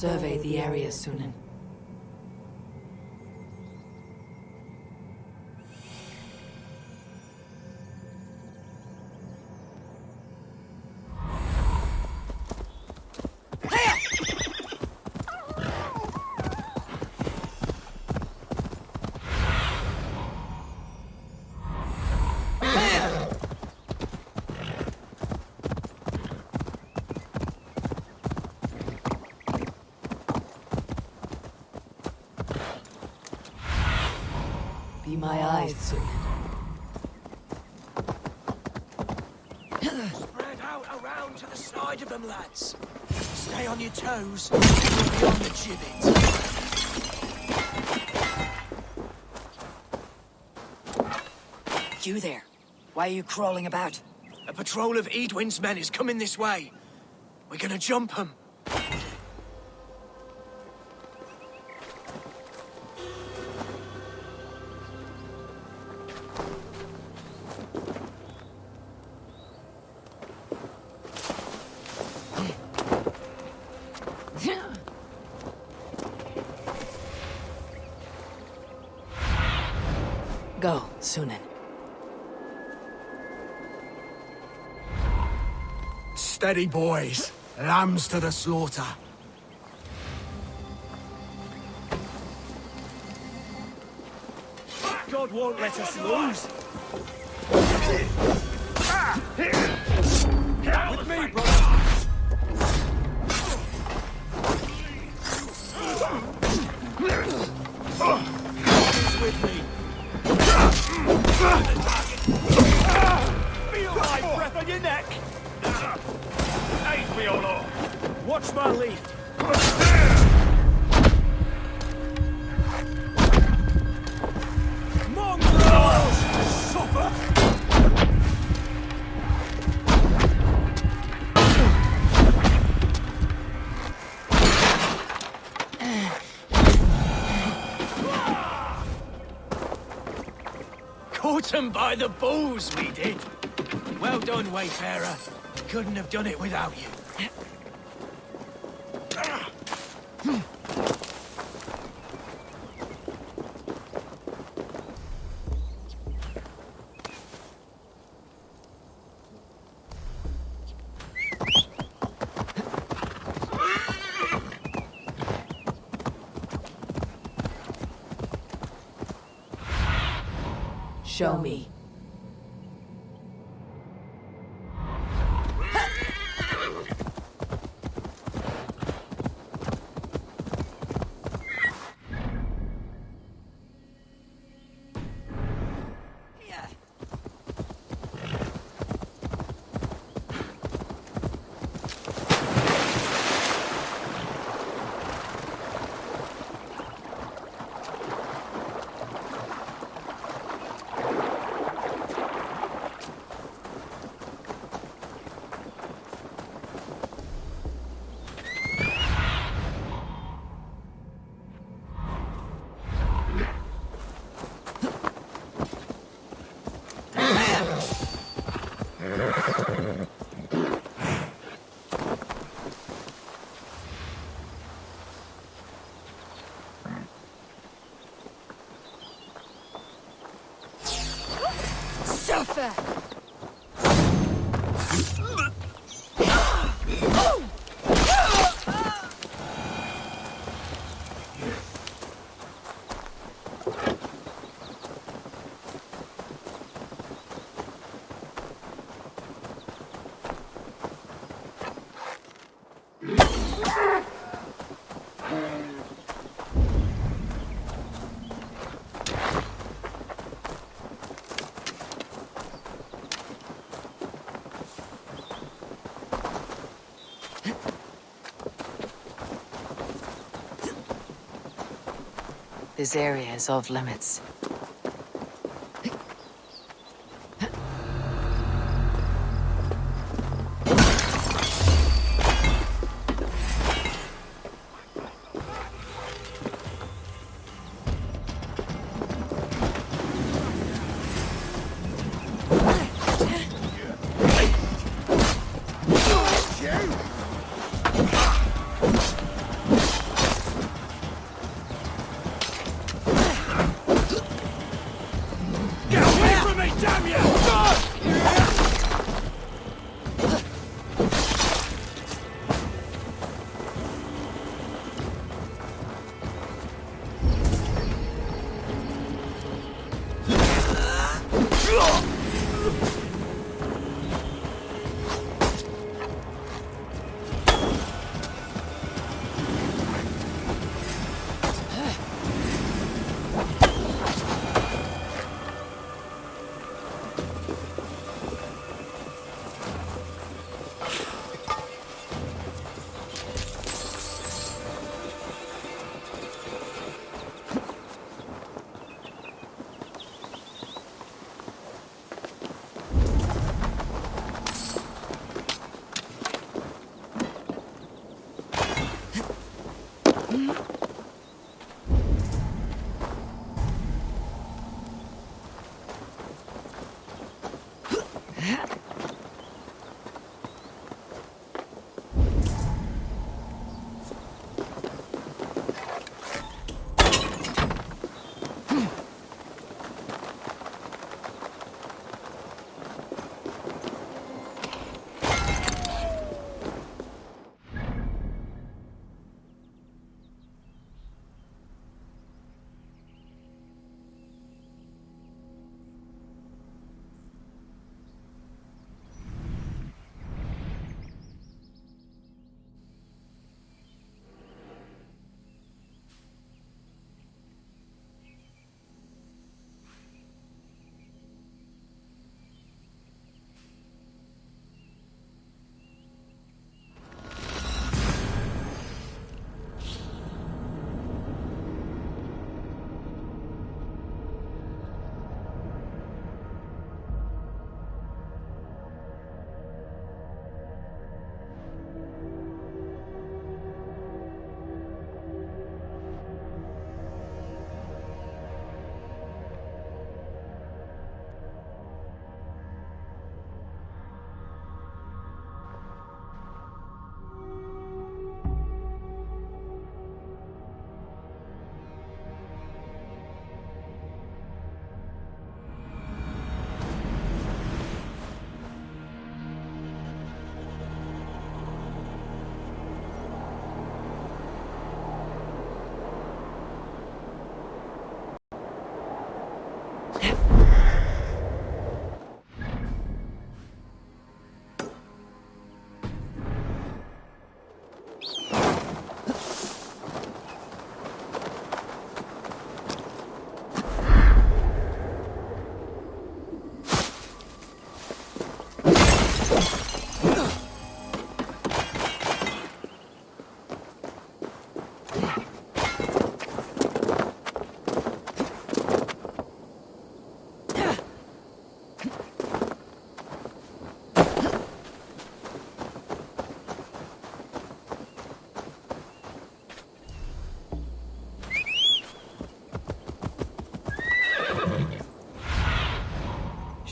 survey the area, Sunan. Be my eyes, Sunan. Spread out around to the side of them, lads. Stay on your toes. You'll be on the gibbet. You there? Why are you crawling about? A patrol of Edwin's men is coming this way. We're gonna jump them. Go, Sunan. Steady, boys. Lambs to the slaughter. God won't let us lose. With me, brother. He's with me. Feel my breath on your neck. Aid me, O Lord. Watch my lead. Mongrels! Suffer! Caught them by the balls, we did. Well done, Wayfarer. Couldn't have done it without you. Show me. Suffer! This area is off limits.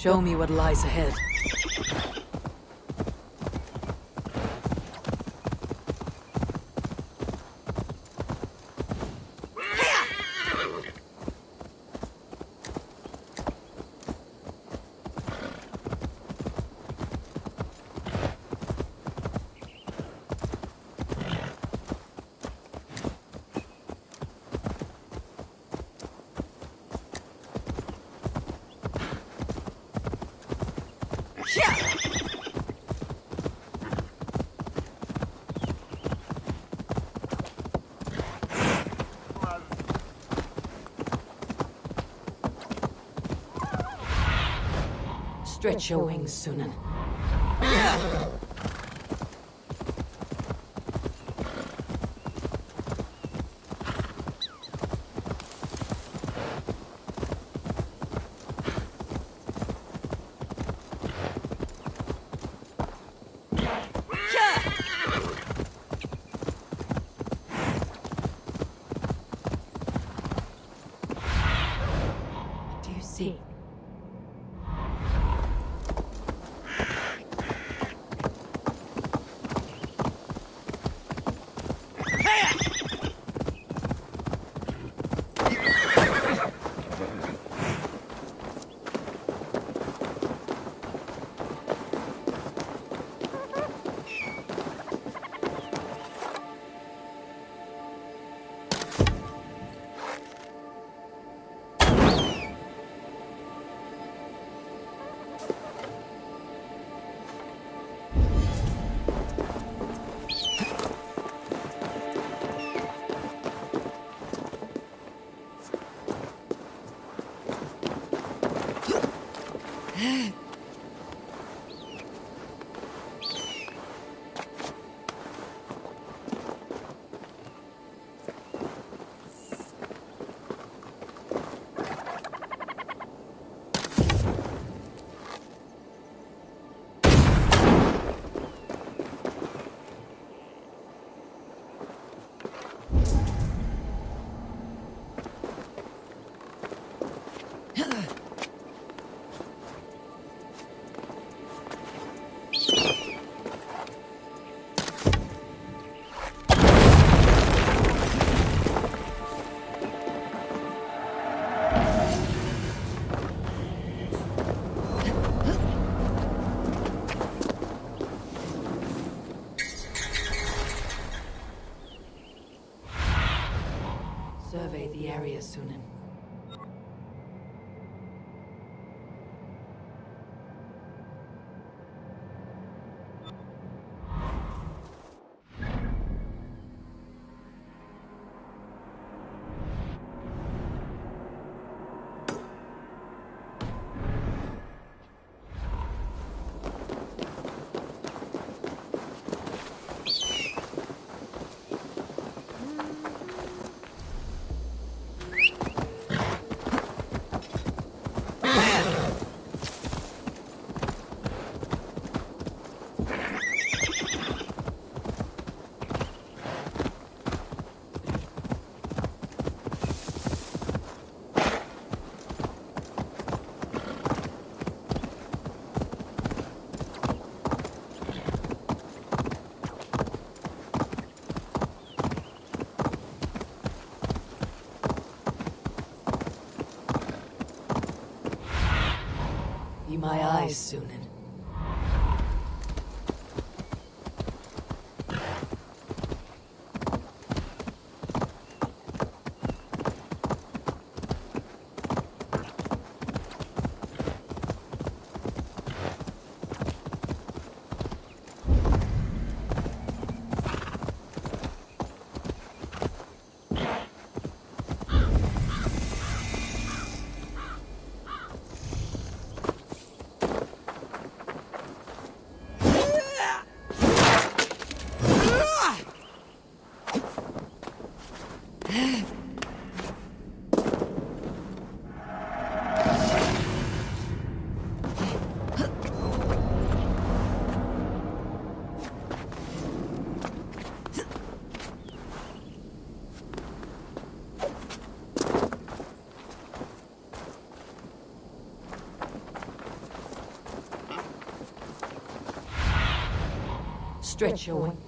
Show me what lies ahead. Stretch your wings, Sunan. Do you see? Survey the area, Sunan. Be my eyes, Sunan. Stretch your wings.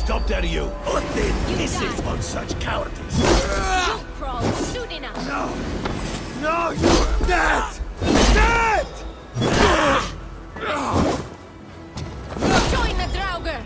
stopped out of you. What then? This is on such cowardice. You crawl soon enough. No, you're dead! Dead! Join the Draugr.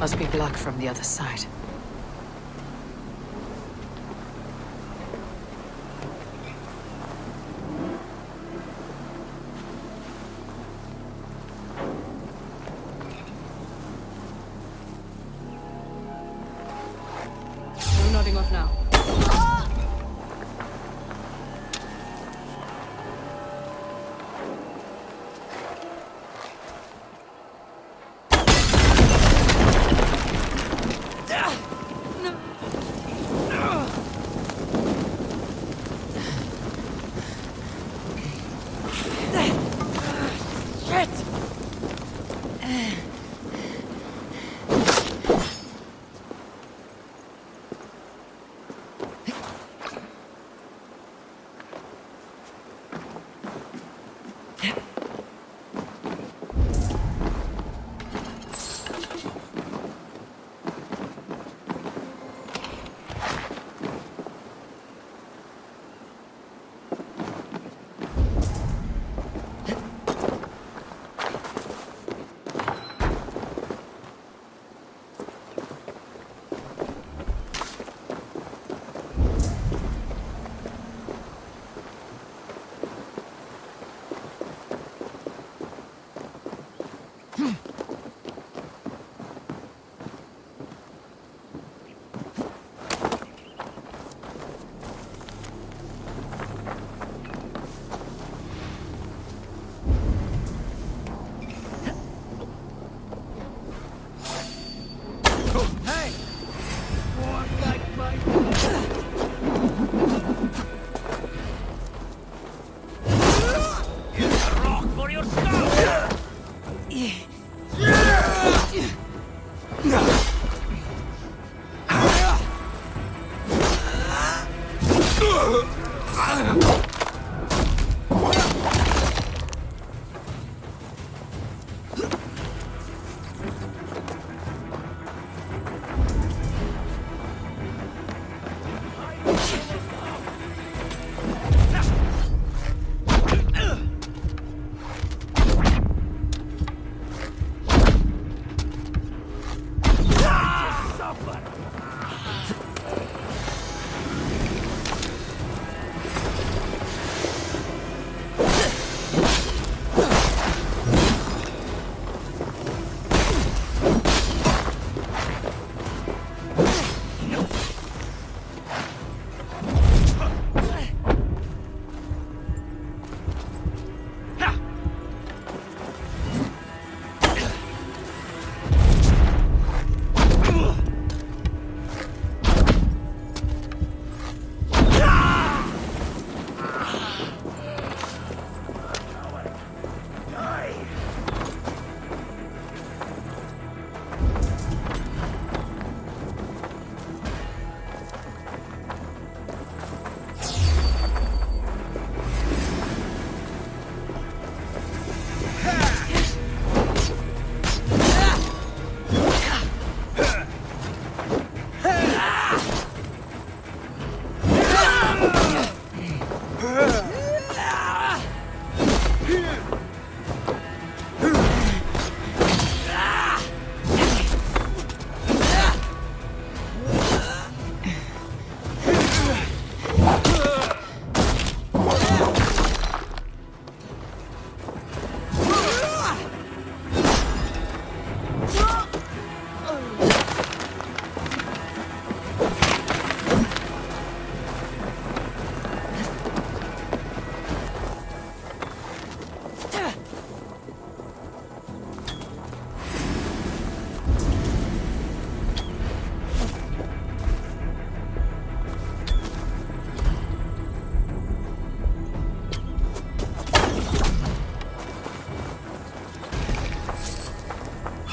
Must be blocked from the other side. No nodding off now.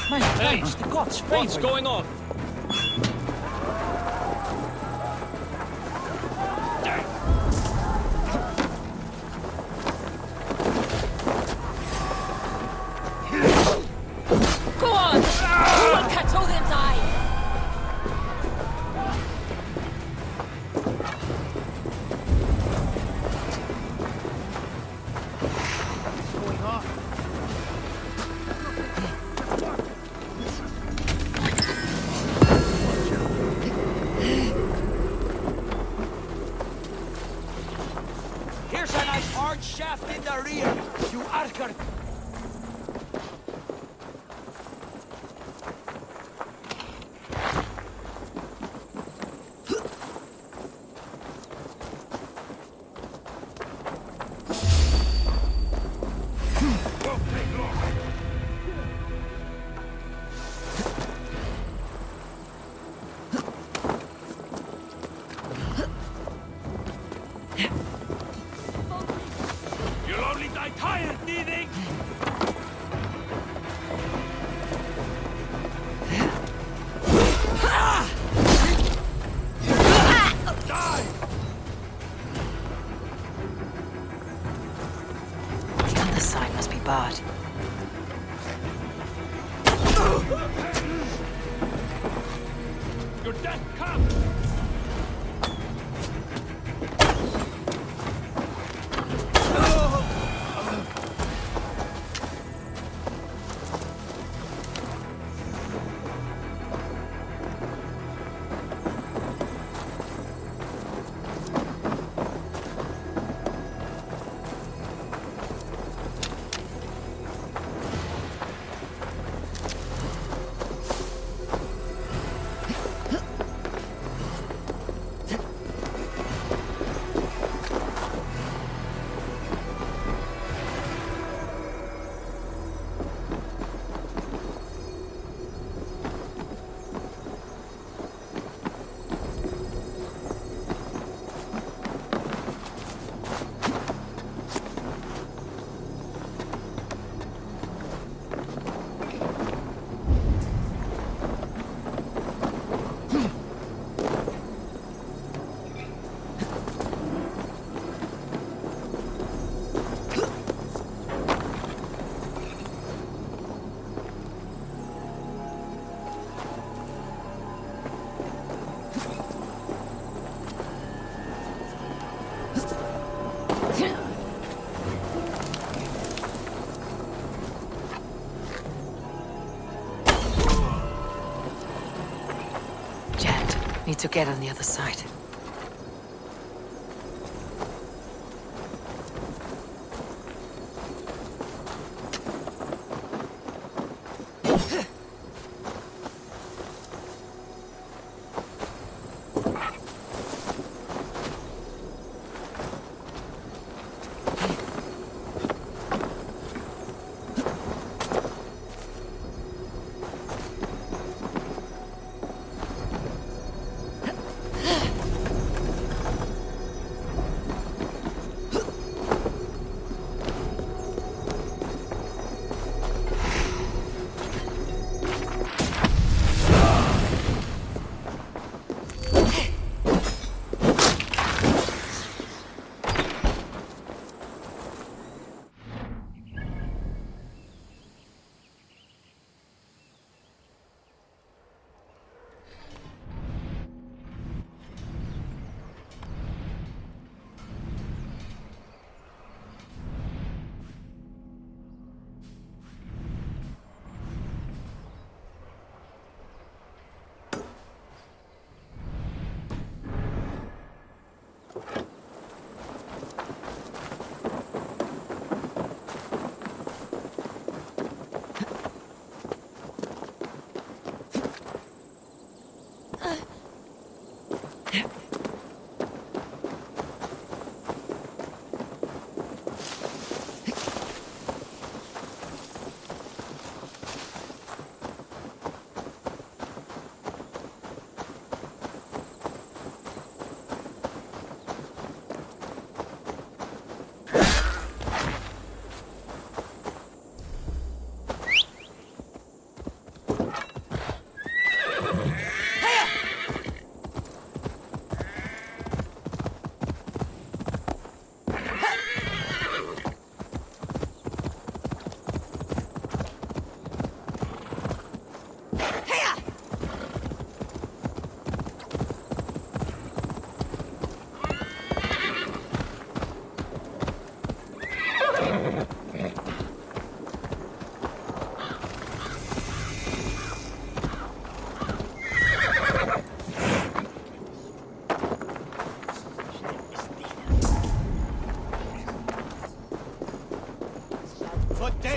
Hey, what's going on? Go on! We will catch all them die! Here's a nice hard shaft in the rear, you archer! You'll only die tired, thieving! The other side must be barred. Your death comes! Need to get on the other side.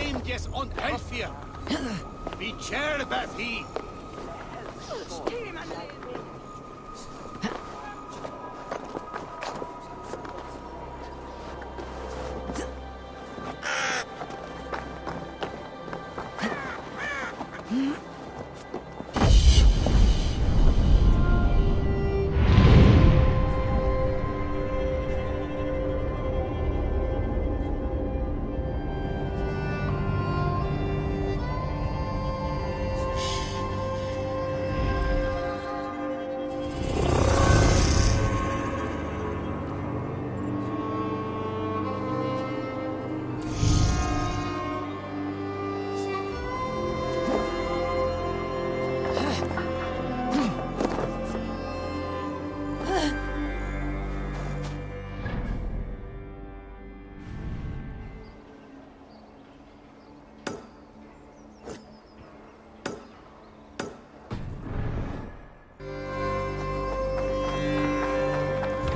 game gets on Elfia. Be chair, Bethy.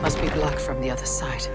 Must be blocked from the other side.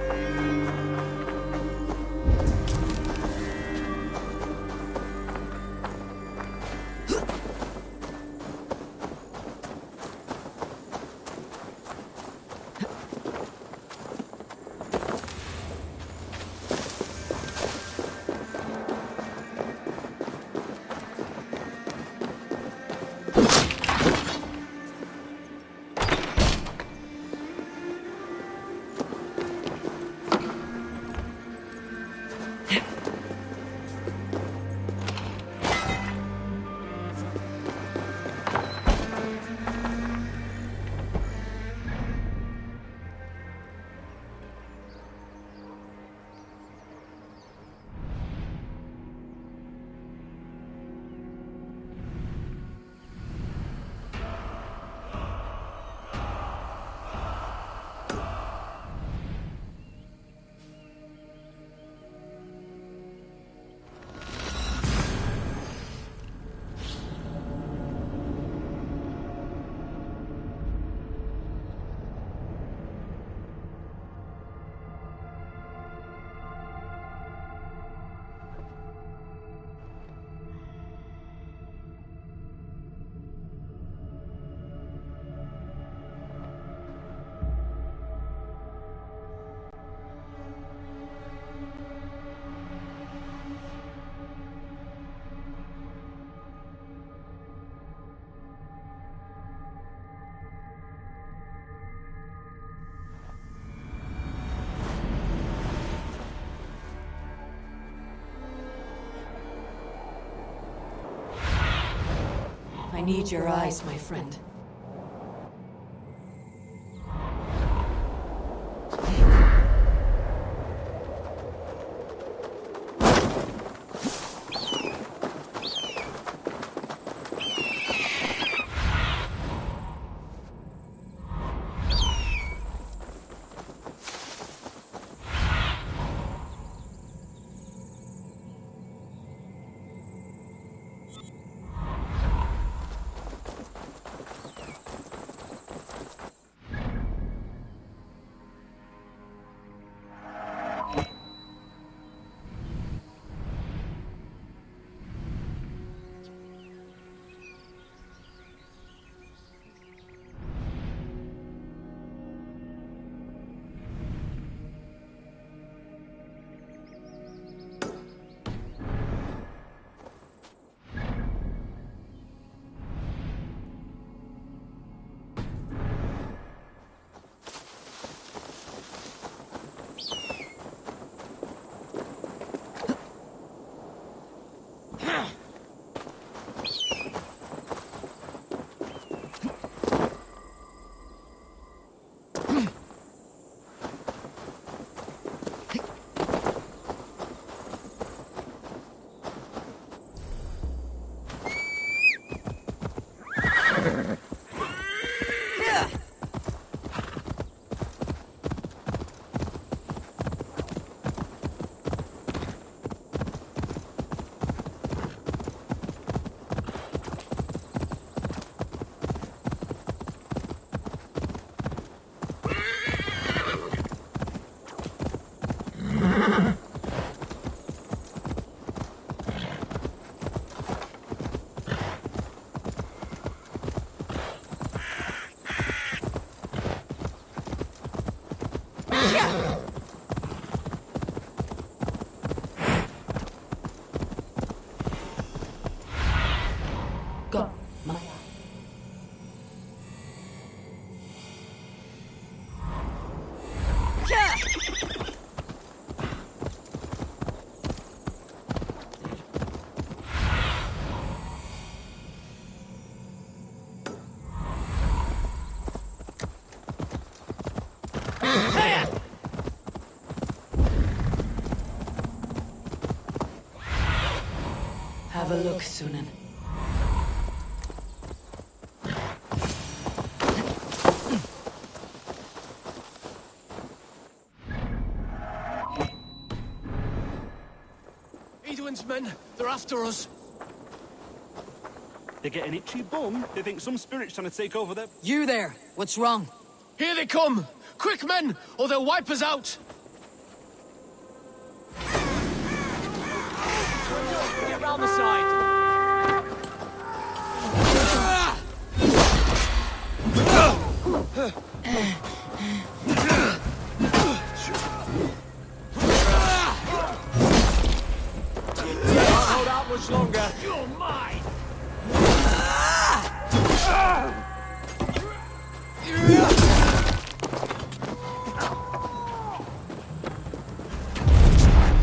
I need your eyes, my friend. Go, my Have a look, Sunan. Edwin's men, they're after us. They get an itchy bum. They think some spirit's trying to take over their... You there! What's wrong? Here they come! Quick, men, or they'll wipe us out! Get round the side. Can't hold out much longer. You're mine.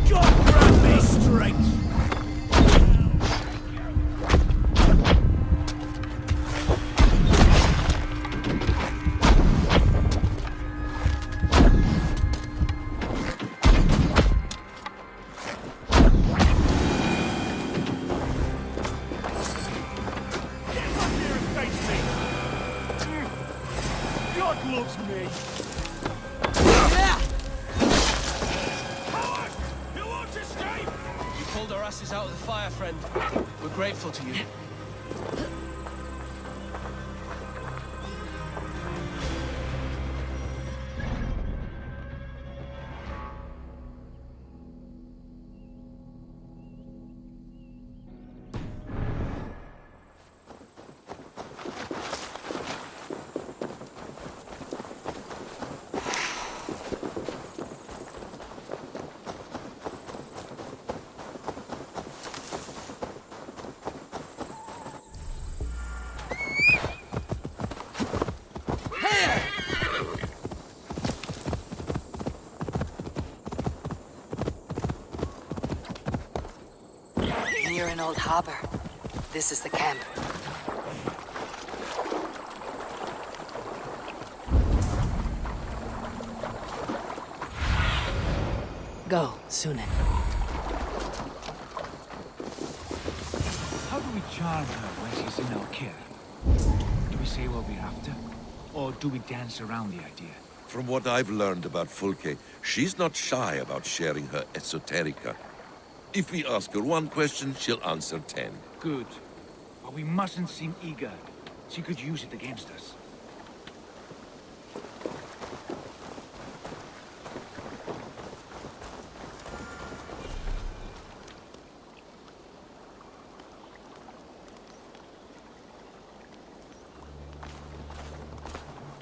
God grant me strength! God loves me. You won't escape! You pulled our asses out of the fire, friend. We're grateful to you. Near an old harbor. This is the camp. Go, Sunan. How do we charm her when she's in our care? Do we say what we're after? Or do we dance around the idea? From what I've learned about Fulke, she's not shy about sharing her esoterica. If we ask her one question, she'll answer 10. Good. But we mustn't seem eager. She could use it against us.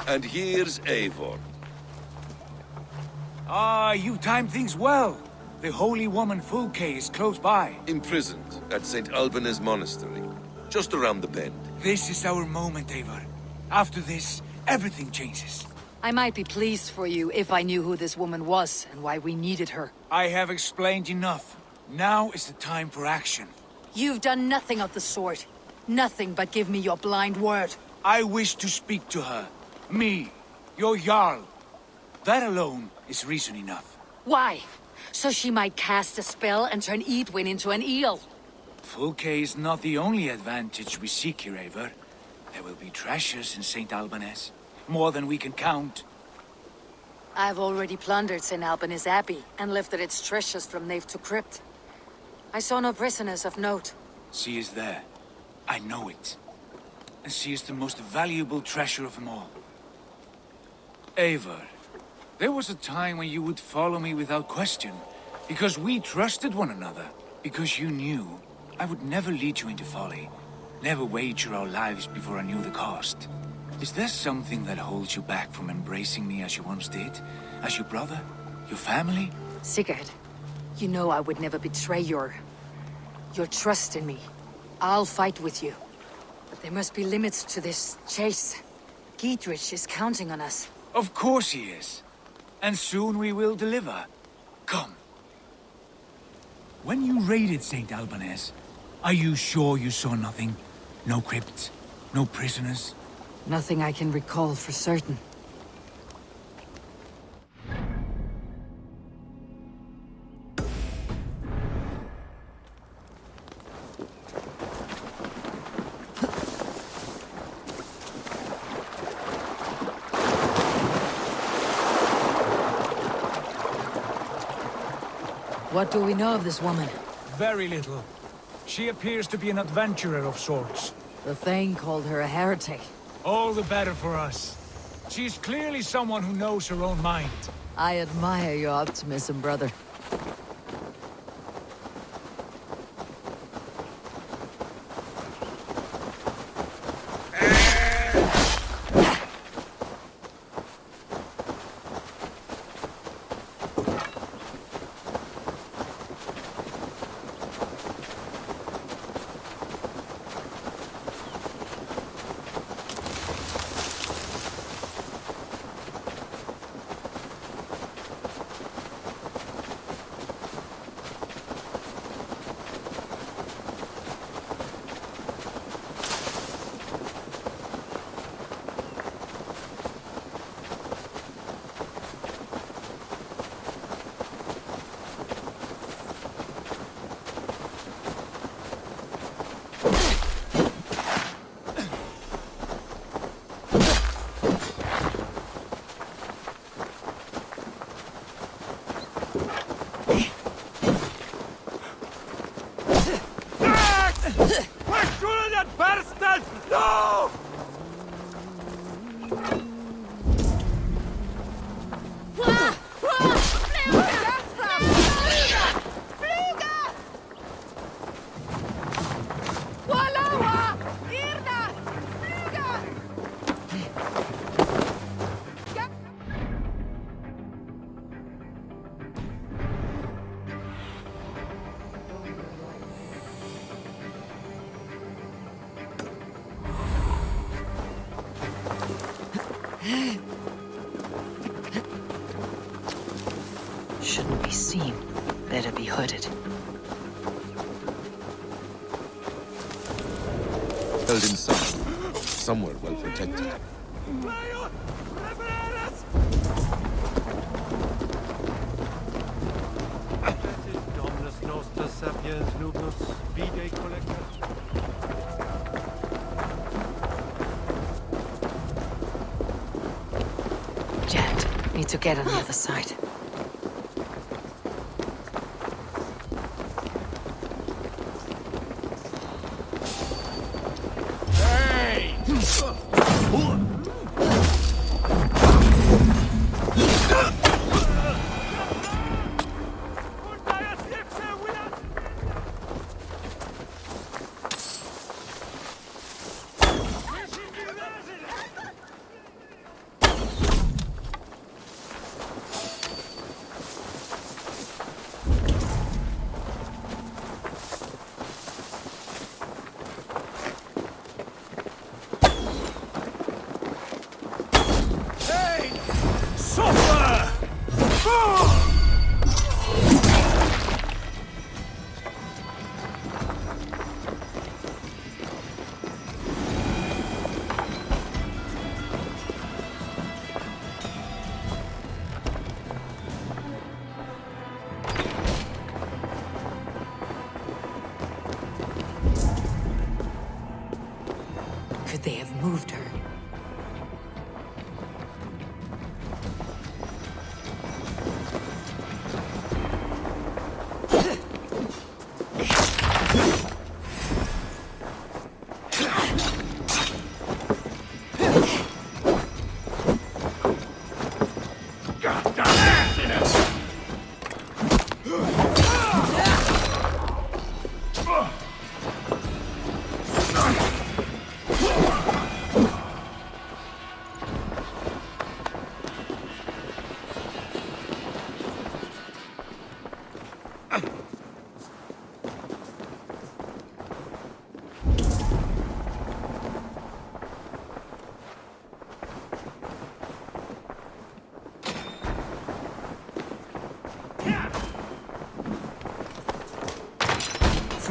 And here's Eivor. Ah, you timed things well. The holy woman Fulke is close by. Imprisoned at St. Alban's Monastery, just around the bend. This is our moment, Eivor. After this, everything changes. I might be pleased for you if I knew who this woman was and why we needed her. I have explained enough. Now is the time for action. You've done nothing of the sort. Nothing but give me your blind word. I wish to speak to her. Me, your Jarl. That alone is reason enough. Why? So she might cast a spell and turn Edwin into an eel. Fulke is not the only advantage we seek here, Eivor. There will be treasures in St. Alban's. More than we can count. I've already plundered St. Alban's Abbey and lifted its treasures from nave to crypt. I saw no prisoners of note. She is there. I know it. And she is the most valuable treasure of them all. Eivor, there was a time when you would follow me without question. Because we trusted one another. Because you knew I would never lead you into folly. Never wager our lives before I knew the cost. Is there something that holds you back from embracing me as you once did? As your brother? Your family? Sigurd, you know I would never betray your trust in me. I'll fight with you. But there must be limits to this chase. Giedrich is counting on us. Of course he is. And soon we will deliver. Come. When you raided St. Albanese, are you sure you saw nothing? No crypts? No prisoners? Nothing I can recall for certain. What do we know of this woman? Very little. She appears to be an adventurer of sorts. The Thane called her a heretic. All the better for us. She's clearly someone who knows her own mind. I admire your optimism, brother. No! Shouldn't be seen. Better be hooded. Held inside. Somewhere well protected. Dominus noster sapiens lupus vide collector. Jet, need to get on the other side. Could they have moved her?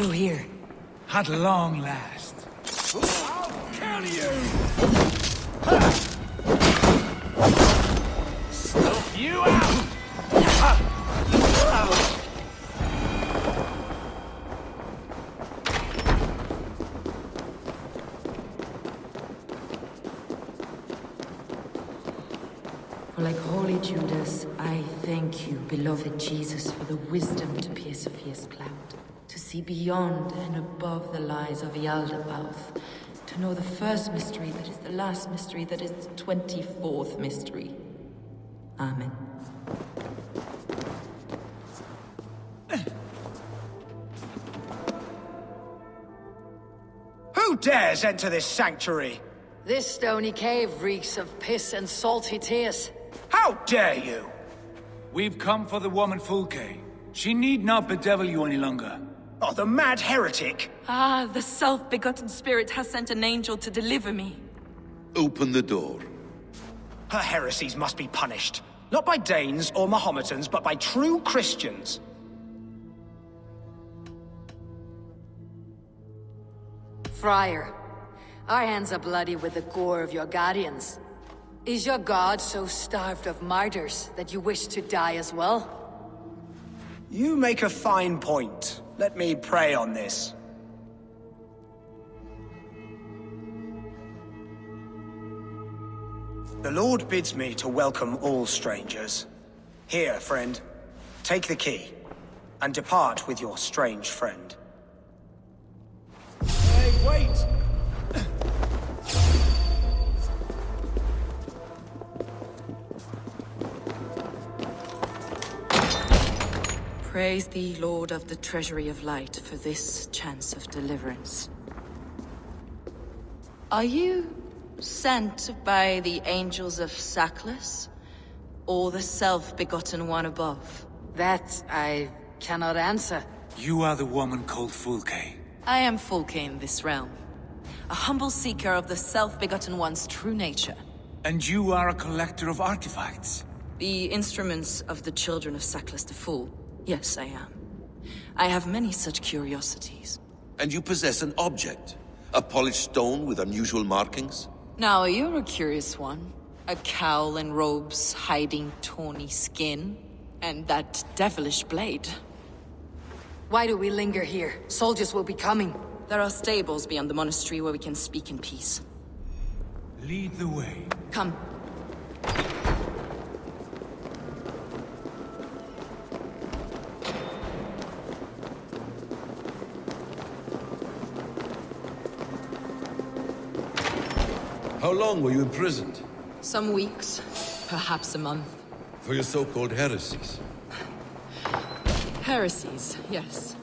through here. At long last. I'll kill you! Stuff you out! For like holy Judas, I thank you, beloved Jesus, for the wisdom to pierce a fierce cloud, to see beyond and above the lies of Yaldabaoth, to know the first mystery that is the last mystery that is the 24th mystery. Amen. Who dares enter this sanctuary? This stony cave reeks of piss and salty tears. How dare you? We've come for the woman Fulke. She need not bedevil you any longer. Oh, the mad heretic! Ah, the self-begotten spirit has sent an angel to deliver me. Open the door. Her heresies must be punished. Not by Danes or Mohammedans, but by true Christians. Friar, our hands are bloody with the gore of your guardians. Is your god so starved of martyrs that you wish to die as well? You make a fine point. Let me pray on this. The Lord bids me to welcome all strangers. Here, friend, take the key, and depart with your strange friend. Hey, wait! Praise thee, Lord of the Treasury of Light, for this chance of deliverance. Are you sent by the angels of Saklas, or the self-begotten one above? That I cannot answer. You are the woman called Fulke. I am Fulke in this realm, a humble seeker of the self-begotten one's true nature. And you are a collector of artifacts. The instruments of the children of Saklas the Fool. Yes, I am. I have many such curiosities. And you possess an object? A polished stone with unusual markings? Now, you're a curious one. A cowl and robes hiding tawny skin. And that devilish blade. Why do we linger here? Soldiers will be coming. There are stables beyond the monastery where we can speak in peace. Lead the way. Come. How long were you imprisoned? Some weeks, perhaps a month. For your so-called heresies? Heresies, yes.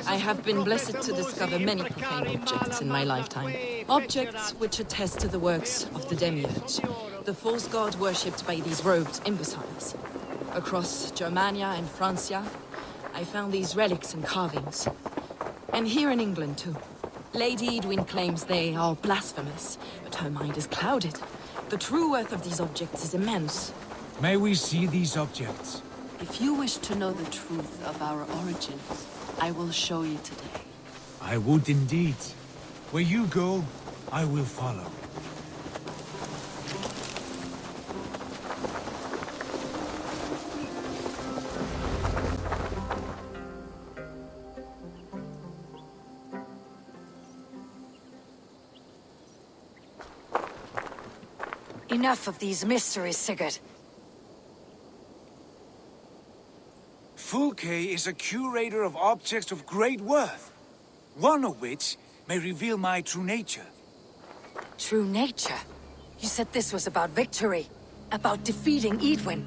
I have been blessed to discover many profane objects in my lifetime. Objects which attest to the works of the Demiurge, the false god worshipped by these robed imbeciles. Across Germania and Francia, I found these relics and carvings. And here in England, too. Lady Edwin claims they are blasphemous, but her mind is clouded. The true worth of these objects is immense. May we see these objects? If you wish to know the truth of our origins, I will show you today. I would indeed. Where you go, I will follow. Enough of these mysteries, Sigurd. Fulke is a curator of objects of great worth, one of which may reveal my true nature. True nature? You said this was about victory, about defeating Edwin.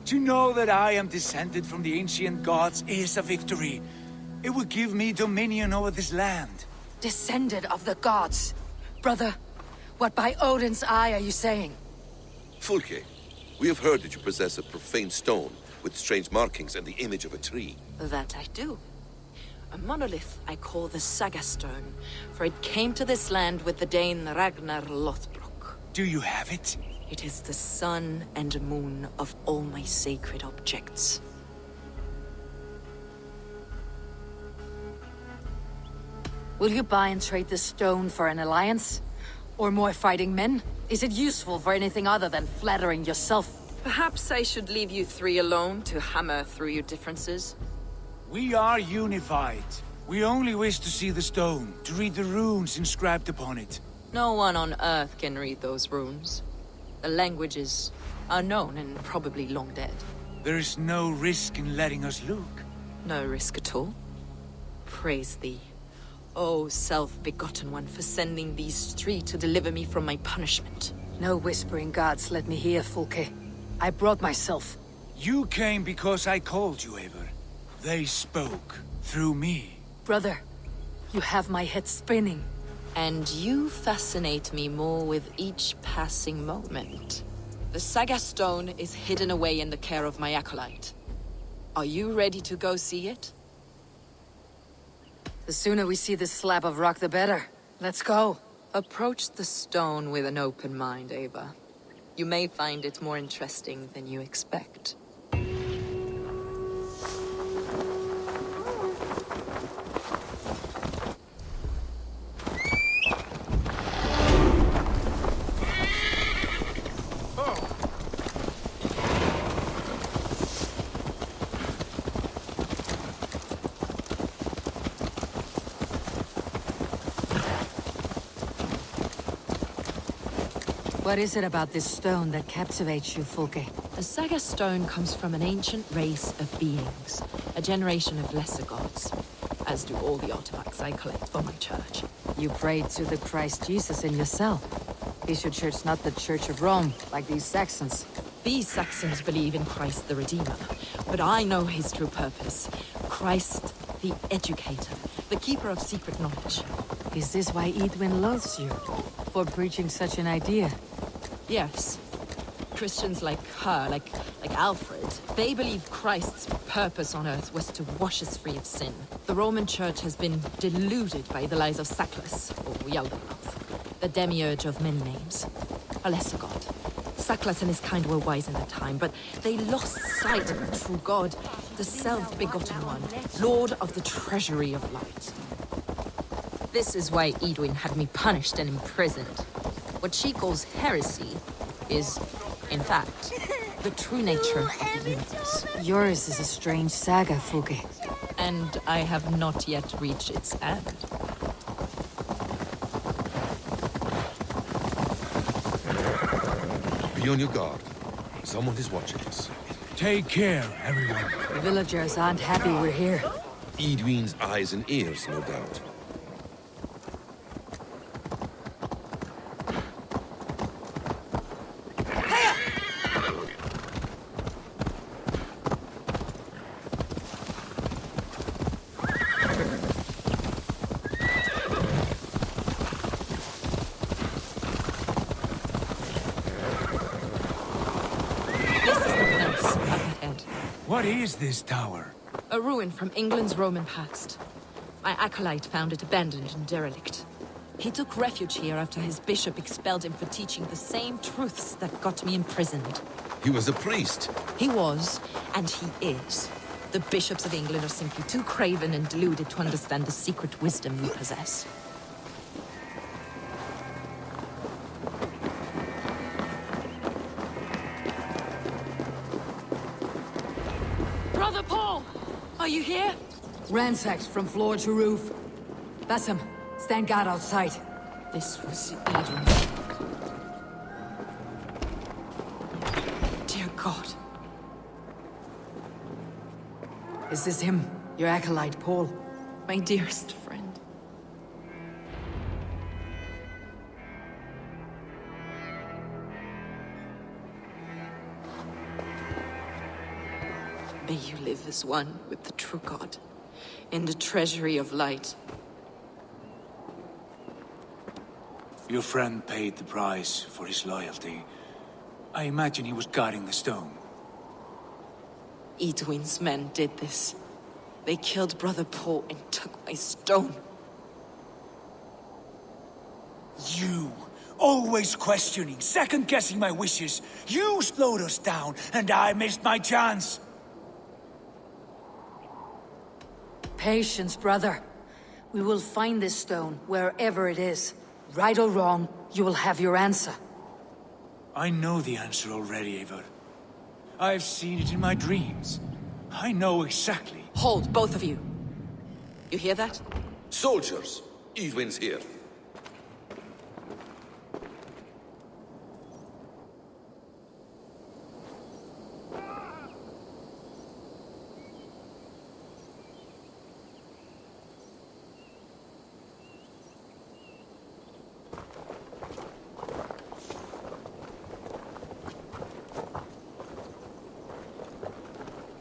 To know that I am descended from the ancient gods is a victory. It will give me dominion over this land. Descended of the gods? Brother, what by Odin's eye are you saying? Fulke, we have heard that you possess a profane stone with strange markings and the image of a tree. That I do. A monolith I call the Saga Stone, for it came to this land with the Dane Ragnar Lothbrok. Do you have it? It is the sun and moon of all my sacred objects. Will you buy and trade the stone for an alliance? Or more fighting men? Is it useful for anything other than flattering yourself? Perhaps I should leave you three alone to hammer through your differences. We are unified. We only wish to see the stone, to read the runes inscribed upon it. No one on Earth can read those runes. The language is unknown and probably long dead. There is no risk in letting us look. No risk at all. Praise thee, O self-begotten one, for sending these three to deliver me from my punishment. No whispering gods let me hear, Fulke. I brought myself. You came because I called you, Eivor. They spoke through me. Brother, you have my head spinning. And you fascinate me more with each passing moment. The Saga Stone is hidden away in the care of my acolyte. Are you ready to go see it? The sooner we see this slab of rock, the better. Let's go. Approach the stone with an open mind, Ava. You may find it more interesting than you expect. What is it about this stone that captivates you, Fulke? The Saga Stone comes from an ancient race of beings, a generation of lesser gods, as do all the artifacts I collect for my church. You prayed to the Christ Jesus in your cell. Is your church not the Church of Rome, like these Saxons? These Saxons believe in Christ the Redeemer, but I know his true purpose. Christ the Educator, the keeper of secret knowledge. Is this why Edwin loathes you? For preaching such an idea? Yes. Christians like her, like Alfred, they believe Christ's purpose on earth was to wash us free of sin. The Roman Church has been deluded by the lies of Saklas, or Yaldabaoth, the demiurge of many names, a lesser god. Saklas and his kind were wise in their time, but they lost sight of the true god, the self-begotten one, lord of the treasury of light. This is why Edwin had me punished and imprisoned. What she calls heresy is, in fact, the true nature of the universe. Yours is a strange saga, Fulke. And I have not yet reached its end. Be on your guard. Someone is watching us. Take care, everyone. The villagers aren't happy we're here. Edwin's eyes and ears, no doubt. What is this tower? A ruin from England's Roman past. My acolyte found it abandoned and derelict. He took refuge here after his bishop expelled him for teaching the same truths that got me imprisoned. He was a priest. He was, and he is. The bishops of England are simply too craven and deluded to understand the secret wisdom we possess. Brother Paul! Are you here? Ransacked from floor to roof. Basim, stand guard outside. This was Eden. Dear God. Is this him? Your acolyte, Paul? My dearest friend. May you live as one with the true God, in the treasury of light. Your friend paid the price for his loyalty. I imagine he was guarding the stone. Edwin's men did this. They killed Brother Paul and took my stone. You! Always questioning, second-guessing my wishes. You slowed us down, and I missed my chance. Patience, brother. We will find this stone, wherever it is. Right or wrong, you will have your answer. I know the answer already, Eivor. I've seen it in my dreams. I know exactly. Hold, both of you. You hear that? Soldiers, Edwin's here.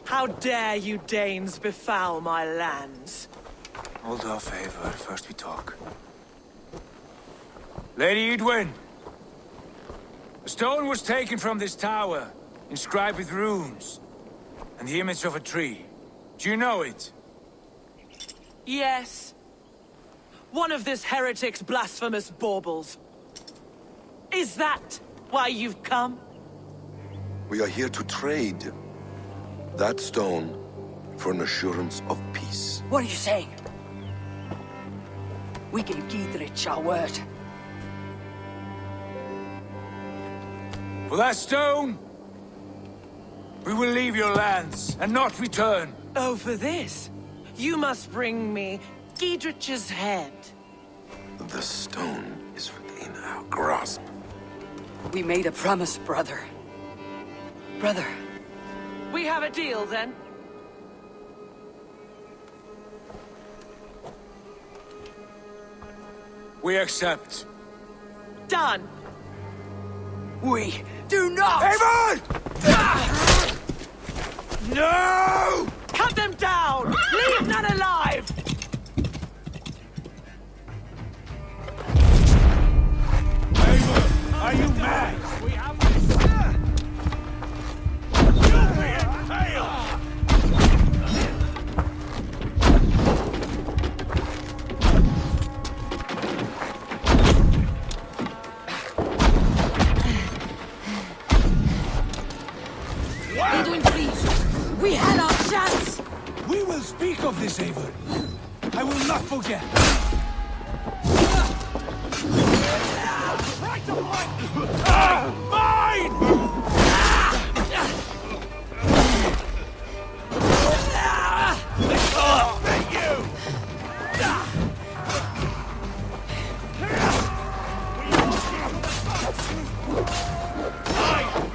How dare you Danes befoul my lands? Hold off, Eivor. First we talk. Lady Edwin! A stone was taken from this tower, inscribed with runes, and the image of a tree. Do you know it? Yes. One of this heretic's blasphemous baubles. Is that why you've come? We are here to trade that stone for an assurance of peace. What are you saying? We gave Giedrich our word. For that stone, we will leave your lands and not return. Oh, for this? You must bring me Giedrich's head. The stone is within our grasp. We made a promise, brother. Brother. We have a deal, then? We accept. Done. We do not! Eivor! No! Cut them down! Leave none alive! Eivor, are you mad? We have this. You'll be impaled! Edwin, please! We had our chance! We will speak of this, Eivor. I will not forget. Right of light! Mine!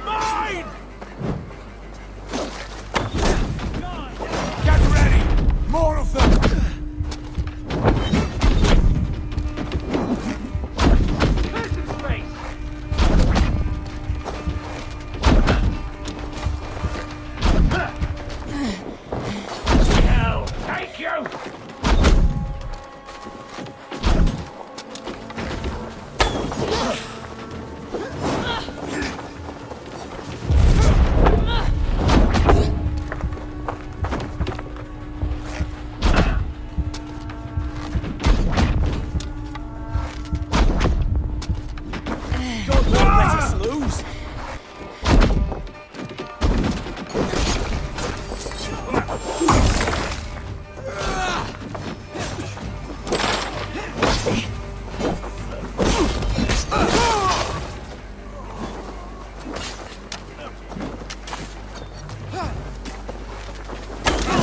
Mine! Get ready! More of them! Person's face! Hell, take you! Don't let us lose!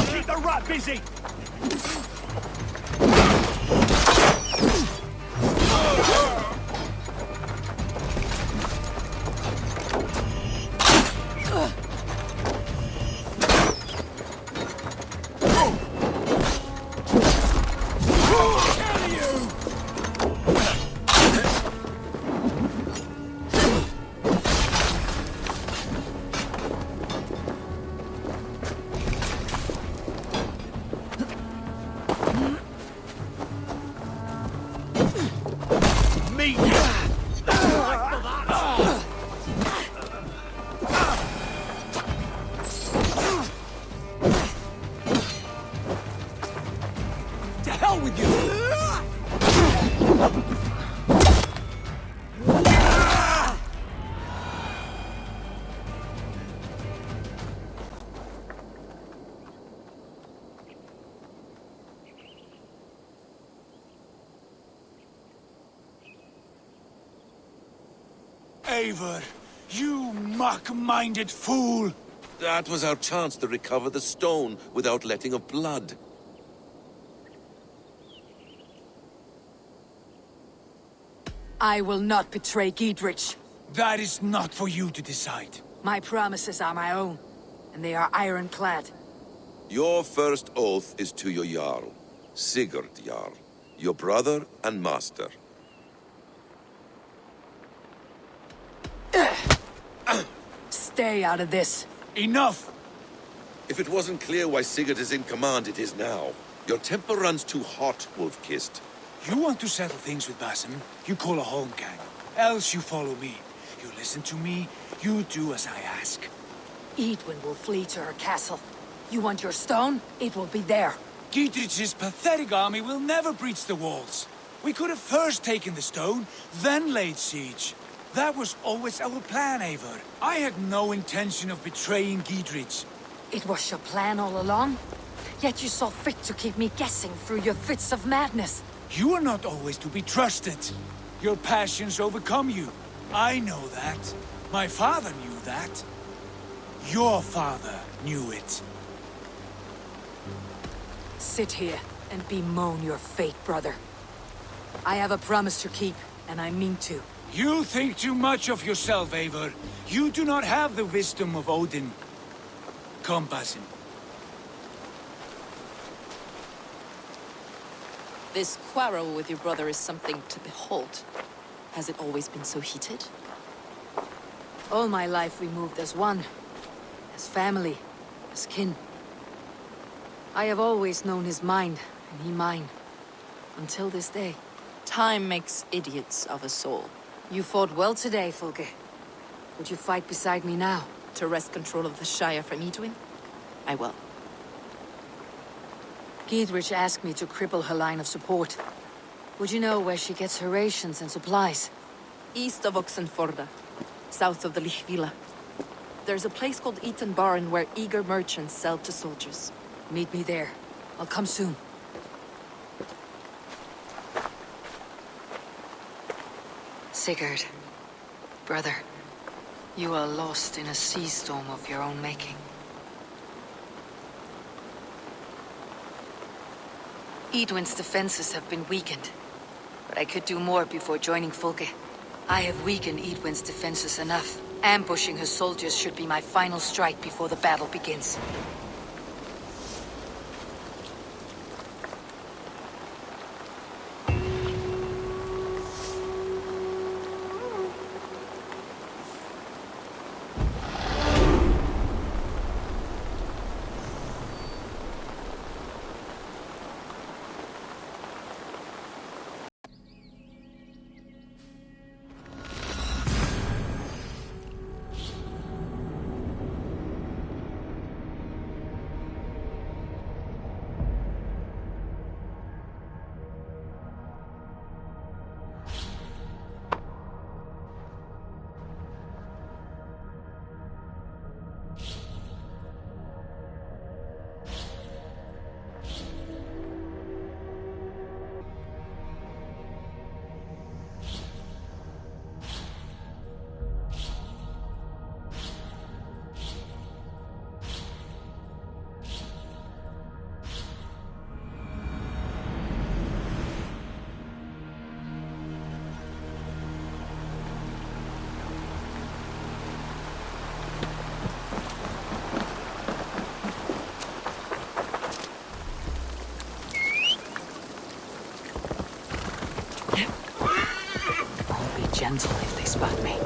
Keep the rat busy! Meet you! To hell with you! Eivor, you mock-minded fool! That was our chance to recover the stone without letting of blood. I will not betray Giedrich. That is not for you to decide. My promises are my own, and they are ironclad. Your first oath is to your Jarl, Sigurd Jarl, your brother and master. Stay out of this. Enough! If it wasn't clear why Sigurd is in command, it is now. Your temper runs too hot, Wolf-Kissed. You want to settle things with Basim, you call a holmgang. Else you follow me. You listen to me, you do as I ask. Edwin will flee to her castle. You want your stone? It will be there. Giedrich's pathetic army will never breach the walls. We could have first taken the stone, then laid siege. That was always our plan, Eivor. I had no intention of betraying Giedrich. It was your plan all along? Yet you saw fit to keep me guessing through your fits of madness. You are not always to be trusted. Your passions overcome you. I know that. My father knew that. Your father knew it. Sit here and bemoan your fate, brother. I have a promise to keep, and I mean to. You think too much of yourself, Eivor. You do not have the wisdom of Odin. Come, Basim. This quarrel with your brother is something to behold. Has it always been so heated? All my life we moved as one. As family. As kin. I have always known his mind, and he mine. Until this day. Time makes idiots of us all. You fought well today, Fulke. Would you fight beside me now? To wrest control of the Shire from Edwin? I will. Giedrich asked me to cripple her line of support. Would you know where she gets her rations and supplies? East of Oxenforda, south of the Lichvila. There's a place called Eaton Barn where eager merchants sell to soldiers. Meet me there. I'll come soon. Sigurd, brother, you are lost in a sea storm of your own making. Edwin's defenses have been weakened, but I could do more before joining Fulke. I have weakened Edwin's defenses enough. Ambushing her soldiers should be my final strike before the battle begins. Gentle if they spot me.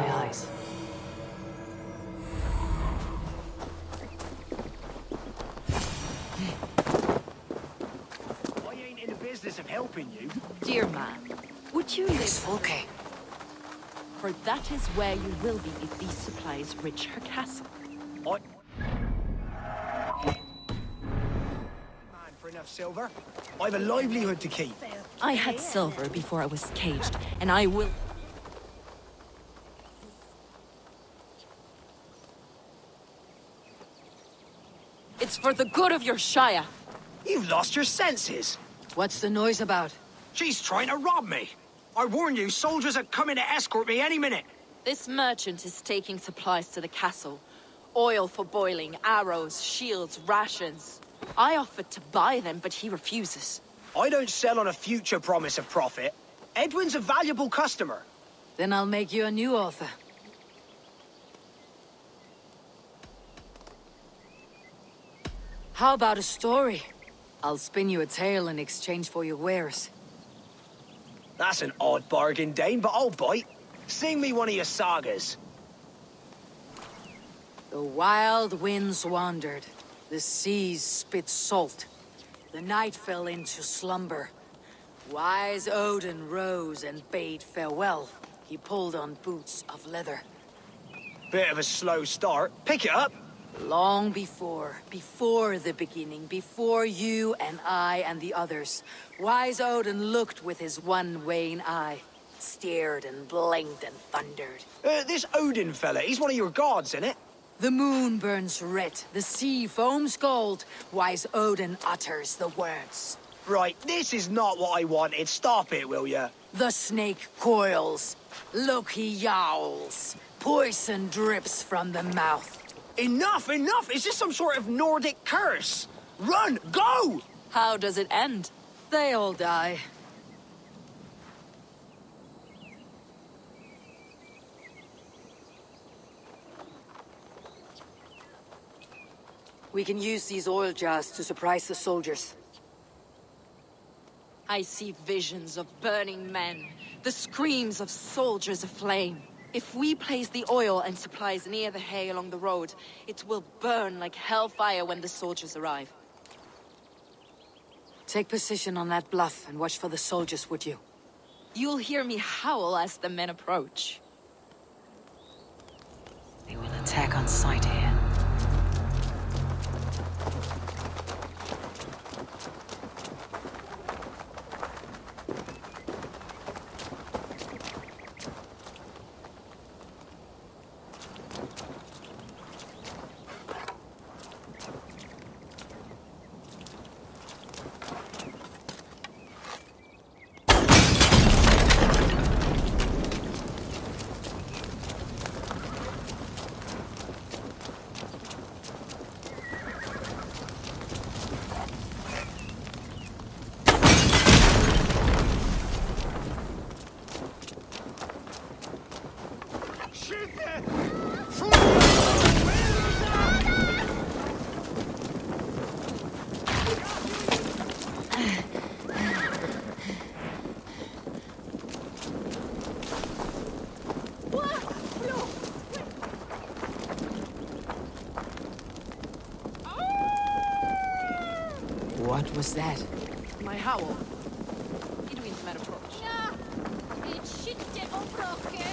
my eyes. I ain't in the business of helping you. Dear man, would you live? Volke. For that is where you will be if these supplies reach her castle. Man for enough silver. I've a livelihood to keep. I had silver before I was caged, and I will... It's for the good of your Shire. You've lost your senses. What's the noise about? She's trying to rob me. I warn you, soldiers are coming to escort me any minute. This merchant is taking supplies to the castle. Oil for boiling, arrows, shields, rations. I offered to buy them, but he refuses. I don't sell on a future promise of profit. Edwin's a valuable customer. Then I'll make you a new author. How about a story? I'll spin you a tale in exchange for your wares. That's an odd bargain, Dane, but I'll bite. Sing me one of your sagas. The wild winds wandered. The seas spit salt. The night fell into slumber. Wise Odin rose and bade farewell. He pulled on boots of leather. Bit of a slow start. Pick it up. Long before the beginning, before you and I and the others, Wise Odin looked with his one wan eye, stared and blinked and thundered. This Odin fella, he's one of your gods, isn't it? The moon burns red, the sea foams gold, Wise Odin utters the words. Right, this is not what I wanted. Stop it, will ya? The snake coils, Loki yowls, poison drips from the mouth. Enough, enough! Is this some sort of Nordic curse? Run! Go! How does it end? They all die. We can use these oil jars to surprise the soldiers. I see visions of burning men, the screams of soldiers aflame. If we place the oil and supplies near the hay along the road, it will burn like hellfire when the soldiers arrive. Take position on that bluff and watch for the soldiers, would you? You'll hear me howl as the men approach. They will attack on sight here. What was that? My howl. Edwin's men approach. Ja, det skytte och bråke.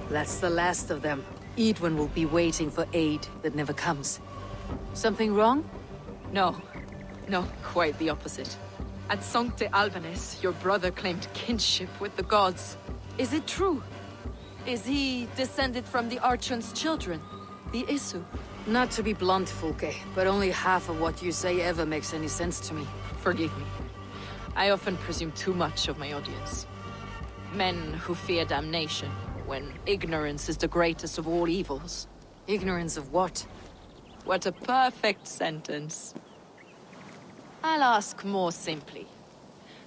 That's the last of them. Edwin will be waiting for aid that never comes. Something wrong? No. No, quite the opposite. At Sancte Albanus, your brother claimed kinship with the gods. Is it true? Is he descended from the Archon's children, the Accu? Not to be blunt, Fulke, but only half of what you say ever makes any sense to me. Forgive me. I often presume too much of my audience. Men who fear damnation, when ignorance is the greatest of all evils. Ignorance of what? What a perfect sentence. I'll ask more simply.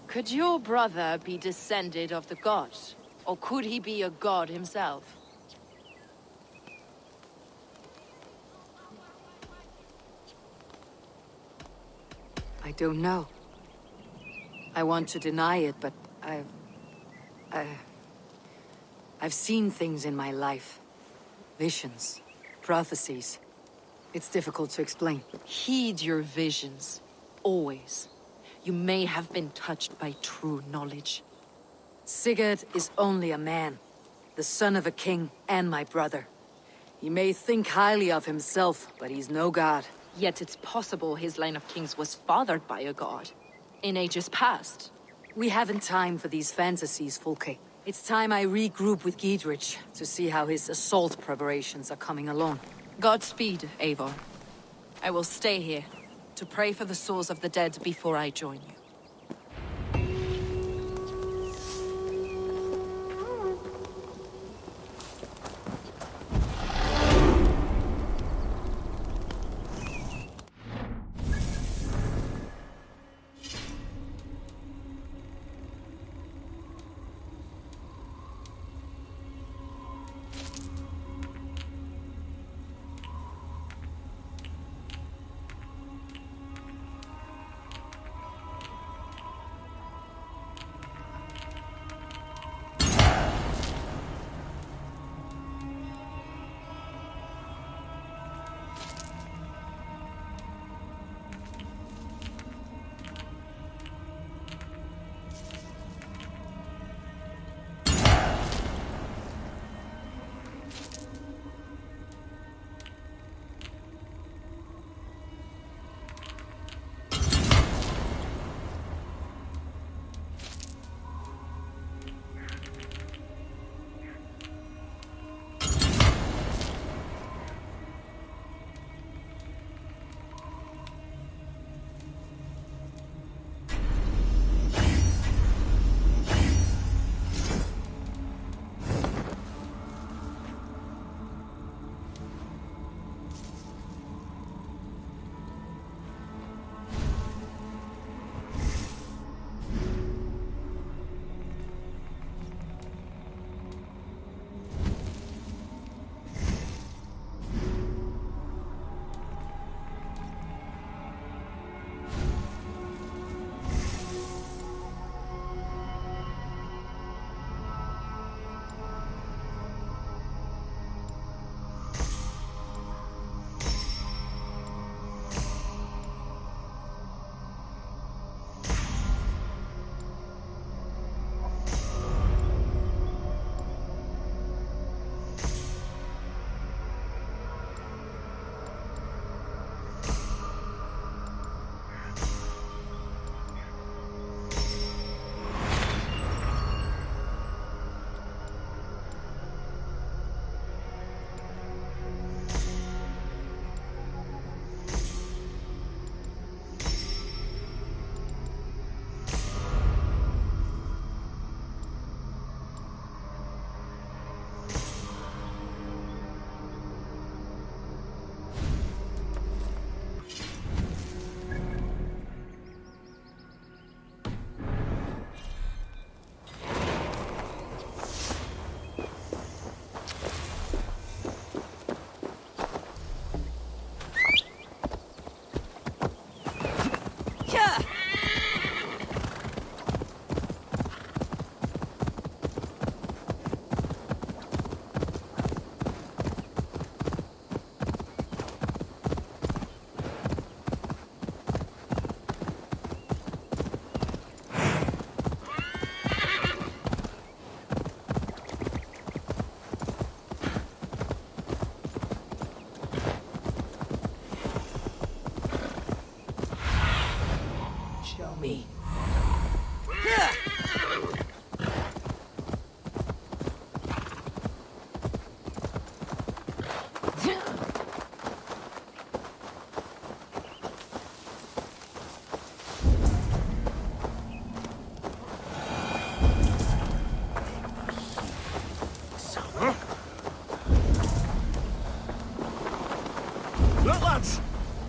Could your brother be descended of the gods? Or could he be a god himself? I don't know. I want to deny it, but I've seen things in my life. Visions, prophecies. It's difficult to explain. Heed your visions. Always. You may have been touched by true knowledge. Sigurd is only a man. The son of a king and my brother. He may think highly of himself, but he's no god. Yet it's possible his line of kings was fathered by a god. In ages past. We haven't time for these fantasies, Fulke. It's time I regroup with Giedrich to see how his assault preparations are coming along. Godspeed, Eivor. I will stay here to pray for the souls of the dead before I join you.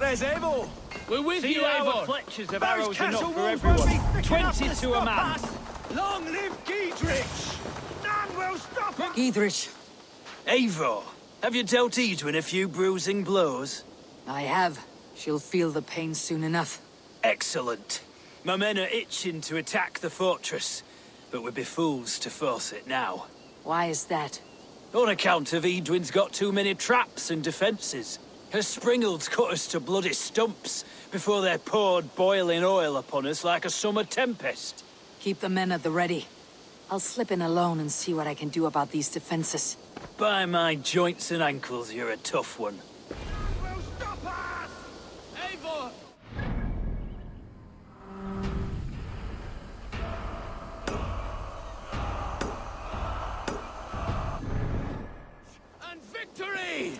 Where's Eivor? We're with See you, our Eivor. fletchers of Those arrows castle enough for walls won't everyone. be thick enough 20 to to a stop man. us. Long live Giedrich! None will stop us! Giedrich, Eivor, have you dealt Edwin a few bruising blows? I have. She'll feel the pain soon enough. Excellent. My men are itching to attack the fortress, but we'd be fools to force it now. Why is that? On account of Edwin's got too many traps and defences. Her springalds cut us to bloody stumps before they poured boiling oil upon us like a summer tempest. Keep the men at the ready. I'll slip in alone and see what I can do about these defenses. By my joints and ankles, you're a tough one. Eivor! And victory!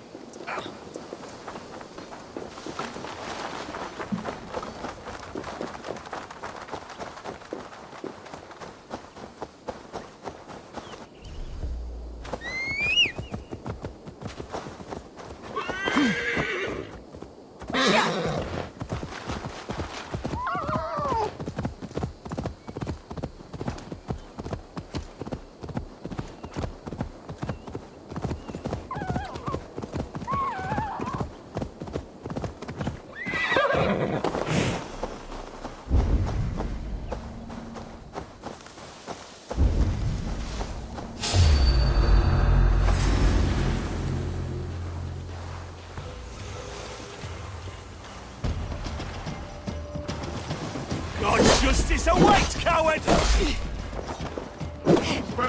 God's justice awaits, coward! Spread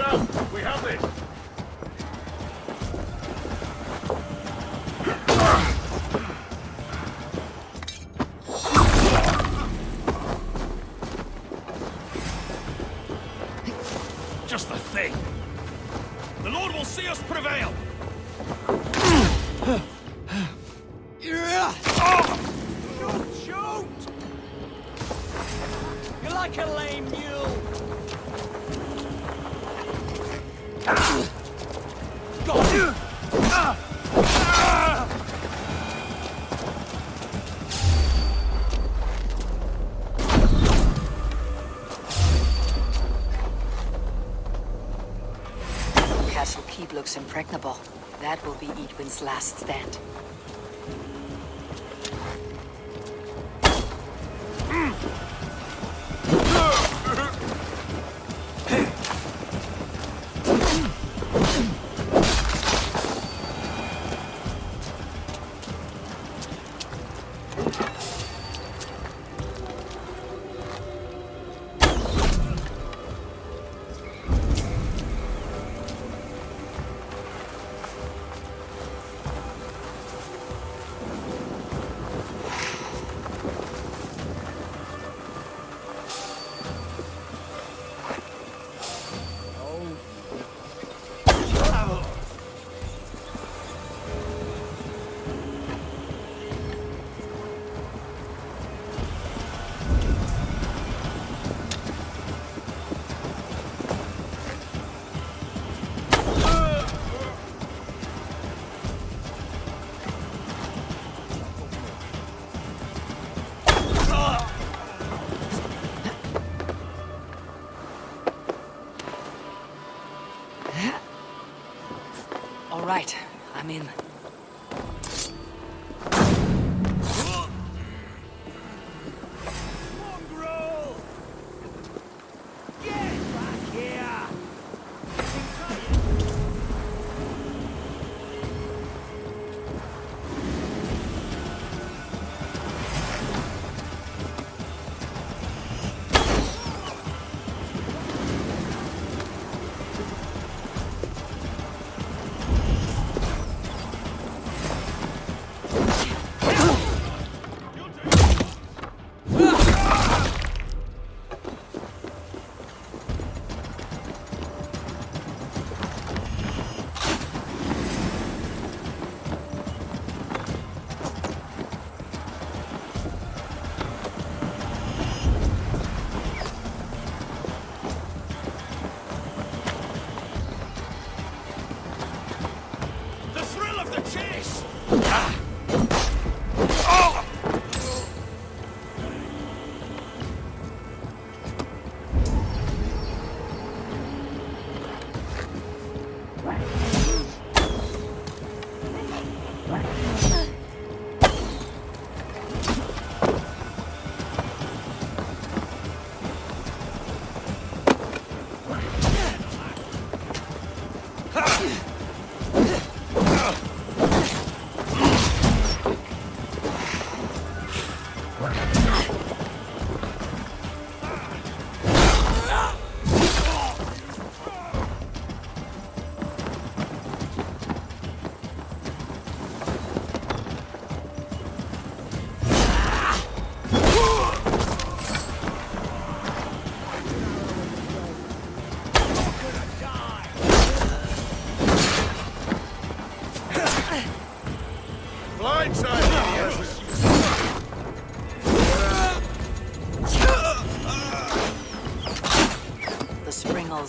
out! We have this! Just the thing. The Lord will see us prevail. Shoot! You're like a lame mule. Got you! Castle Keep looks impregnable. That will be Edwin's last stand. All right, I'm in. Mongrel! Get back here!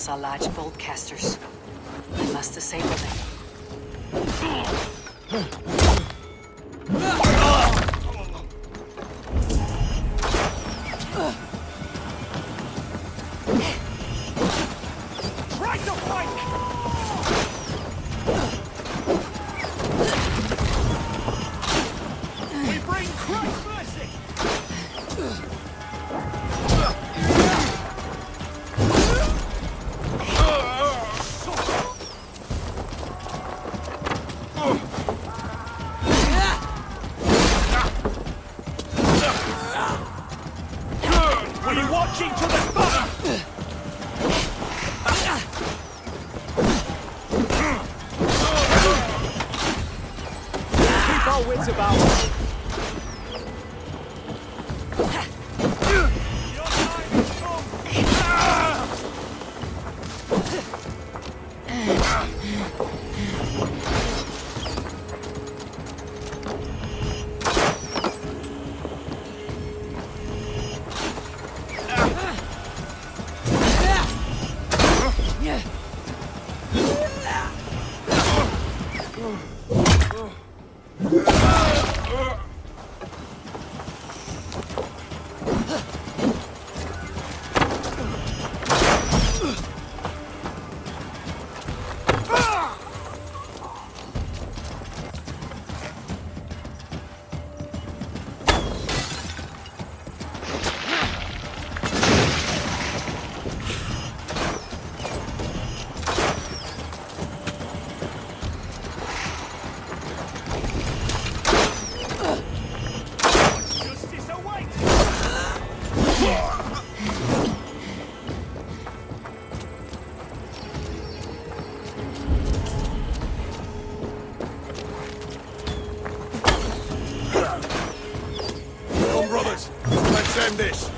eagles are large bolt casters. I must disable them. Try to fight! We bring Christ's mercy! We're watching to the spot! Keep our wits about us. Come, brothers. Let's end this.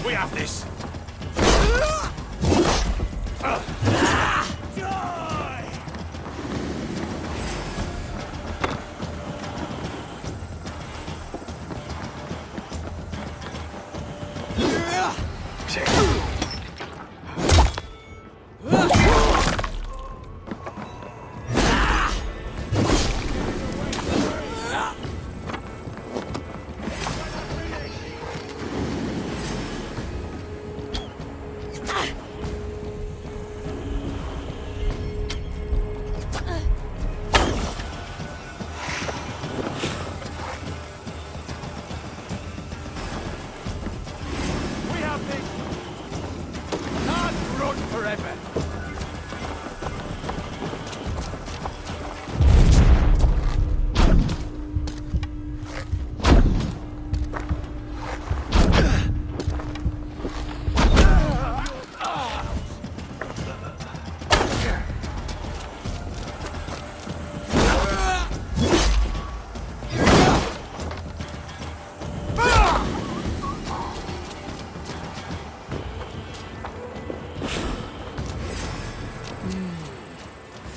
We have this.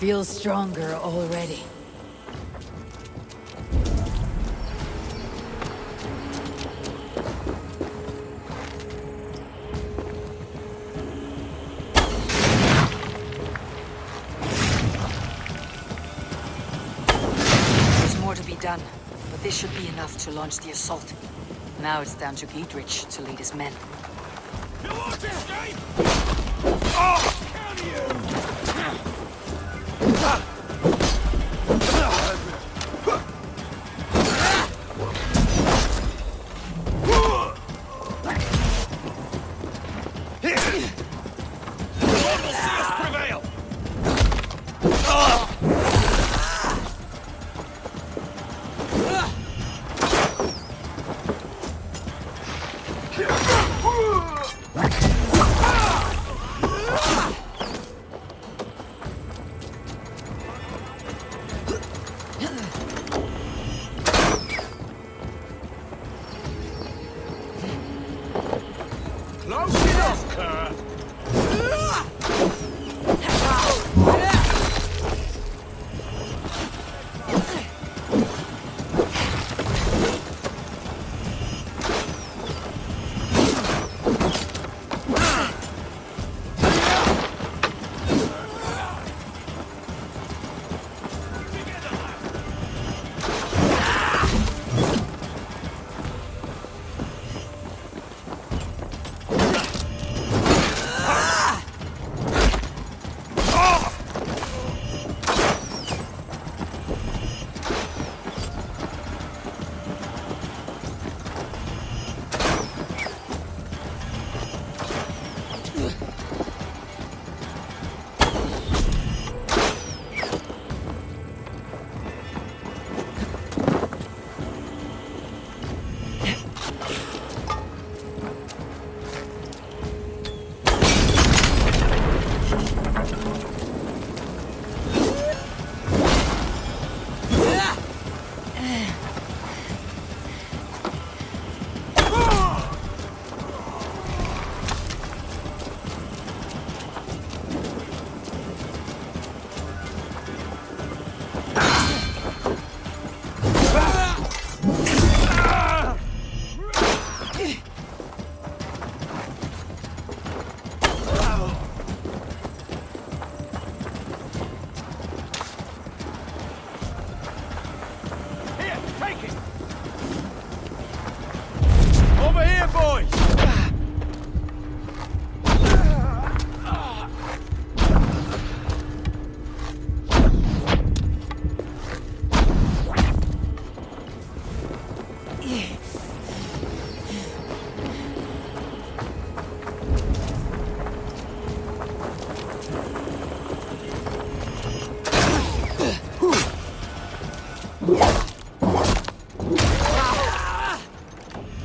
Feel stronger already. done, but this should be enough to launch the assault. Now it's down to Giedrich to lead his men. You want to escape? Oh, can you?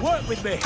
Work with me.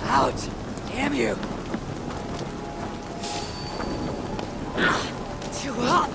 Out! Damn you! Too hot!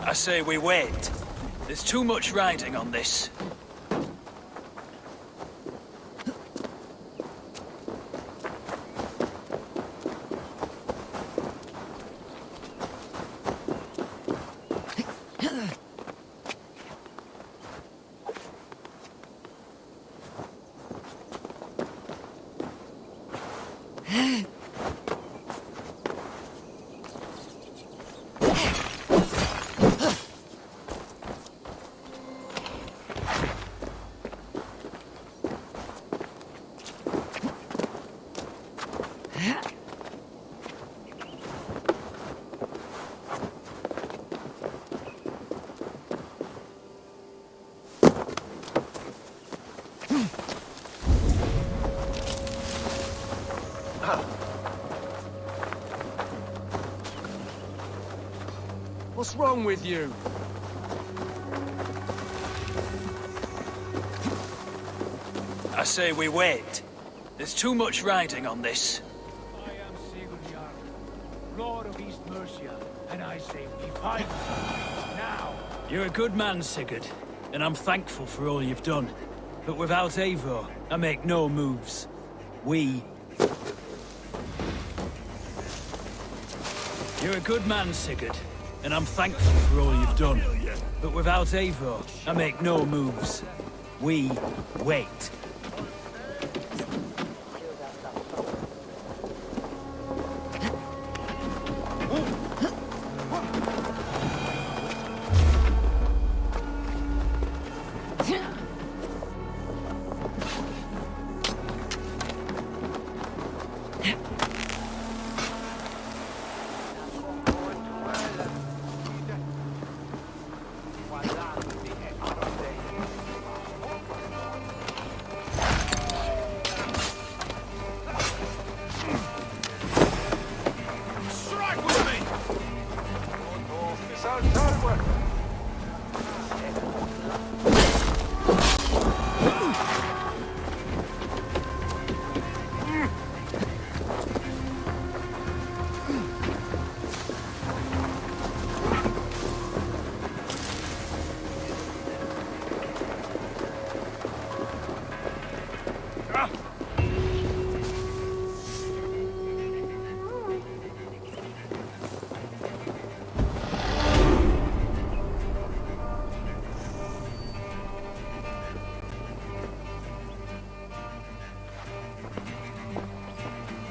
I say we wait. There's too much riding on this. What's wrong with you? I say we wait. There's too much riding on this. I am Zagrajmy, Lord of East Mercia, and I say we fight now. You're a good man, Sigurd, and I'm thankful for all you've done. But without Eivor, I make no moves. You're a good man, Sigurd, and I'm thankful for all you've done. But without Eivor, I make no moves. We wait.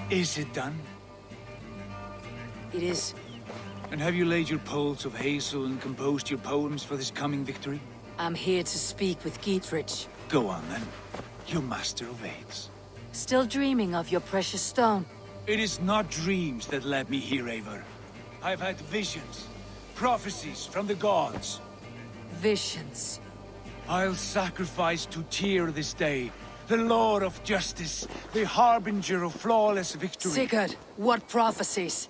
Is it done? It is. And have you laid your poles of hazel and composed your poems for this coming victory? I'm here to speak with Dietrich. Go on, then. You master of aids. Still dreaming of your precious stone? It is not dreams that led me here, Eivor. I've had visions, prophecies from the gods. Visions. I'll sacrifice to Tyr this day, the Lord of Justice, the harbinger of flawless victory. Sigurd, what prophecies?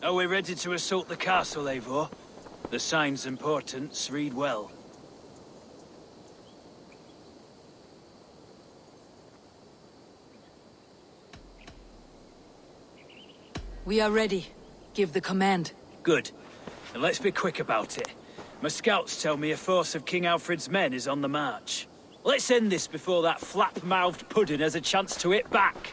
Are we ready to assault the castle, Eivor? The sign's importance, read well. We are ready. Give the command. Good. And let's be quick about it. My scouts tell me a force of King Alfred's men is on the march. Let's end this before that flap-mouthed pudding has a chance to hit back.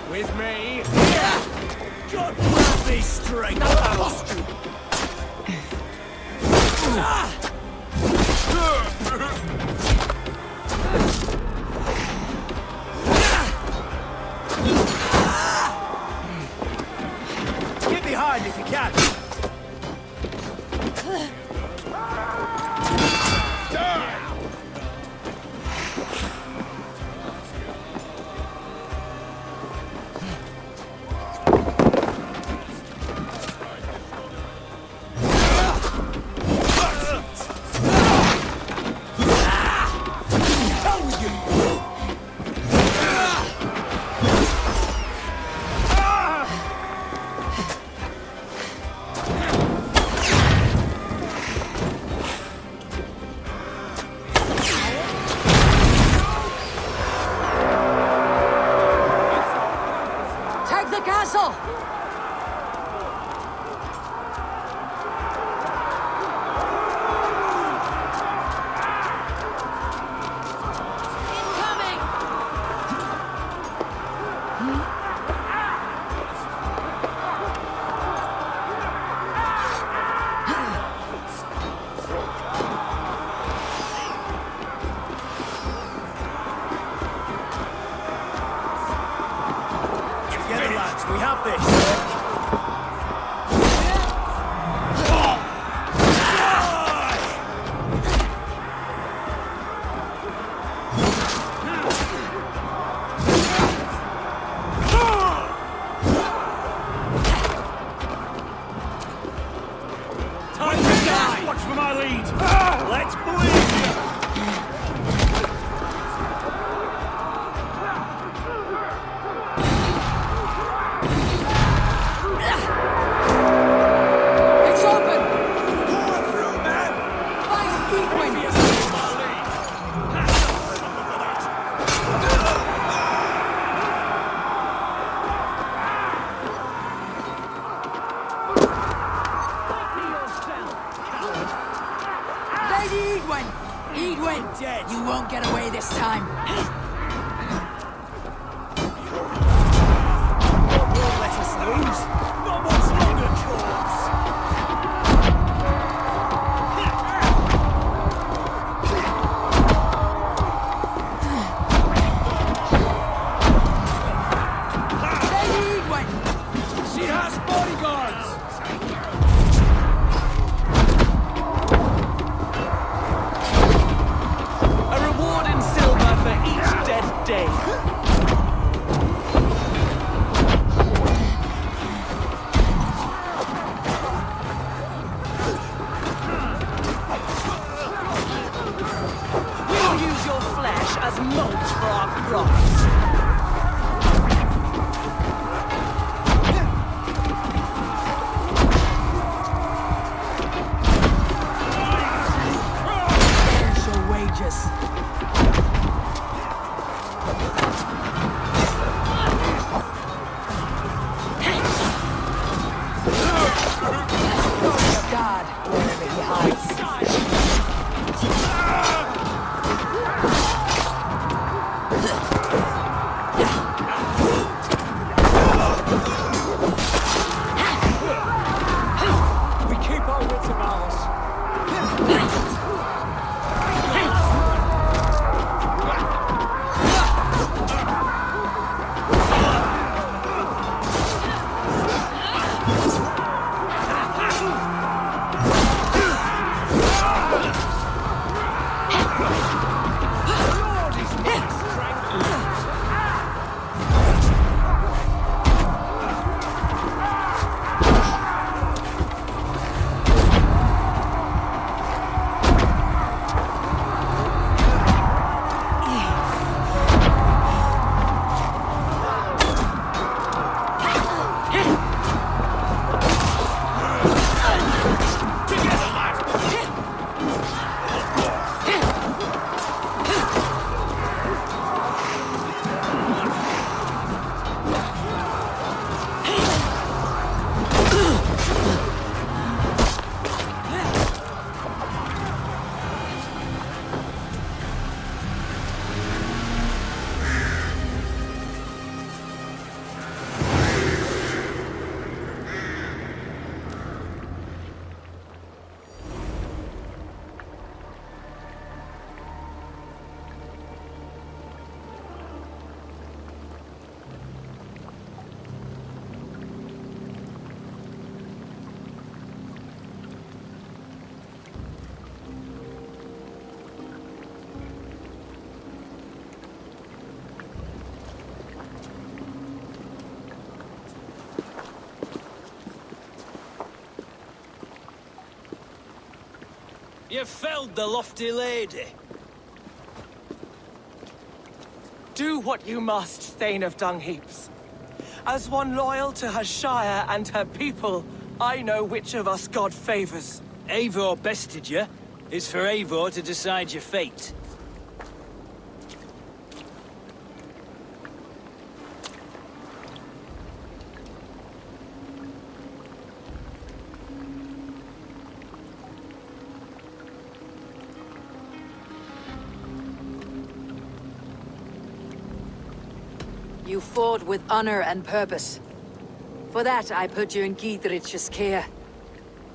With me. God grab me straight. Get behind if you can. castle! Together, lads, we have this. Time to die! Watch for my lead! Let's bleed! It's open! Pull through, man! Fight Edwin! Lady Edwin! Edwin! Dead. You won't get away this time. Won't let us lose! Not much longer, corpse! Lady Edwin! She has bodyguards! A reward in silver for each dead day. We'll use your flesh as mulch for our crops. There's your wages. God, wherever he hides. We keep our wits about us. You felled the lofty lady. Do what you must, Thane of Dungheaps. As one loyal to her shire and her people, I know which of us God favors. Eivor bested you. It's for Eivor to decide your fate. You fought with honor and purpose. For that, I put you in Giedrich's care.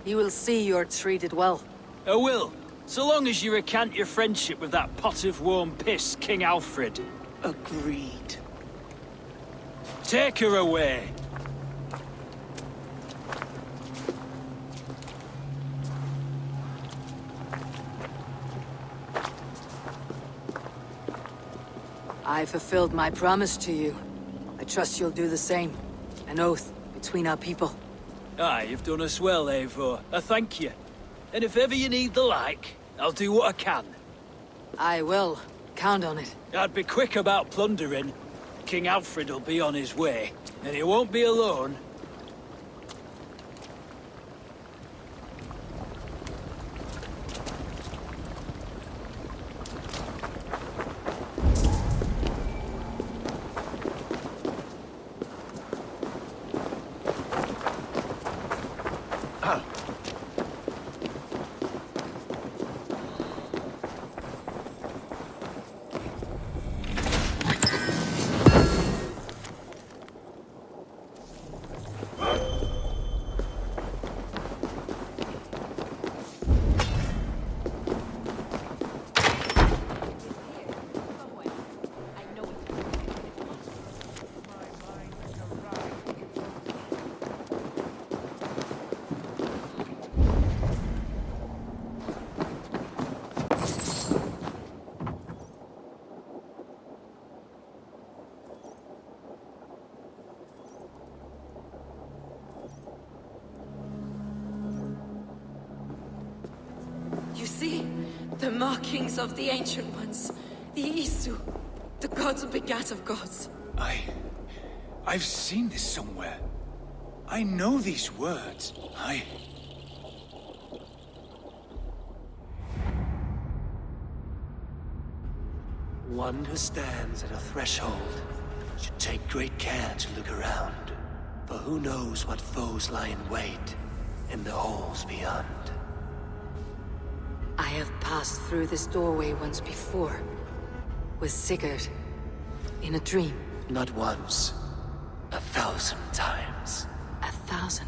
You will see you're treated well. I will, so long as you recant your friendship with that pot of warm piss, King Alfred. Agreed. Take her away. I fulfilled my promise to you. I trust you'll do the same. An oath between our people. Aye, you've done us well, Eivor. I thank you. And if ever you need the like, I'll do what I can. I will. Count on it. I'd be quick about plundering. King Alfred will be on his way, and he won't be alone. You see? The markings of the Ancient Ones. The Isu. The gods begat of gods. I've seen this somewhere. I know these words. One who stands at a threshold should take great care to look around. For who knows what foes lie in wait in the halls beyond. I have passed through this doorway once before. With Sigurd. In a dream. Not once. 1,000 times. 1,000?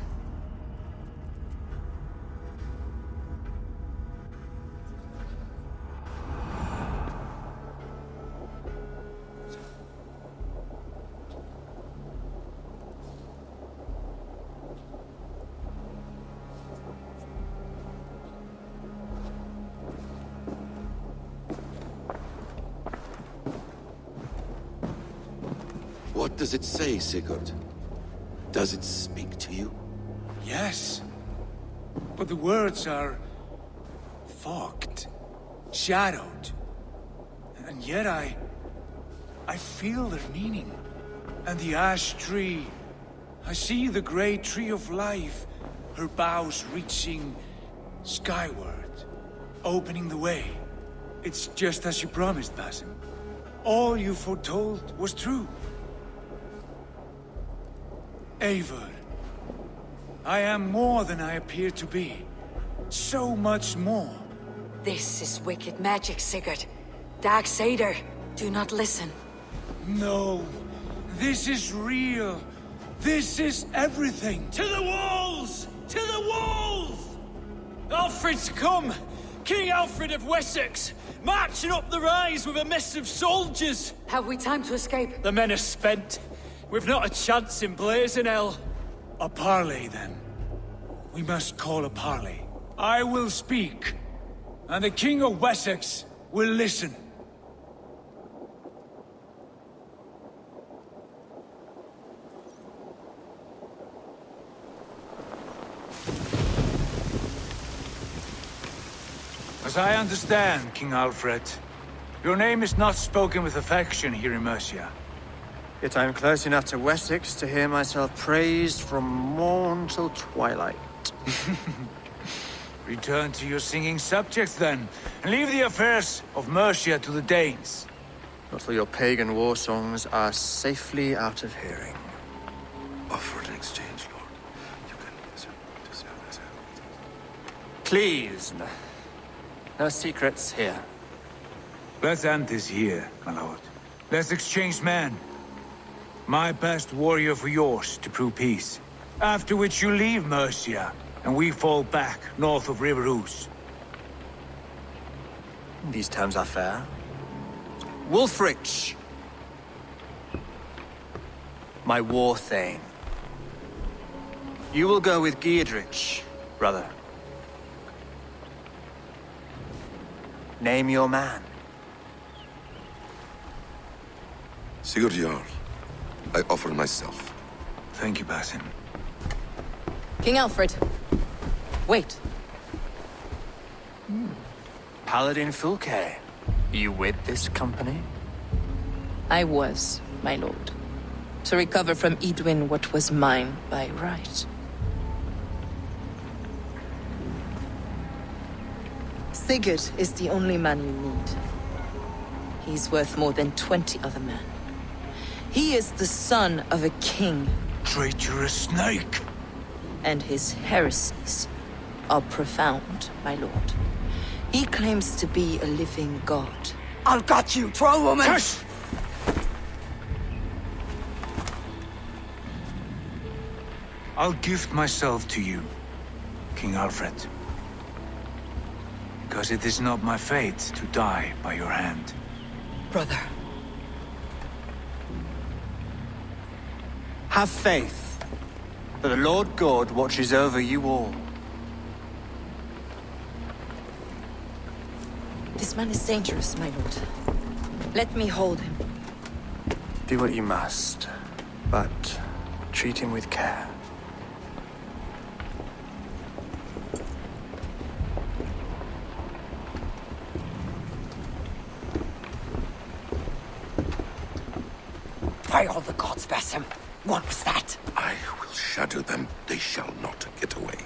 What does it say, Sigurd? Does it speak to you? Yes. But the words are... fogged. Shadowed. And yet I feel their meaning. And the ash tree... I see the great tree of life, her boughs reaching skyward, opening the way. It's just as you promised, Basim. All you foretold was true. Eivor, I am more than I appear to be. So much more. This is wicked magic, Sigurd. Dark Seder, do not listen. No, this is real. This is everything. To the walls! To the walls! Alfred's come! King Alfred of Wessex! Marching up the rise with a mess of soldiers! Have we time to escape? The men are spent. We've not a chance in blazing hell. A parley, then. We must call a parley. I will speak, and the King of Wessex will listen. As I understand, King Alfred, your name is not spoken with affection here in Mercia. Yet I am close enough to Wessex to hear myself praised from morn till twilight. Return to your singing subjects, then, and leave the affairs of Mercia to the Danes. Not till your pagan war songs are safely out of hearing. Offer an exchange, Lord. You can... Please, no secrets here. Let's end this here, my lord. Let's exchange men. My best warrior for yours to prove peace. After which you leave Mercia, and we fall back north of River Ouse. These terms are fair. Wulfrich! My war thane. You will go with Giedrich, brother. Name your man. Sigurd Jarl, I offer myself. Thank you, Basim. King Alfred. Wait. Paladin Fulke. You with this company? I was, my lord. To recover from Edwin what was mine by right. Sigurd is the only man you need. He's worth more than 20 other men. He is the son of a king. Traitorous snake! And his heresies are profound, my lord. He claims to be a living god. I've got you, troll woman! Hush! I'll gift myself to you, King Alfred. Because it is not my fate to die by your hand. Brother. Have faith that the Lord God watches over you all. This man is dangerous, my lord. Let me hold him. Do what you must, but treat him with care. By all the gods, Basim. What was that? I will shatter them. They shall not get away.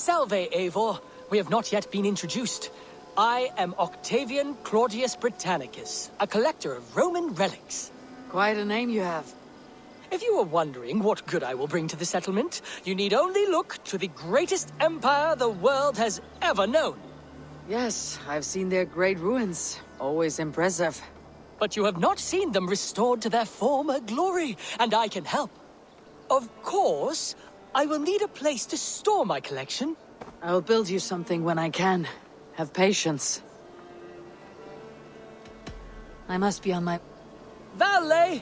Salve, Eivor. We have not yet been introduced. I am Octavian Claudius Britannicus, a collector of Roman relics. Quite a name you have. If you were wondering what good I will bring to the settlement, you need only look to the greatest empire the world has ever known. Yes, I've seen their great ruins. Always impressive. But you have not seen them restored to their former glory, and I can help. Of course, I will need a place to store my collection. I'll build you something when I can. Have patience. I must be on my... Valet!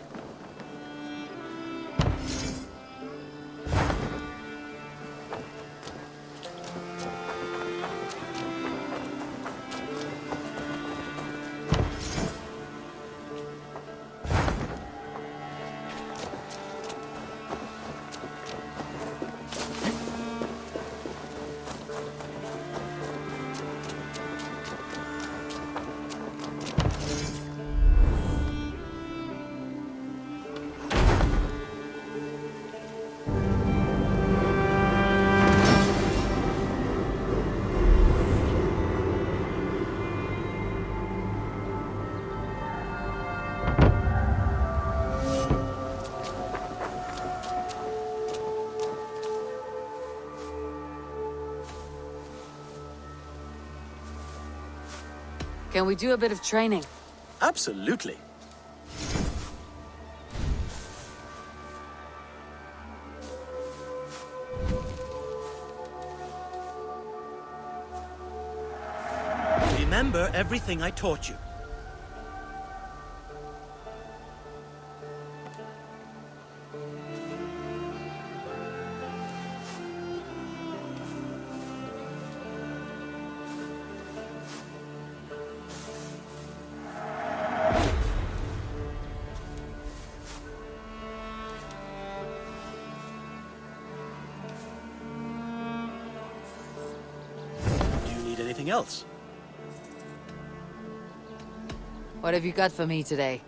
Can we do a bit of training? Absolutely. Remember everything I taught you. Anything else? What have you got for me today?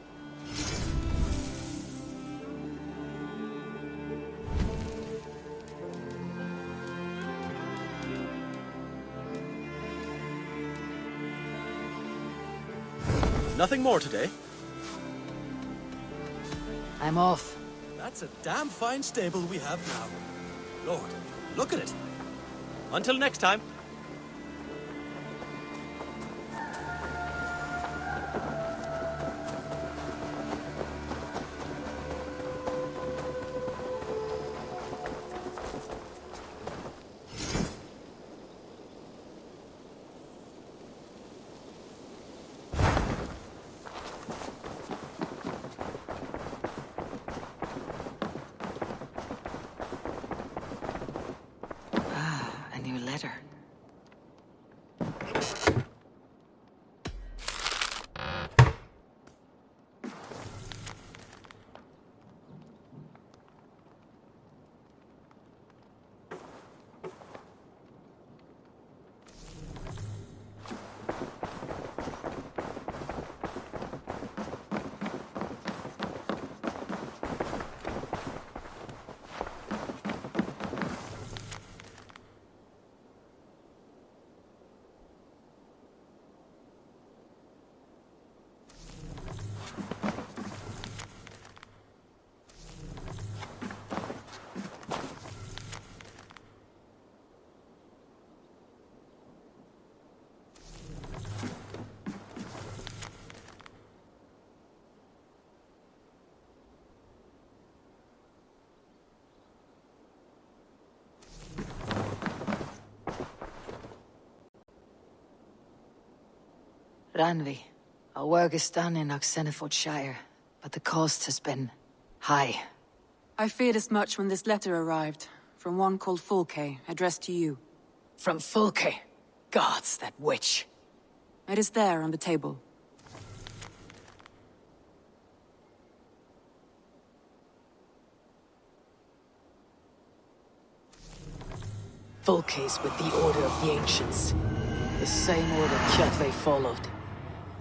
Nothing more today. I'm off. That's a damn fine stable we have now. Lord, look at it. Until next time. Letter. Ranvi, our work is done in Oxenfordshire, but the cost has been high. I feared as much when this letter arrived, from one called Fulke, addressed to you. From Fulke? Gods, that witch. It is there on the table. Fulke's with the Order of the Ancients. The same order Kjotve followed.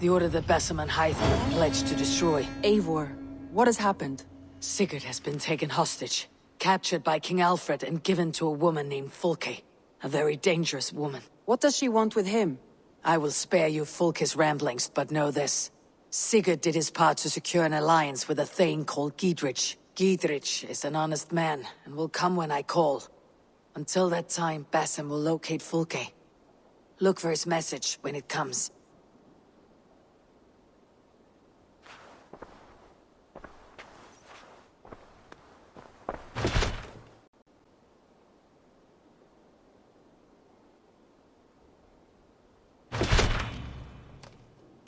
The order that Basim and Hythe have pledged to destroy. Eivor, what has happened? Sigurd has been taken hostage, captured by King Alfred and given to a woman named Fulke. A very dangerous woman. What does she want with him? I will spare you Fulke's ramblings, but know this. Sigurd did his part to secure an alliance with a thane called Giedrich. Giedrich is an honest man, and will come when I call. Until that time, Basim will locate Fulke. Look for his message when it comes.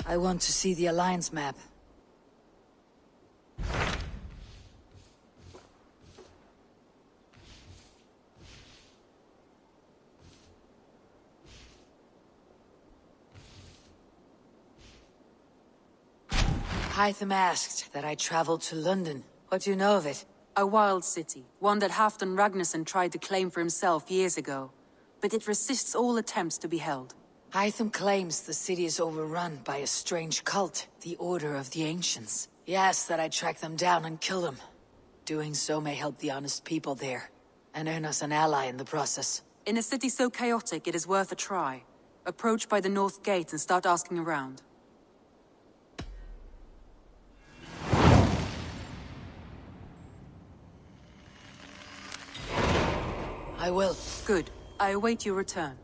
I want to see the Alliance map. Hytham asked that I traveled to London. What do you know of it? A wild city, one that Halfdan Ragnarsson tried to claim for himself years ago. But it resists all attempts to be held. Hytham claims the city is overrun by a strange cult, the Order of the Ancients. He asks that I track them down and kill them. Doing so may help the honest people there, and earn us an ally in the process. In a city so chaotic, it is worth a try. Approach by the North Gate and start asking around. I will. Good. I await your return.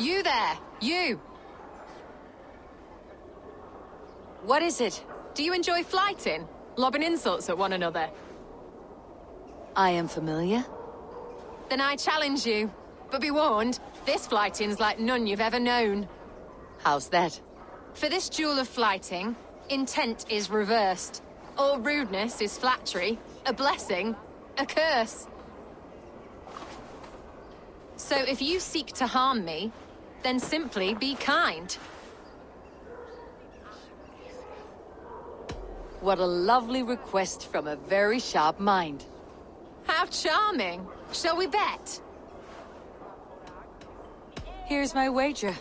You there! You! What is it? Do you enjoy flighting? Lobbing insults at one another? I am familiar. Then I challenge you. But be warned, this flighting's like none you've ever known. How's that? For this duel of flighting, intent is reversed. All rudeness is flattery, a blessing, a curse. So if you seek to harm me, then simply be kind. What a lovely request from a very sharp mind. How charming. Shall we bet? Here's my wager.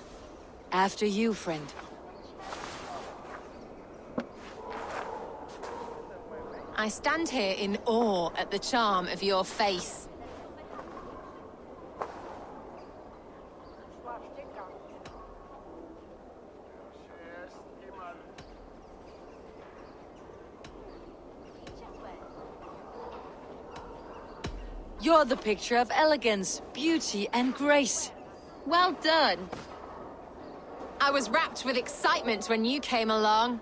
After you, friend. I stand here in awe at the charm of your face. You're the picture of elegance, beauty, and grace. Well done. I was wrapped with excitement when you came along.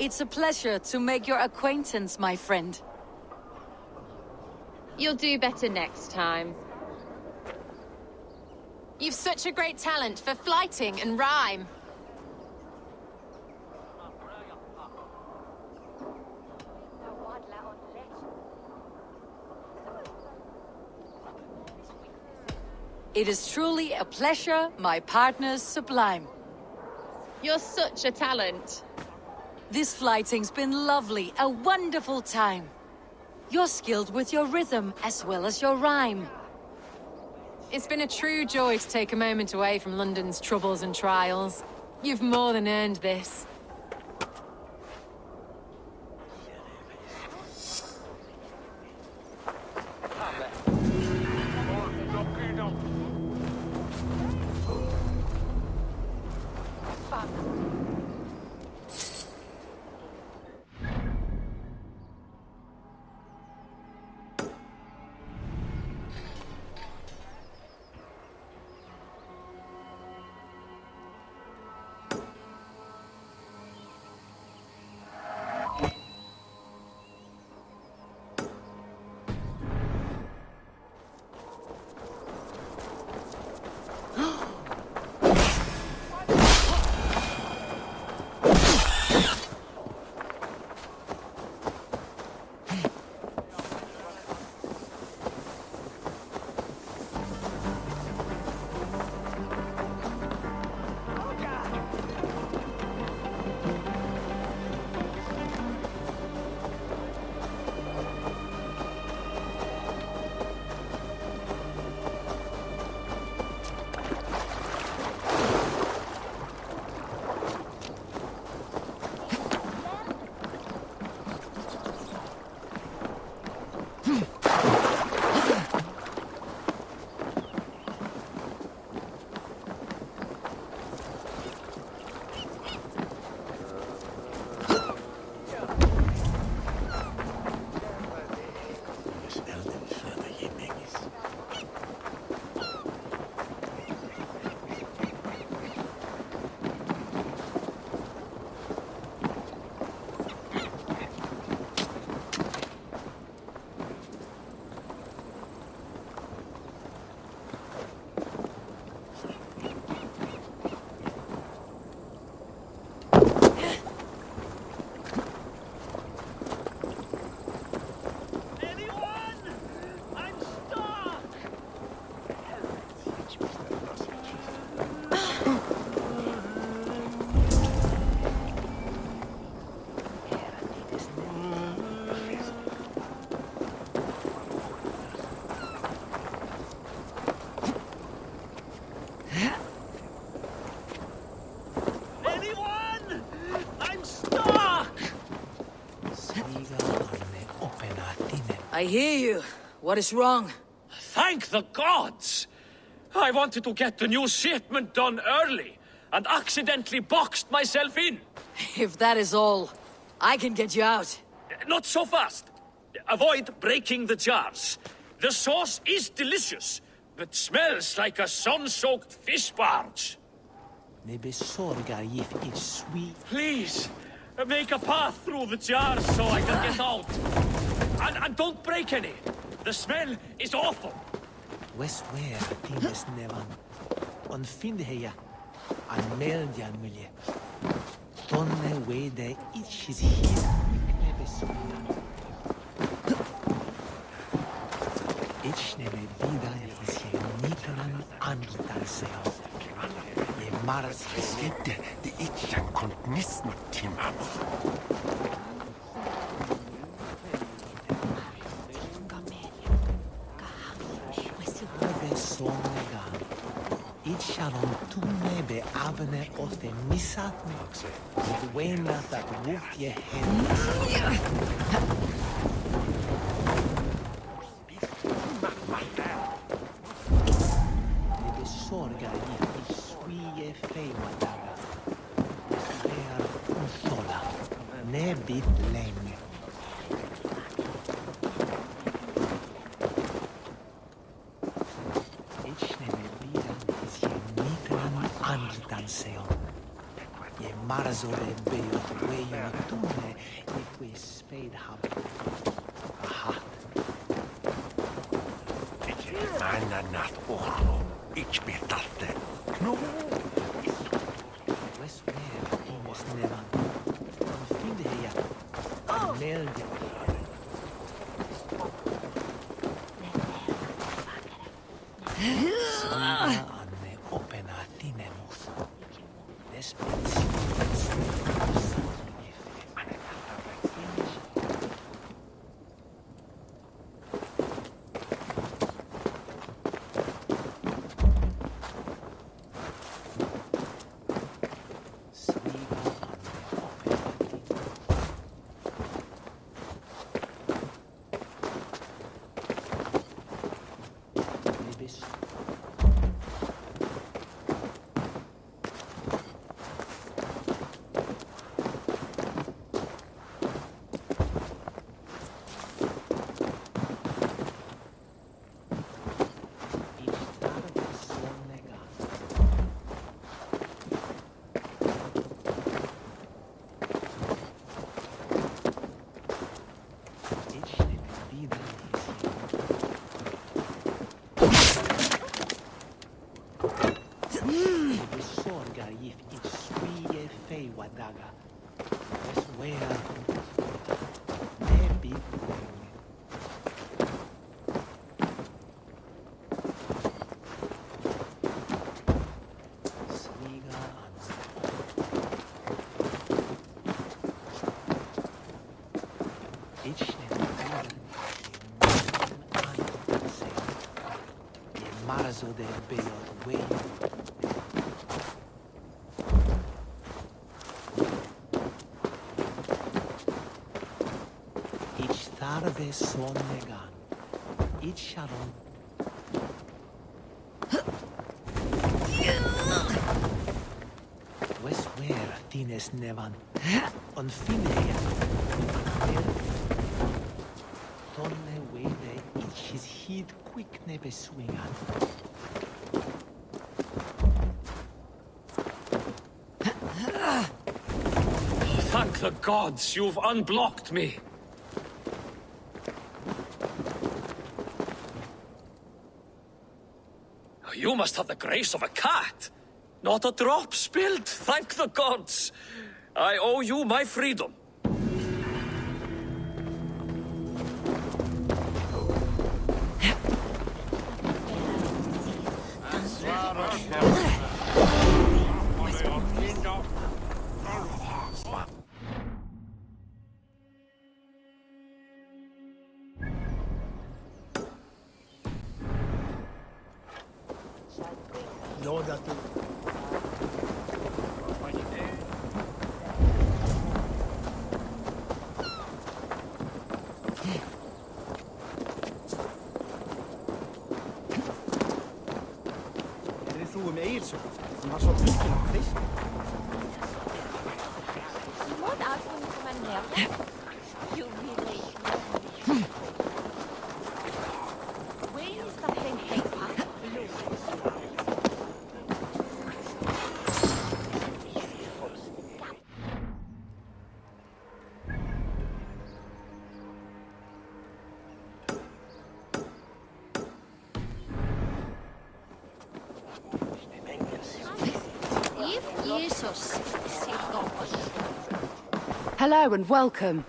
It's a pleasure to make your acquaintance, my friend. You'll do better next time. You've such a great talent for flighting and rhyme. It is truly a pleasure, my partner's sublime. You're such a talent. This flighting's been lovely, a wonderful time. You're skilled with your rhythm as well as your rhyme. It's been a true joy to take a moment away from London's troubles and trials. You've more than earned this. I hear you. What is wrong? Thank the gods! I wanted to get the new shipment done early, and accidentally boxed myself in. If that is all, I can get you out. Not so fast. Avoid breaking the jars. The sauce is delicious, but smells like a sun-soaked fish barge. Please, make a path through the jars so I can get out. And don't break any. The smell is awful. Westware Tines Nevan. On Findheya. An Meldian Millie. Tonne way de each is his Ich nebe vida his ye Nikanan Angitan Seo. Ye Maras Hesete, the Itchan Contnisn Timams. Shalom to me be avne of the misat mix. The way that wolf ye head. The sorga ye swie fei wadaga. They are unsola. Ne bit lenge. Marazore beot way you tune if we spade hub. Aha. Manna nat orlo. Ich betalte. No. West where Tines Nevan. Finde hier. Melde. Anne opena tinemus. So they be out way. Each tarde son negan. Each sharon. Westware Tines Nevan. On Finea. Tonne way they each his heat quick nebe swingan. Thank the gods, you've unblocked me. You must have the grace of a cat. Not a drop spilled, thank the gods. I owe you my freedom. What Accu from my nerve? You really. Where is the hen part? Hello and welcome.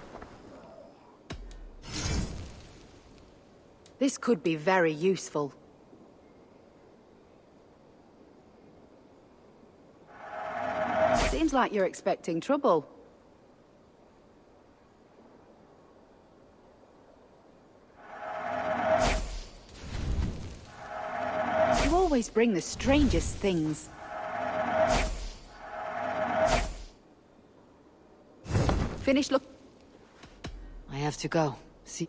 This could be very useful. Seems like you're expecting trouble. You always bring the strangest things. Finish look. I have to go. See.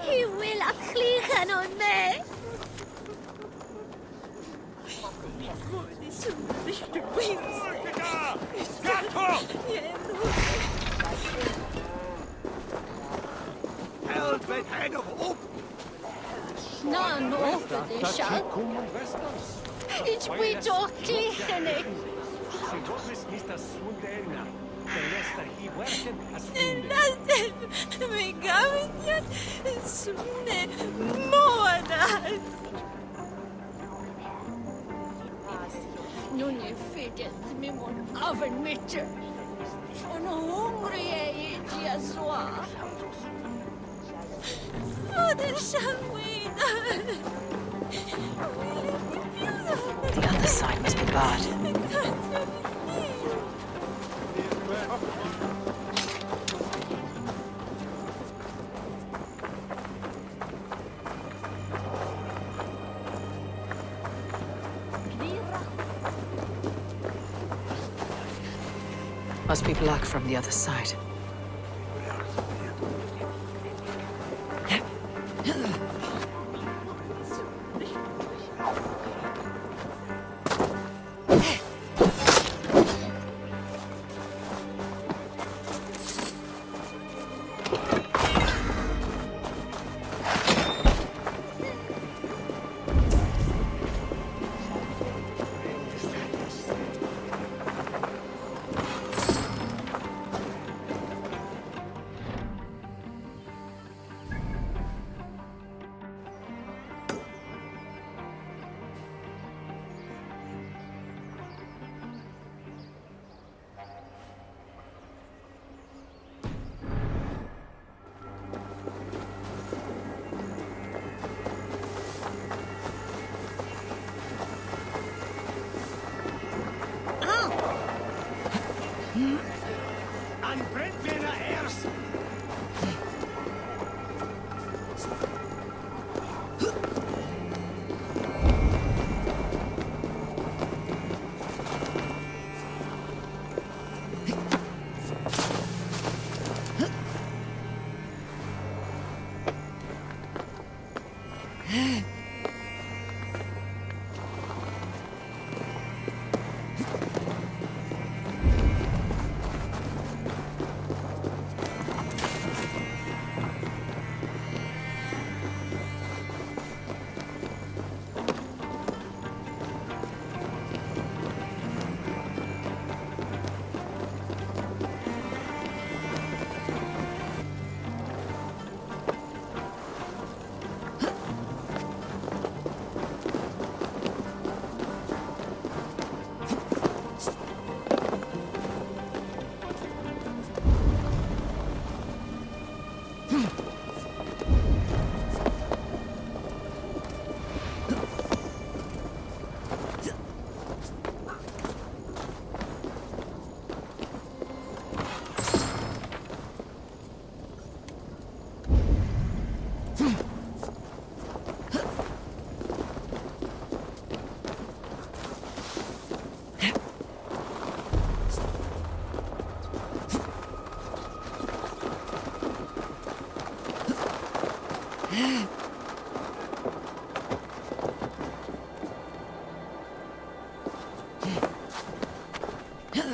He will akligen on me. Helvete head of op! None of the shall. It's we doch kligenig. Vi gaven sumne månad. Nu är fidget med mon oven mitcher. Och nu hungrig är jag så. Och det skär The other side must be bad. Must be black from the other side. The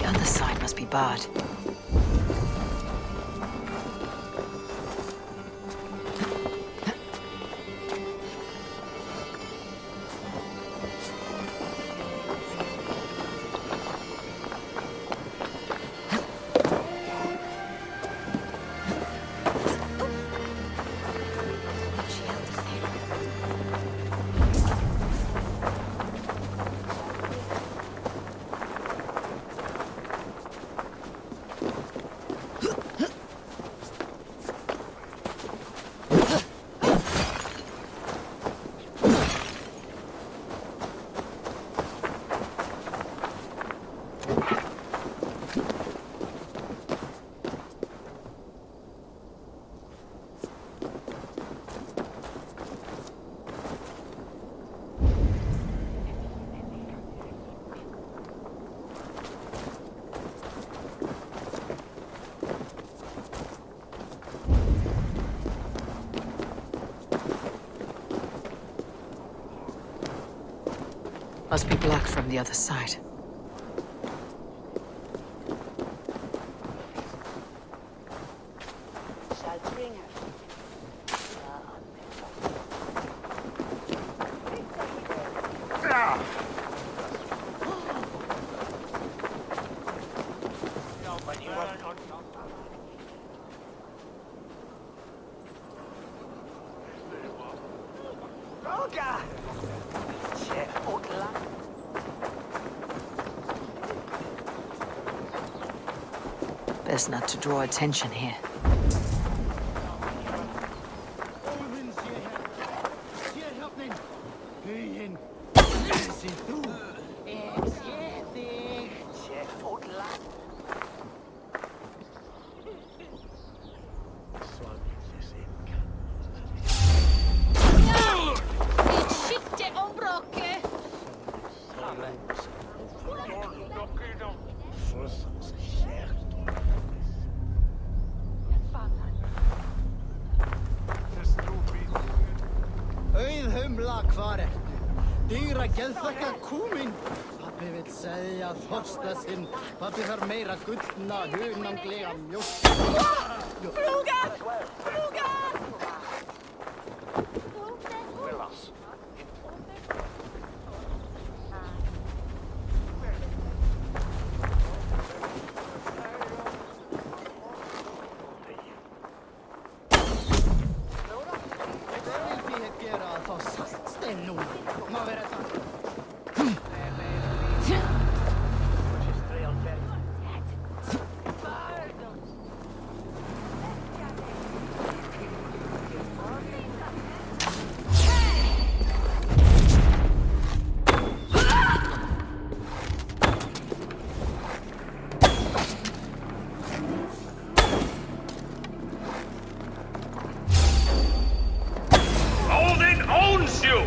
other side must be barred. Must be blocked from the other side. Best not to draw attention here. Dýra geðþakka kúmin. Pabbi vill segja þorsta sinn. Pabbi þarf meira gullna, hunanglega mjólk. Fluga! Fluga! Odin owns you!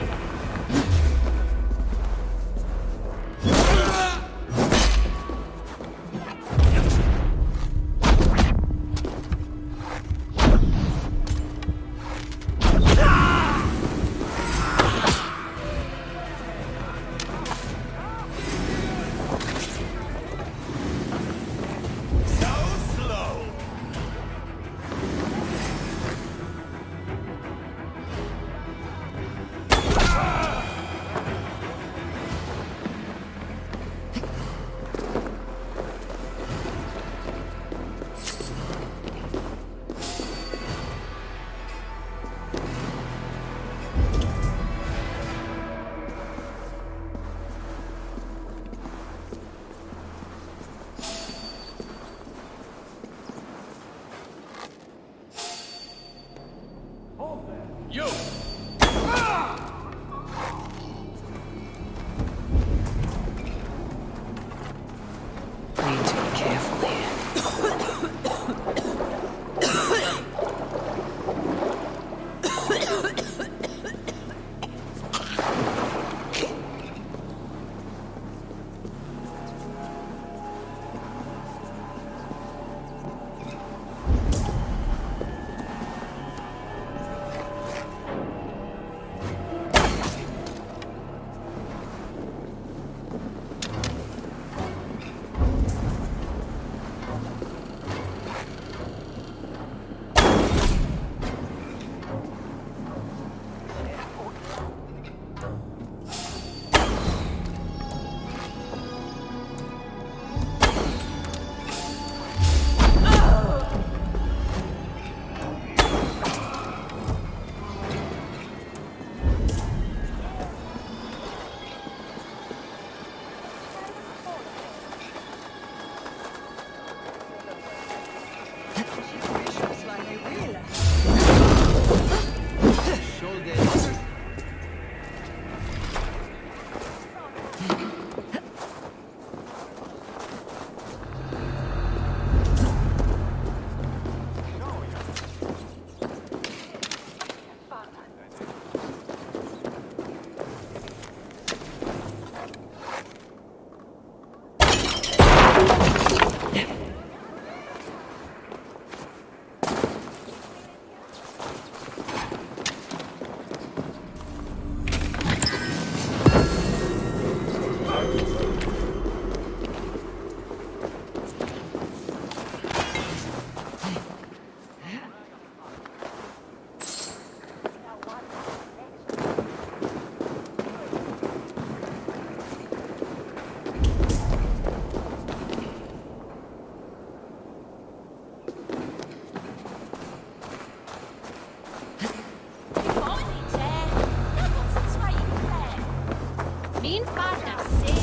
Min farda se.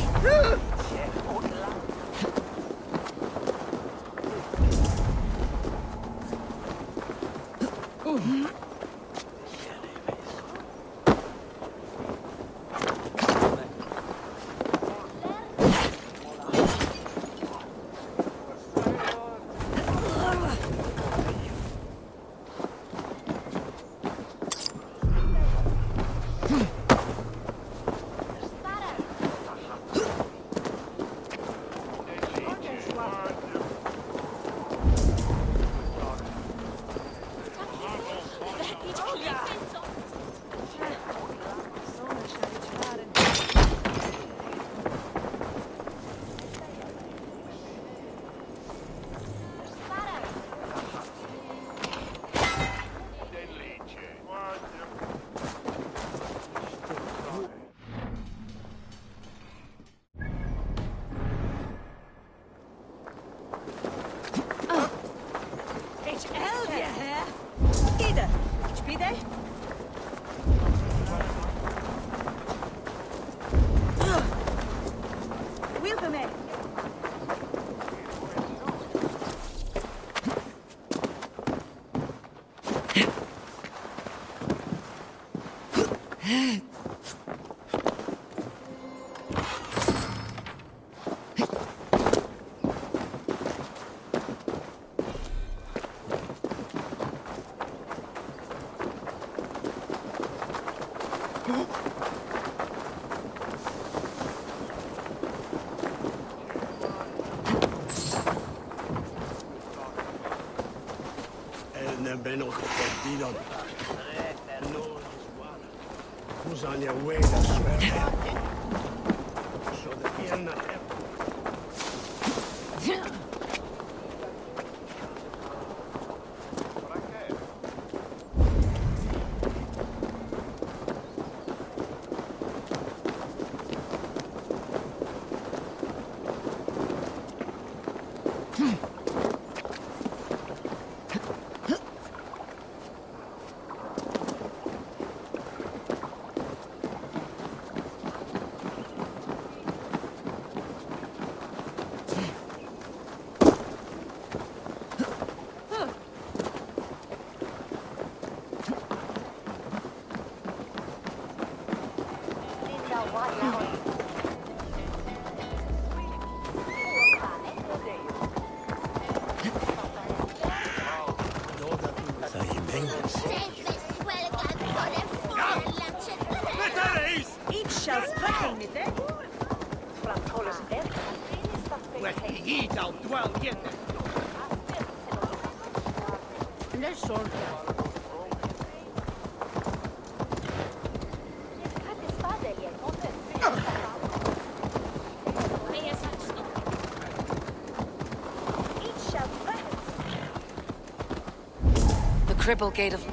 Triple gate of...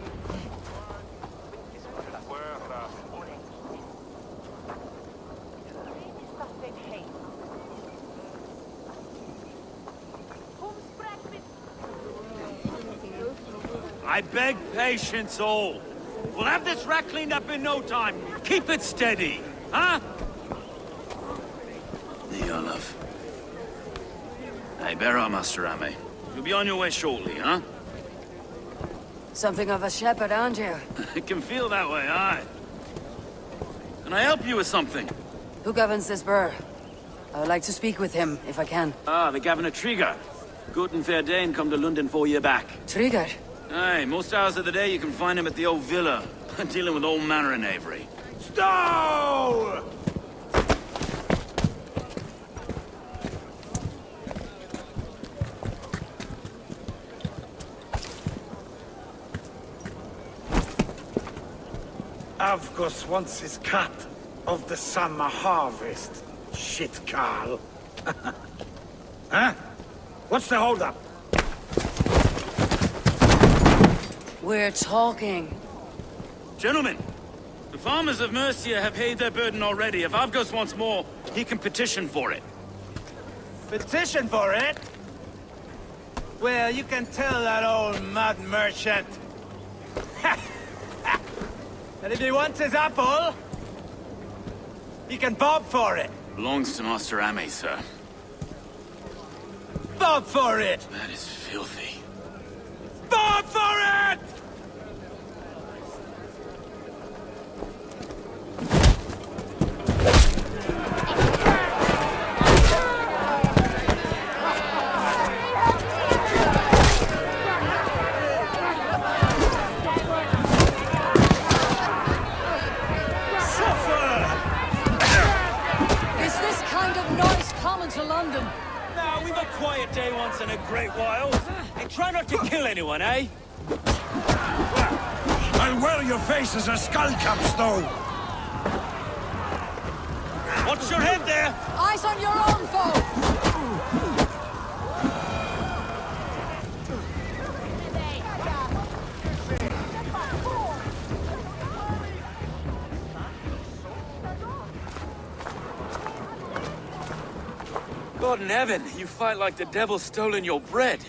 I beg patience, all. We'll have this wreck cleaned up in no time. Keep it steady, huh? The Olaf. Hey, bear up, Master Ame. You'll be on your way shortly, huh? Something of a shepherd, aren't you? It can feel that way, aye. Can I help you with something? Who governs this burr? I would like to speak with him, if I can. Ah, the Governor Trigger. Good and fair Dane come to London 4 year back. Trigger? Aye, most hours of the day you can find him at the old villa, dealing with all manner of knavery. Stow! Avgos wants his cut of the summer harvest. Shit, Carl. Huh? What's the holdup? We're talking. Gentlemen, the farmers of Mercia have paid their burden already. If Avgos wants more, he can petition for it. Petition for it? Well, you can tell that old mud merchant. And if he wants his apple, You can bob for it! Belongs to Master Ame, sir. Bob for it! That is filthy. Bob for it! Is this kind of noise common to London? Nah, we've a quiet day once in a great while. And try not to kill anyone, eh? I'll wear your face as a skullcaps, though! Watch your head there! Eyes on your own foe! God in heaven, you fight like the devil's stolen your bread.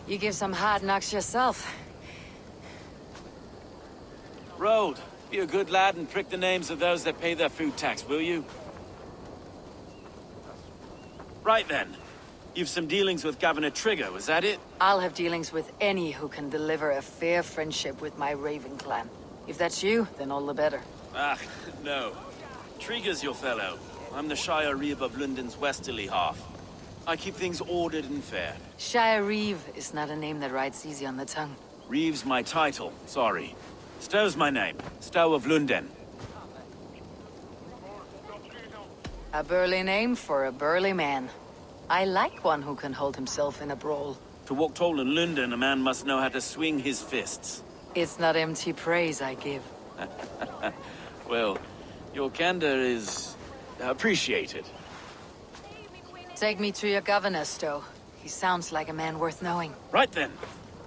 You give some hard knocks yourself. Road, be a good lad and prick the names of those that pay their food tax, will you? Right then. You've some dealings with Governor Trigger, was that it? I'll have dealings with any who can deliver a fair friendship with my Raven clan. If that's you, then all the better. Ah, no. Trigger's your fellow. I'm the Shire Reeve of London's westerly half. I keep things ordered and fair. Shire Reeve is not a name that rides easy on the tongue. Reeve's my title, sorry. Stow's my name. Stow of Lunden. A burly name for a burly man. I like one who can hold himself in a brawl. To walk tall in London, a man must know how to swing his fists. It's not empty praise I give. Well, your candor is appreciated. Take me to your governor, Stow. He sounds like a man worth knowing. Right then.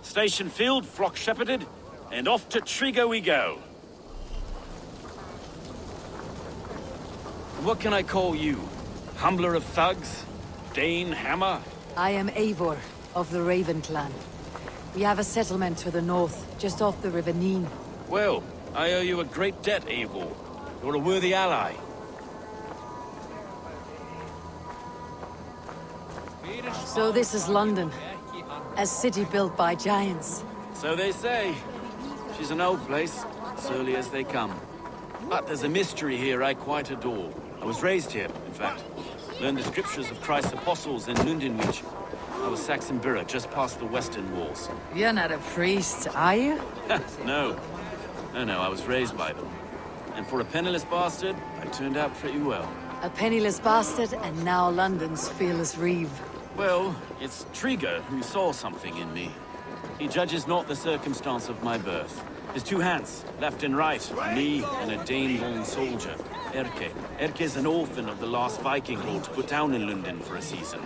Station filled, flock shepherded, and off to Trigger we go. What can I call you? Humbler of thugs? Dane Hammer? I am Eivor, of the Raven clan. We have a settlement to the north, just off the River Neen. Well, I owe you a great debt, Eivor. You're a worthy ally. So this is London. A city built by giants. So they say. She's an old place, surly as they come. But there's a mystery here I quite adore. I was raised here, in fact. Learned the scriptures of Christ's apostles in Lundenwich. I was Saxon Borough, just past the western walls. You're not a priest, are you? No. No, I was raised by them. And for a penniless bastard, I turned out pretty well. A penniless bastard, and now London's fearless Reeve. Well, it's Trigger who saw something in me. He judges not the circumstance of my birth. His two hands, left and right, me and a Dane-born soldier, Erke. Erke's an orphan of the last Viking lord put down in London for a season.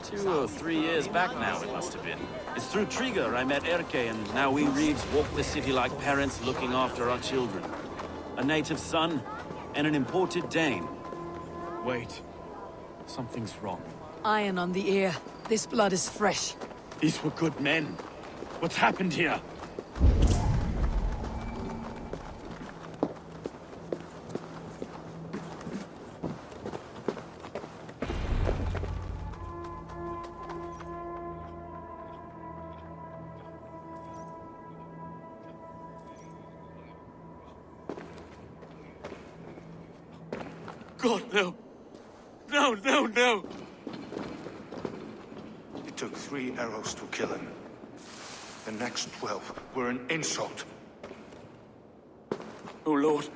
2 or 3 years back now, it must have been. It's through Trigger I met Erke, and now we Reeves walk the city like parents looking after our children. A native son, and an imported Dane. Wait. Something's wrong. Iron on the ear. This blood is fresh. These were good men. What's happened here? God, no. No, no, no! It took 3 arrows to kill him. The next 12 were an insult. O Lord,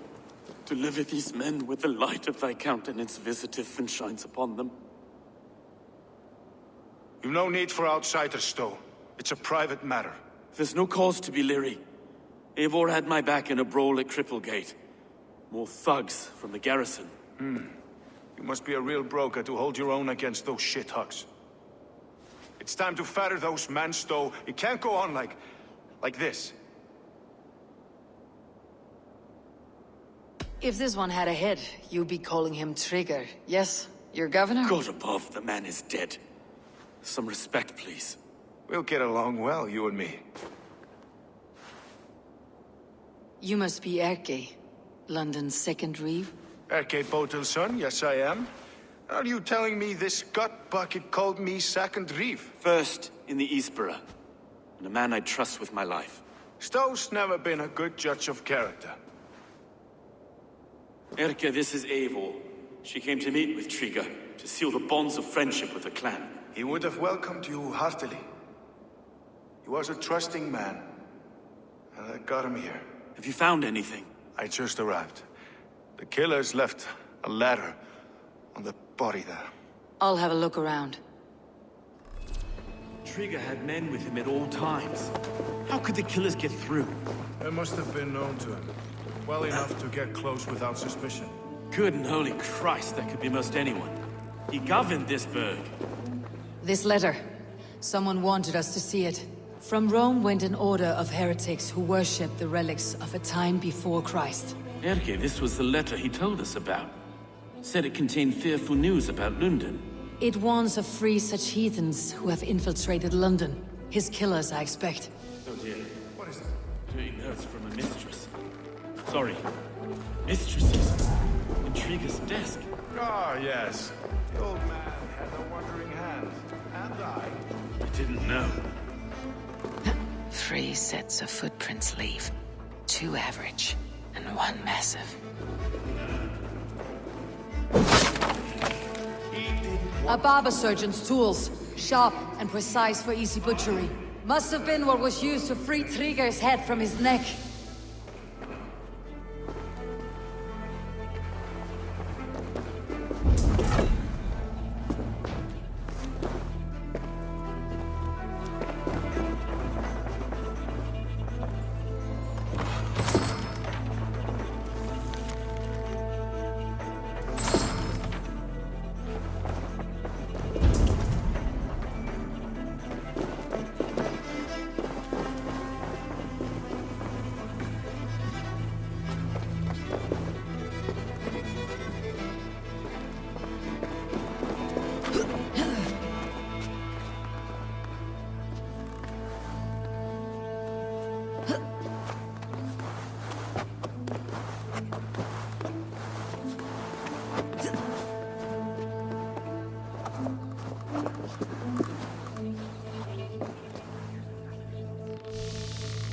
deliver these men with the light of thy countenance visiteth and shines upon them. You've no need for outsiders, Stow. It's a private matter. There's no cause to be leery. Eivor had my back in a brawl at Cripplegate. More thugs from the garrison. You must be a real broker to hold your own against those shithugs. It's time to fetter those men, Stow. It can't go on like this. If this one had a head, you'd be calling him Trigger. Yes? Your governor? God above, the man is dead. Some respect, please. We'll get along well, you and me. You must be Erke, London's second Reeve. Erke Botelson, yes I am. Are you telling me this gut bucket called me second reef? First in the Eastborough, and a man I trust with my life. Stowe's never been a good judge of character. Erke, this is Eivor. She came to meet with Triga, to seal the bonds of friendship with the clan. He would have welcomed you heartily. He was a trusting man, and I got him here. Have you found anything? I just arrived. The killers left a ladder on the body there. I'll have a look around. Triga had men with him at all times. How could the killers get through? They must have been known to him. Well enough to get close without suspicion. Good and holy Christ, that could be most anyone. He governed this burg. This letter. Someone wanted us to see it. From Rome went an order of heretics who worshipped the relics of a time before Christ. Erke, this was the letter he told us about. Said it contained fearful news about London. It warns of free such heathens who have infiltrated London. His killers, I expect. Oh dear. What is it? 3 notes from a mistress. Sorry. Mistresses. Intrigue's desk. Ah, yes. The old man had a wandering hand. And I didn't know. 3 sets of footprints leave. 2 average, and 1 massive. A barber surgeon's tools. Sharp and precise for easy butchery. Must have been what was used to free Triga's head from his neck.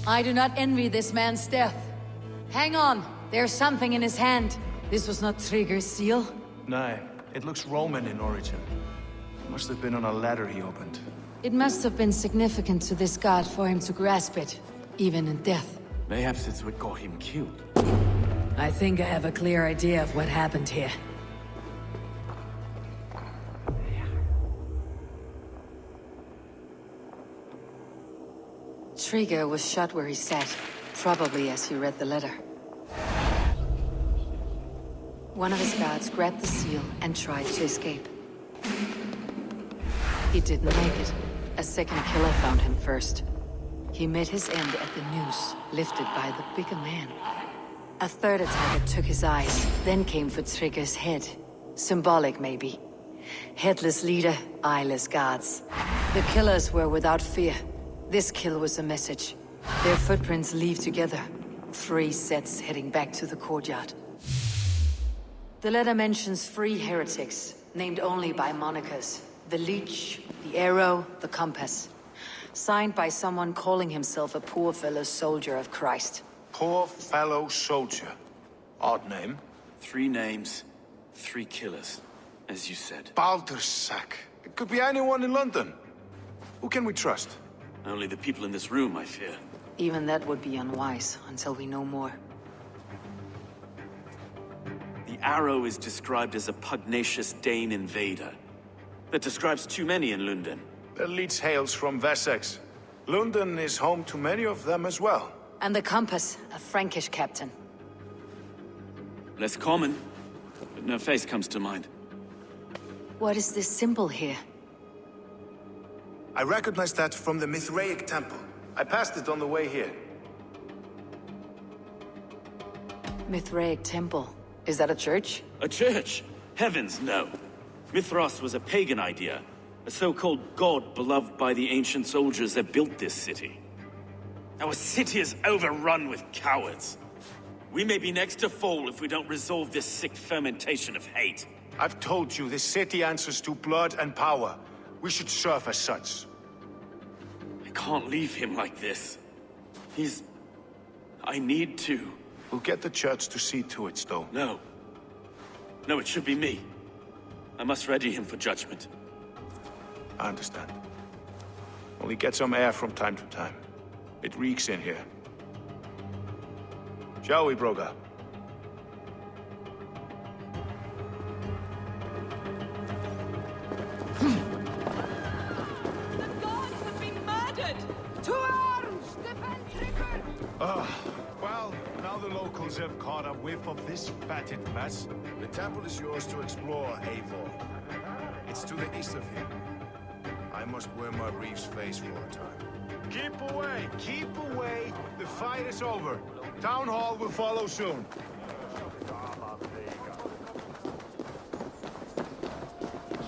I do not envy this man's death. Hang on, there's something in his hand. This was not Trigger's seal. No, it looks Roman in origin. Must have been on a ladder he opened. It must have been significant to this god for him to grasp it, even in death. Mayhaps it's what got him killed. I think I have a clear idea of what happened here. Trigger was shot where he sat, probably as he read the letter. One of his guards grabbed the seal and tried to escape. He didn't make it. A second killer found him first. He met his end at the noose, lifted by the bigger man. A third attacker took his eyes, then came for Trigger's head. Symbolic, maybe. Headless leader, eyeless guards. The killers were without fear. This kill was a message. Their footprints leave together. 3 sets heading back to the courtyard. The letter mentions 3 heretics, named only by monikers. The Leech, the Arrow, the Compass. Signed by someone calling himself a poor fellow soldier of Christ. Poor fellow soldier. Odd name. 3 names, 3 killers, as you said. Baldersack. It could be anyone in London. Who can we trust? Only the people in this room, I fear. Even that would be unwise, until we know more. The Arrow is described as a pugnacious Dane invader. That describes too many in London. The Leech hails from Wessex. London is home to many of them as well. And the Compass, a Frankish captain. Less common, but no face comes to mind. What is this symbol here? I recognize that from the Mithraic temple. I passed it on the way here. Mithraic temple. Is that a church? A church? Heavens, no. Mithras was a pagan idea. A so-called god beloved by the ancient soldiers that built this city. Our city is overrun with cowards. We may be next to fall if we don't resolve this sick fermentation of hate. I've told you, this city answers to blood and power. We should serve as such. I can't leave him like this. I need to. We'll get the church to see to it, Stowe. No. No, it should be me. I must ready him for judgment. I understand. Only get some air from time to time. It reeks in here. Shall we, Broga? Well, now the locals have caught a whiff of this fatted mess. The temple is yours to explore, Eivor. It's to the east of here. I must wear my reef's face for a time. Keep away! Keep away! The fight is over. Town Hall will follow soon.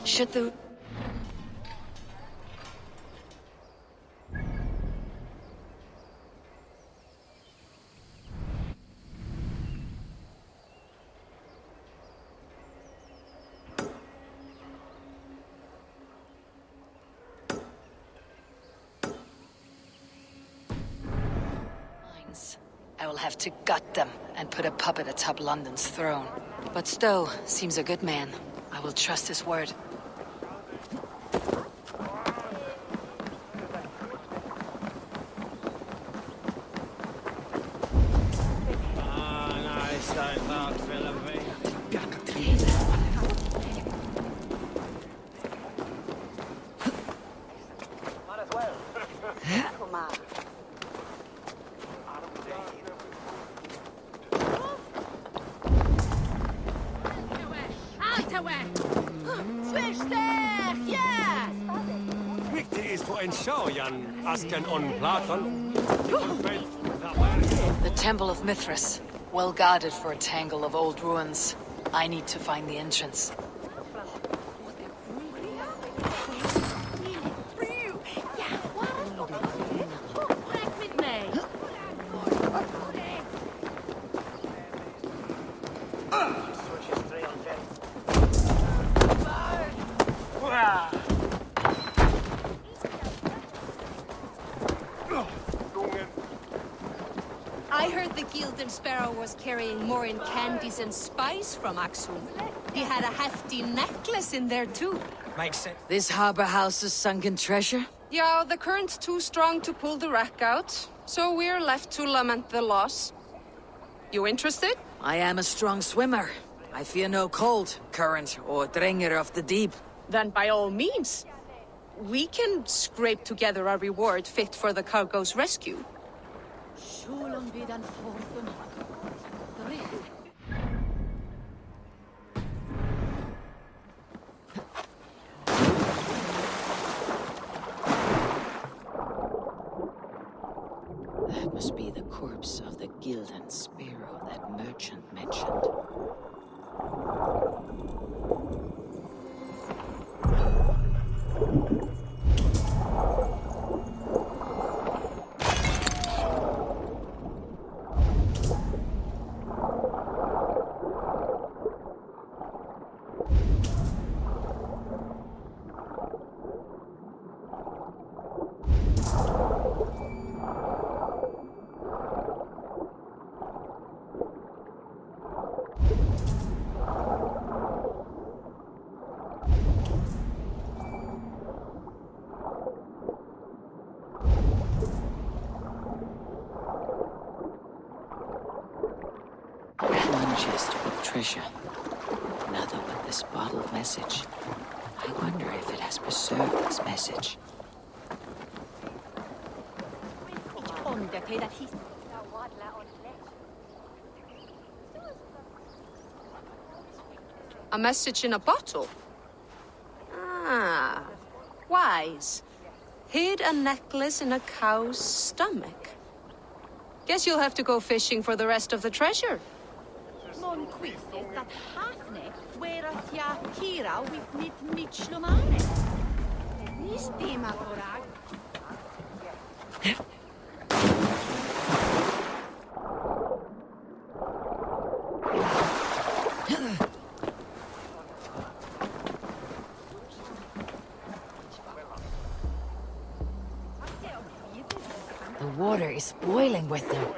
Should the... I will have to gut them and put a puppet atop London's throne. But Stowe seems a good man. I will trust his word. The Temple of Mithras, well guarded for a tangle of old ruins. I need to find the entrance. I heard the Gilded Sparrow was carrying more in candies and spice from Accu. He had a hefty necklace in there too. Makes sense. This harbor houses sunken treasure? Yeah, the current's too strong to pull the wreck out, so we're left to lament the loss. You interested? I am a strong swimmer. I fear no cold, current, or drenger of the deep. Then by all means. We can scrape together a reward fit for the cargo's rescue. That must be the corpse of the Gilded Sparrow that merchant mentioned. One chest with treasure, another with this bottled message. I wonder if it has preserved its message. A message in a bottle? Ah, wise. Hid a necklace in a cow's stomach. Guess you'll have to go fishing for the rest of the treasure. Mon quitheth that hafne werath ja kira with nit mitchlumane. Nis dima korag. place boiling with them.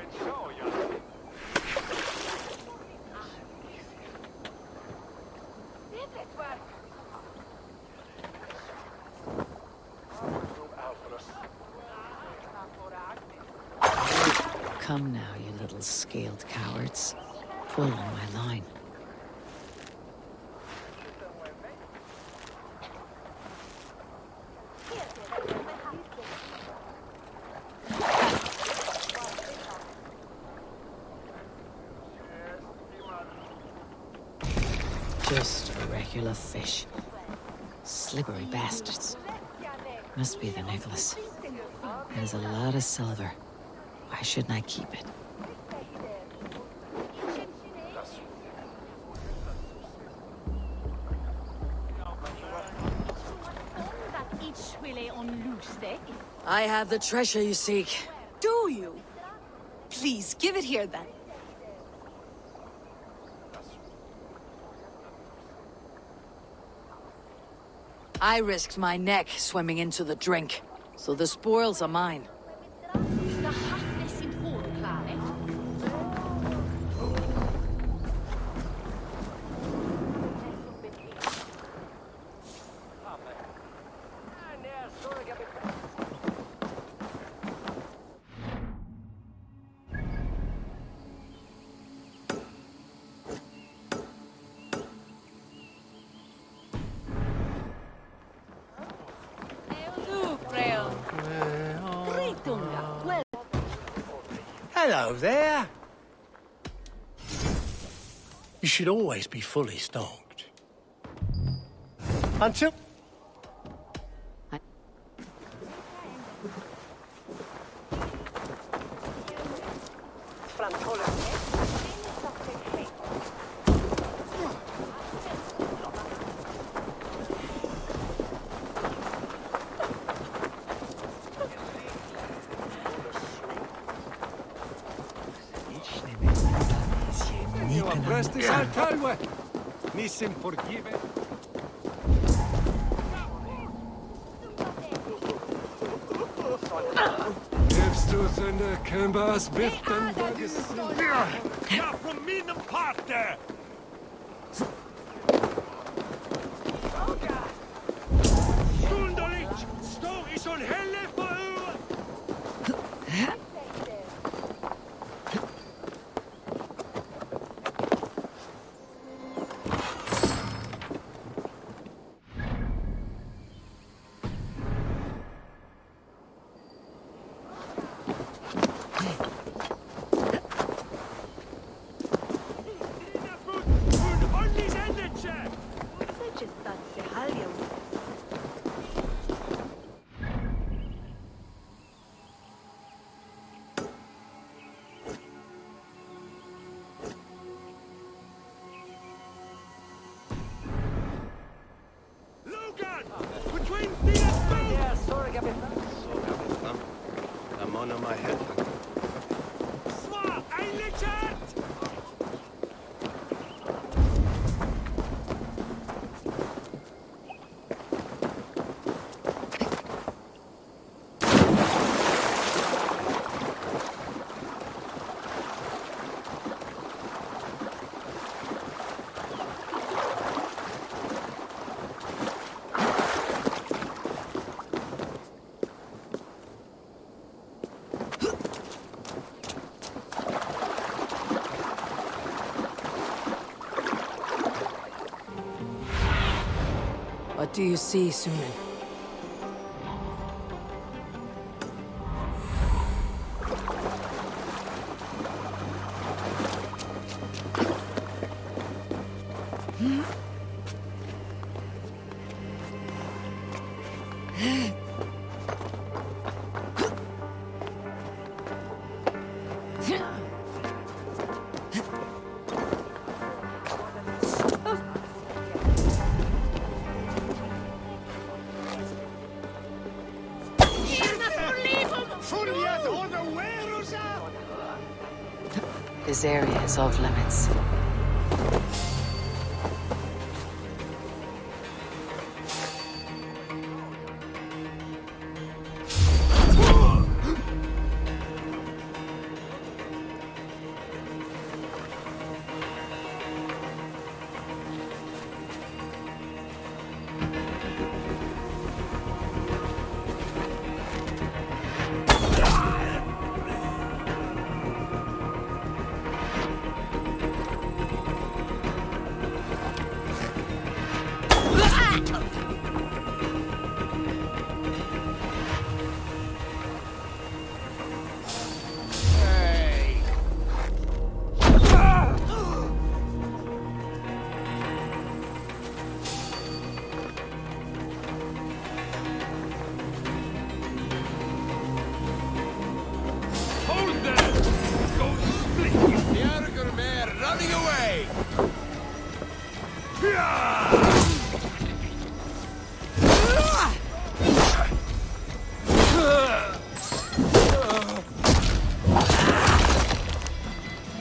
Come now, you little scaled cowards. Pull on my line. Just regular fish. Slippery bastards. Must be the necklace. There's a lot of silver. Why shouldn't I keep it? I have the treasure you seek. Do you? Please, give it here then. I risked my neck swimming into the drink, so the spoils are mine. Hello there. You should always be fully stocked. Until... Prestis al talwe. Nissim forgive. Gibst du seine Kembas Biften Ja, from minen parte! Stunderlich! Stå i sån helle for øret! I'm on my head. Svar, einlichert! What do you see, Sunan? This area is off limits.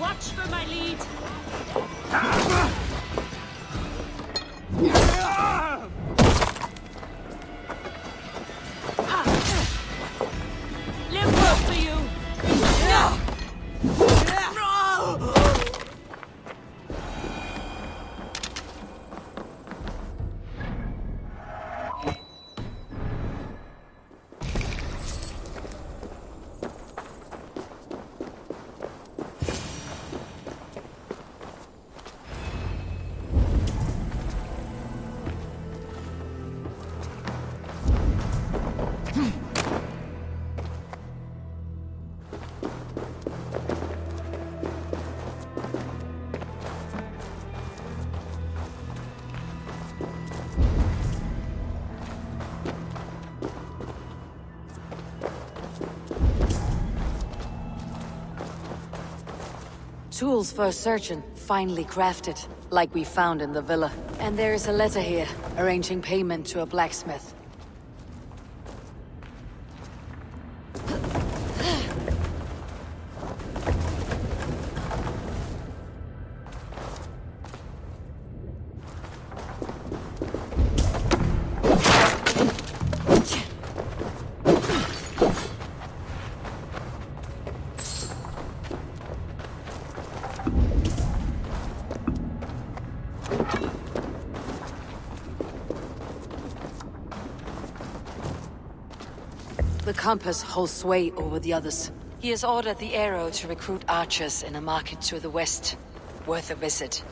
Watch for my lead. Live well for you. Tools for a surgeon, finely crafted, like we found in the villa. And there is a letter here, arranging payment to a blacksmith. The compass holds sway over the others. He has ordered the arrow to recruit archers in a market to the west. Worth a visit.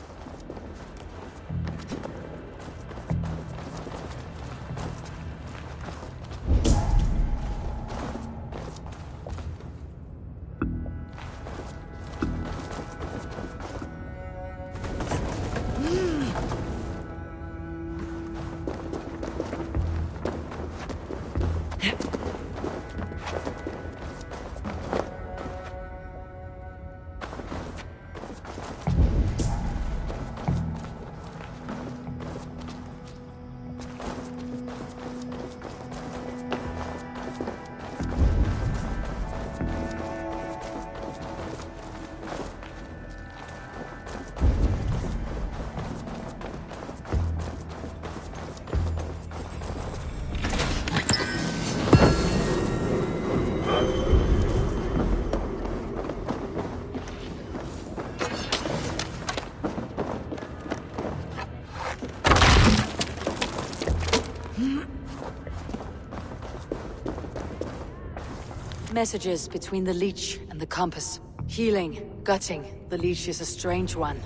Messages between the leech and the compass. Healing, gutting. The leech is a strange one,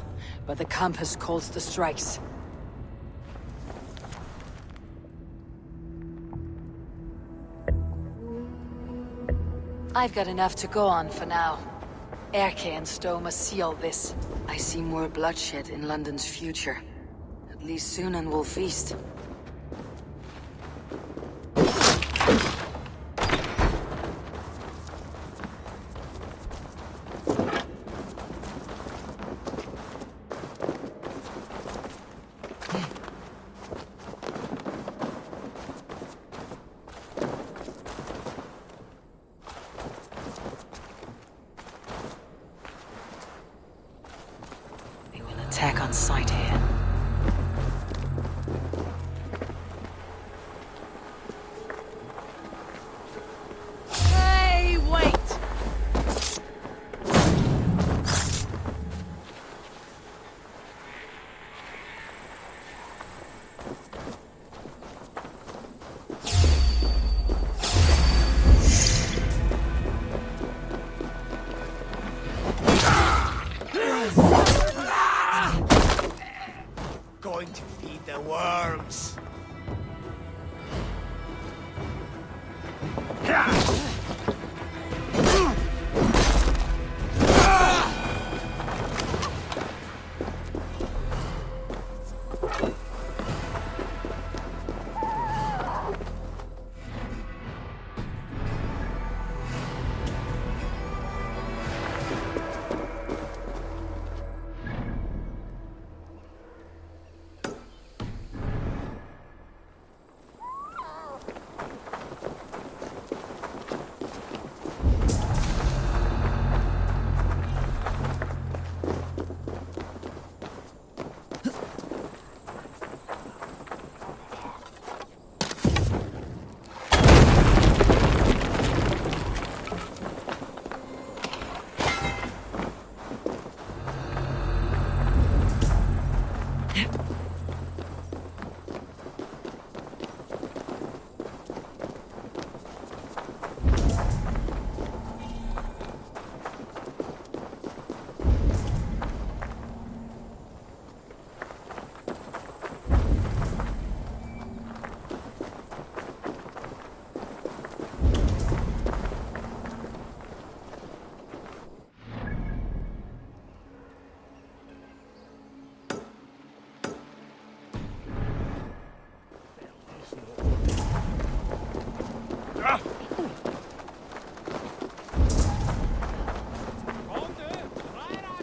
but the compass calls the strikes. I've got enough to go on for now. Erke and Stowe must see all this. I see more bloodshed in London's future. At least Sunan will feast. Attack on sight here. Hey, wait! Going to feed the worms.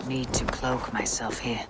Need to cloak myself here.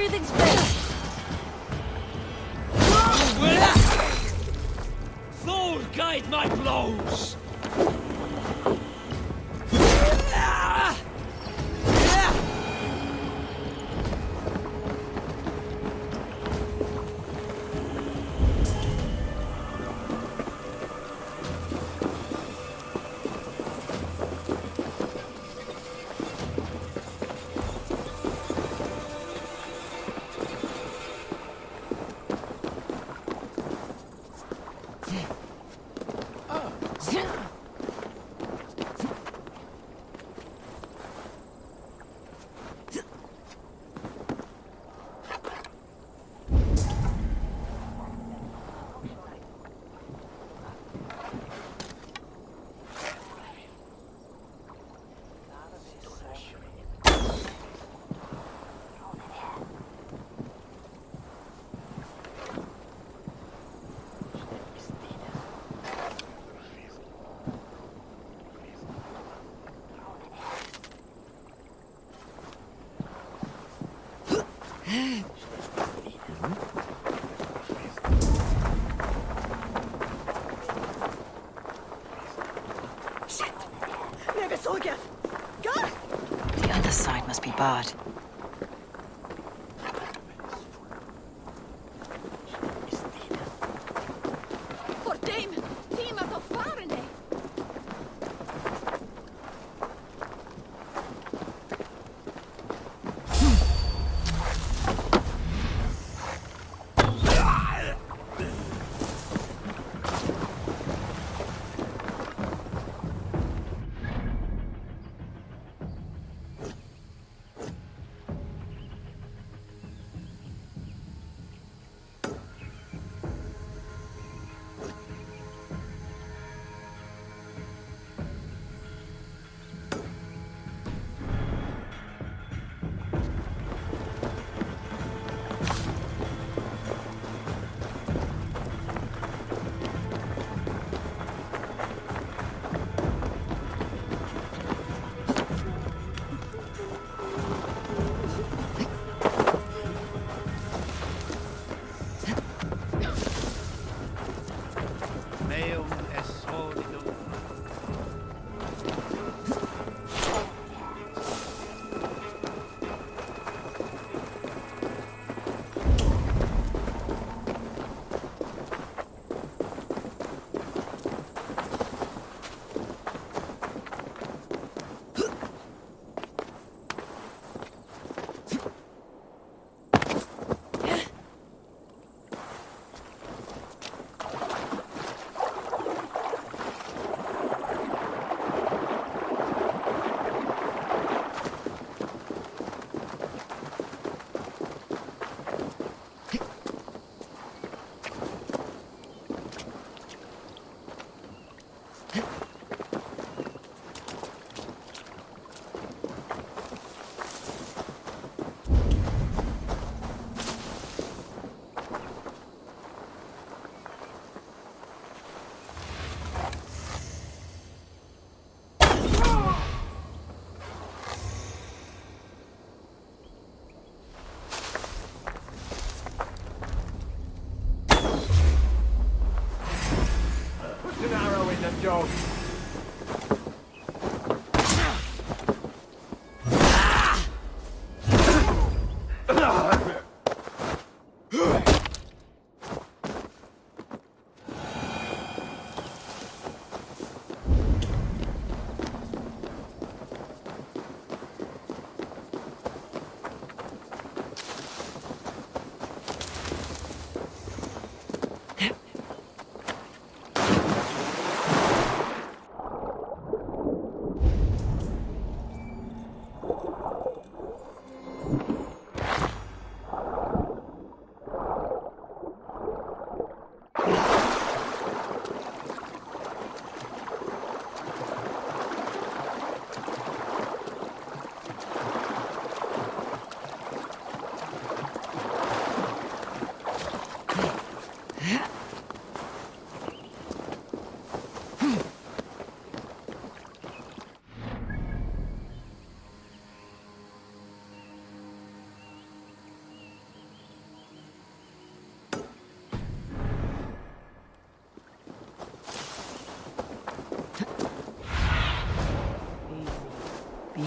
breathing's best. Thor, guide my blows! The other side must be barred. Dog.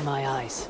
in my eyes.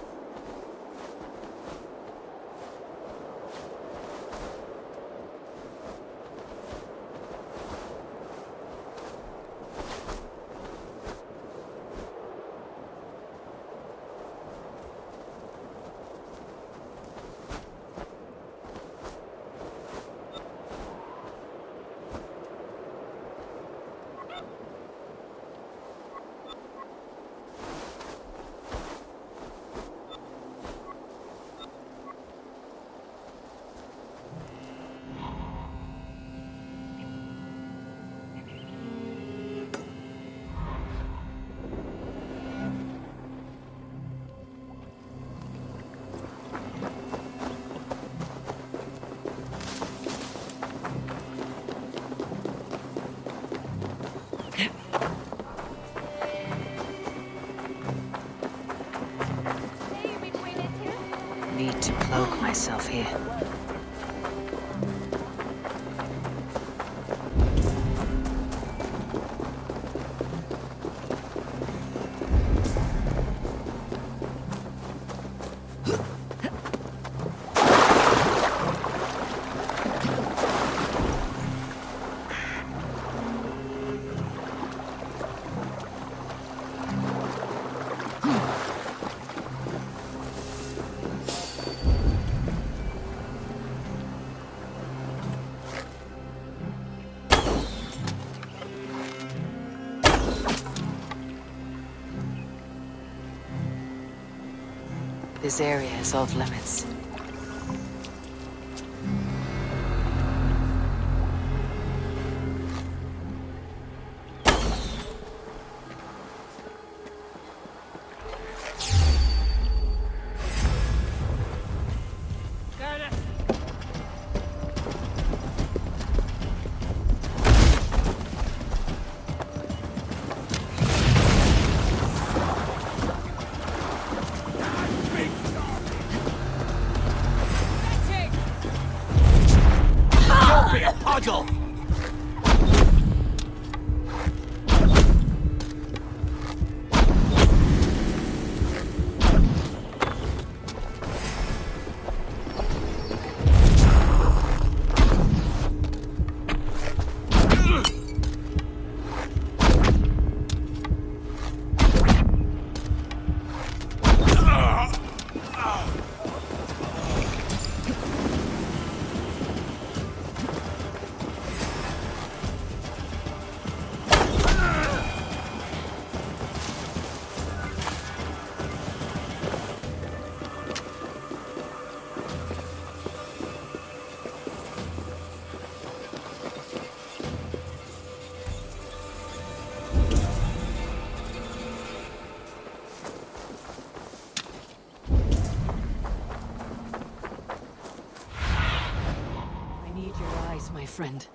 Need to cloak myself here. This area is off limits. Puddle! My friend.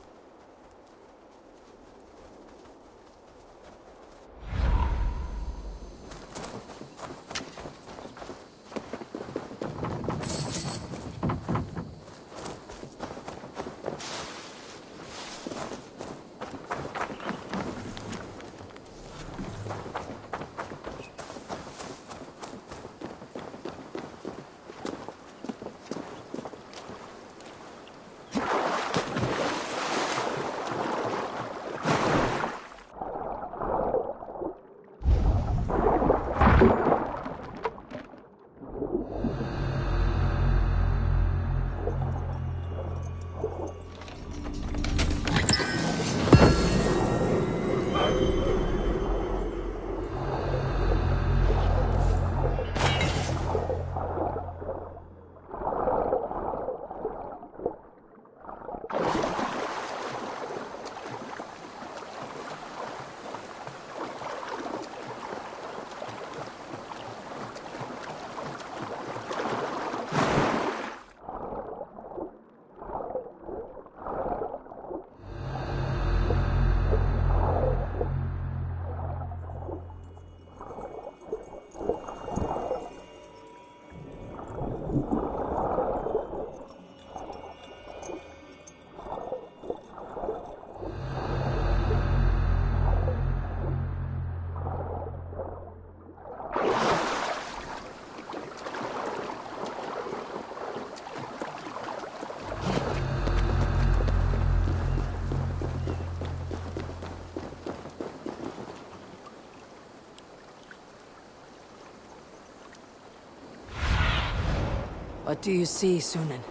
What do you see, Sunan?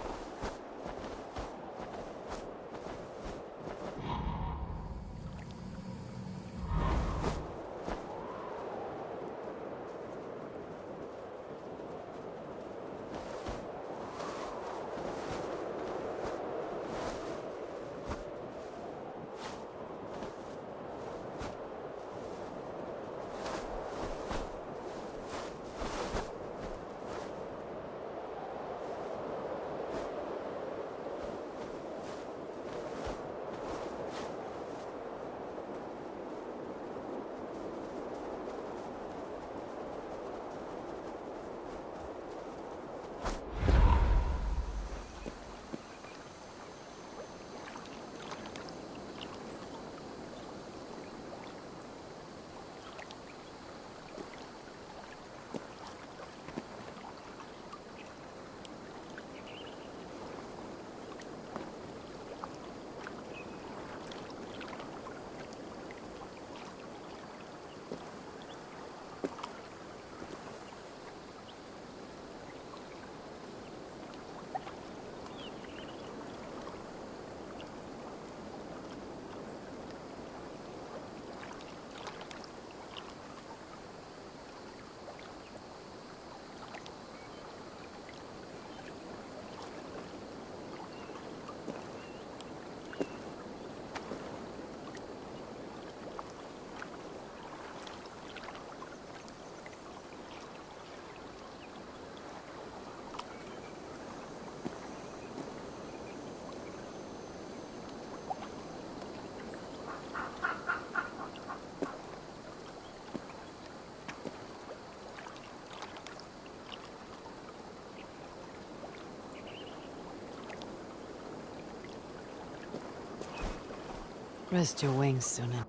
Rest your wings, Sunan.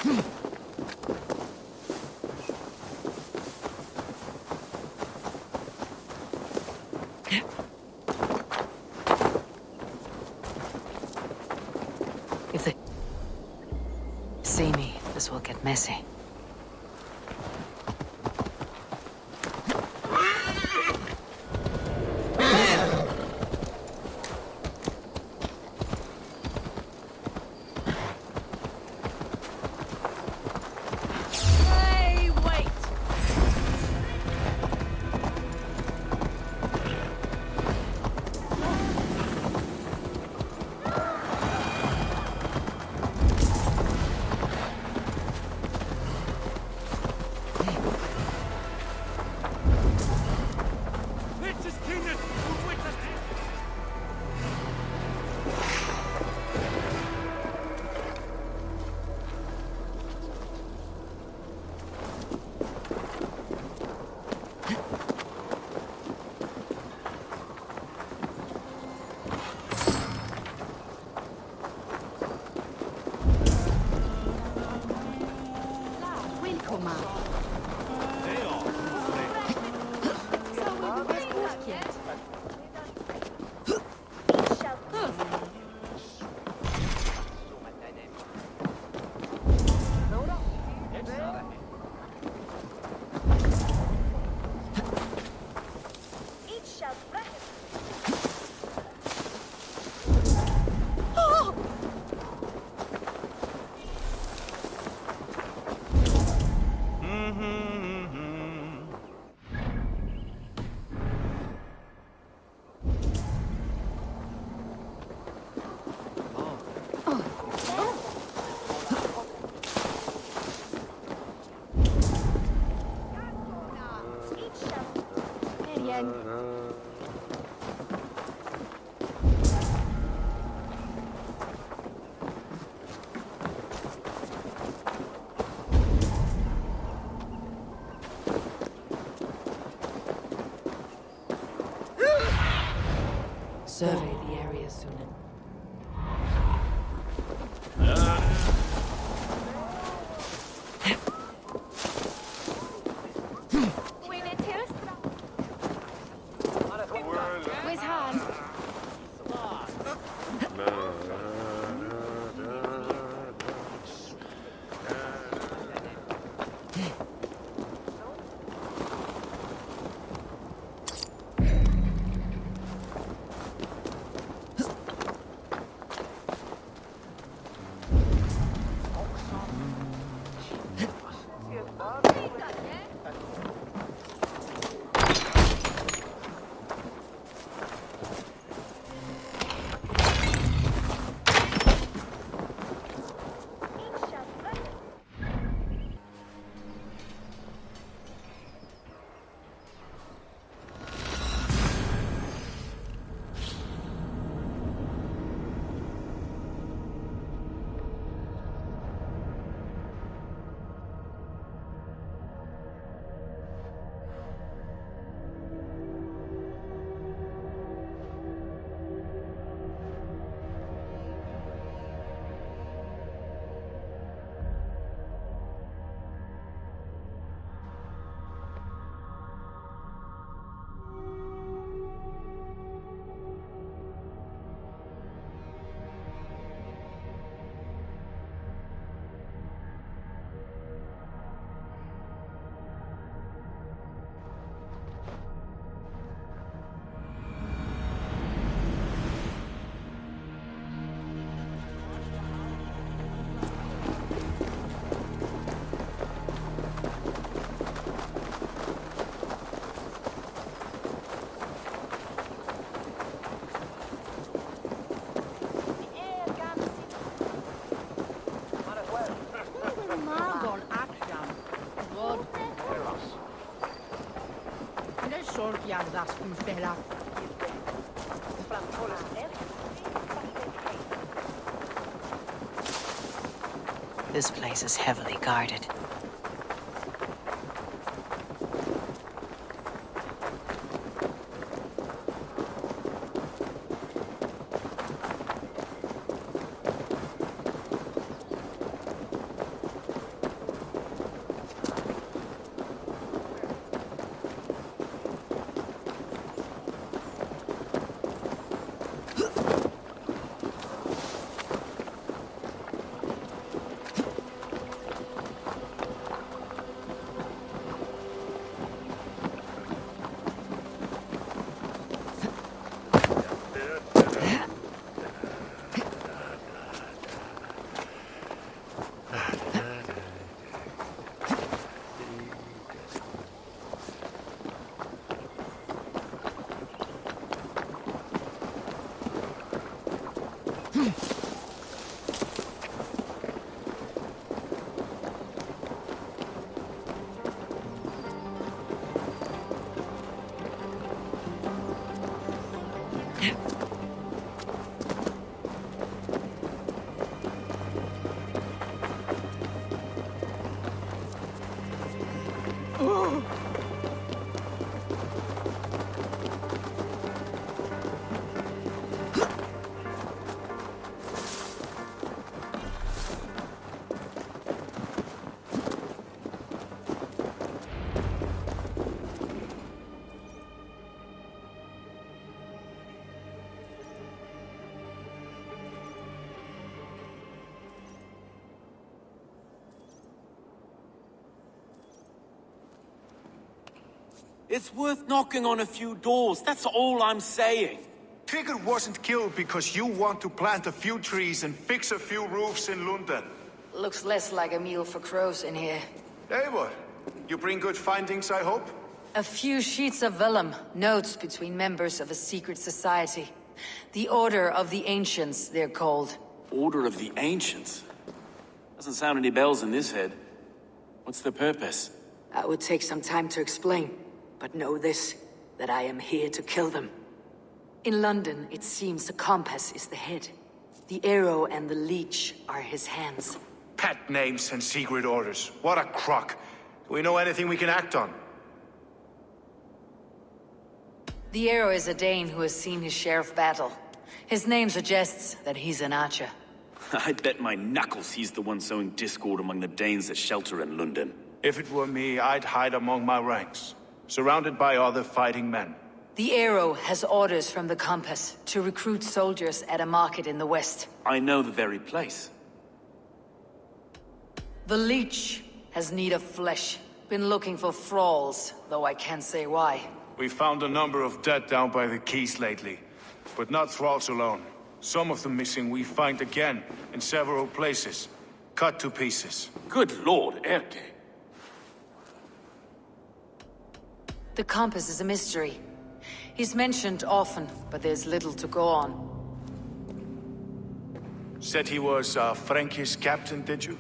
If they see me, this will get messy. Hey, wait! Survey the area soon. Where's Han? This place is heavily guarded. It's worth knocking on a few doors, that's all I'm saying. Tigger wasn't killed because you want to plant a few trees and fix a few roofs in London. Looks less like a meal for crows in here. Eivor, you bring good findings, I hope? A few sheets of vellum, notes between members of a secret society. The Order of the Ancients, they're called. Order of the Ancients? Doesn't sound any bells in this head. What's the purpose? That would take some time to explain. But know this, that I am here to kill them. In London, it seems the compass is the head. The arrow and the leech are his hands. Pet names and secret orders. What a crock. Do we know anything we can act on? The arrow is a Dane who has seen his share of battle. His name suggests that he's an archer. I'd bet my knuckles he's the one sowing discord among the Danes that shelter in London. If it were me, I'd hide among my ranks, surrounded by other fighting men. The arrow has orders from the compass to recruit soldiers at a market in the west. I know the very place. The leech has need of flesh. Been looking for thralls, though I can't say why. We found a number of dead down by the quays lately, but not thralls alone. Some of the missing we find again in several places, cut to pieces. Good lord, Erke. The compass is a mystery. He's mentioned often, but there's little to go on. Said he was a Frankish captain, did you?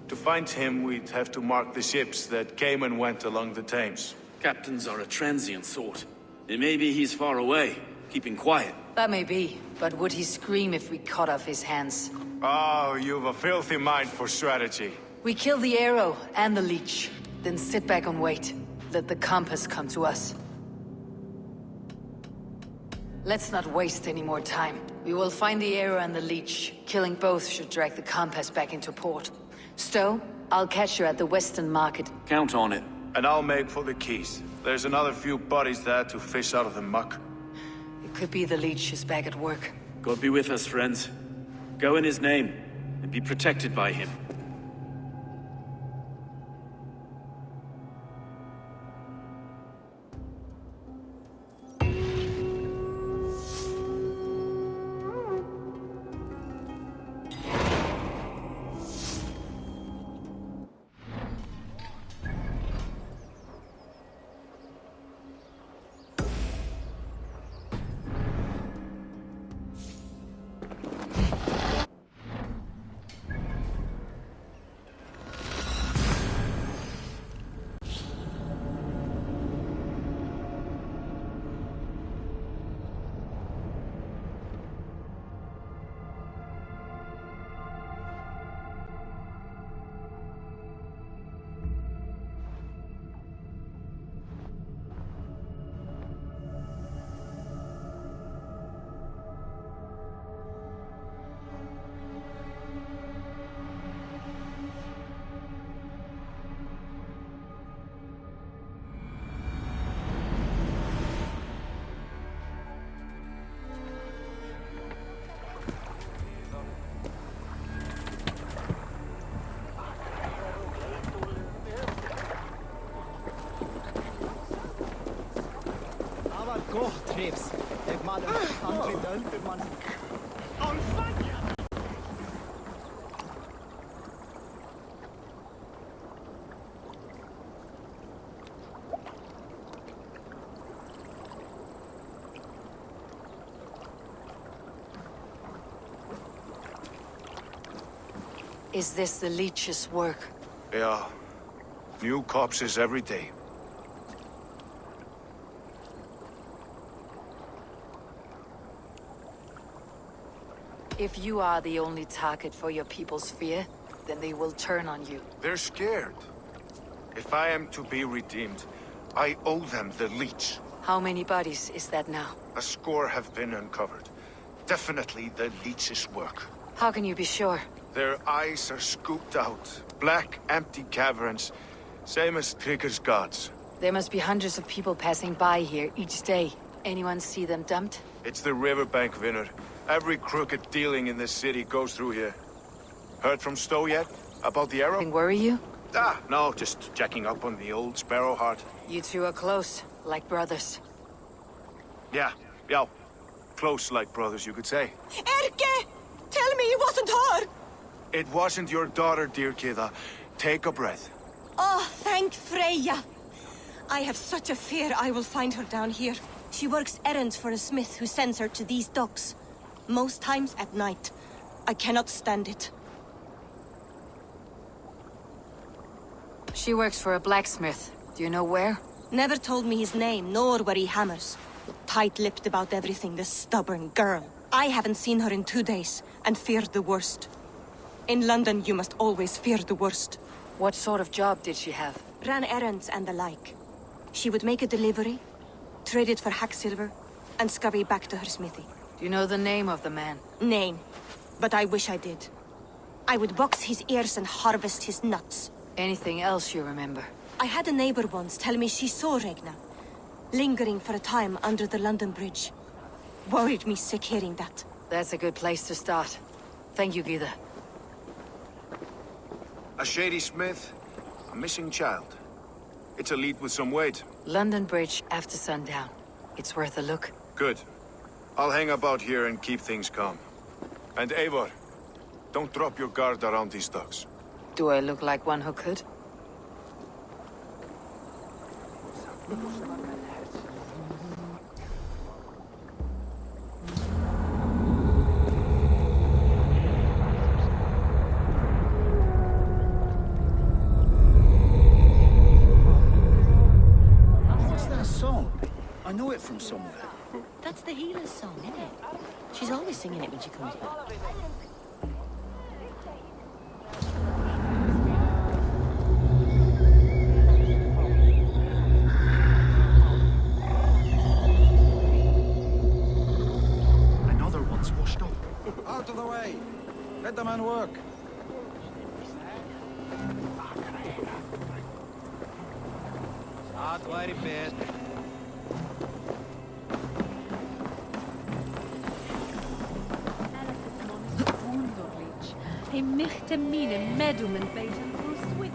To find him, we'd have to mark the ships that came and went along the Thames. Captains are a transient sort. It may be he's far away, keeping quiet. That may be, but would he scream if we cut off his hands? Oh, you've a filthy mind for strategy. We kill the arrow and the leech, then sit back and wait. Let the compass come to us. Let's not waste any more time. We will find the arrow and the leech. Killing both should drag the compass back into port. Stowe, I'll catch you at the Western Market. Count on it. And I'll make for the quays. There's another few bodies there to fish out of the muck. It could be the leech is back at work. God be with us, friends. Go in his name, and be protected by him. Gott trivs. Jeg maler aldri dølter, man. Is this the leech's work? Yeah. New corpses every day. If you are the only target for your people's fear, then they will turn on you. They're scared. If I am to be redeemed, I owe them the leech. How many bodies is that now? A score have been uncovered. Definitely the leech's work. How can you be sure? Their eyes are scooped out. Black, empty caverns. Same as Trigger's gods. There must be hundreds of people passing by here each day. Anyone see them dumped? It's the riverbank, Vinner. Every crooked dealing in this city goes through here. Heard from Stowe yet? About the arrow? Anything worry you? Ah, no, just checking up on the old Sparrow Heart. You two are close, like brothers. Yeah. Close like brothers, you could say. Erke! Tell me it wasn't her! It wasn't your daughter, dear Kida. Take a breath. Oh, thank Freya. I have such a fear I will find her down here. She works errands for a smith who sends her to these docks. Most times at night. I cannot stand it. She works for a blacksmith. Do you know where? Never told me his name, nor where he hammers. Tight-lipped about everything, this stubborn girl. I haven't seen her in 2 days, and feared the worst. In London, you must always fear the worst. What sort of job did she have? Ran errands and the like. She would make a delivery, trade it for hack silver, and scurry back to her smithy. Do you know the name of the man? Name. But I wish I did. I would box his ears and harvest his nuts. Anything else you remember? I had a neighbor once tell me she saw Regna, lingering for a time under the London Bridge. Worried me sick hearing that. That's a good place to start. Thank you, Gida. A shady smith, a missing child. It's a lead with some weight. London Bridge after sundown. It's worth a look. Good. I'll hang about here and keep things calm. And Eivor, don't drop your guard around these docks. Do I look like one who could? What's that song? I know it from somewhere. That's the healer's song, isn't it? She's always singing it when she comes back. Another one's washed up. Out of the way! Let the man work. That very bad. He möchte meine Medumen beten for sweet.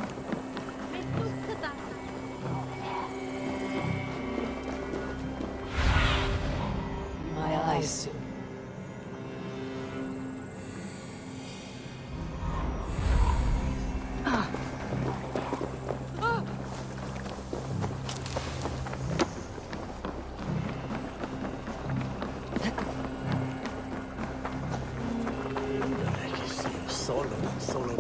My eyes. Solo.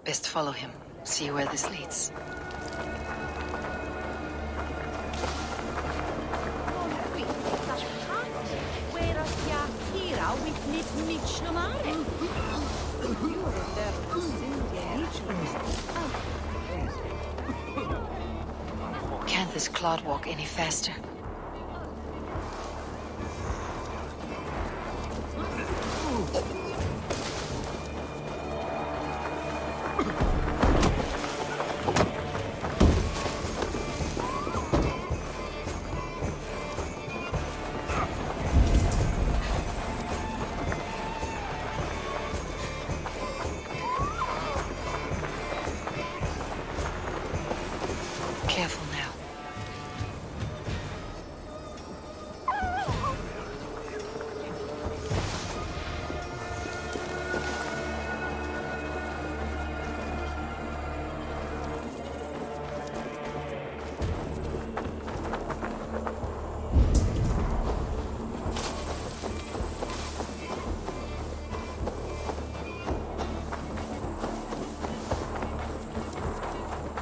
Best follow him. See where this leads. Can't this clod walk any faster? Careful now.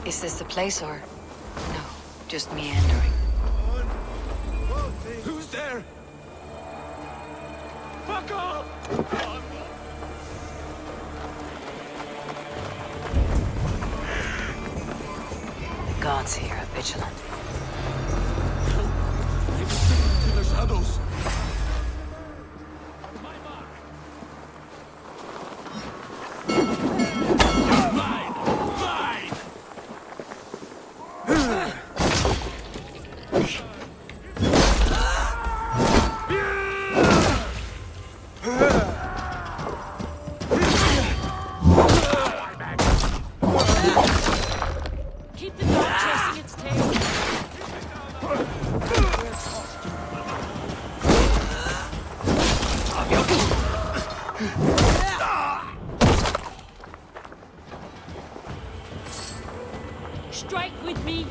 Is this the place or... No, just meandering. Who's there? Fuck off! Gods here are vigilant. To the shadows. Keep the dog chasing its tail. Strike with me.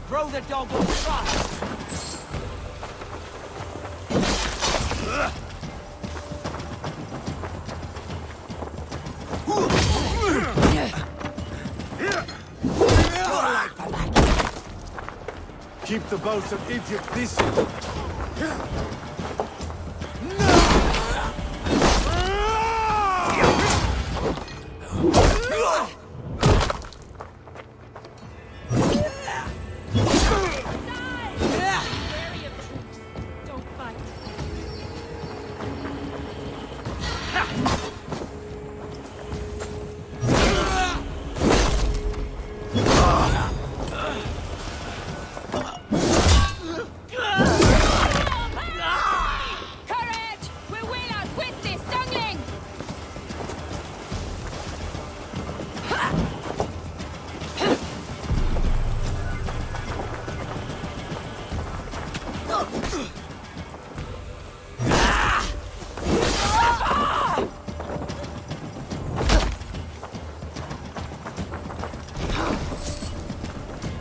Throw the dog on the truck! Keep the boats of Egypt busy. Don't fight. Courage! We will outwit this dungling!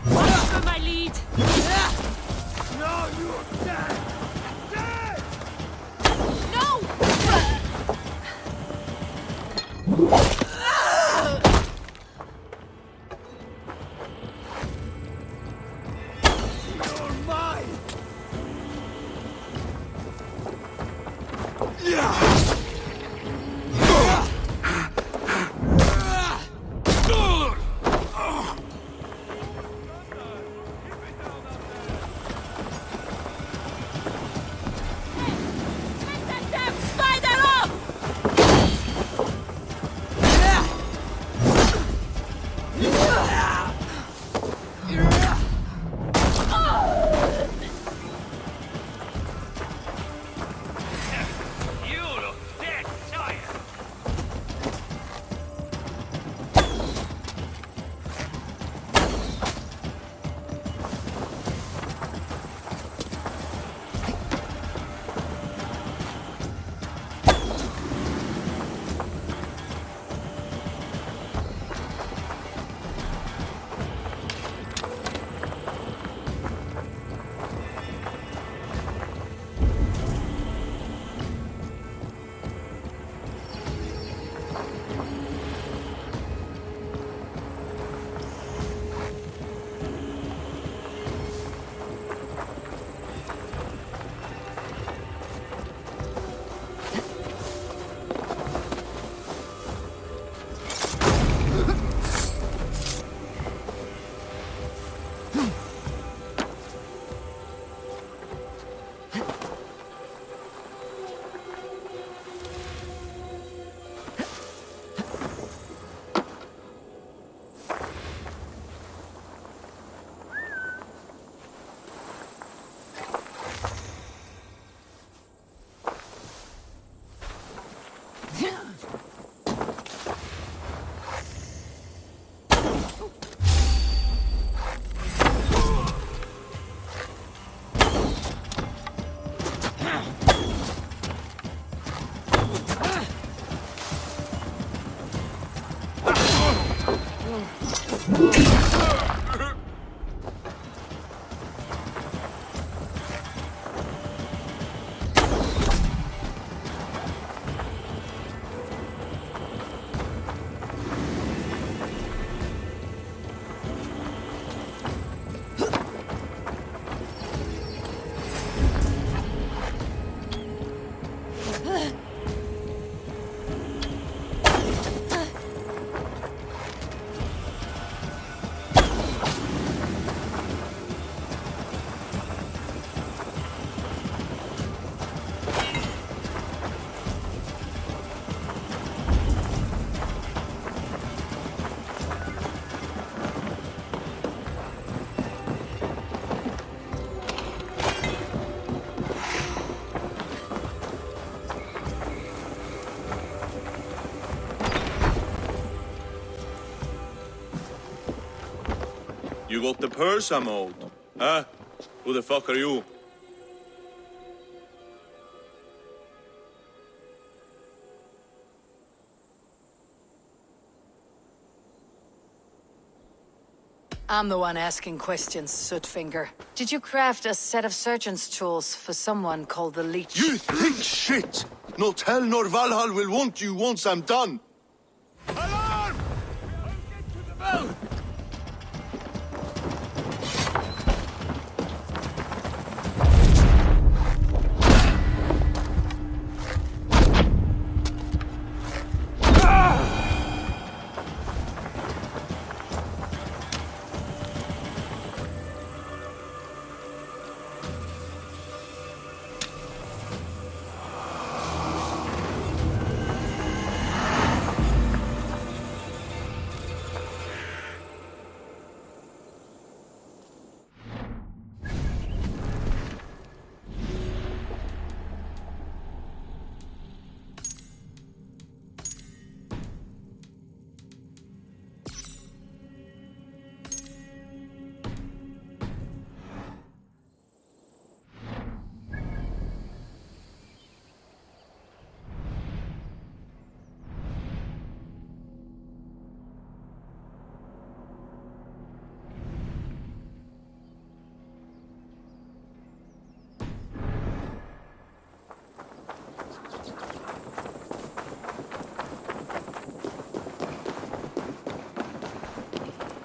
Follow my lead. No, you're dead! Dead! No! You're mine! Spider off! You look dead tired. You got the purse I'm owed? Huh? Who the fuck are you? I'm the one asking questions, Sootfinger. Did you craft a set of surgeon's tools for someone called the Leech? You think shit! Not hell nor Valhalla will want you once I'm done! Alarm! I'll get to the bell!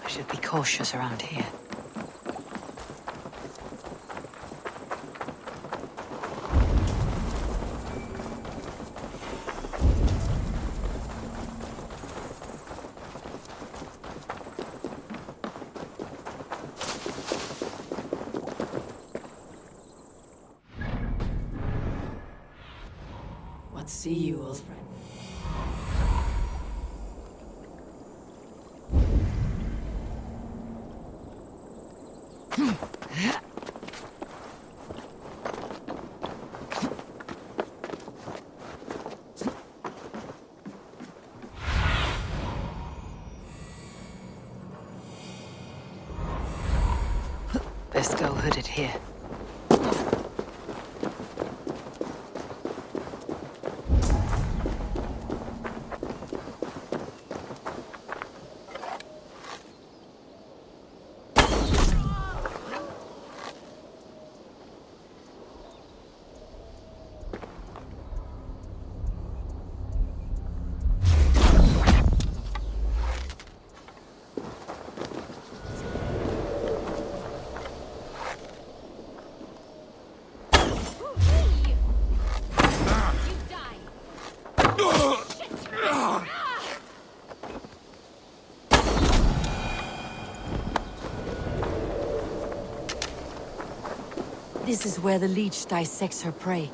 I should be cautious around here. What see you, old friend? Best go hooded here. This is where the leech dissects her prey.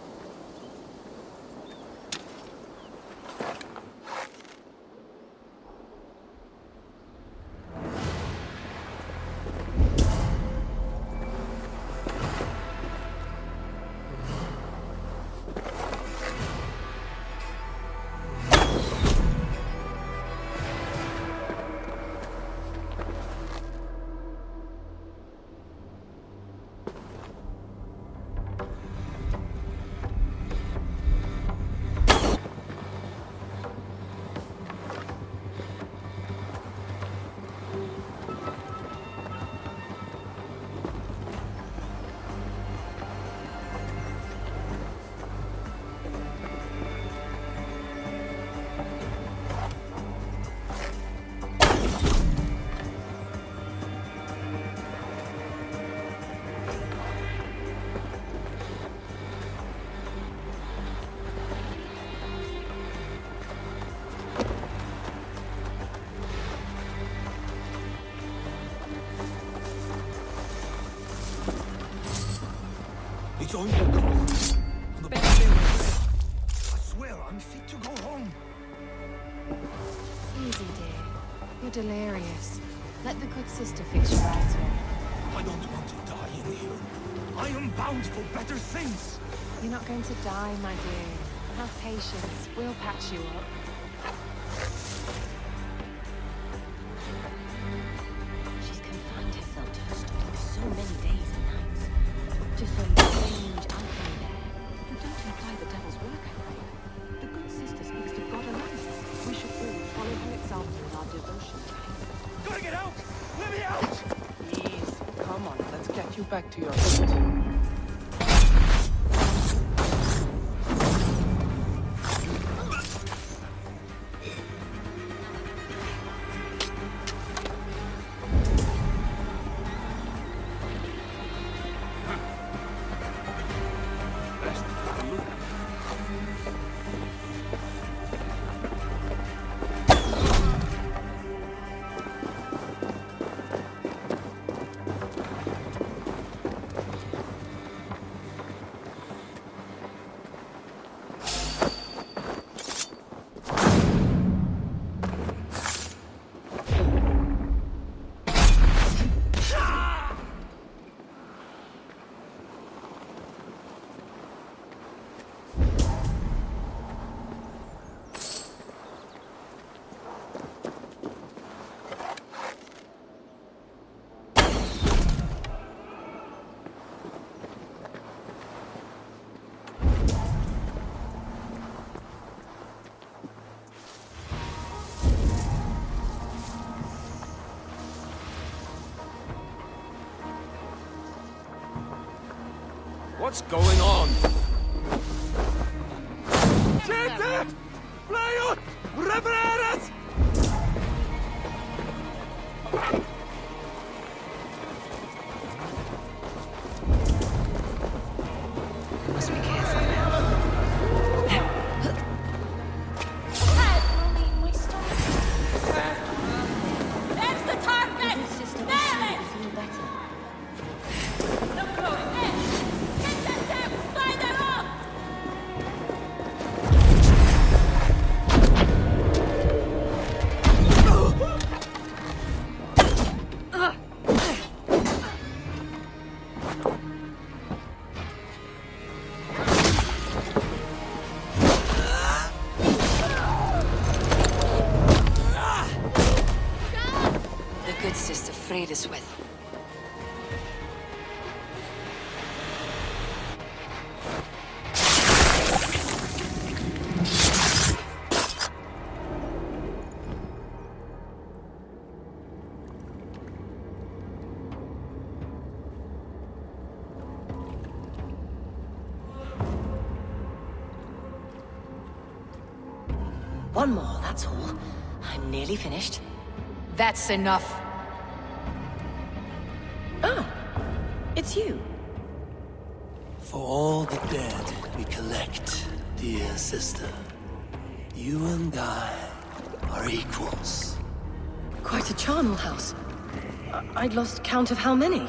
own cause. On the best day of my life. I swear I'm fit to go home. Easy, dear. You're delirious. Let the good sister fix your eyes up. I don't want to die in here. I am bound for better things. You're not going to die, my dear. Have patience. We'll patch you up. She's confined herself to her study for so many days and nights. To some strange alchemy there. You don't imply the devil's work, I pray. The good sister speaks to God alone. We should all follow her example in our devotion to him. Gotta get out! Let me out! Please, come on, let's get you back to your hut. What's going on? Gente! Flyot! Revereres! Must be careful now. That's the target! Sister, Nail it! feel better. The good sister freed us with. One more, that's all. I'm nearly finished. That's enough. Ah, it's you. For all the dead we collect, dear sister, you and I are equals. Quite a charnel house. I'd lost count of how many.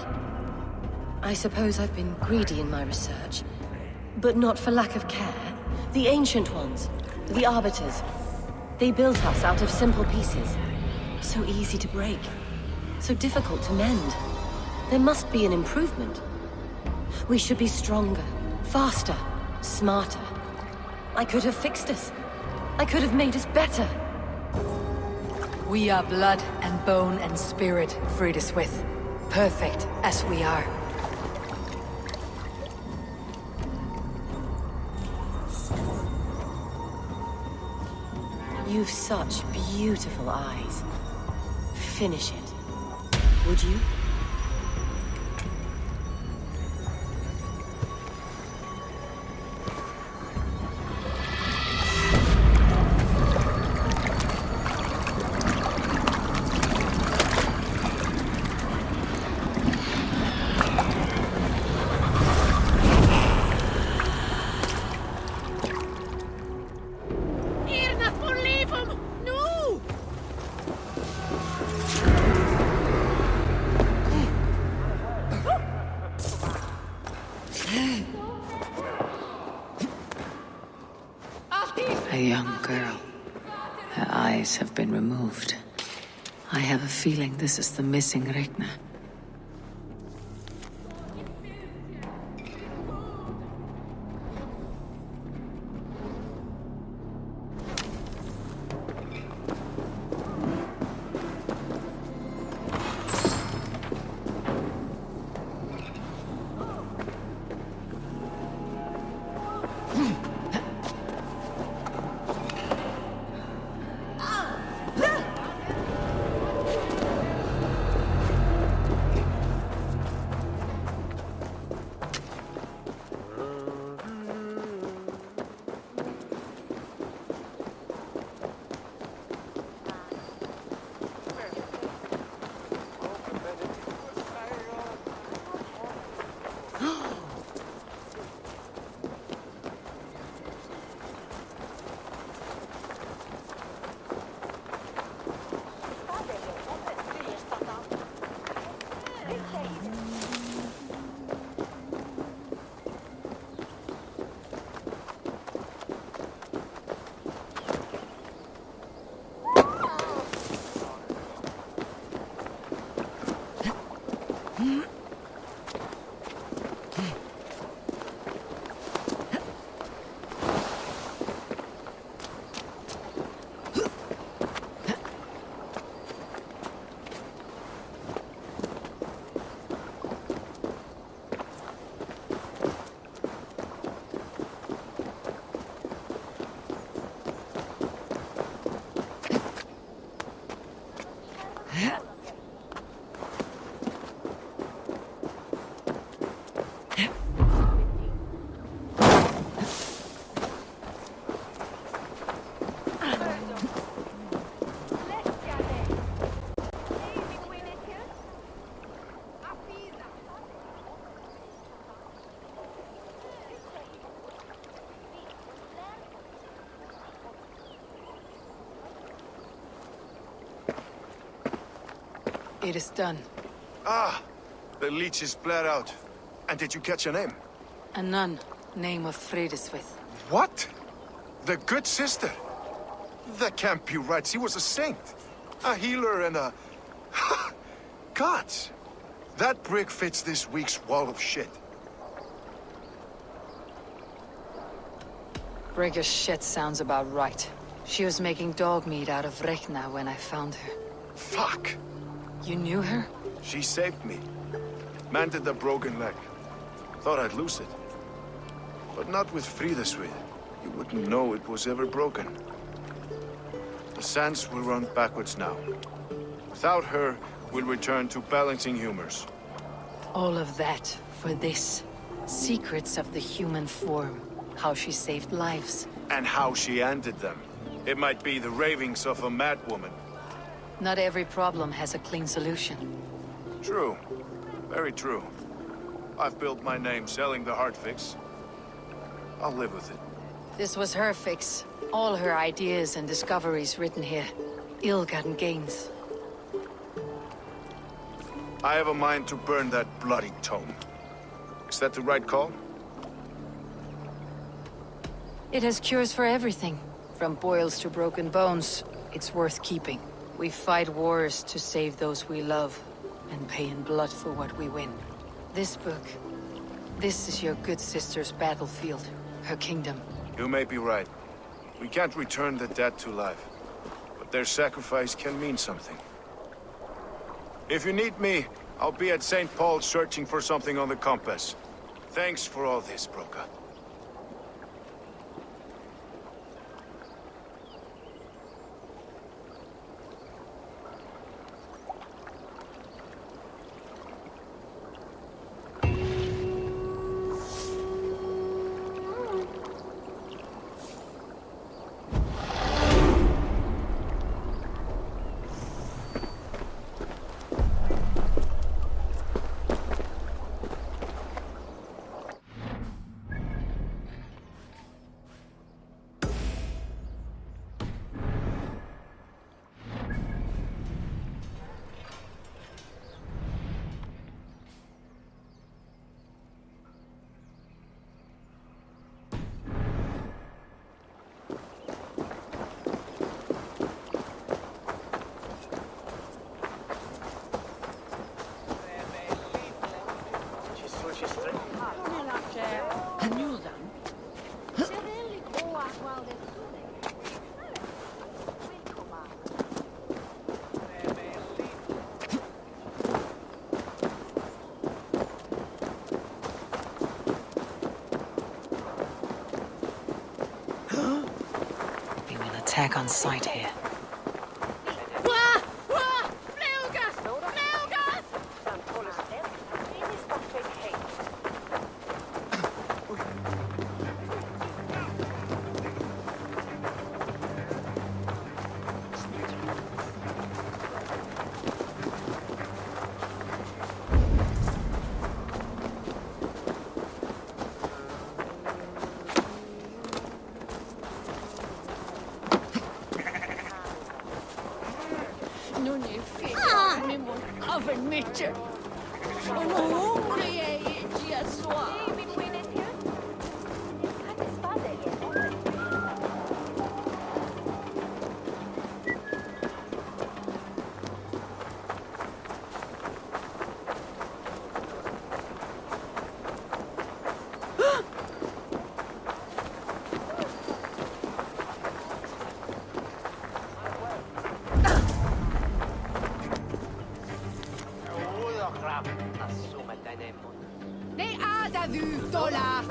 I suppose I've been greedy in my research. But not for lack of care. The ancient ones, the arbiters, they built us out of simple pieces. So easy to break. So difficult to mend. There must be an improvement. We should be stronger, faster, smarter. I could have fixed us. I could have made us better. We are blood and bone and spirit, freed us with. Perfect as we are. You've such beautiful eyes. Finish it. Would you? girl. Her eyes have been removed. I have a feeling this is the missing Regna. It is done. Ah! The leech is bled out. And did you catch a name? A nun, name of Fredeswith. What? The good sister? That can't be right. She was a saint. A healer and a... Gods! That brick fits this week's wall of shit. Brigger's shit sounds about right. She was making dog meat out of Regna when I found her. Fuck! You knew her? She saved me. Mended the broken leg. Thought I'd lose it. But not with Frideswith. You wouldn't know it was ever broken. The sands will run backwards now. Without her, we'll return to balancing humors. All of that for this. Secrets of the human form. How she saved lives. And how she ended them. It might be the ravings of a madwoman. Not every problem has a clean solution. True. Very true. I've built my name selling the heart fix. I'll live with it. This was her fix. All her ideas and discoveries written here. Ill-gotten gains. I have a mind to burn that bloody tome. Is that the right call? It has cures for everything. From boils to broken bones. It's worth keeping. We fight wars to save those we love, and pay in blood for what we win. This book, this is your good sister's battlefield, her kingdom. You may be right. We can't return the dead to life, but their sacrifice can mean something. If you need me, I'll be at St. Paul's searching for something on the compass. Thanks for all this, Broca. attack on sight here. Ne ada vu dola!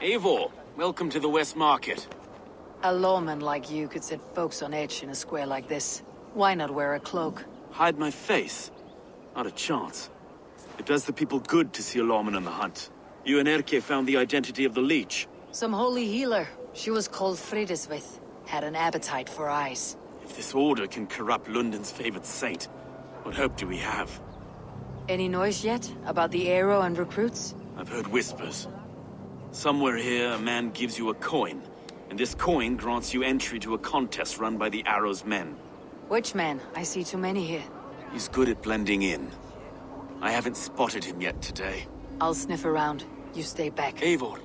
Eivor, welcome to the West Market. A lawman like you could set folks on edge in a square like this. Why not wear a cloak? Hide my face? Not a chance. It does the people good to see a lawman on the hunt. You and Erke found the identity of the leech. Some holy healer. She was called Fridesvith. Had an appetite for eyes. If this order can corrupt London's favored saint, what hope do we have? Any noise yet about the arrow and recruits? I've heard whispers. Somewhere here, a man gives you a coin, and this coin grants you entry to a contest run by the Arrow's men. Which man? I see too many here. He's good at blending in. I haven't spotted him yet today. I'll sniff around. You stay back. Eivor,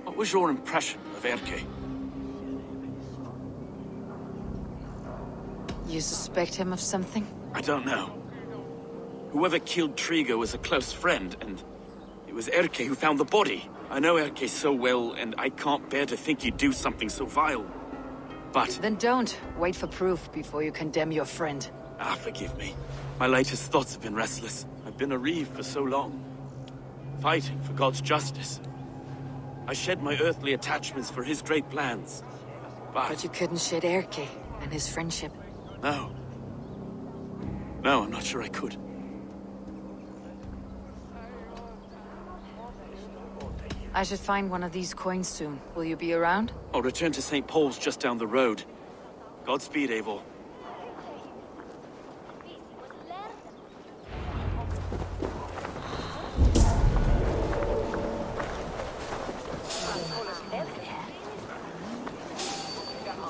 what was your impression of Erke? You suspect him of something? I don't know. Whoever killed Trigo was a close friend, and it was Erke who found the body. I know Erke so well, and I can't bear to think he'd do something so vile. But... Then don't. Wait for proof before you condemn your friend. Ah, forgive me. My latest thoughts have been restless. I've been a reeve for so long. Fighting for God's justice. I shed my earthly attachments for his great plans. But you couldn't shed Erke and his friendship. No. No, I'm not sure I could. I should find one of these coins soon. Will you be around? I'll return to St. Paul's just down the road. Godspeed, Eivor.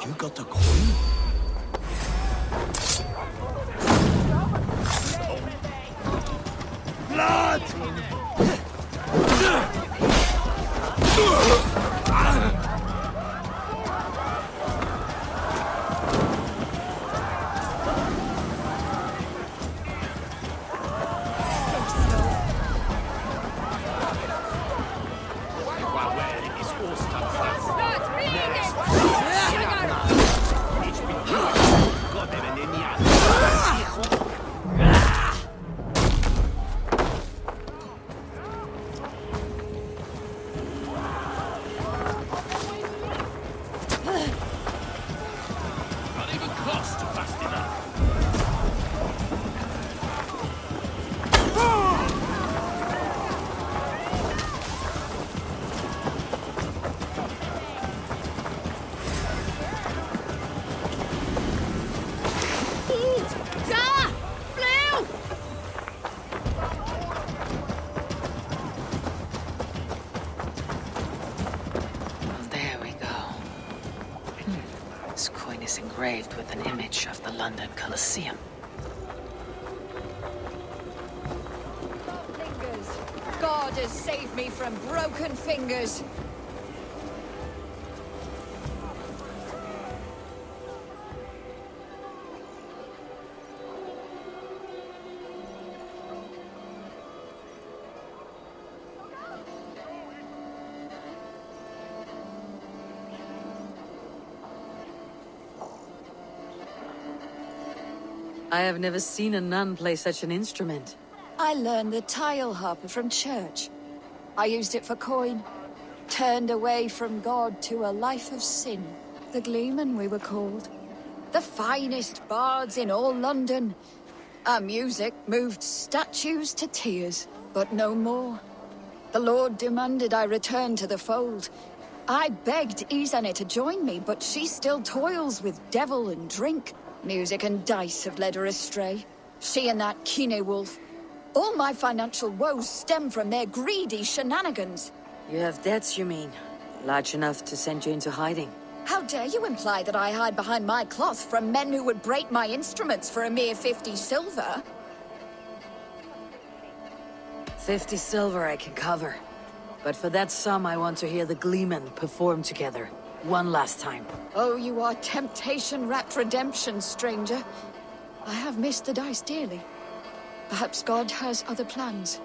You got the coin? Blood! Engraved with an image of the London Colosseum. God has saved me from broken fingers. I have never seen a nun play such an instrument. I learned the tile harp from church. I used it for coin. Turned away from God to a life of sin. The Gleeman, we were called. The finest bards in all London. Our music moved statues to tears, but no more. The Lord demanded I return to the fold. I begged Izane to join me, but she still toils with devil and drink. Music and dice have led her astray. She and that Kine wolf. All my financial woes stem from their greedy shenanigans. You have debts, you mean? Large enough to send you into hiding. How dare you imply that I hide behind my cloth from men who would break my instruments for a mere 50 silver? 50 silver I can cover. But for that sum, I want to hear the Gleeman perform together. One last time. Oh, you are temptation-wrapped redemption, stranger. I have missed the dice dearly. Perhaps God has other plans.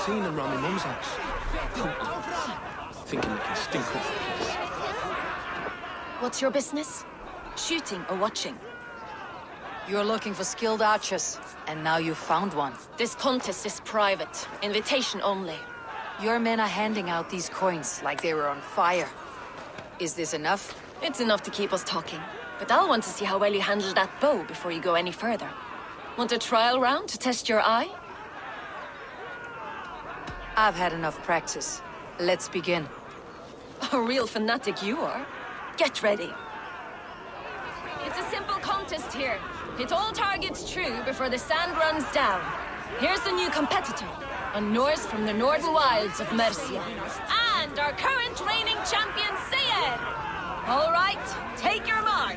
Seeing them round my mum's house. Thinking we can stink up the place. What's your business? Shooting or watching? You're looking for skilled archers, and now you've found one. This contest is private. Invitation only. Your men are handing out these coins like they were on fire. Is this enough? It's enough to keep us talking. But I'll want to see how well you handle that bow before you go any further. Want a trial round to test your eye? I've had enough practice. Let's begin. A real fanatic you are. Get ready. It's a simple contest here. Hit all targets true before the sand runs down. Here's a new competitor. A Norse from the northern wilds of Mercia. And and our current reigning champion, Sayed. All right, take your mark.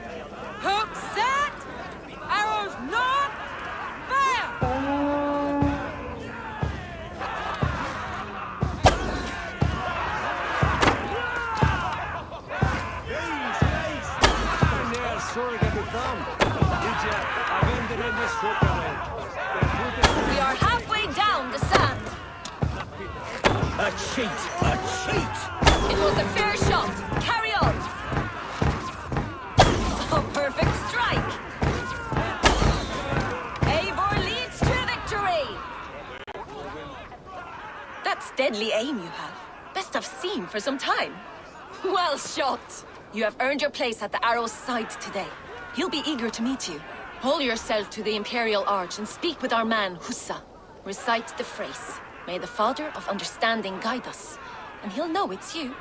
Hook set. Arrows not. Fire! We are halfway down the sand. A cheat! A cheat! It was a fair shot. Carry on. A perfect strike. Eivor leads to victory. That's deadly aim you have. Best I've seen for some time. Well shot. You have earned your place at the Arrow's side today. He'll be eager to meet you. Hold yourself to the Imperial Arch and speak with our man, Hussa. Recite the phrase. May the Father of Understanding guide us. And he'll know it's you.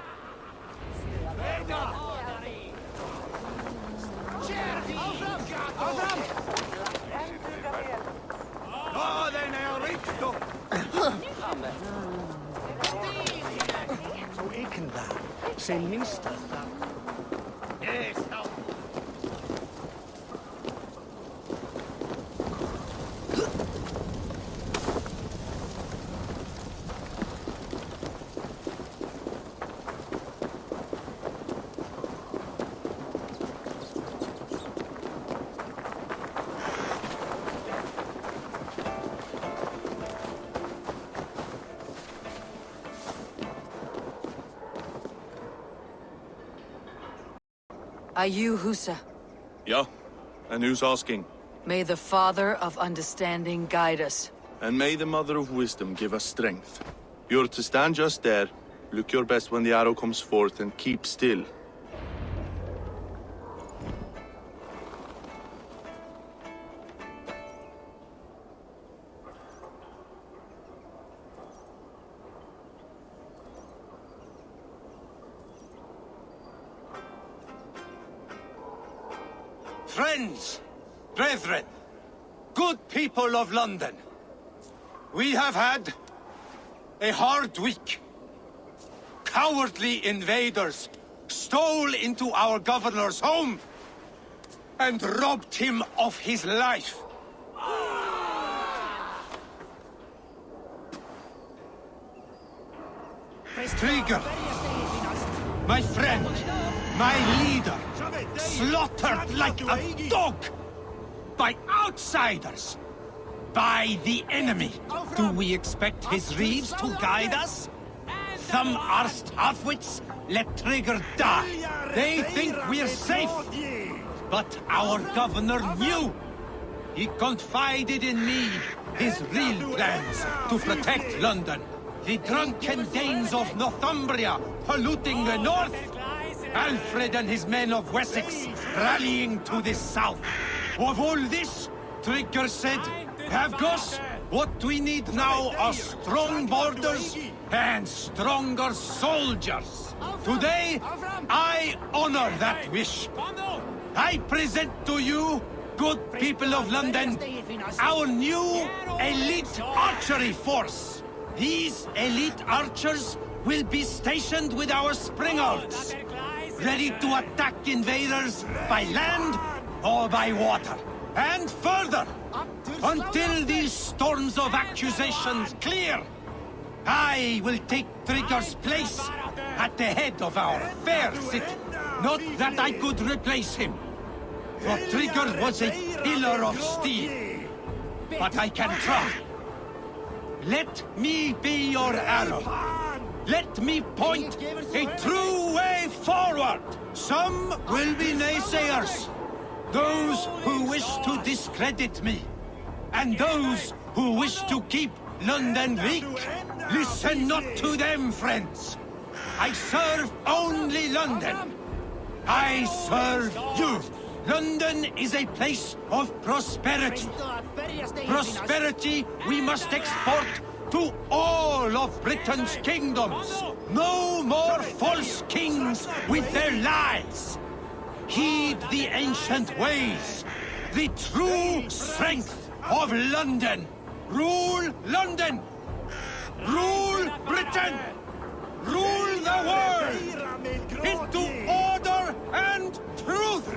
Zo ik en daar. Zijn minstens daar. Yes, nou. Are you Hussa? Yeah? And who's asking? May the Father of Understanding guide us. And may the Mother of Wisdom give us strength. You're to stand just there, look your best when the arrow comes forth, and keep still. Friends, brethren, good people of London, we have had a hard week. Cowardly invaders stole into our governor's home and robbed him of his life. Trigger, my friend, my leader, slaughtered like a dog by outsiders, by the enemy. Do we expect his reeves to guide us? Some arsed halfwits let Trigger die. They think we're safe. But our governor knew. He confided in me his real plans to protect London. The drunken Danes of Northumbria polluting the north. Alfred and his men of Wessex rallying to the south. Of all this, Trigger said, Havgos, what we need now are strong borders and stronger soldiers. Today, I honor that wish. I present to you, good people of London, our new elite archery force. These elite archers will be stationed with our springalds, ready to attack invaders by land or by water. And further, until these storms of accusations clear, I will take Trigger's place at the head of our fair city. Not that I could replace him, for Trigger was a pillar of steel. But I can try. Let me be your arrow. Let me point a true way forward. Some will be naysayers. Those who wish to discredit me. And those who wish to keep London weak. Listen not to them, friends. I serve only London. I serve you. London is a place of prosperity. Prosperity we must export to all of Britain's kingdoms. No more false kings with their lies. Heed the ancient ways, the true strength of London. Rule London. Rule Britain. Rule the world! Into order and truth!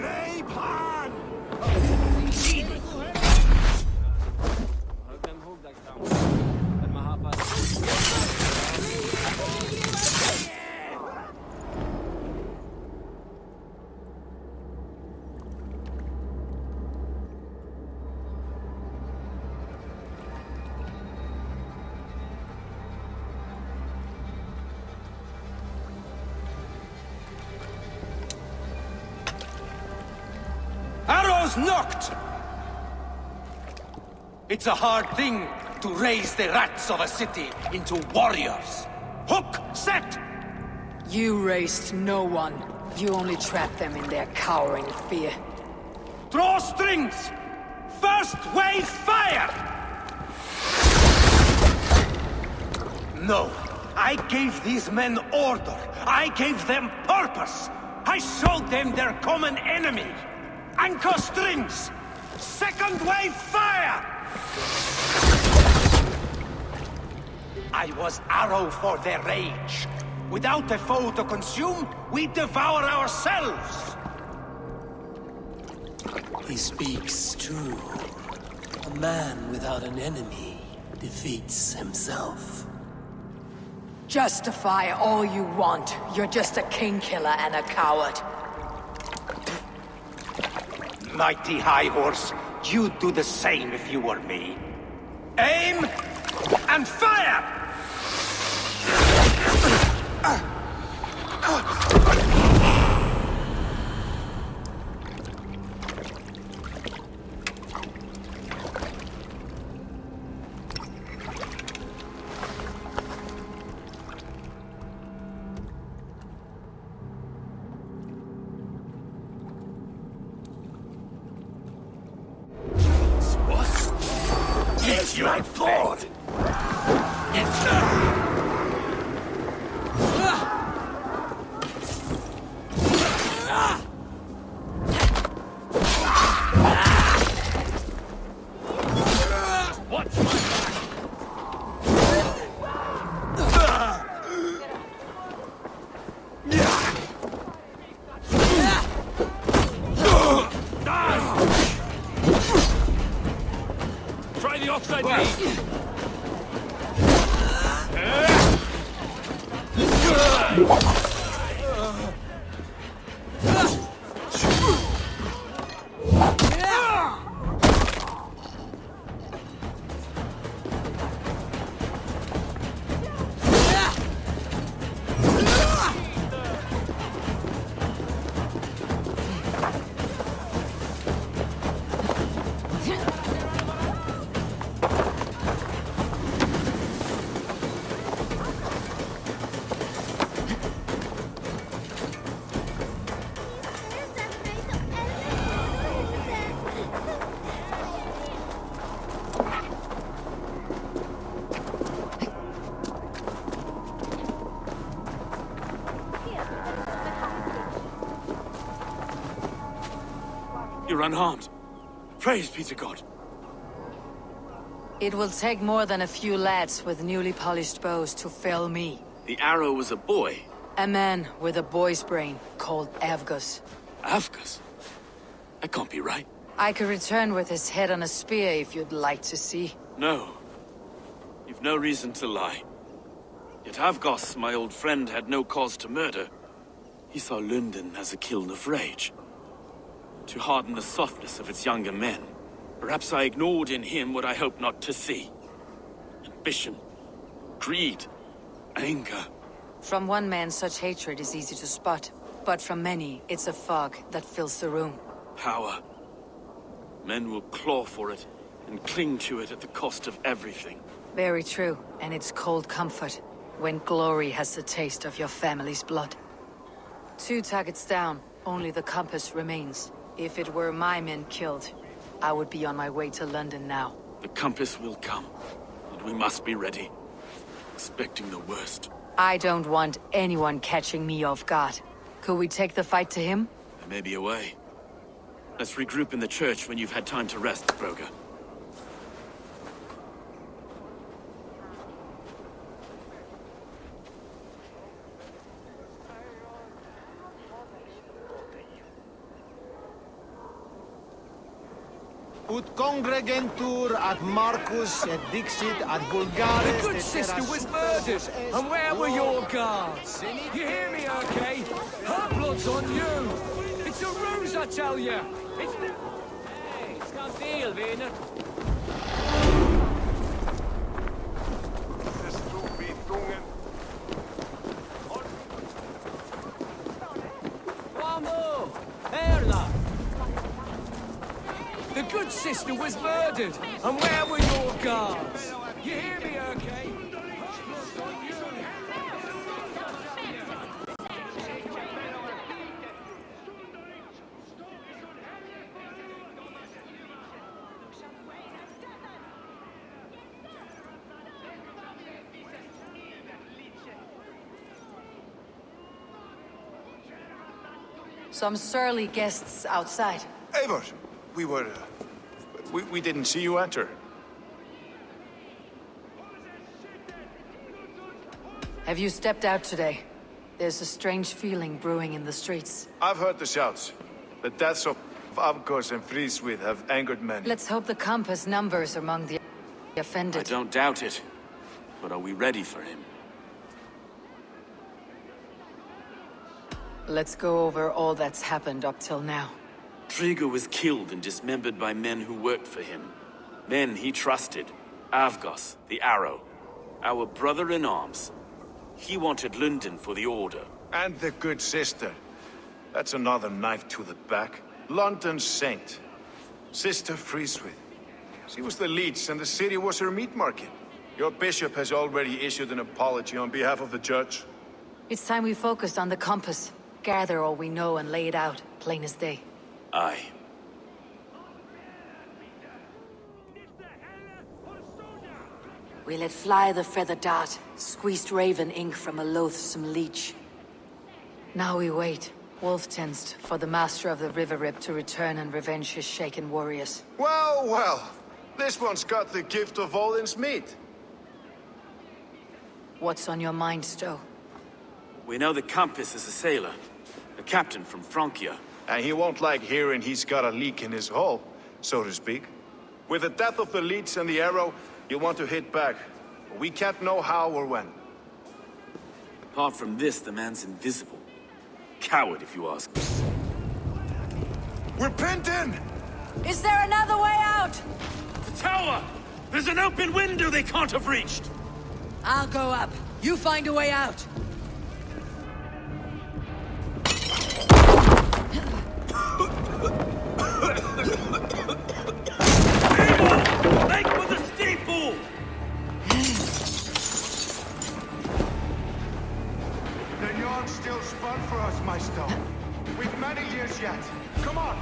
Arrows knocked! It's a hard thing to raise the rats of a city into warriors. Hook set! You raised no one. You only trapped them in their cowering fear. Draw strings! First wave fire! No, I gave these men order. I gave them purpose. I showed them their common enemy. Anchor strings! Second wave fire! I was arrow for their rage. Without a foe to consume, we devour ourselves! He speaks true. A man without an enemy defeats himself. Justify all you want. You're just a king killer and a coward. Mighty High Horse, you'd do the same if you were me. Aim and fire! It's like Ford! Watch my back! Try the offside knee! You're unharmed. Praise be to God. It will take more than a few lads with newly polished bows to fell me. The arrow was a boy. A man with a boy's brain called Avgus. Avgus? That can't be right. I could return with his head on a spear if you'd like to see. No. You've no reason to lie. Yet Avgos, my old friend, had no cause to murder. He saw London as a kiln of rage. To harden the softness of its younger men. Perhaps I ignored in him what I hoped not to see. Ambition, greed, anger. From one man, such hatred is easy to spot. But from many, it's a fog that fills the room. Power. Men will claw for it and cling to it at the cost of everything. Very true, and it's cold comfort when glory has the taste of your family's blood. 2 targets down, only the compass remains. If it were my men killed, I would be on my way to London now. The compass will come, and we must be ready. Expecting the worst. I don't want anyone catching me off guard. Could we take the fight to him? There may be a way. Let's regroup in the church when you've had time to rest, Broga. Ut congregentur ad Marcus et dixit ad vulgaris. The good sister was murdered, and where were your guards? You hear me, okay? Her blood's on you. It's a ruse, I tell you. It's the... Hey, ska fel, vänner. Vamos! Erla! The good sister was murdered, and where were your guards? You hear me, okay? Some surly guests outside. Eivor, we didn't see you enter. Have you stepped out today? There's a strange feeling brewing in the streets. I've heard the shouts. The deaths of Avgos and Friswith have angered many. Let's hope the compass numbers among the offended. I don't doubt it. But are we ready for him? Let's go over all that's happened up till now. Trigo was killed and dismembered by men who worked for him. Men he trusted. Avgos, the Arrow. Our brother-in-arms. He wanted London for the Order. And the good sister. That's another knife to the back. London's saint. Sister Friswith. She was the leech and the city was her meat market. Your bishop has already issued an apology on behalf of the church. It's time we focused on the compass. Gather all we know and lay it out, plain as day. Aye. We let fly the feather dart, squeezed raven ink from a loathsome leech. Now we wait, wolf-tensed, for the master of the river rip to return and revenge his shaken warriors. Well, well. This one's got the gift of Odin's meat. What's on your mind, Stowe? We know the compass is a sailor. A captain from Francia. And he won't like hearing he's got a leak in his hull, so to speak. With the death of the leech and the arrow, you want to hit back. We can't know how or when. Apart from this, the man's invisible. Coward, if you ask me. We're pinned in! Is there another way out? The tower! There's an open window they can't have reached! I'll go up. You find a way out. Make for the steeple! The yarn's still spun for us, my stone. We've many years yet. Come on!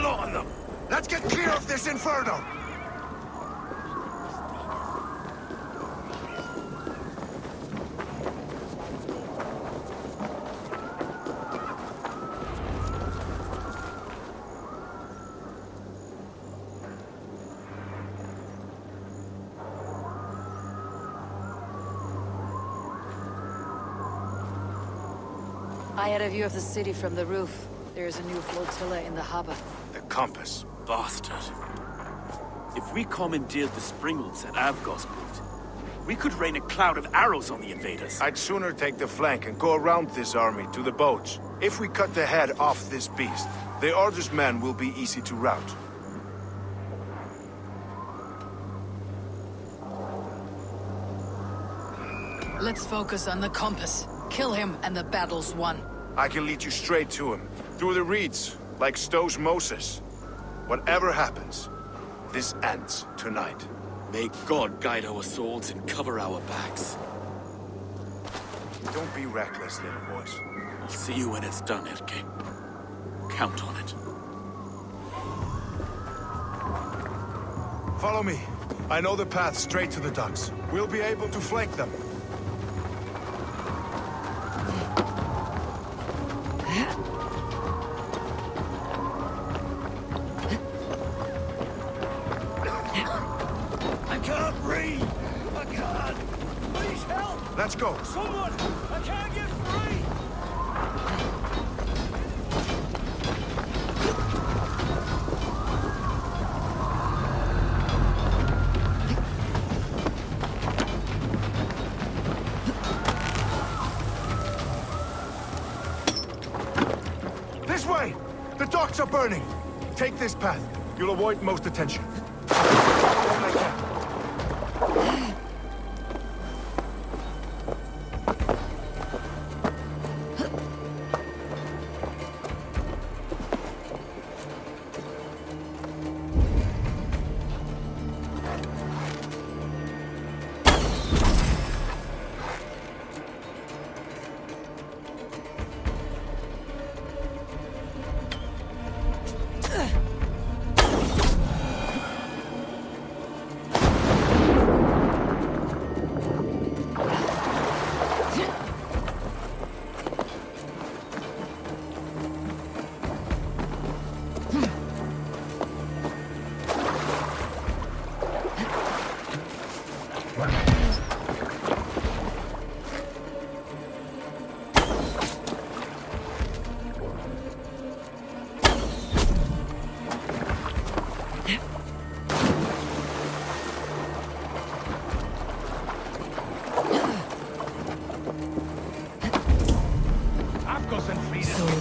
lot of them. Let's get clear of this inferno. I had a view of the city from the roof. There is a new flotilla in the harbor. The compass. Bastard. If we commandeered the springles at Avgosport, we could rain a cloud of arrows on the invaders. I'd sooner take the flank and go around this army to the boats. If we cut the head off this beast, the Order's men will be easy to rout. Let's focus on the compass. Kill him and the battle's won. I can lead you straight to him. Through the reeds, like Stowe's Moses. Whatever happens, this ends tonight. May God guide our swords and cover our backs. Don't be reckless, little boys. I'll see you when it's done, Erke. Count on it. Follow me. I know the path straight to the docks. We'll be able to flank them. Let's go. Someone! I can't get free! This way! The docks are burning! Take this path. You'll avoid most attention.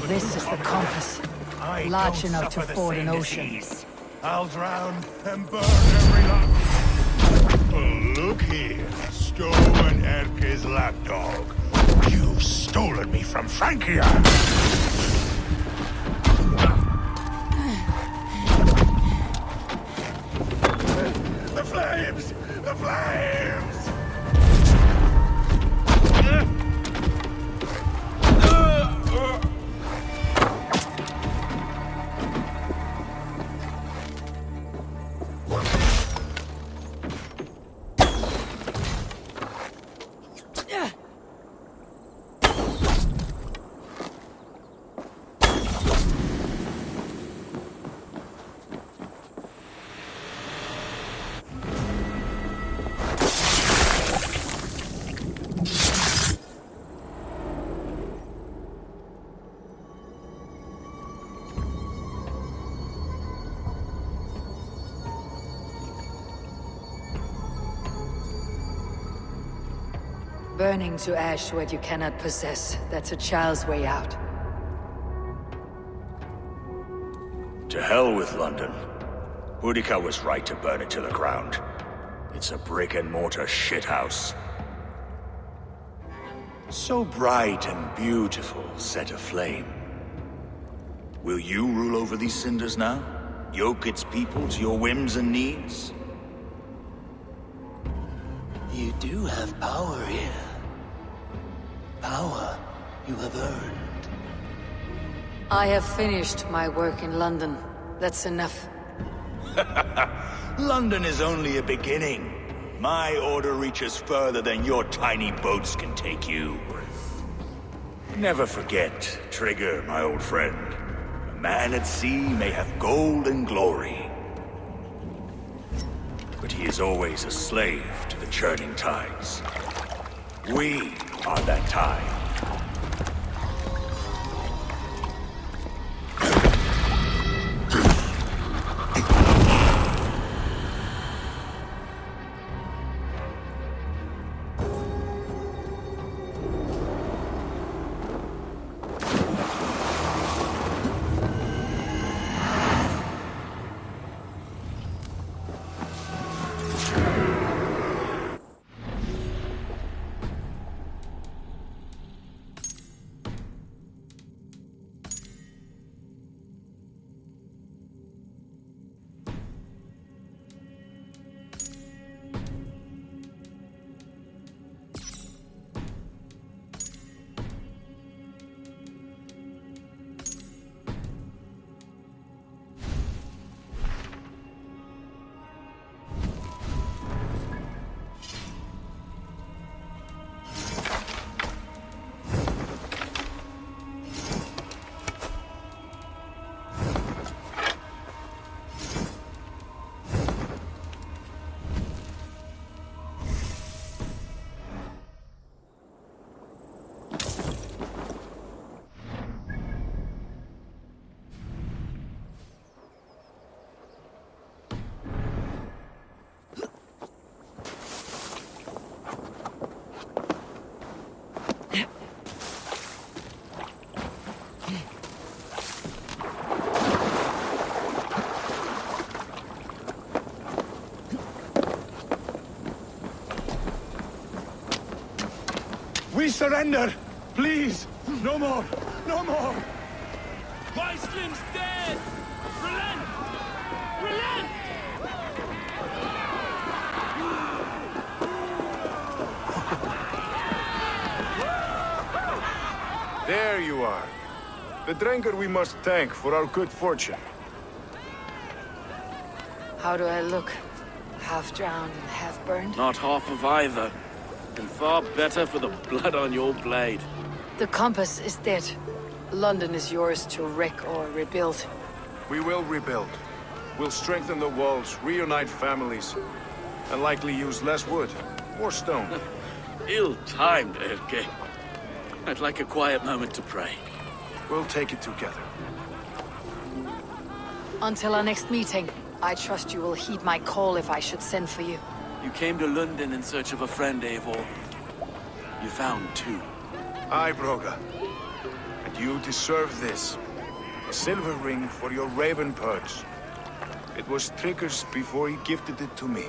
This is the compass. Large enough to ford an ocean. I'll drown and burn every lot. Oh, look here, Stowe and Erke's lapdog. You've stolen me from Francia. The flames! The flames! Burning to ash what you cannot possess. That's a child's way out. To hell with London. Boudica was right to burn it to the ground. It's a brick-and-mortar shithouse. So bright and beautiful, set aflame. Will you rule over these cinders now? Yoke its people to your whims and needs? You do have power here. Power you have earned. I have finished my work in London. That's enough. London is only a beginning. My order reaches further than your tiny boats can take you. Never forget, Trigger, my old friend. A man at sea may have gold and glory, but he is always a slave to the churning tides. We are that tide. We surrender! Please! No more! No more! Weissling's dead! Relent! Relent! There you are. The Drenker we must thank for our good fortune. How do I look? Half drowned and half burned? Not half of either. And far better for the blood on your blade. The compass is dead. London is yours to wreck or rebuild. We will rebuild. We'll strengthen the walls, reunite families, and likely use less wood, more stone. Ill-timed, Erke. I'd like a quiet moment to pray. We'll take it together. Until our next meeting, I trust you will heed my call if I should send for you. You came to London in search of a friend, Eivor. You found two. Aye, Broga. And you deserve this. A silver ring for your raven perch. It was Trigger's before he gifted it to me.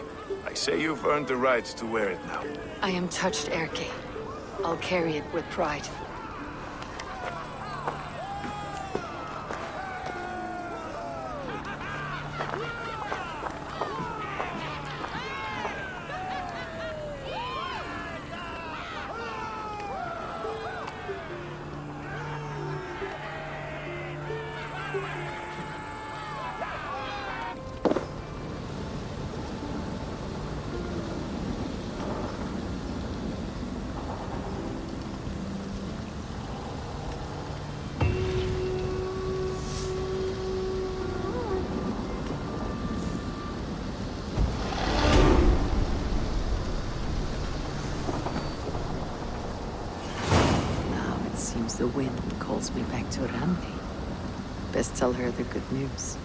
I say you've earned the right to wear it now. I am touched, Erke. I'll carry it with pride. The wind calls me back to Randi. Best tell her the good news.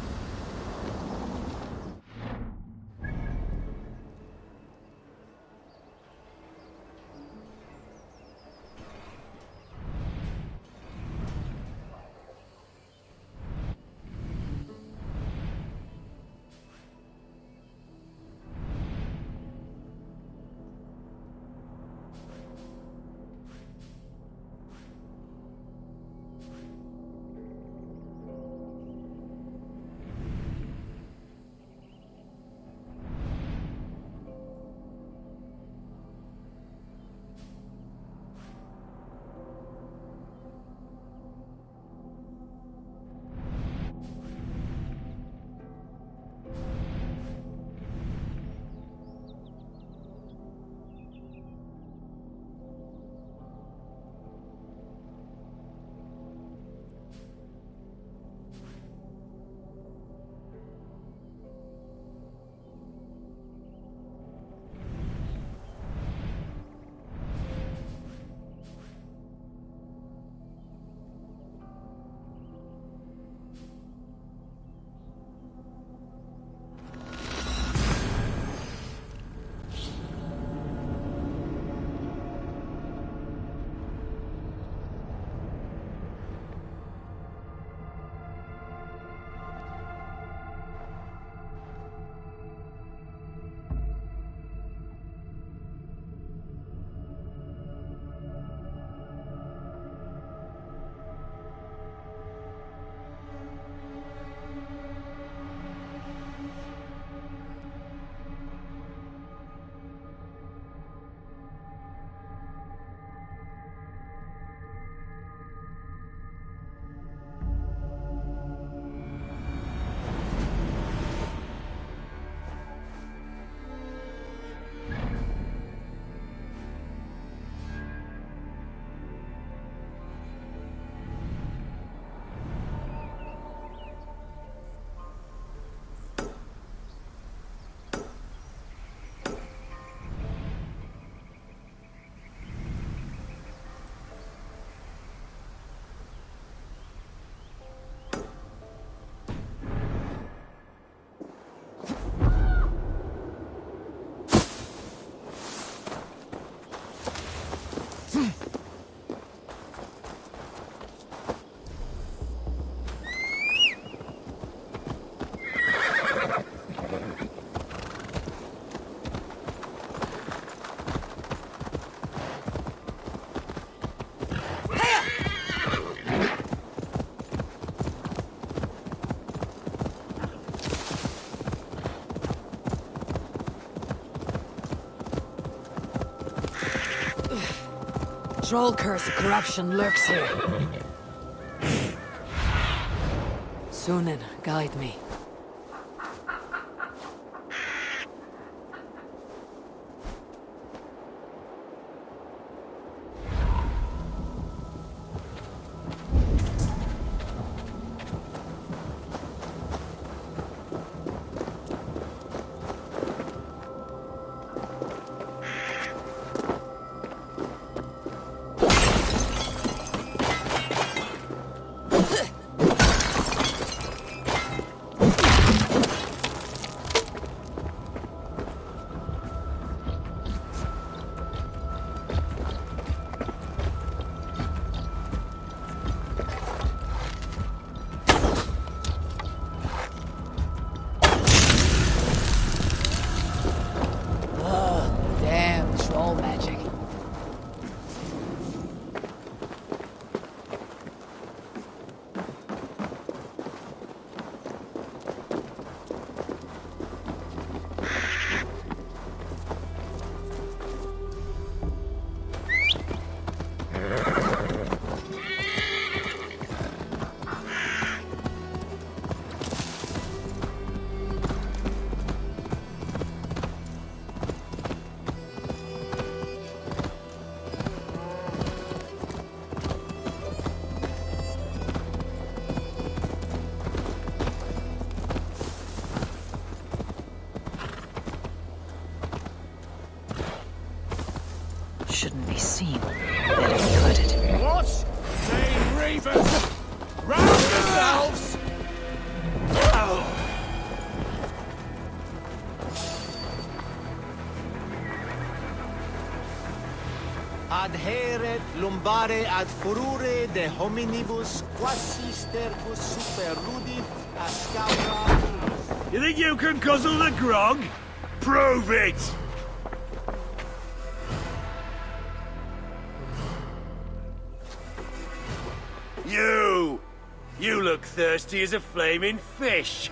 troll curse of corruption lurks here. Sunan, guide me. Shouldn't be seen. Better be hooded. What? Say, Reavers! Round yourselves! Adheret lumbare ad furore de hominibus quasi stercus super rudit ascaura. You think you can guzzle the grog? Prove it! You look thirsty as a flaming fish.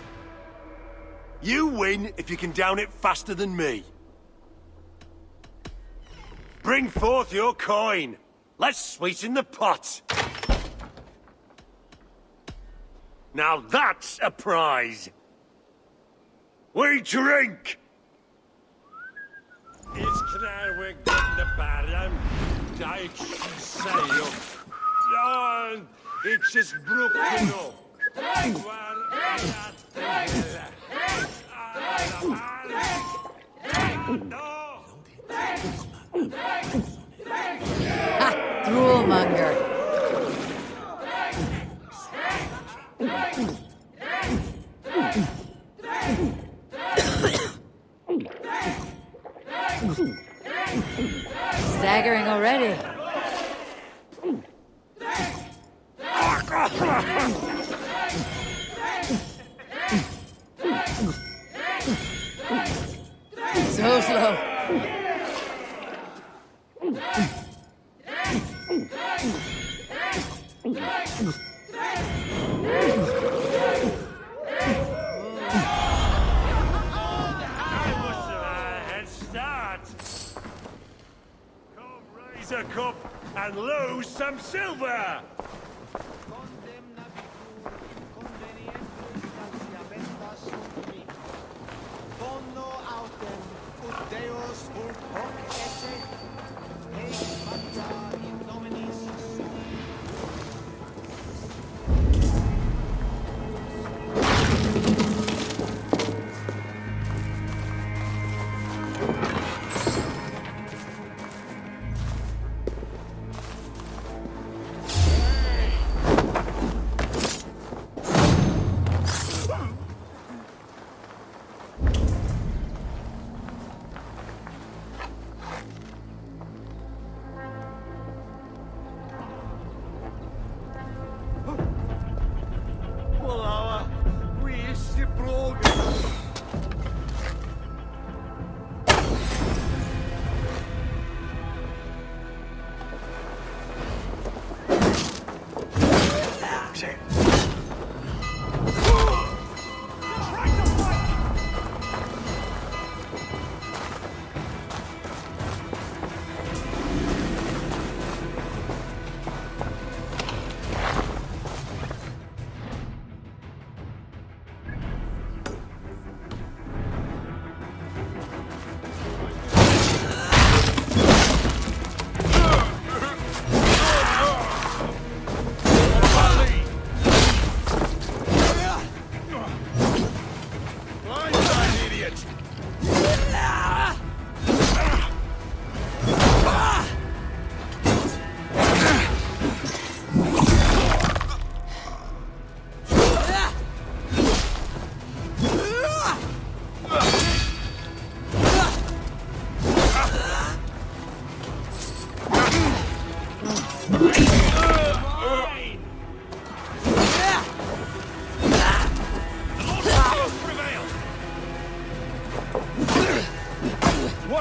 You win if you can down it faster than me. Bring forth your coin. Let's sweeten the pot. Now that's a prize. We drink. Is klaar weer de baren. Dijk zeil. Ja, ik is broeken op. Ha! Droolmonger! Staggering already. So slow. Raise a cup and lose some silver!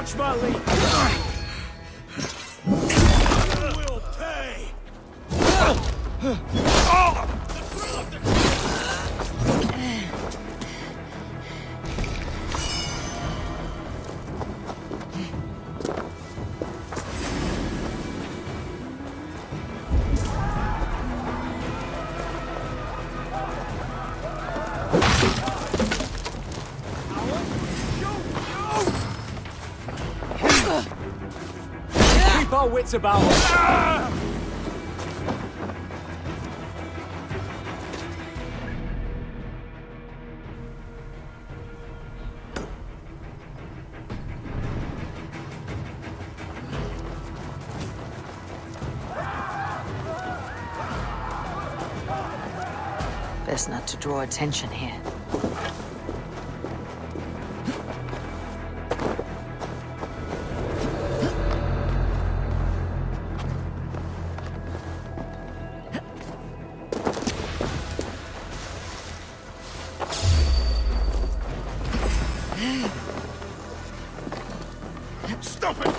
Watch my lead! You will pay! Keep our wits about us. Best not to draw attention here. Stop it!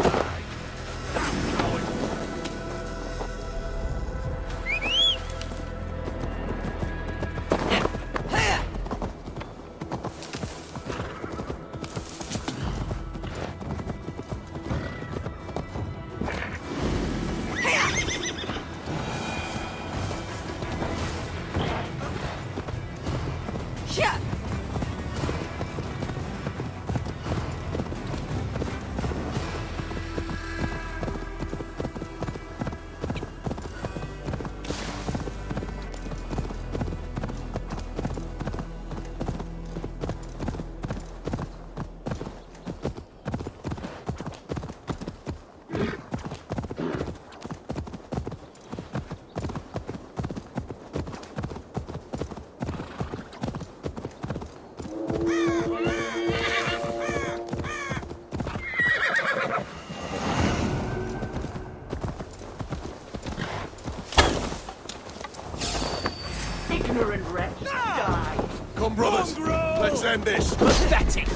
Ignorant wretch, die! Come, brothers. Let's end this. Pathetic!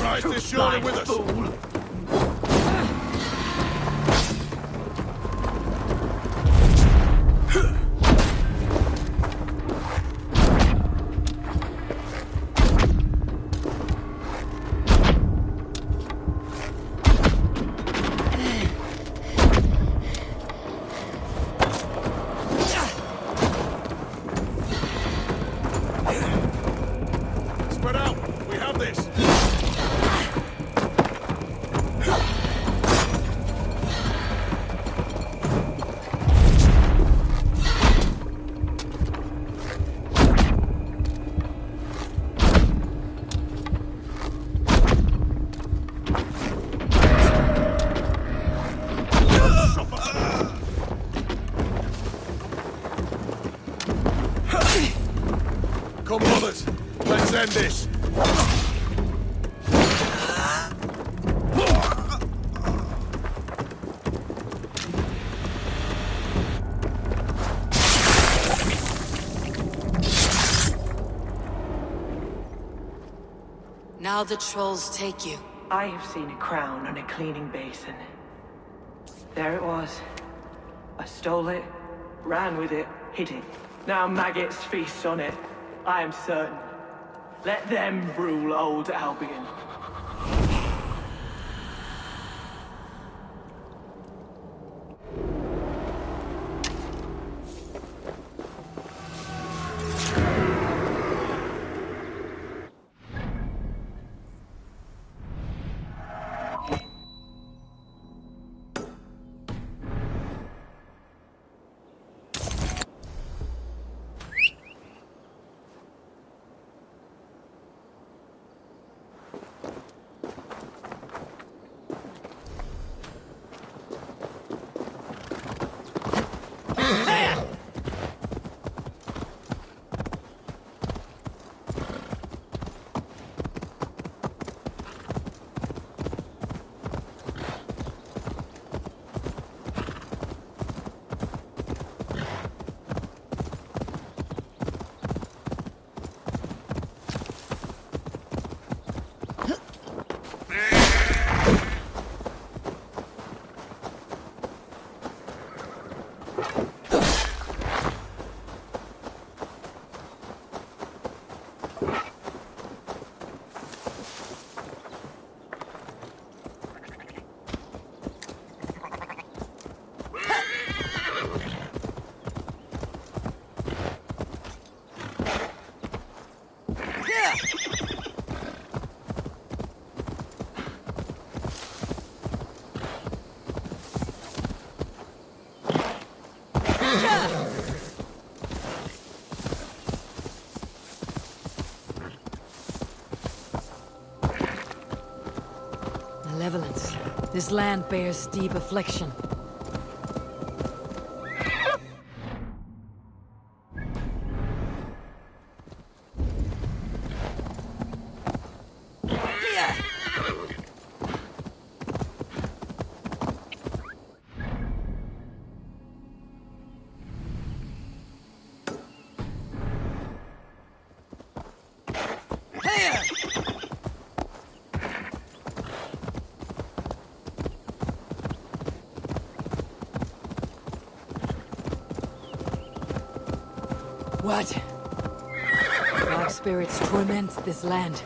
Christ is surely with us. Spread out. We have this. Come, brothers. Let's end this. Now the trolls take you. I have seen a crown on a cleaning basin. There it was. I stole it, ran with it, hid it. Now maggots feast on it. I am certain. Let them rule old Albion. Malevolence. This land bears deep affliction. What? Dark spirits torment this land.